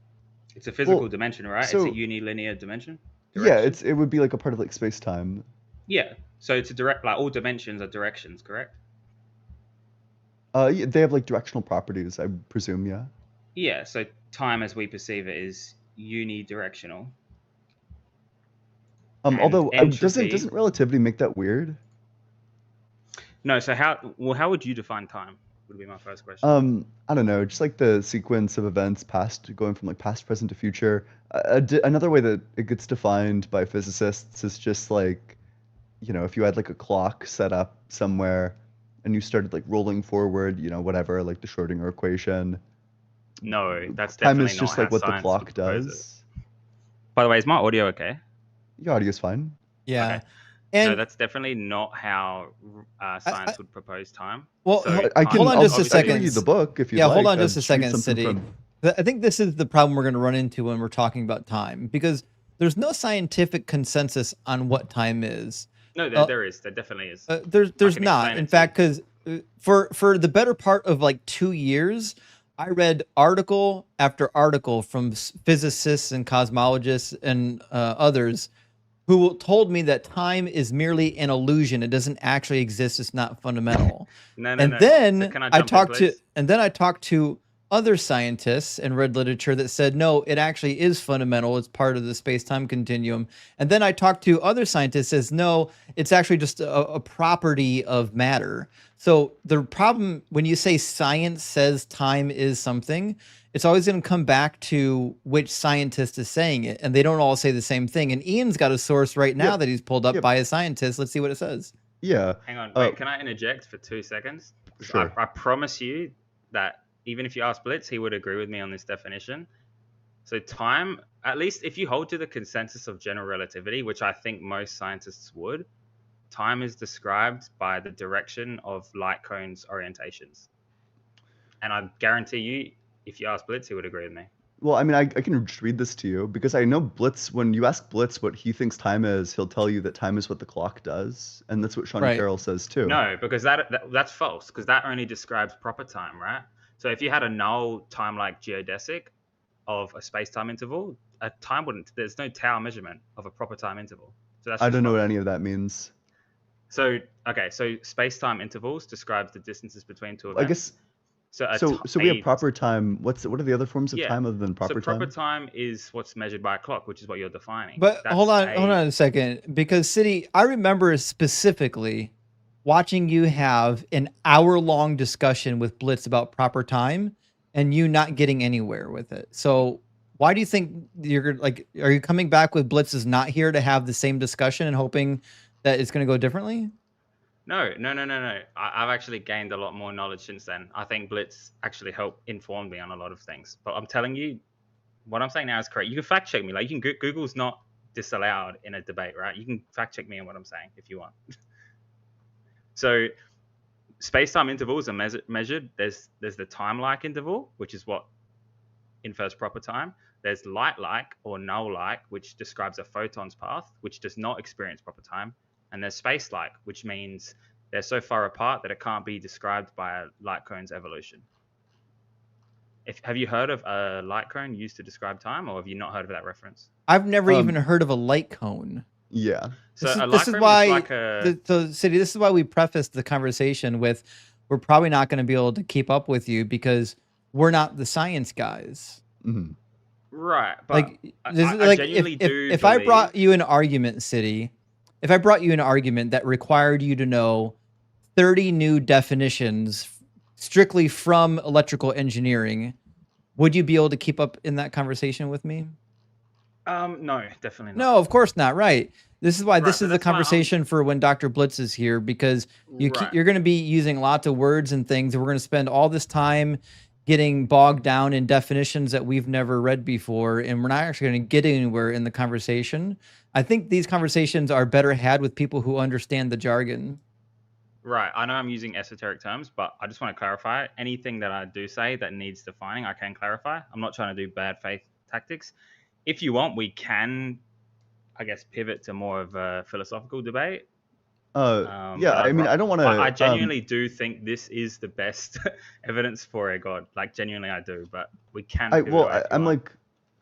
It's a physical dimension, right? So, it's a unilinear dimension. Direction. Yeah, it would be like a part of like space-time. Yeah, so it's a direct, like all dimensions are directions, correct? Yeah, they have like directional properties, I presume. Yeah. Yeah, so time as we perceive it is unidirectional. Although doesn't relativity make that weird? No. So how would you define time? Would be my first question. I don't know, just like the sequence of events going from like past, present to future. Another way that it gets defined by physicists is just like, if you had like a clock set up somewhere and you started like rolling forward, whatever, like the Schrodinger equation. No, that's definitely time is just like what the clock does. By the way, is my audio okay? Your audio's fine. Yeah. Okay. No, that's definitely not how science would propose time. Well, so hold on just a second. I can read the book if you like. Yeah, hold on just a second, City. I think this is the problem we're going to run into when we're talking about time, because there's no scientific consensus on what time is. No, there is. There definitely is. There's not. In fact, because for the better part of like 2 years, I read article after article from physicists and cosmologists and others who told me that time is merely an illusion. It doesn't actually exist. It's not fundamental. No. Then I talked to other scientists and read literature that said, no, it actually is fundamental. It's part of the space-time continuum. And then I talked to other scientists that says, no, it's actually just a property of matter. So the problem when you say science says time is something, it's always going to come back to which scientist is saying it. And they don't all say the same thing. And Ian's got a source right now that he's pulled up by a scientist. Let's see what it says. Yeah. Hang on, wait, can I interject for 2 seconds? Sure. I promise you that even if you ask Blitz, he would agree with me on this definition. So time, at least if you hold to the consensus of general relativity, which I think most scientists would, time is described by the direction of light cones' orientations. And I guarantee you, if you ask Blitz, he would agree with me. Well, I mean, I can just read this to you because I know Blitz, when you ask Blitz what he thinks time is, he'll tell you that time is what the clock does. And that's what Sean Carroll says too. No, because that's false, because that only describes proper time, right? So if you had a null time like geodesic of a space-time interval, a time wouldn't, there's no tau measurement of a proper time interval. So that's I don't know what any of that means. So, okay, so space-time intervals describes the distances between two events. I guess. So we have proper time. What are the other forms of time other than proper time? So proper time is what's measured by a clock, which is what you're defining. But hold on a second, because City, I remember specifically watching you have an hour-long discussion with Blitz about proper time, and you not getting anywhere with it. So why do you think you're like? Are you coming back with Blitz is not here to have the same discussion and hoping that it's going to go differently? No. I've actually gained a lot more knowledge since then. I think Blitz actually helped inform me on a lot of things. But I'm telling you, what I'm saying now is correct. You can fact check me. Like, you can Google's not disallowed in a debate, right? You can fact check me on what I'm saying if you want. So space-time intervals are measured. There's the time-like interval, which is what infers proper time. There's light-like or null-like, which describes a photon's path, which does not experience proper time. And there's space-like, which means they're so far apart that it can't be described by a light cone's evolution. Have you heard of a light cone used to describe time, or have you not heard of that reference? I've never even heard of a light cone. Yeah. This is why this is why we prefaced the conversation with, we're probably not going to be able to keep up with you because we're not the science guys. Mm-hmm. Right. But like, if I brought you an argument, City, if I brought you an argument that required you to know 30 new definitions strictly from electrical engineering, would you be able to keep up in that conversation with me? No, definitely not. No, of course not. Right. This is why this is the conversation for when Dr. Blitz is here, because you're going to be using lots of words and things, and we're going to spend all this time getting bogged down in definitions that we've never read before, and we're not actually going to get anywhere in the conversation. I think these conversations are better had with people who understand the jargon. Right. I know I'm using esoteric terms, but I just want to clarify anything that I do say that needs defining. I can clarify. I'm not trying to do bad faith tactics. If you want, we can, I guess, pivot to more of a philosophical debate. Yeah, I mean, I don't want to. I genuinely do think this is the best evidence for a god. Like, genuinely, I do. But we can. I'm like,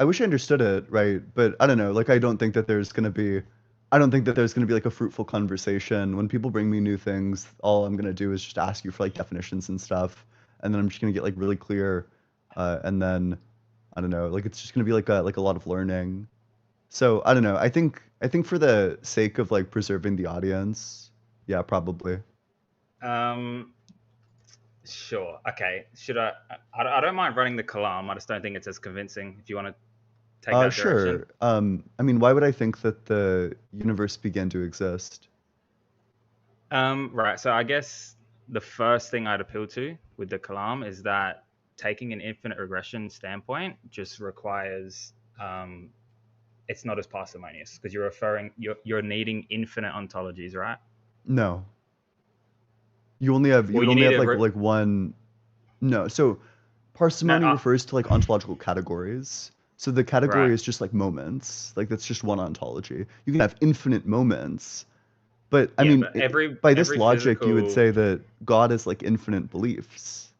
I wish I understood it right, but I don't know. Like, I don't think that there's gonna be like a fruitful conversation. When people bring me new things, all I'm gonna do is just ask you for like definitions and stuff, and then I'm just gonna get like really clear, and then I don't know. Like, it's just gonna be like a lot of learning. So I don't know. I think for the sake of like preserving the audience, yeah, probably. Sure. Okay. Should I don't mind running the Kalam. I just don't think it's as convincing. If you want to take that direction. Sure. I mean, why would I think that the universe began to exist? Right. So I guess the first thing I'd appeal to with the Kalam is that taking an infinite regression standpoint just requires it's not as parsimonious, because you're needing infinite ontologies, right? No. You only have like one. No. So parsimony refers to like ontological categories. So the category is just like moments. Like, that's just one ontology. You can have infinite moments, but I mean, by this logic, you would say that God is like infinite beliefs,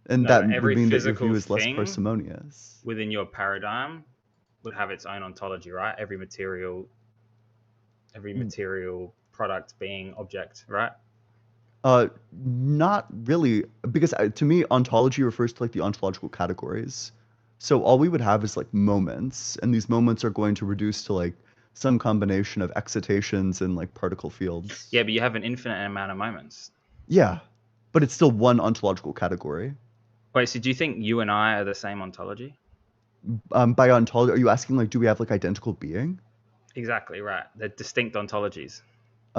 and that would mean that your view is less parsimonious. Within your paradigm would have its own ontology, right? Every material product being object, right? Not really, because to me, ontology refers to like the ontological categories. So all we would have is like moments, and these moments are going to reduce to like some combination of excitations and like particle fields. Yeah, but you have an infinite amount of moments. Yeah, but it's still one ontological category. Wait, so do you think you and I are the same ontology? By ontology, are you asking like, do we have like identical being? Exactly, right. They're distinct ontologies.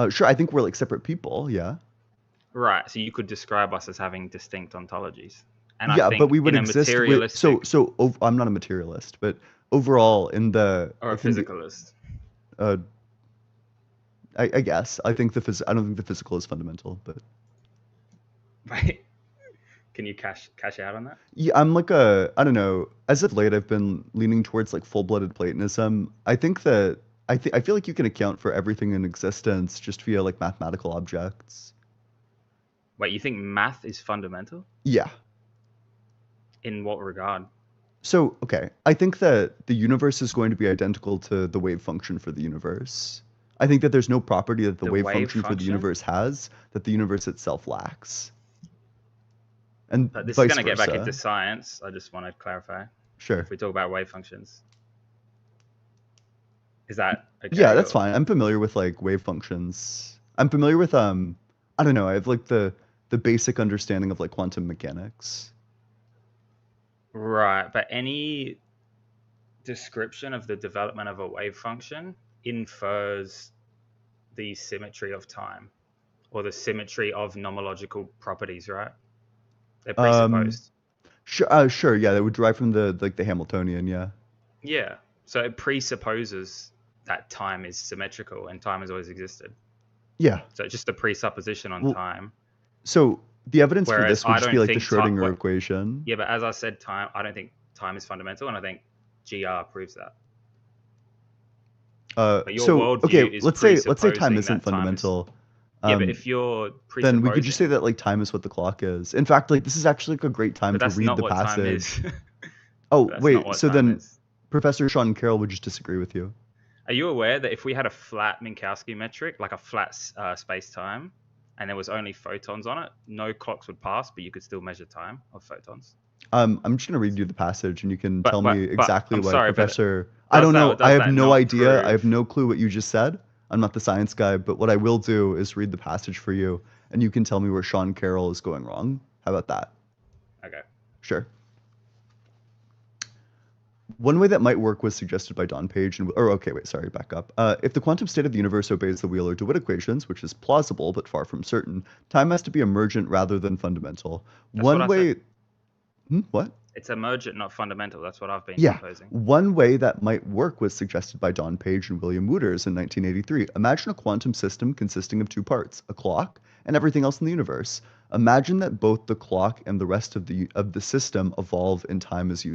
Sure, I think we're like separate people. Yeah. Right, so you could describe us as having distinct ontologies. And Yeah, I think but we would in a exist with materialistic I'm not a materialist, but overall in the or a like, in the, physicalist. I guess I think I don't think the physical is fundamental, but Right. Can you cash out on that? yeah, I'm like I don't know. As of late, I've been leaning towards like full-blooded Platonism. I think that I feel like you can account for everything in existence just via like mathematical objects. Wait, you think math is fundamental? Yeah. In what regard? So, okay, I think that the universe is going to be identical to the wave function for the universe. I think that there's no property that the wave function for the universe has that the universe itself lacks. And But this vice is going to get back versa. into science. I just want to clarify. Sure. If we talk about wave functions. Is that okay? Yeah, that's fine. I'm familiar with like wave functions. I'm familiar with I don't know, I have like the basic understanding of like quantum mechanics. Right, but any description of the development of a wave function infers the symmetry of time or the symmetry of nomological properties, right? They're presupposed. Sure, yeah, that would derive from the Hamiltonian, yeah. Yeah, so it presupposes that time is symmetrical and time has always existed. Yeah. So it's just a presupposition on time. So the evidence for Whereas this would I just don't be like the think Schrodinger equation. Yeah, but as I said, I don't think time is fundamental, and I think GR proves that. But your worldview is let's say time presupposing isn't that time fundamental. Yeah, but if you're then we could presupposing, just say that like time is what the clock is. In fact, like this is actually like a great time but to that's read not the what time passage. is. Oh, That's not wait, what so time then is. Professor Sean Carroll would just disagree with you. Are you aware that if we had a flat Minkowski metric, like a flat space-time, and there was only photons on it, no clocks would pass, but you could still measure time of photons? I'm just gonna read you the passage, and you can tell me exactly I'm what sorry, but Professor. I don't know. does I have that no not idea. I prove- have no clue what you just said. I'm not the science guy, but what I will do is read the passage for you, and you can tell me where Sean Carroll is going wrong. How about that? Okay. Sure. One way that might work was suggested by Don Page, back up. If the quantum state of the universe obeys the Wheeler-DeWitt equations, which is plausible but far from certain, time has to be emergent rather than fundamental. That's what I said. What? It's emergent, not fundamental. That's what I've been Yeah. proposing. One way that might work was suggested by Don Page and William Wooters in 1983. Imagine a quantum system consisting of two parts, a clock and everything else in the universe. Imagine that both the clock and the rest of the system evolve in time as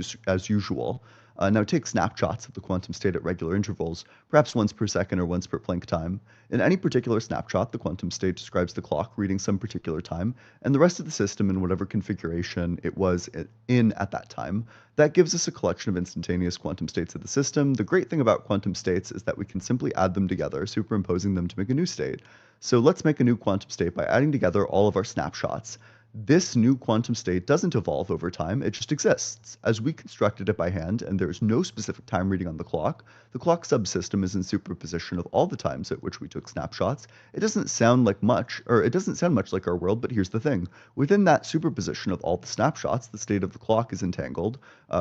usual. Now take snapshots of the quantum state at regular intervals, perhaps once per second or once per Planck time. In any particular snapshot, the quantum state describes the clock reading some particular time, and the rest of the system in whatever configuration it was in at that time. That gives us a collection of instantaneous quantum states of the system. The great thing about quantum states is that we can simply add them together, superimposing them to make a new state. So let's make a new quantum state by adding together all of our snapshots. This new quantum state doesn't evolve over time, it just exists. As we constructed it by hand, and there's no specific time reading on the clock subsystem is in superposition of all the times at which we took snapshots. It doesn't sound much like our world, but here's the thing. Within that superposition of all the snapshots, the state of the clock is entangled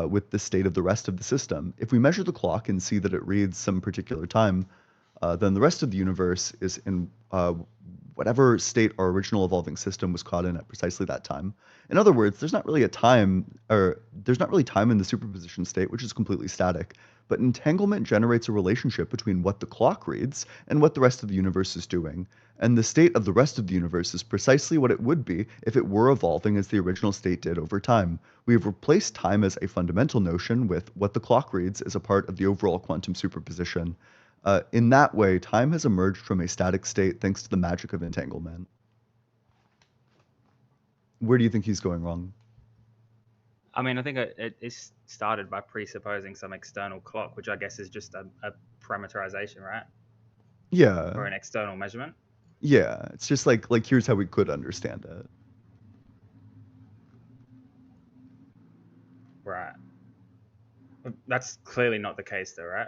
with the state of the rest of the system. If we measure the clock and see that it reads some particular time, then the rest of the universe is in whatever state our original evolving system was caught in at precisely that time. In other words, there's not really time in the superposition state, which is completely static. But entanglement generates a relationship between what the clock reads and what the rest of the universe is doing. And the state of the rest of the universe is precisely what it would be if it were evolving as the original state did over time. We have replaced time as a fundamental notion with what the clock reads as a part of the overall quantum superposition. In that way, time has emerged from a static state thanks to the magic of entanglement. Where do you think he's going wrong? I mean, I think it started by presupposing some external clock, which I guess is just a parameterization, right? Yeah. Or an external measurement. Yeah, it's just like here's how we could understand it. Right. That's clearly not the case, though, right?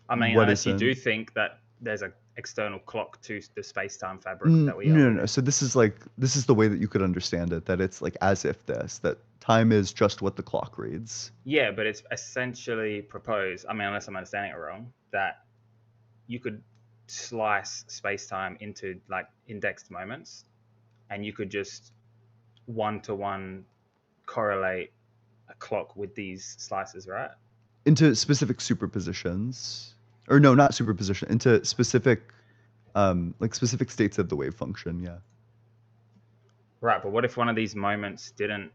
I mean, What unless you do isn't? think that there's an external clock to the space-time fabric that we are No, no, no. within. So this is the way that you could understand it, that it's like as if that time is just what the clock reads. Yeah, but it's essentially proposed, I mean, unless I'm understanding it wrong, that you could slice space-time into like indexed moments, and you could just one-to-one correlate a clock with these slices, right? Into specific superpositions. Or no, not superposition, into specific specific states of the wave function, yeah. Right, but what if one of these moments didn't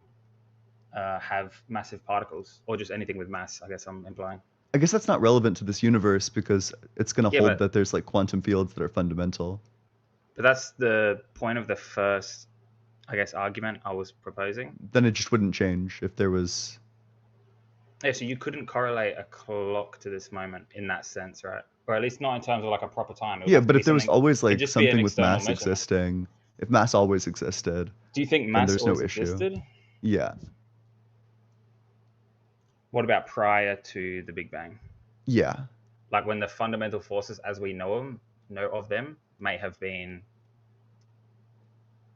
have massive particles, or just anything with mass, I guess I'm implying? I guess that's not relevant to this universe because it's going to Yeah, hold but that there's like quantum fields that are fundamental. that's the point of the first, I guess, argument I was proposing. Then it just wouldn't change if there was. Yeah, so you couldn't correlate a clock to this moment in that sense, right? Or at least not in terms of like a proper time. It would Yeah, have to but be if there was something- always it'd like just be an something with external mass measurement. existing, if mass always existed, Do you think then mass there's no always issue. existed? Yeah. What about prior to the Big Bang? Yeah. Like when the fundamental forces as we know of them may have been,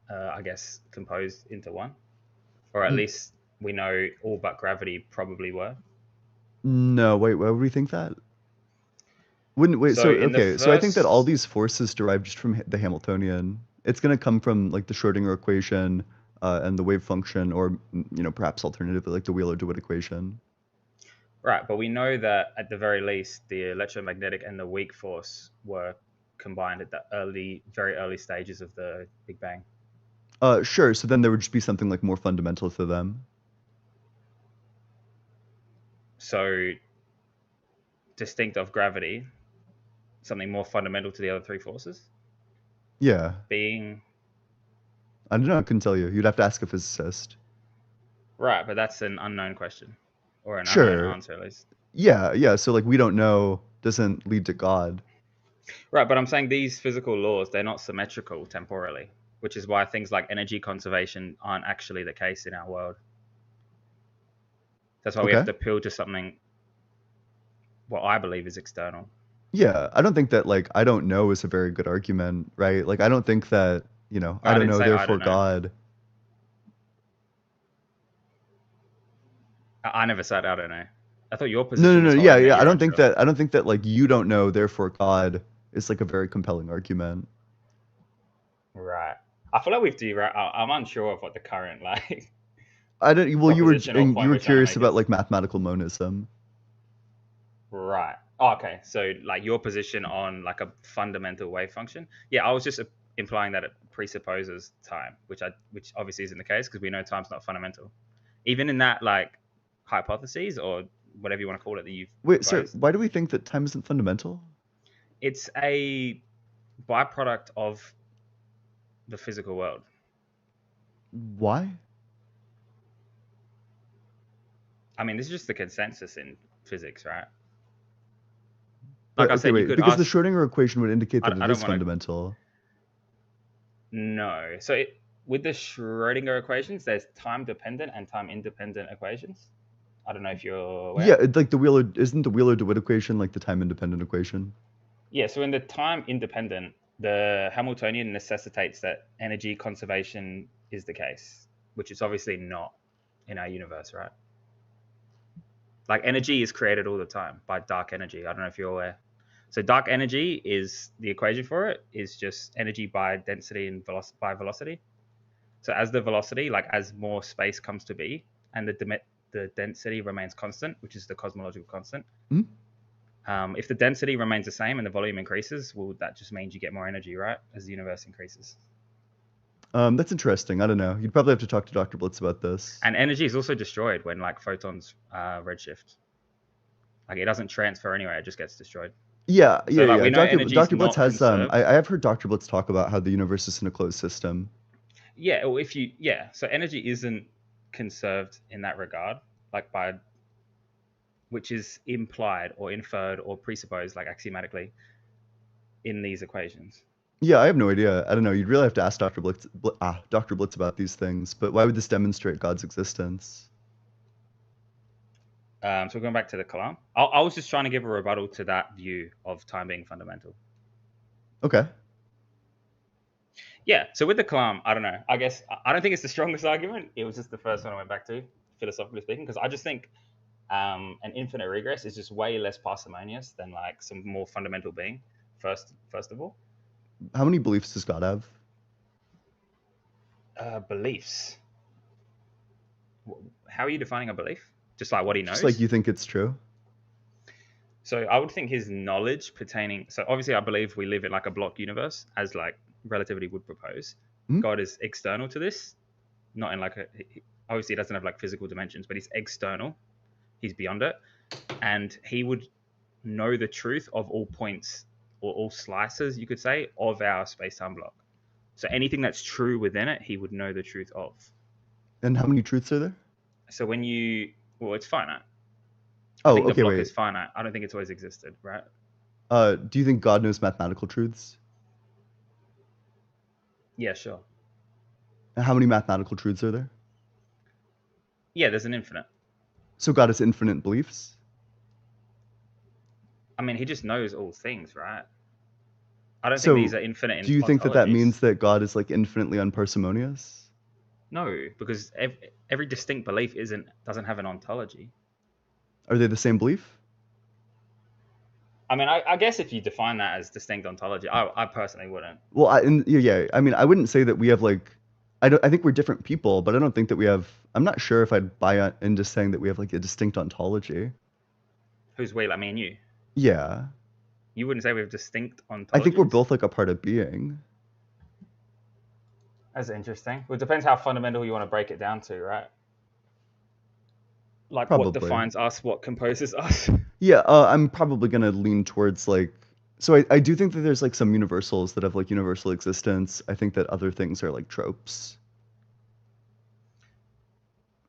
I guess, composed into one, or at least we know all but gravity probably were. No, wait, why would we think that? Wouldn't wait, So so in the okay, so I think that all first- these forces derive just from the Hamiltonian. It's going to come from like the Schrödinger equation and the wave function, or perhaps alternatively like the Wheeler-DeWitt equation. Right, but we know that at the very least, the electromagnetic and the weak force were combined at the very early stages of the Big Bang. Sure, so then there would just be something like more fundamental to them. So distinct of gravity, something more fundamental to the other three forces, Yeah. being I don't know, I couldn't tell you. You'd have to ask a physicist. right, but that's an unknown question, or an Sure. unknown answer at least. Yeah, so like we don't know doesn't lead to God. Right, but I'm saying these physical laws, they're not symmetrical temporally, which is why things like energy conservation aren't actually the case in our world. That's why we have Okay. to appeal to something what I believe is external. Yeah, I don't think that like I don't know is a very good argument, right? Like I don't think that, I I don't didn't know, say I therefore don't know. God. I never said I don't know. I thought your position No, was yeah, holding that I you're don't think unsure. that like you don't know, therefore God is like a very compelling argument. Right. I feel like we've I'm unsure of what the current like. I don't. Well, you were Proposition or point you were we're trying to curious make about is- like mathematical monism. Right. Oh, okay. So like your position on like a fundamental wave function. Yeah, I was just implying that it presupposes time, which obviously isn't the case because we know time's not fundamental. Even in that like hypotheses or whatever you want to call it that you've Wait, sir, proposed, why do we think that time isn't fundamental? it's a byproduct of the physical world. Why? I mean, this is just the consensus in physics, right? But, Like I okay, said, you wait, could because the ask. Schrödinger equation would indicate I that it don't is wanna- fundamental. No. So with the Schrödinger equations, there's time-dependent and time-independent equations. I don't know if you're aware. Yeah, it's like isn't the Wheeler-DeWitt equation like the time-independent equation? Yeah, so in the time-independent, the Hamiltonian necessitates that energy conservation is the case, which is obviously not in our universe, right? Like energy is created all the time by dark energy. I don't know if you're aware. So dark energy is the equation for it is just energy by density and by velocity. So as the velocity, like as more space comes to be, and the density remains constant, which is the cosmological constant. If the density remains the same and the volume increases, well, that just means you get more energy, right? As the universe increases. That's interesting. I don't know. You'd probably have to talk to Dr. Blitz about this. And energy is also destroyed when like photons redshift. Like it doesn't transfer anywhere; it just gets destroyed. Yeah. like, we know energy's Dr. Blitz not has conserved. I have heard Dr. Blitz talk about how the universe is in a closed system. Yeah, well, so energy isn't conserved in that regard, like which is implied or inferred or presupposed, like axiomatically, in these equations? Yeah, I have no idea. I don't know. You'd really have to ask Dr. Dr. Blitz about these things. But why would this demonstrate God's existence? So going back to the Kalam, I was just trying to give a rebuttal to that view of time being fundamental. Okay. Yeah. So with the Kalam, I don't know. I guess I don't think it's the strongest argument. It was just the first one I went back to, philosophically speaking, because I just think an infinite regress is just way less parsimonious than like some more fundamental being. First of all, How many beliefs does God have? Beliefs. How are you defining a belief? Just like what he knows? Just like you think it's true? So I would think his knowledge pertaining. So obviously, I believe we live in like a block universe, as like relativity would propose. Hmm? God is external to this, not in like obviously, he doesn't have like physical dimensions, but he's external. He's beyond it, and he would know the truth of all points or all slices, you could say, of our space-time block. So anything that's true within it, he would know the truth of. And how many truths are there? So when it's finite. Oh, I think okay, the block wait. is finite. I don't think it's always existed, right? Do you think God knows mathematical truths? Yeah, sure. And how many mathematical truths are there? Yeah, there's an infinite. So God has infinite beliefs? I mean, he just knows all things, right? I don't So, think these are infinite. do you think that ontologies. means that God is like infinitely unparsimonious? No, because every distinct belief doesn't have an ontology. Are they the same belief? I mean, I guess if you define that as distinct ontology, I personally wouldn't. Well, I mean, I wouldn't say that we have like, I think we're different people, but I don't think that we have. I'm not sure if I'd buy into saying that we have like a distinct ontology. Who's we? Like me and you? Yeah. You wouldn't say we have distinct ontologies? I think we're both like a part of being. That's interesting. Well, it depends how fundamental you want to break it down to, right? Like Probably. What defines us, what composes us. Yeah, I'm probably gonna lean towards like. So I do think that there's like some universals that have like universal existence. I think that other things are like tropes.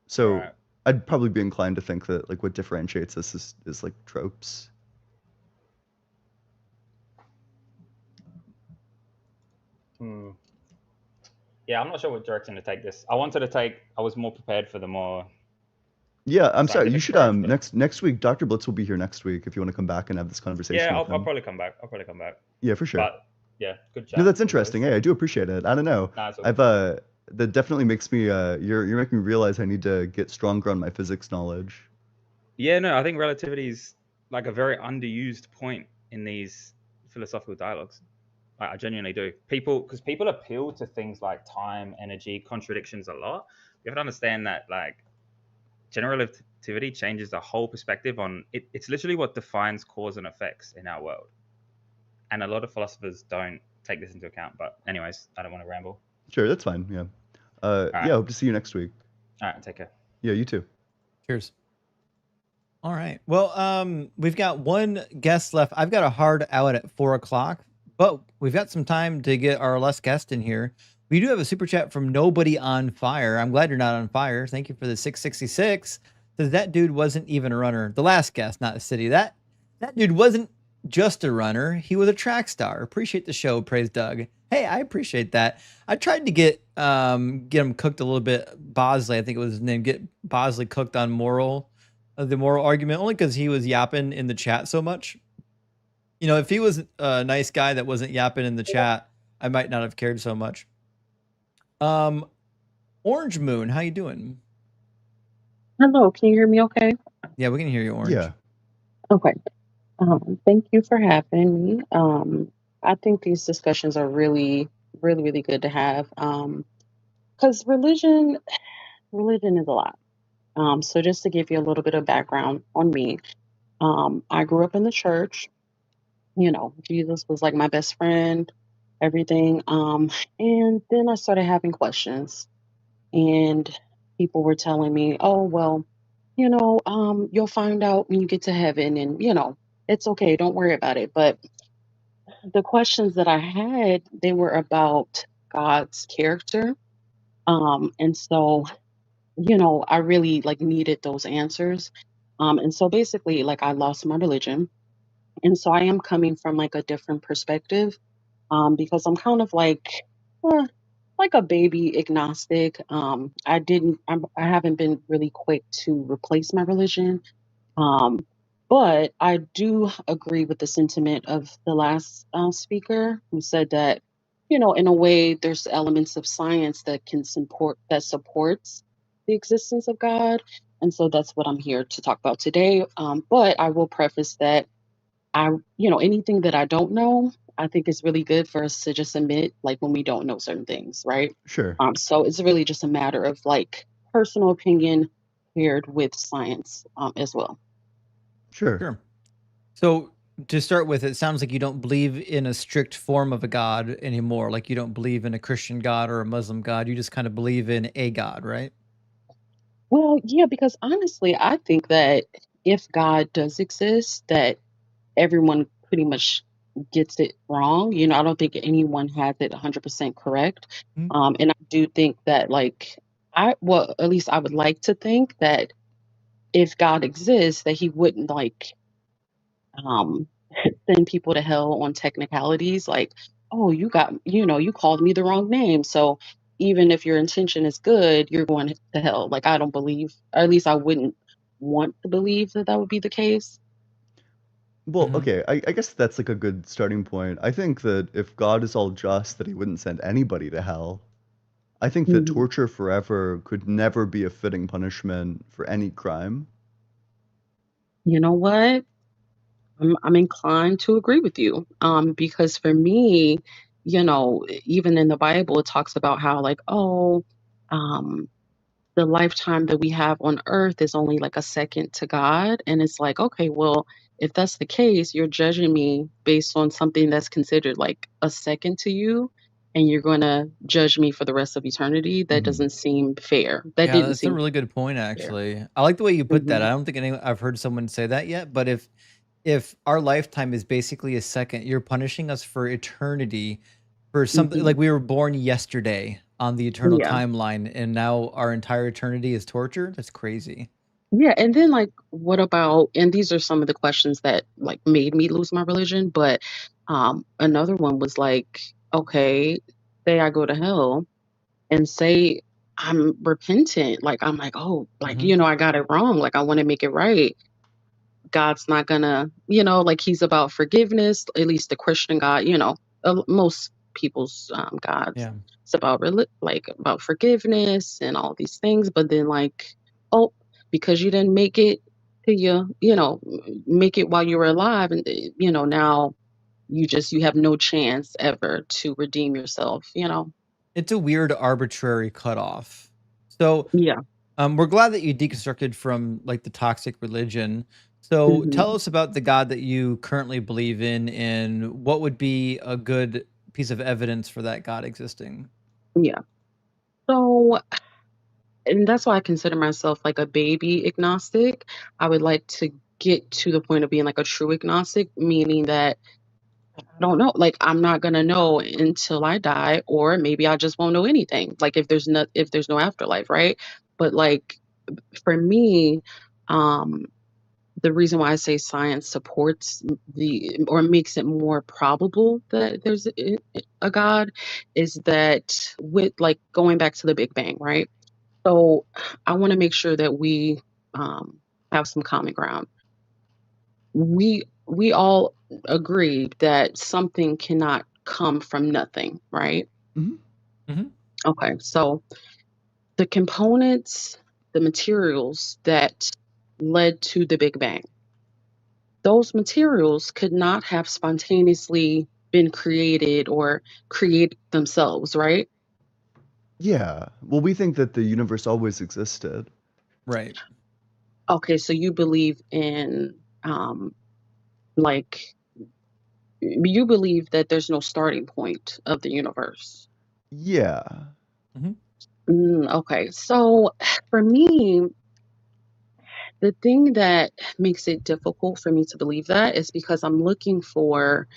So Right. I'd probably be inclined to think that like what differentiates us is like tropes. Yeah, I'm not sure what direction to take this. I was more prepared for the more. Yeah, I'm sorry. You scientific should approach, but- next week. Dr. Blitz will be here next week if you want to come back and have this conversation. Yeah, with I'll him. probably come back. Yeah, for sure. But yeah, good chat. No, that's interesting. Hey, I do appreciate it. I don't know. Nah, it's all I've that definitely makes me you're making me realize I need to get stronger on my physics knowledge. Yeah, no, I think relativity is like a very underused point in these philosophical dialogues. I genuinely do. Because people appeal to things like time, energy, contradictions a lot. You have to understand that like general relativity changes the whole perspective on it. It's literally what defines cause and effects in our world. And a lot of philosophers don't take this into account. But anyways, I don't want to ramble. Sure, that's fine. Yeah. right. Yeah, hope to see you next week. All right, take care. Yeah, you too. Cheers. All right. Well, we've got one guest left. I've got a hard out at 4:00, but we've got some time to get our last guest in here. We do have a super chat from Nobody on Fire. I'm glad you're not on fire. Thank you for the 666. Says that dude wasn't even a runner. The last guest, not a city. That dude wasn't just a runner. He was a track star. Appreciate the show. Praise Doug. Hey, I appreciate that. I tried to get him cooked a little bit. Bosley, I think it was his name. Get Bosley cooked on the moral argument, only because he was yapping in the chat so much. You know, if he was a nice guy that wasn't yapping in the chat, I might not have cared so much. Orange Moon, how you doing? Hello, can you hear me okay? Yeah, we can hear you, Orange. Yeah. Okay. Thank you for having me. I think these discussions are really, really, really good to have. Because religion is a lot. So just to give you a little bit of background on me, I grew up in the church. You know, Jesus was like my best friend, everything. And then I started having questions, and people were telling me, "Oh, well, you know, you'll find out when you get to heaven, and you know, it's okay, don't worry about it." But the questions that I had, they were about God's character. And so, you know, I really like needed those answers. And so basically, like I lost my religion. And so I am coming from like a different perspective, because I'm kind of like a baby agnostic. I haven't been really quick to replace my religion. Um, but I do agree with the sentiment of the last speaker who said that, in a way, there's elements of science that supports the existence of God, and so that's what I'm here to talk about today. But I will preface that anything that I don't know, I think is really good for us to just admit, like when we don't know certain things, right? Sure. So it's really just a matter of like personal opinion paired with science as well. Sure. Sure. So to start with, it sounds like you don't believe in a strict form of a God anymore. Like you don't believe in a Christian God or a Muslim God. You just kind of believe in a God, right? Well, yeah, because honestly, I think that if God does exist, that everyone pretty much gets it wrong. I don't think anyone has it 100% correct. Mhm. And I do think that, at least I would like to think that if God exists, that he wouldn't um, send people to hell on technicalities like, oh, you called me the wrong name. So even if your intention is good, you're going to hell. Like, I don't believe, or at least I wouldn't want to believe that that would be the case. Well, Mhm. okay, I guess that's like a good starting point. I think that if God is all just, that he wouldn't send anybody to hell. I think that Mhm. torture forever could never be a fitting punishment for any crime. You know what? I'm inclined to agree with you. Because for me, even in the Bible, it talks about how like, oh, um, the lifetime that we have on earth is only like a second to God. And it's like, okay, well, if that's the case, you're judging me based on something that's considered like a second to you, and you're going to judge me for the rest of eternity. That Mhm. doesn't seem fair. That Yeah, didn't that's a seem really good point, fair. actually. I like the way you put that. Hmm. I don't think I've heard someone say that yet, but if our lifetime is basically a second, you're punishing us for eternity for something Hmm. like we were born yesterday on the eternal Yeah. timeline, and now our entire eternity is torture. That's crazy. Yeah. And then, like, what about, and these are some of the questions that, like, made me lose my religion. But another one was like, okay, say I go to hell and say I'm repentant. Like, I'm like, oh, like, Hmm. I got it wrong. Like, I want to make it right. God's not gonna, like he's about forgiveness, at least the Christian God, most people's gods. Yeah. It's about about forgiveness and all these things. But then like, oh, because you didn't make it to make it while you were alive, and now you have no chance ever to redeem yourself. It's a weird arbitrary cutoff. So Yeah. we're glad that you deconstructed from like the toxic religion. So tell Hmm. us about the God that you currently believe in, and what would be a good piece of evidence for that God existing. Yeah. So, and that's why I consider myself like a baby agnostic. I would like to get to the point of being like a true agnostic, meaning that I don't know, like I'm not gonna know until I die, or maybe I just won't know anything. Like if there's no afterlife, right? But like for me, um, the reason why I say science supports the or makes it more probable that there's a God is that with like going back to the Big Bang, right? So I want to make sure that we um, have some common ground. We all agree that something cannot come from nothing, right? Mhm. Hmm. Okay, so the components, the materials that led to the Big Bang, those materials could not have spontaneously been created or create themselves, right? Yeah. Well, we think that the universe always existed. Right. Okay, so you believe in like you believe that there's no starting point of the universe. Yeah. Hmm. Okay, so for me, the thing that makes it difficult for me to believe that is because I'm looking for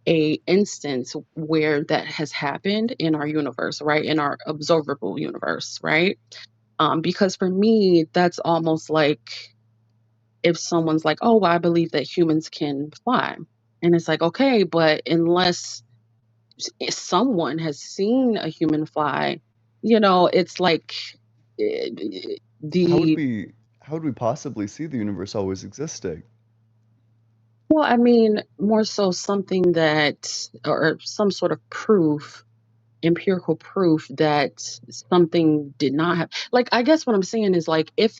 a instance where that has happened in our universe, right? In our observable universe, right? Because for me, that's almost like if someone's like, oh, well, I believe that humans can fly. And it's like, okay, but unless someone has seen a human fly, it's like How would the we possibly see the universe always existing? well, I mean, more so something that, or some sort of proof, empirical proof that something did not have. Like, I guess what I'm saying is like, if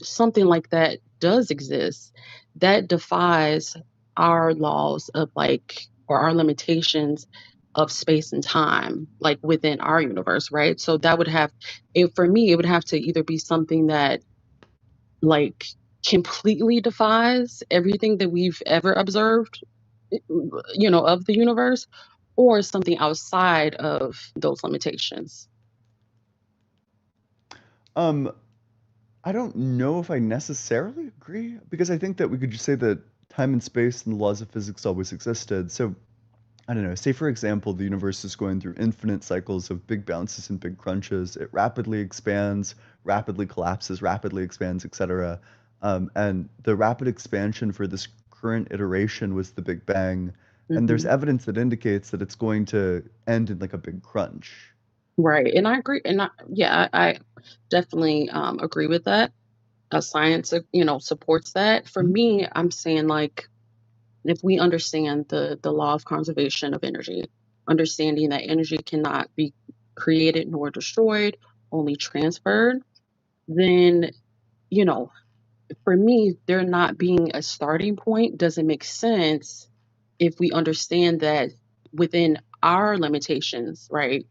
something like that does exist, that defies our laws of like, or our limitations of space and time, like within our universe, right? So that would have, for me, it would have to either be something that like completely defies everything that we've ever observed, of the universe, or something outside of those limitations. I don't know if I necessarily agree, because I think that we could just say that time and space and the laws of physics always existed. So, I don't know, say for example, the universe is going through infinite cycles of big bounces and big crunches. It rapidly expands, rapidly collapses, rapidly expands, etc. And the rapid expansion for this current iteration was the Big Bang. And there's Hmm. evidence that indicates that it's going to end in like a big crunch. Right. And I agree. And I definitely agree with that. Science, supports that. For Mhm. me, I'm saying like, if we understand the law of conservation of energy, understanding that energy cannot be created nor destroyed, only transferred, then, you know, for me, there not being a starting point doesn't make sense if we understand that within our limitations, right?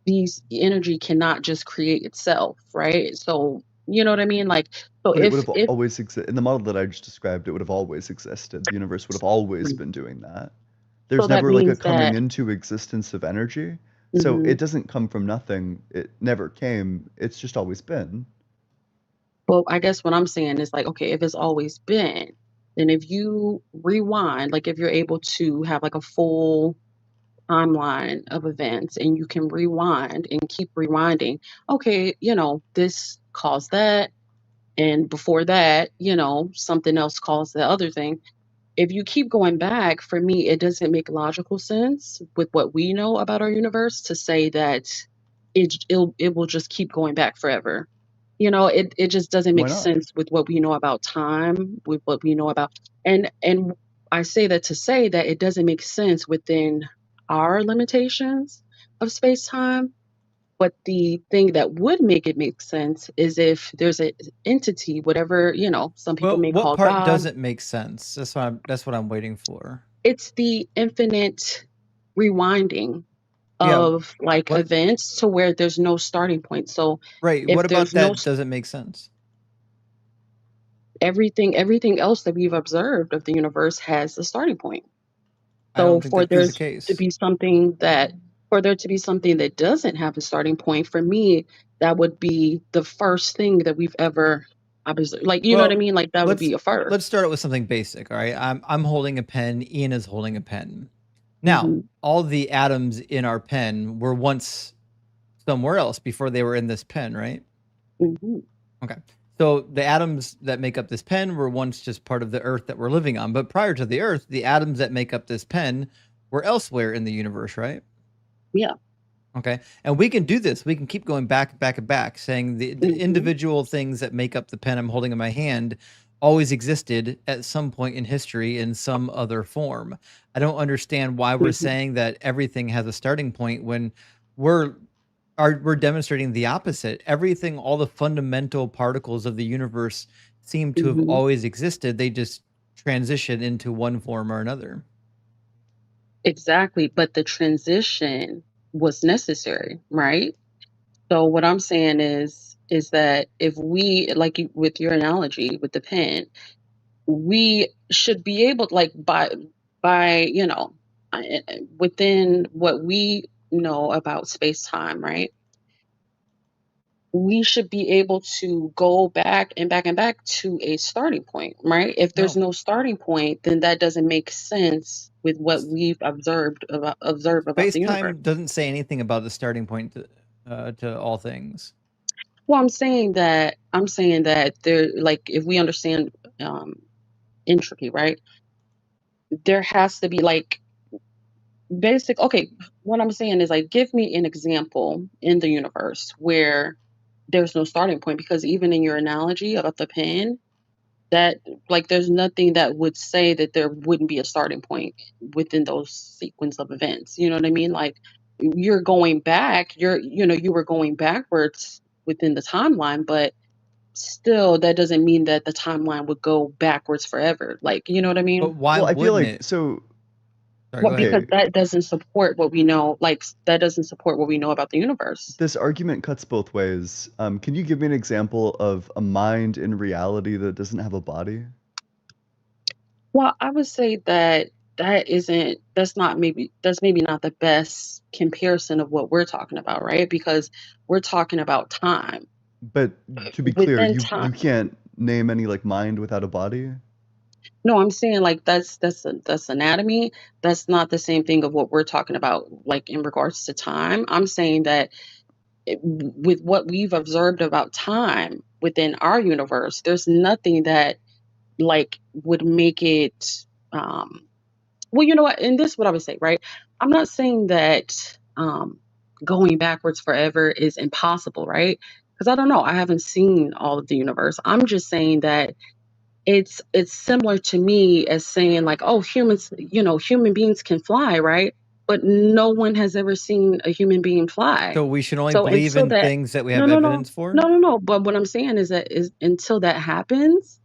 These energy cannot just create itself, right? So, you know what I mean? Like, so But it would have if always existed in the model that I just described. It would have always existed. The universe would have always been doing that. so There's that never like a means coming that, into existence of energy. So mhm. it doesn't come from nothing. It never came. It's just always been. Well, I guess what I'm saying is like, okay, if it's always been, then if you rewind, like if you're able to have like a full timeline of events and you can rewind and keep rewinding, okay, this caused that. And before that, something else caused the other thing. If you keep going back, for me, it doesn't make logical sense with what we know about our universe to say that it will just keep going back forever. It just doesn't Why make not? sense with what we know about time, with what we know about, and I say that to say that it doesn't make sense within our limitations of space time. But the thing that would make it make sense is if there's an entity, whatever, some people Well, may what call part God. doesn't make sense? That's what I'm waiting for. It's the infinite rewinding Yeah. of like What? events to where there's no starting point. So Right. if What about there's no that doesn't make sense? everything else that we've observed of the universe has a starting point. I So don't think that is the case. for there to be something that doesn't have a starting point, for me, that would be the first thing that we've ever observed. Like, you know what I Well, mean? Like that would let's be a first. let's start out with something basic. All right. I'm holding a pen. Ian is holding a pen. Now, Mhm. all the atoms in our pen were once somewhere else before they were in this pen, right? Mhm. Okay. So the atoms that make up this pen were once just part of the earth that we're living on. But prior to the earth, the atoms that make up this pen were elsewhere in the universe, right? Yeah. Okay. And we can do this. We can keep going back, back, and back, saying the Mhm. individual things that make up the pen I'm holding in my hand always existed at some point in history in some other form. I don't understand why we're Mhm. saying that everything has a starting point when we're we're demonstrating the opposite. Everything, all the fundamental particles of the universe seem to have Mhm. always existed. They just transition into one form or another. Exactly. But the transition was necessary, right? So what I'm saying is that if we like with your analogy with the pen, we should be able like by within what we know about space time, right? We should be able to go back and back and back to a starting point, right? If there's No. no starting point, then that doesn't make sense with what we've observed about Space the universe. time doesn't say anything about the starting point to all things. Well, I'm saying that there, like, if we understand entropy, right? There has to be like basic. Okay, what I'm saying is like, give me an example in the universe where there's no starting point, because even in your analogy about the pen, that like there's nothing that would say that there wouldn't be a starting point within those sequence of events. You know what I mean? Like you're going back, you were going backwards within the timeline, but still that doesn't mean that the timeline would go backwards forever. Like, you know what I But mean? why Well, I feel wouldn't like it? so. Sorry, go Well, ahead. because Okay, that doesn't support what we know. Like that doesn't support what we know about the universe. this argument cuts both ways. Can you give me an example of a mind in reality that doesn't have a body? Well, I would say that that's maybe not the best comparison of what we're talking about, right? Because we're talking about time. But to be clear, Within you time. can't name any like mind without a body. No, I'm saying like that's anatomy. That's not the same thing of what we're talking about, like in regards to time. I'm saying that with what we've observed about time within our universe, there's nothing that like would make it well, you know what? And this is what I would say, right? I'm not saying that going backwards forever is impossible, right? Because I don't know. I haven't seen all of the universe. I'm just saying that it's similar to me as saying like, oh, human beings can fly, right? But no one has ever seen a human being fly. So we should only So believe until in that, things that we no, have no, no, evidence for? no, no, no. But what I'm saying is that is until that happens,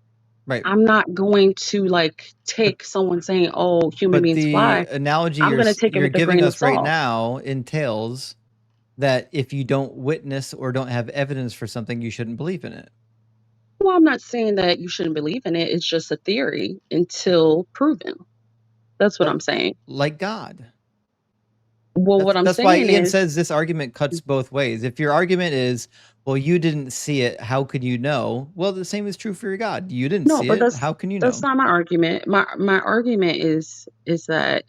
Right. I'm not going to like take someone saying, "Oh, human But beings the fly." analogy I'm going to take it you're with a giving grain of us right salt. now entails that if you don't witness or don't have evidence for something, you shouldn't believe in it. Well, I'm not saying that you shouldn't believe in it. It's just a theory until proven. That's what I'm saying. Like God. Well, what I'm That's why saying Ian is, says this argument cuts both ways. If your argument is, well, you didn't see it, how could you know? Well, the same is true for your God. You didn't no, see but it, how can you that's know? not my argument. My argument is that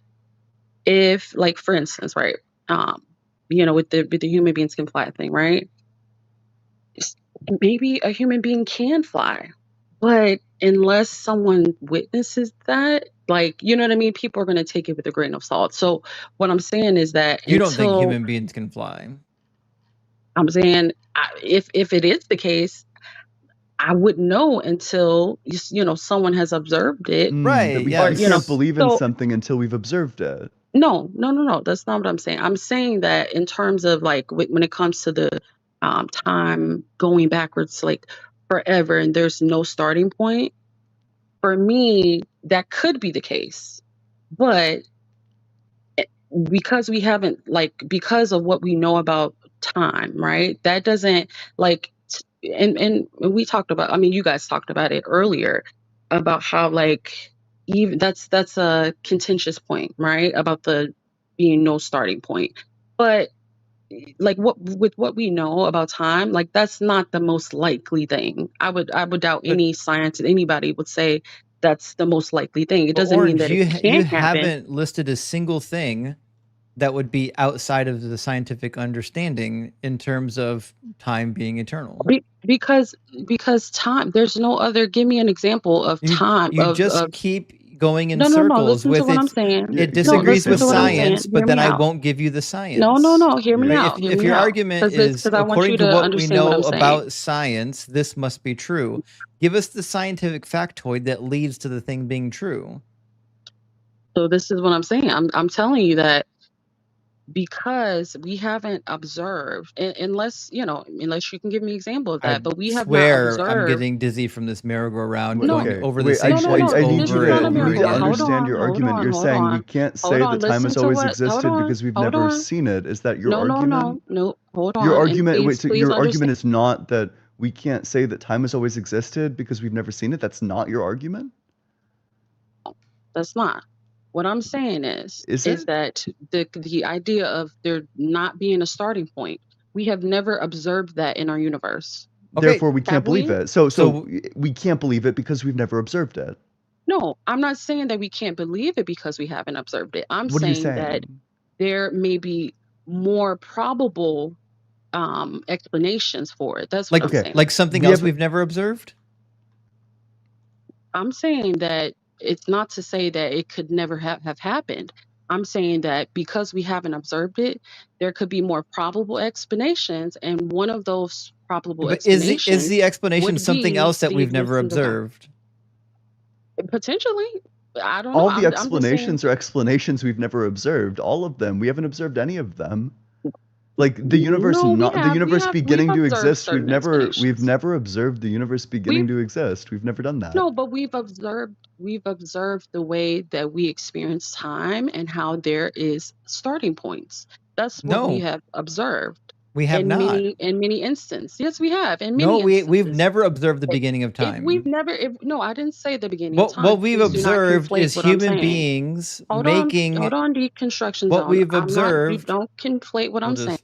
if, like, for instance, right, with the human beings can fly thing, right? Maybe a human being can fly, but unless someone witnesses that, like, you know what I mean, people are going to take it with a grain of salt. So what I'm saying is that You don't think until human beings can fly? I'm saying if it is the case, I wouldn't know until someone has observed it, That Right, we or can't yes. believe in So something until we've observed it. no, no, no, no. That's not what I'm saying. I'm saying that in terms of like when it comes to the time going backwards, like forever, and there's no starting point. For me, that could be the case, but because we haven't because of what we know about time, right? That doesn't like and we talked about, I mean, you guys talked about it earlier about how like even that's a contentious point, right? About the being no starting point. But like what we know about time, like that's not the most likely thing. I would doubt But any science anybody would say that's the most likely thing. It but doesn't mean Orange, that it you can't happen. haven't listed a single thing that would be outside of the scientific understanding in terms of time being eternal. Because time, there's no other. Give me an example of time You just keep going in no. circles Listen to with what I'm it. saying. Yeah, It No, give me disagrees listen with to what I'm examples. saying. science, Hear but then me I out. won't give you the No, science. no, no. Hear me Right? out. Hear If me your out. argument is Because I want according you to to what we understand what know I'm saying. about science, this must be true. Give us the scientific factoid that leads to the thing being true. So this is what I'm saying. I'm telling you that because we haven't observed, unless you can give me an example of I that, but we have not swear I'm observed. getting dizzy from this merry-go-round Wait, No, going okay, over the wait. same points no. I need This you over is and not a to over miracle. Hold again. understand on, your hold argument. on, You're hold saying we on, can't hold say on. that time Listen has to always what? Hold existed on, because we've hold never on. seen it. Is that your No, no, argument? no. Hold Your on, and argument, wait, so please your argument understand. is not that we can't say that time has always existed because we've never seen it? That's not your argument? That's not. What I'm saying is Is it? that the idea of there not being a starting point, we have never observed that in our universe. Okay, Therefore, we can't Have believe we? it. So so we can't believe it because we've never observed it. No, I'm not saying that we can't believe it because we haven't observed it. I'm What are you saying that saying? there may be more probable explanations for it. That's what I'm Okay. saying. Like something We else have- we've never observed? I'm saying that it's not to say that it could never have happened. I'm saying that because we haven't observed it, there could be more probable explanations, and one of those probable But is explanations the explanation would something be else that the we've never existence of God. observed? Potentially. I don't know. all the I'm just saying. explanations are explanations we've never observed. All of them. We haven't observed any of them. Like the universe, No, we not the have. universe We've beginning to observed exist. We've certain never explanations. observed the universe beginning to exist. We've never done that. No, but we've observed the way that we experience time and how there is starting points. That's what we No, have observed we have in not. many instances. Yes, we have in many No, instances. we've never observed the If- beginning of If time. we've never, no, I didn't say the beginning of What time. we've Please do not observed conflate is what I'm human saying. beings Hold making on, deconstruction what zone. we've I'm not. You observed. don't conflate what We'll I'm saying. just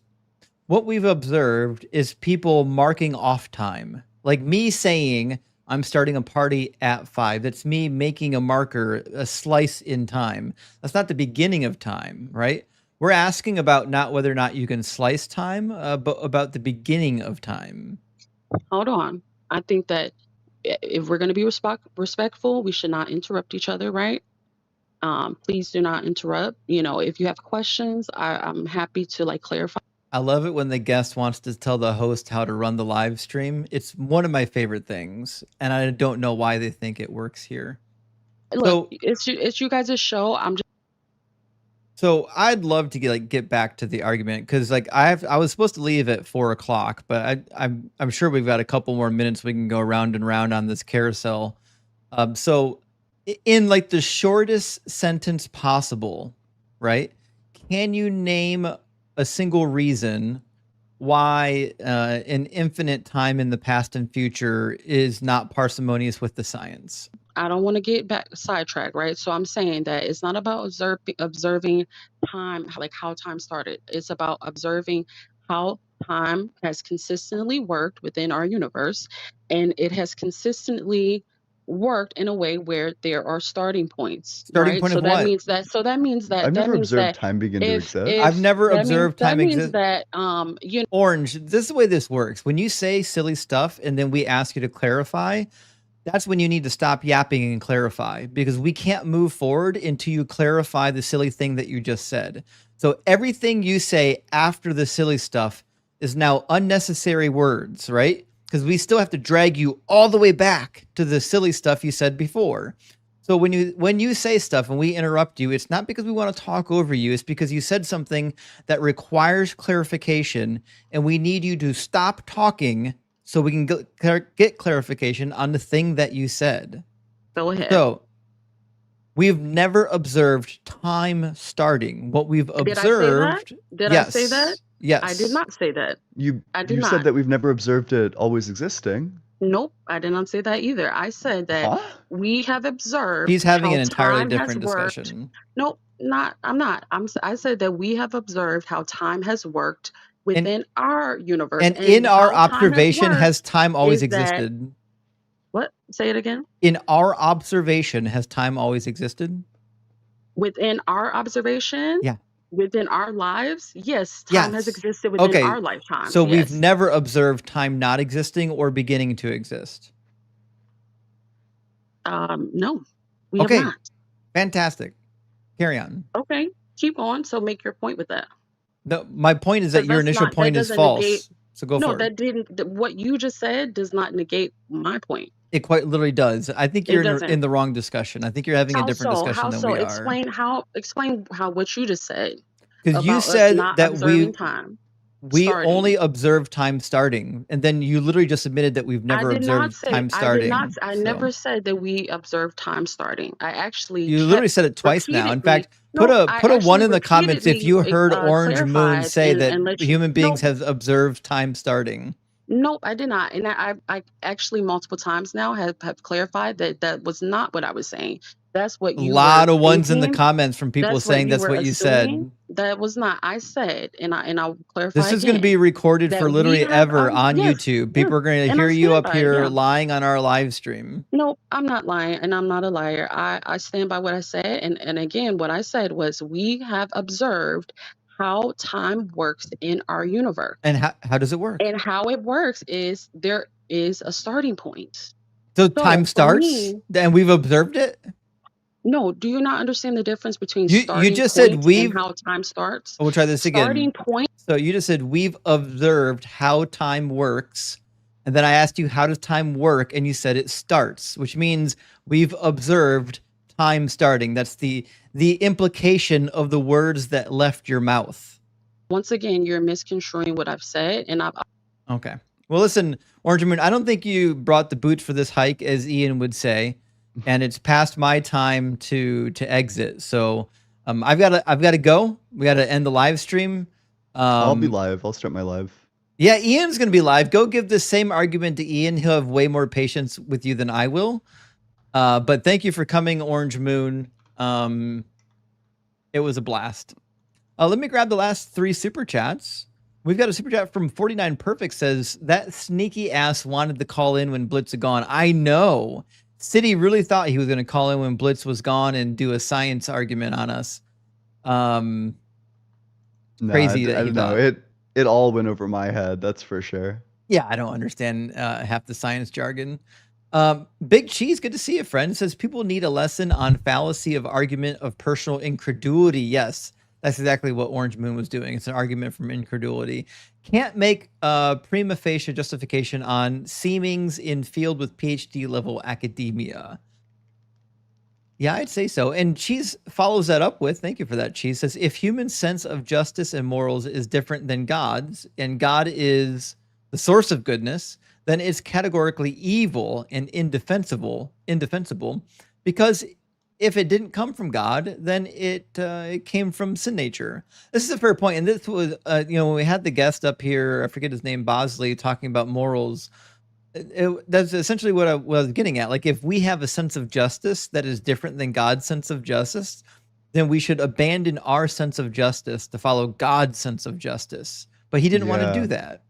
what we've observed is people marking off time. Like me saying I'm starting a party at 5. That's me making a marker, a slice in time. That's not the beginning of time, right? We're asking about not whether or not you can slice time, but about the beginning of time. Hold on. I think that if we're going to be respectful, we should not interrupt each other, right? Please do not interrupt. If you have questions, I'm happy to clarify. I love it when the guest wants to tell the host how to run the live stream. It's one of my favorite things, and I don't know why they think it works here. Look, it's you guys' show. So I'd love to get back to the argument because I was supposed to leave at 4:00, but I'm sure we've got a couple more minutes we can go round and round on this carousel. So in the shortest sentence possible, right? Can you name a single reason why an infinite time in the past and future is not parsimonious with the science? I don't want to get back sidetracked, right? So I'm saying that it's not about observing time, how time started. It's about observing how time has consistently worked within our universe, and it has consistently worked in a way where there are starting points. Starting right? point So of that what? means that. So that means that. I've that never means observed that time begin to exist. I've never observed time exist. That means that Orange, this is the way this works. When you say silly stuff and then we ask you to clarify, that's when you need to stop yapping and clarify, because we can't move forward until you clarify the silly thing that you just said. So everything you say after the silly stuff is now unnecessary words, right? Because we still have to drag you all the way back to the silly stuff you said before. So when you say stuff and we interrupt you, it's not because we want to talk over you. It's because you said something that requires clarification, and we need you to stop talking so we can get clarification on the thing that you said. Go ahead. So we've never observed time starting. What we've observed. Did I say that? Yes. I did not say that. You not. said that we've never observed it always existing. Nope, I did not say that either. I said that we have observed. He's having how an entirely time different has worked. discussion. Nope, I'm not. I said that we have observed how time has worked within our universe. And in our how time observation, has time always is that- existed? What? Say it again. In our observation, has time always existed? Within our observation? Yeah. Within our lives? Yes, time has existed within our lifetime. So yes. we've never observed time not existing or beginning to exist. No, we Okay. have not. Fantastic. Carry on. Okay, keep on. So make your point with that. No, my point is that your initial point is false. So go for it. What you just said does not negate my point. It quite literally does. I think It you're doesn't. in the wrong discussion. I think you're having a different discussion than we are. Explain how what you just said. Because you about us said not that observing time. starting. only observe time starting, and then you literally just admitted that we've never I did not observed say. time starting. I So never said that we observed time starting. I actually you literally said it twice now. In fact, put a I one in the actually comments if you heard Orange Moon clarified say and- that and let you- human beings No. have observed time starting. Nope, I did not. And I actually multiple times now have clarified that was not what I was saying. That's what A you lot were of ones in the thinking. comments from people That's saying that's were what you said. assuming. That was not. I said, and I'll clarify. This is going to again, be recorded that for we literally have, ever on yes, YouTube. People yeah, are going to and I hear you stand up by it, here yeah. lying on our live stream. Nope, I'm not lying, and I'm not a liar. I stand by what I said, and again, what I said was we have observed how time works in our universe. And how does it work? And how it works is there is a starting point. So So time for starts, me, and we've observed it. no, do you not understand the difference between You starting just said point and we've. how time starts? We'll try this again. Starting point. So you just said we've observed how time works, and then I asked you how does time work, and you said it starts, which means we've observed time starting. That's the implication of the words that left your mouth. Once again, you're misconstruing what I've said, and I've. Okay. Well, listen, Orange Moon, I don't think you brought the boots for this hike, as Ian would say, and it's past my time to exit. So I've got to go. We got to end the live stream. I'll be live. I'll start my live. Yeah, Ian's going to be live. Go give the same argument to Ian. He'll have way more patience with you than I will. But thank you for coming, Orange Moon. It was a blast. Let me grab the last 3 super chats. We've got a super chat from 49 Perfect says, that sneaky ass wanted to call in when Blitz was gone. I know. City really thought he was going to call in when Blitz was gone and do a science argument on us. No, Crazy that I he don't know. thought. It all went over my head. That's for sure. Yeah, I don't understand half the science jargon. Big Cheese, good to see you, friend. Says people need a lesson on fallacy of argument of personal incredulity. Yes, that's exactly what Orange Moon was doing. It's an argument from incredulity. Can't make prima facie justification on seemings in field with PhD level academia. Yeah, I'd say so. And Cheese follows that up with, thank you for that, Cheese, says, if human sense of justice and morals is different than God's, and God is the source of goodness, then it's categorically evil and indefensible, because if it didn't come from God, then it came from sin nature. This is a fair point. And this was, when we had the guest up here, I forget his name, Bosley, talking about morals, that's essentially what I was getting at. Like, if we have a sense of justice that is different than God's sense of justice, then we should abandon our sense of justice to follow God's sense of justice. But he didn't want to do that.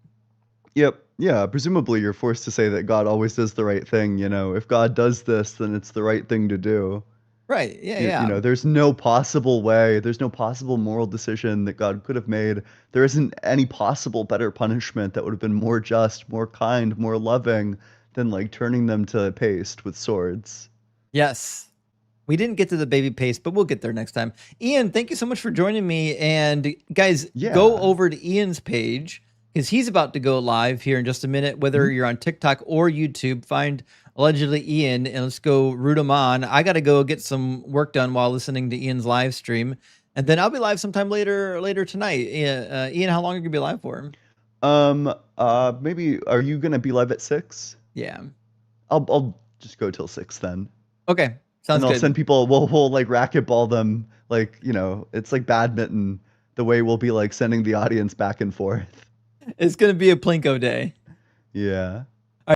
Yep. Yeah. Presumably you're forced to say that God always does the right thing. If God does this, then it's the right thing to do. Right. Yeah. There's no possible way, there's no possible moral decision that God could have made. There isn't any possible better punishment that would have been more just, more kind, more loving than like turning them to paste with swords. Yes. We didn't get to the baby paste, but we'll get there next time. Ian, thank you so much for joining me. And guys, go over to Ian's page because he's about to go live here in just a minute, whether you're on TikTok or YouTube. Find allegedly Ian and let's go root him on. I got to go get some work done while listening to Ian's live stream. And then I'll be live sometime later tonight. Ian, how long are you going to be live for? Maybe, are you going to be live at 6? Yeah. I'll just go till 6 then. Okay. Sounds good. And I'll send people, we'll like racquetball them. Like, it's like badminton, the way we'll be like sending the audience back and forth. It's going to be a Plinko day. Yeah.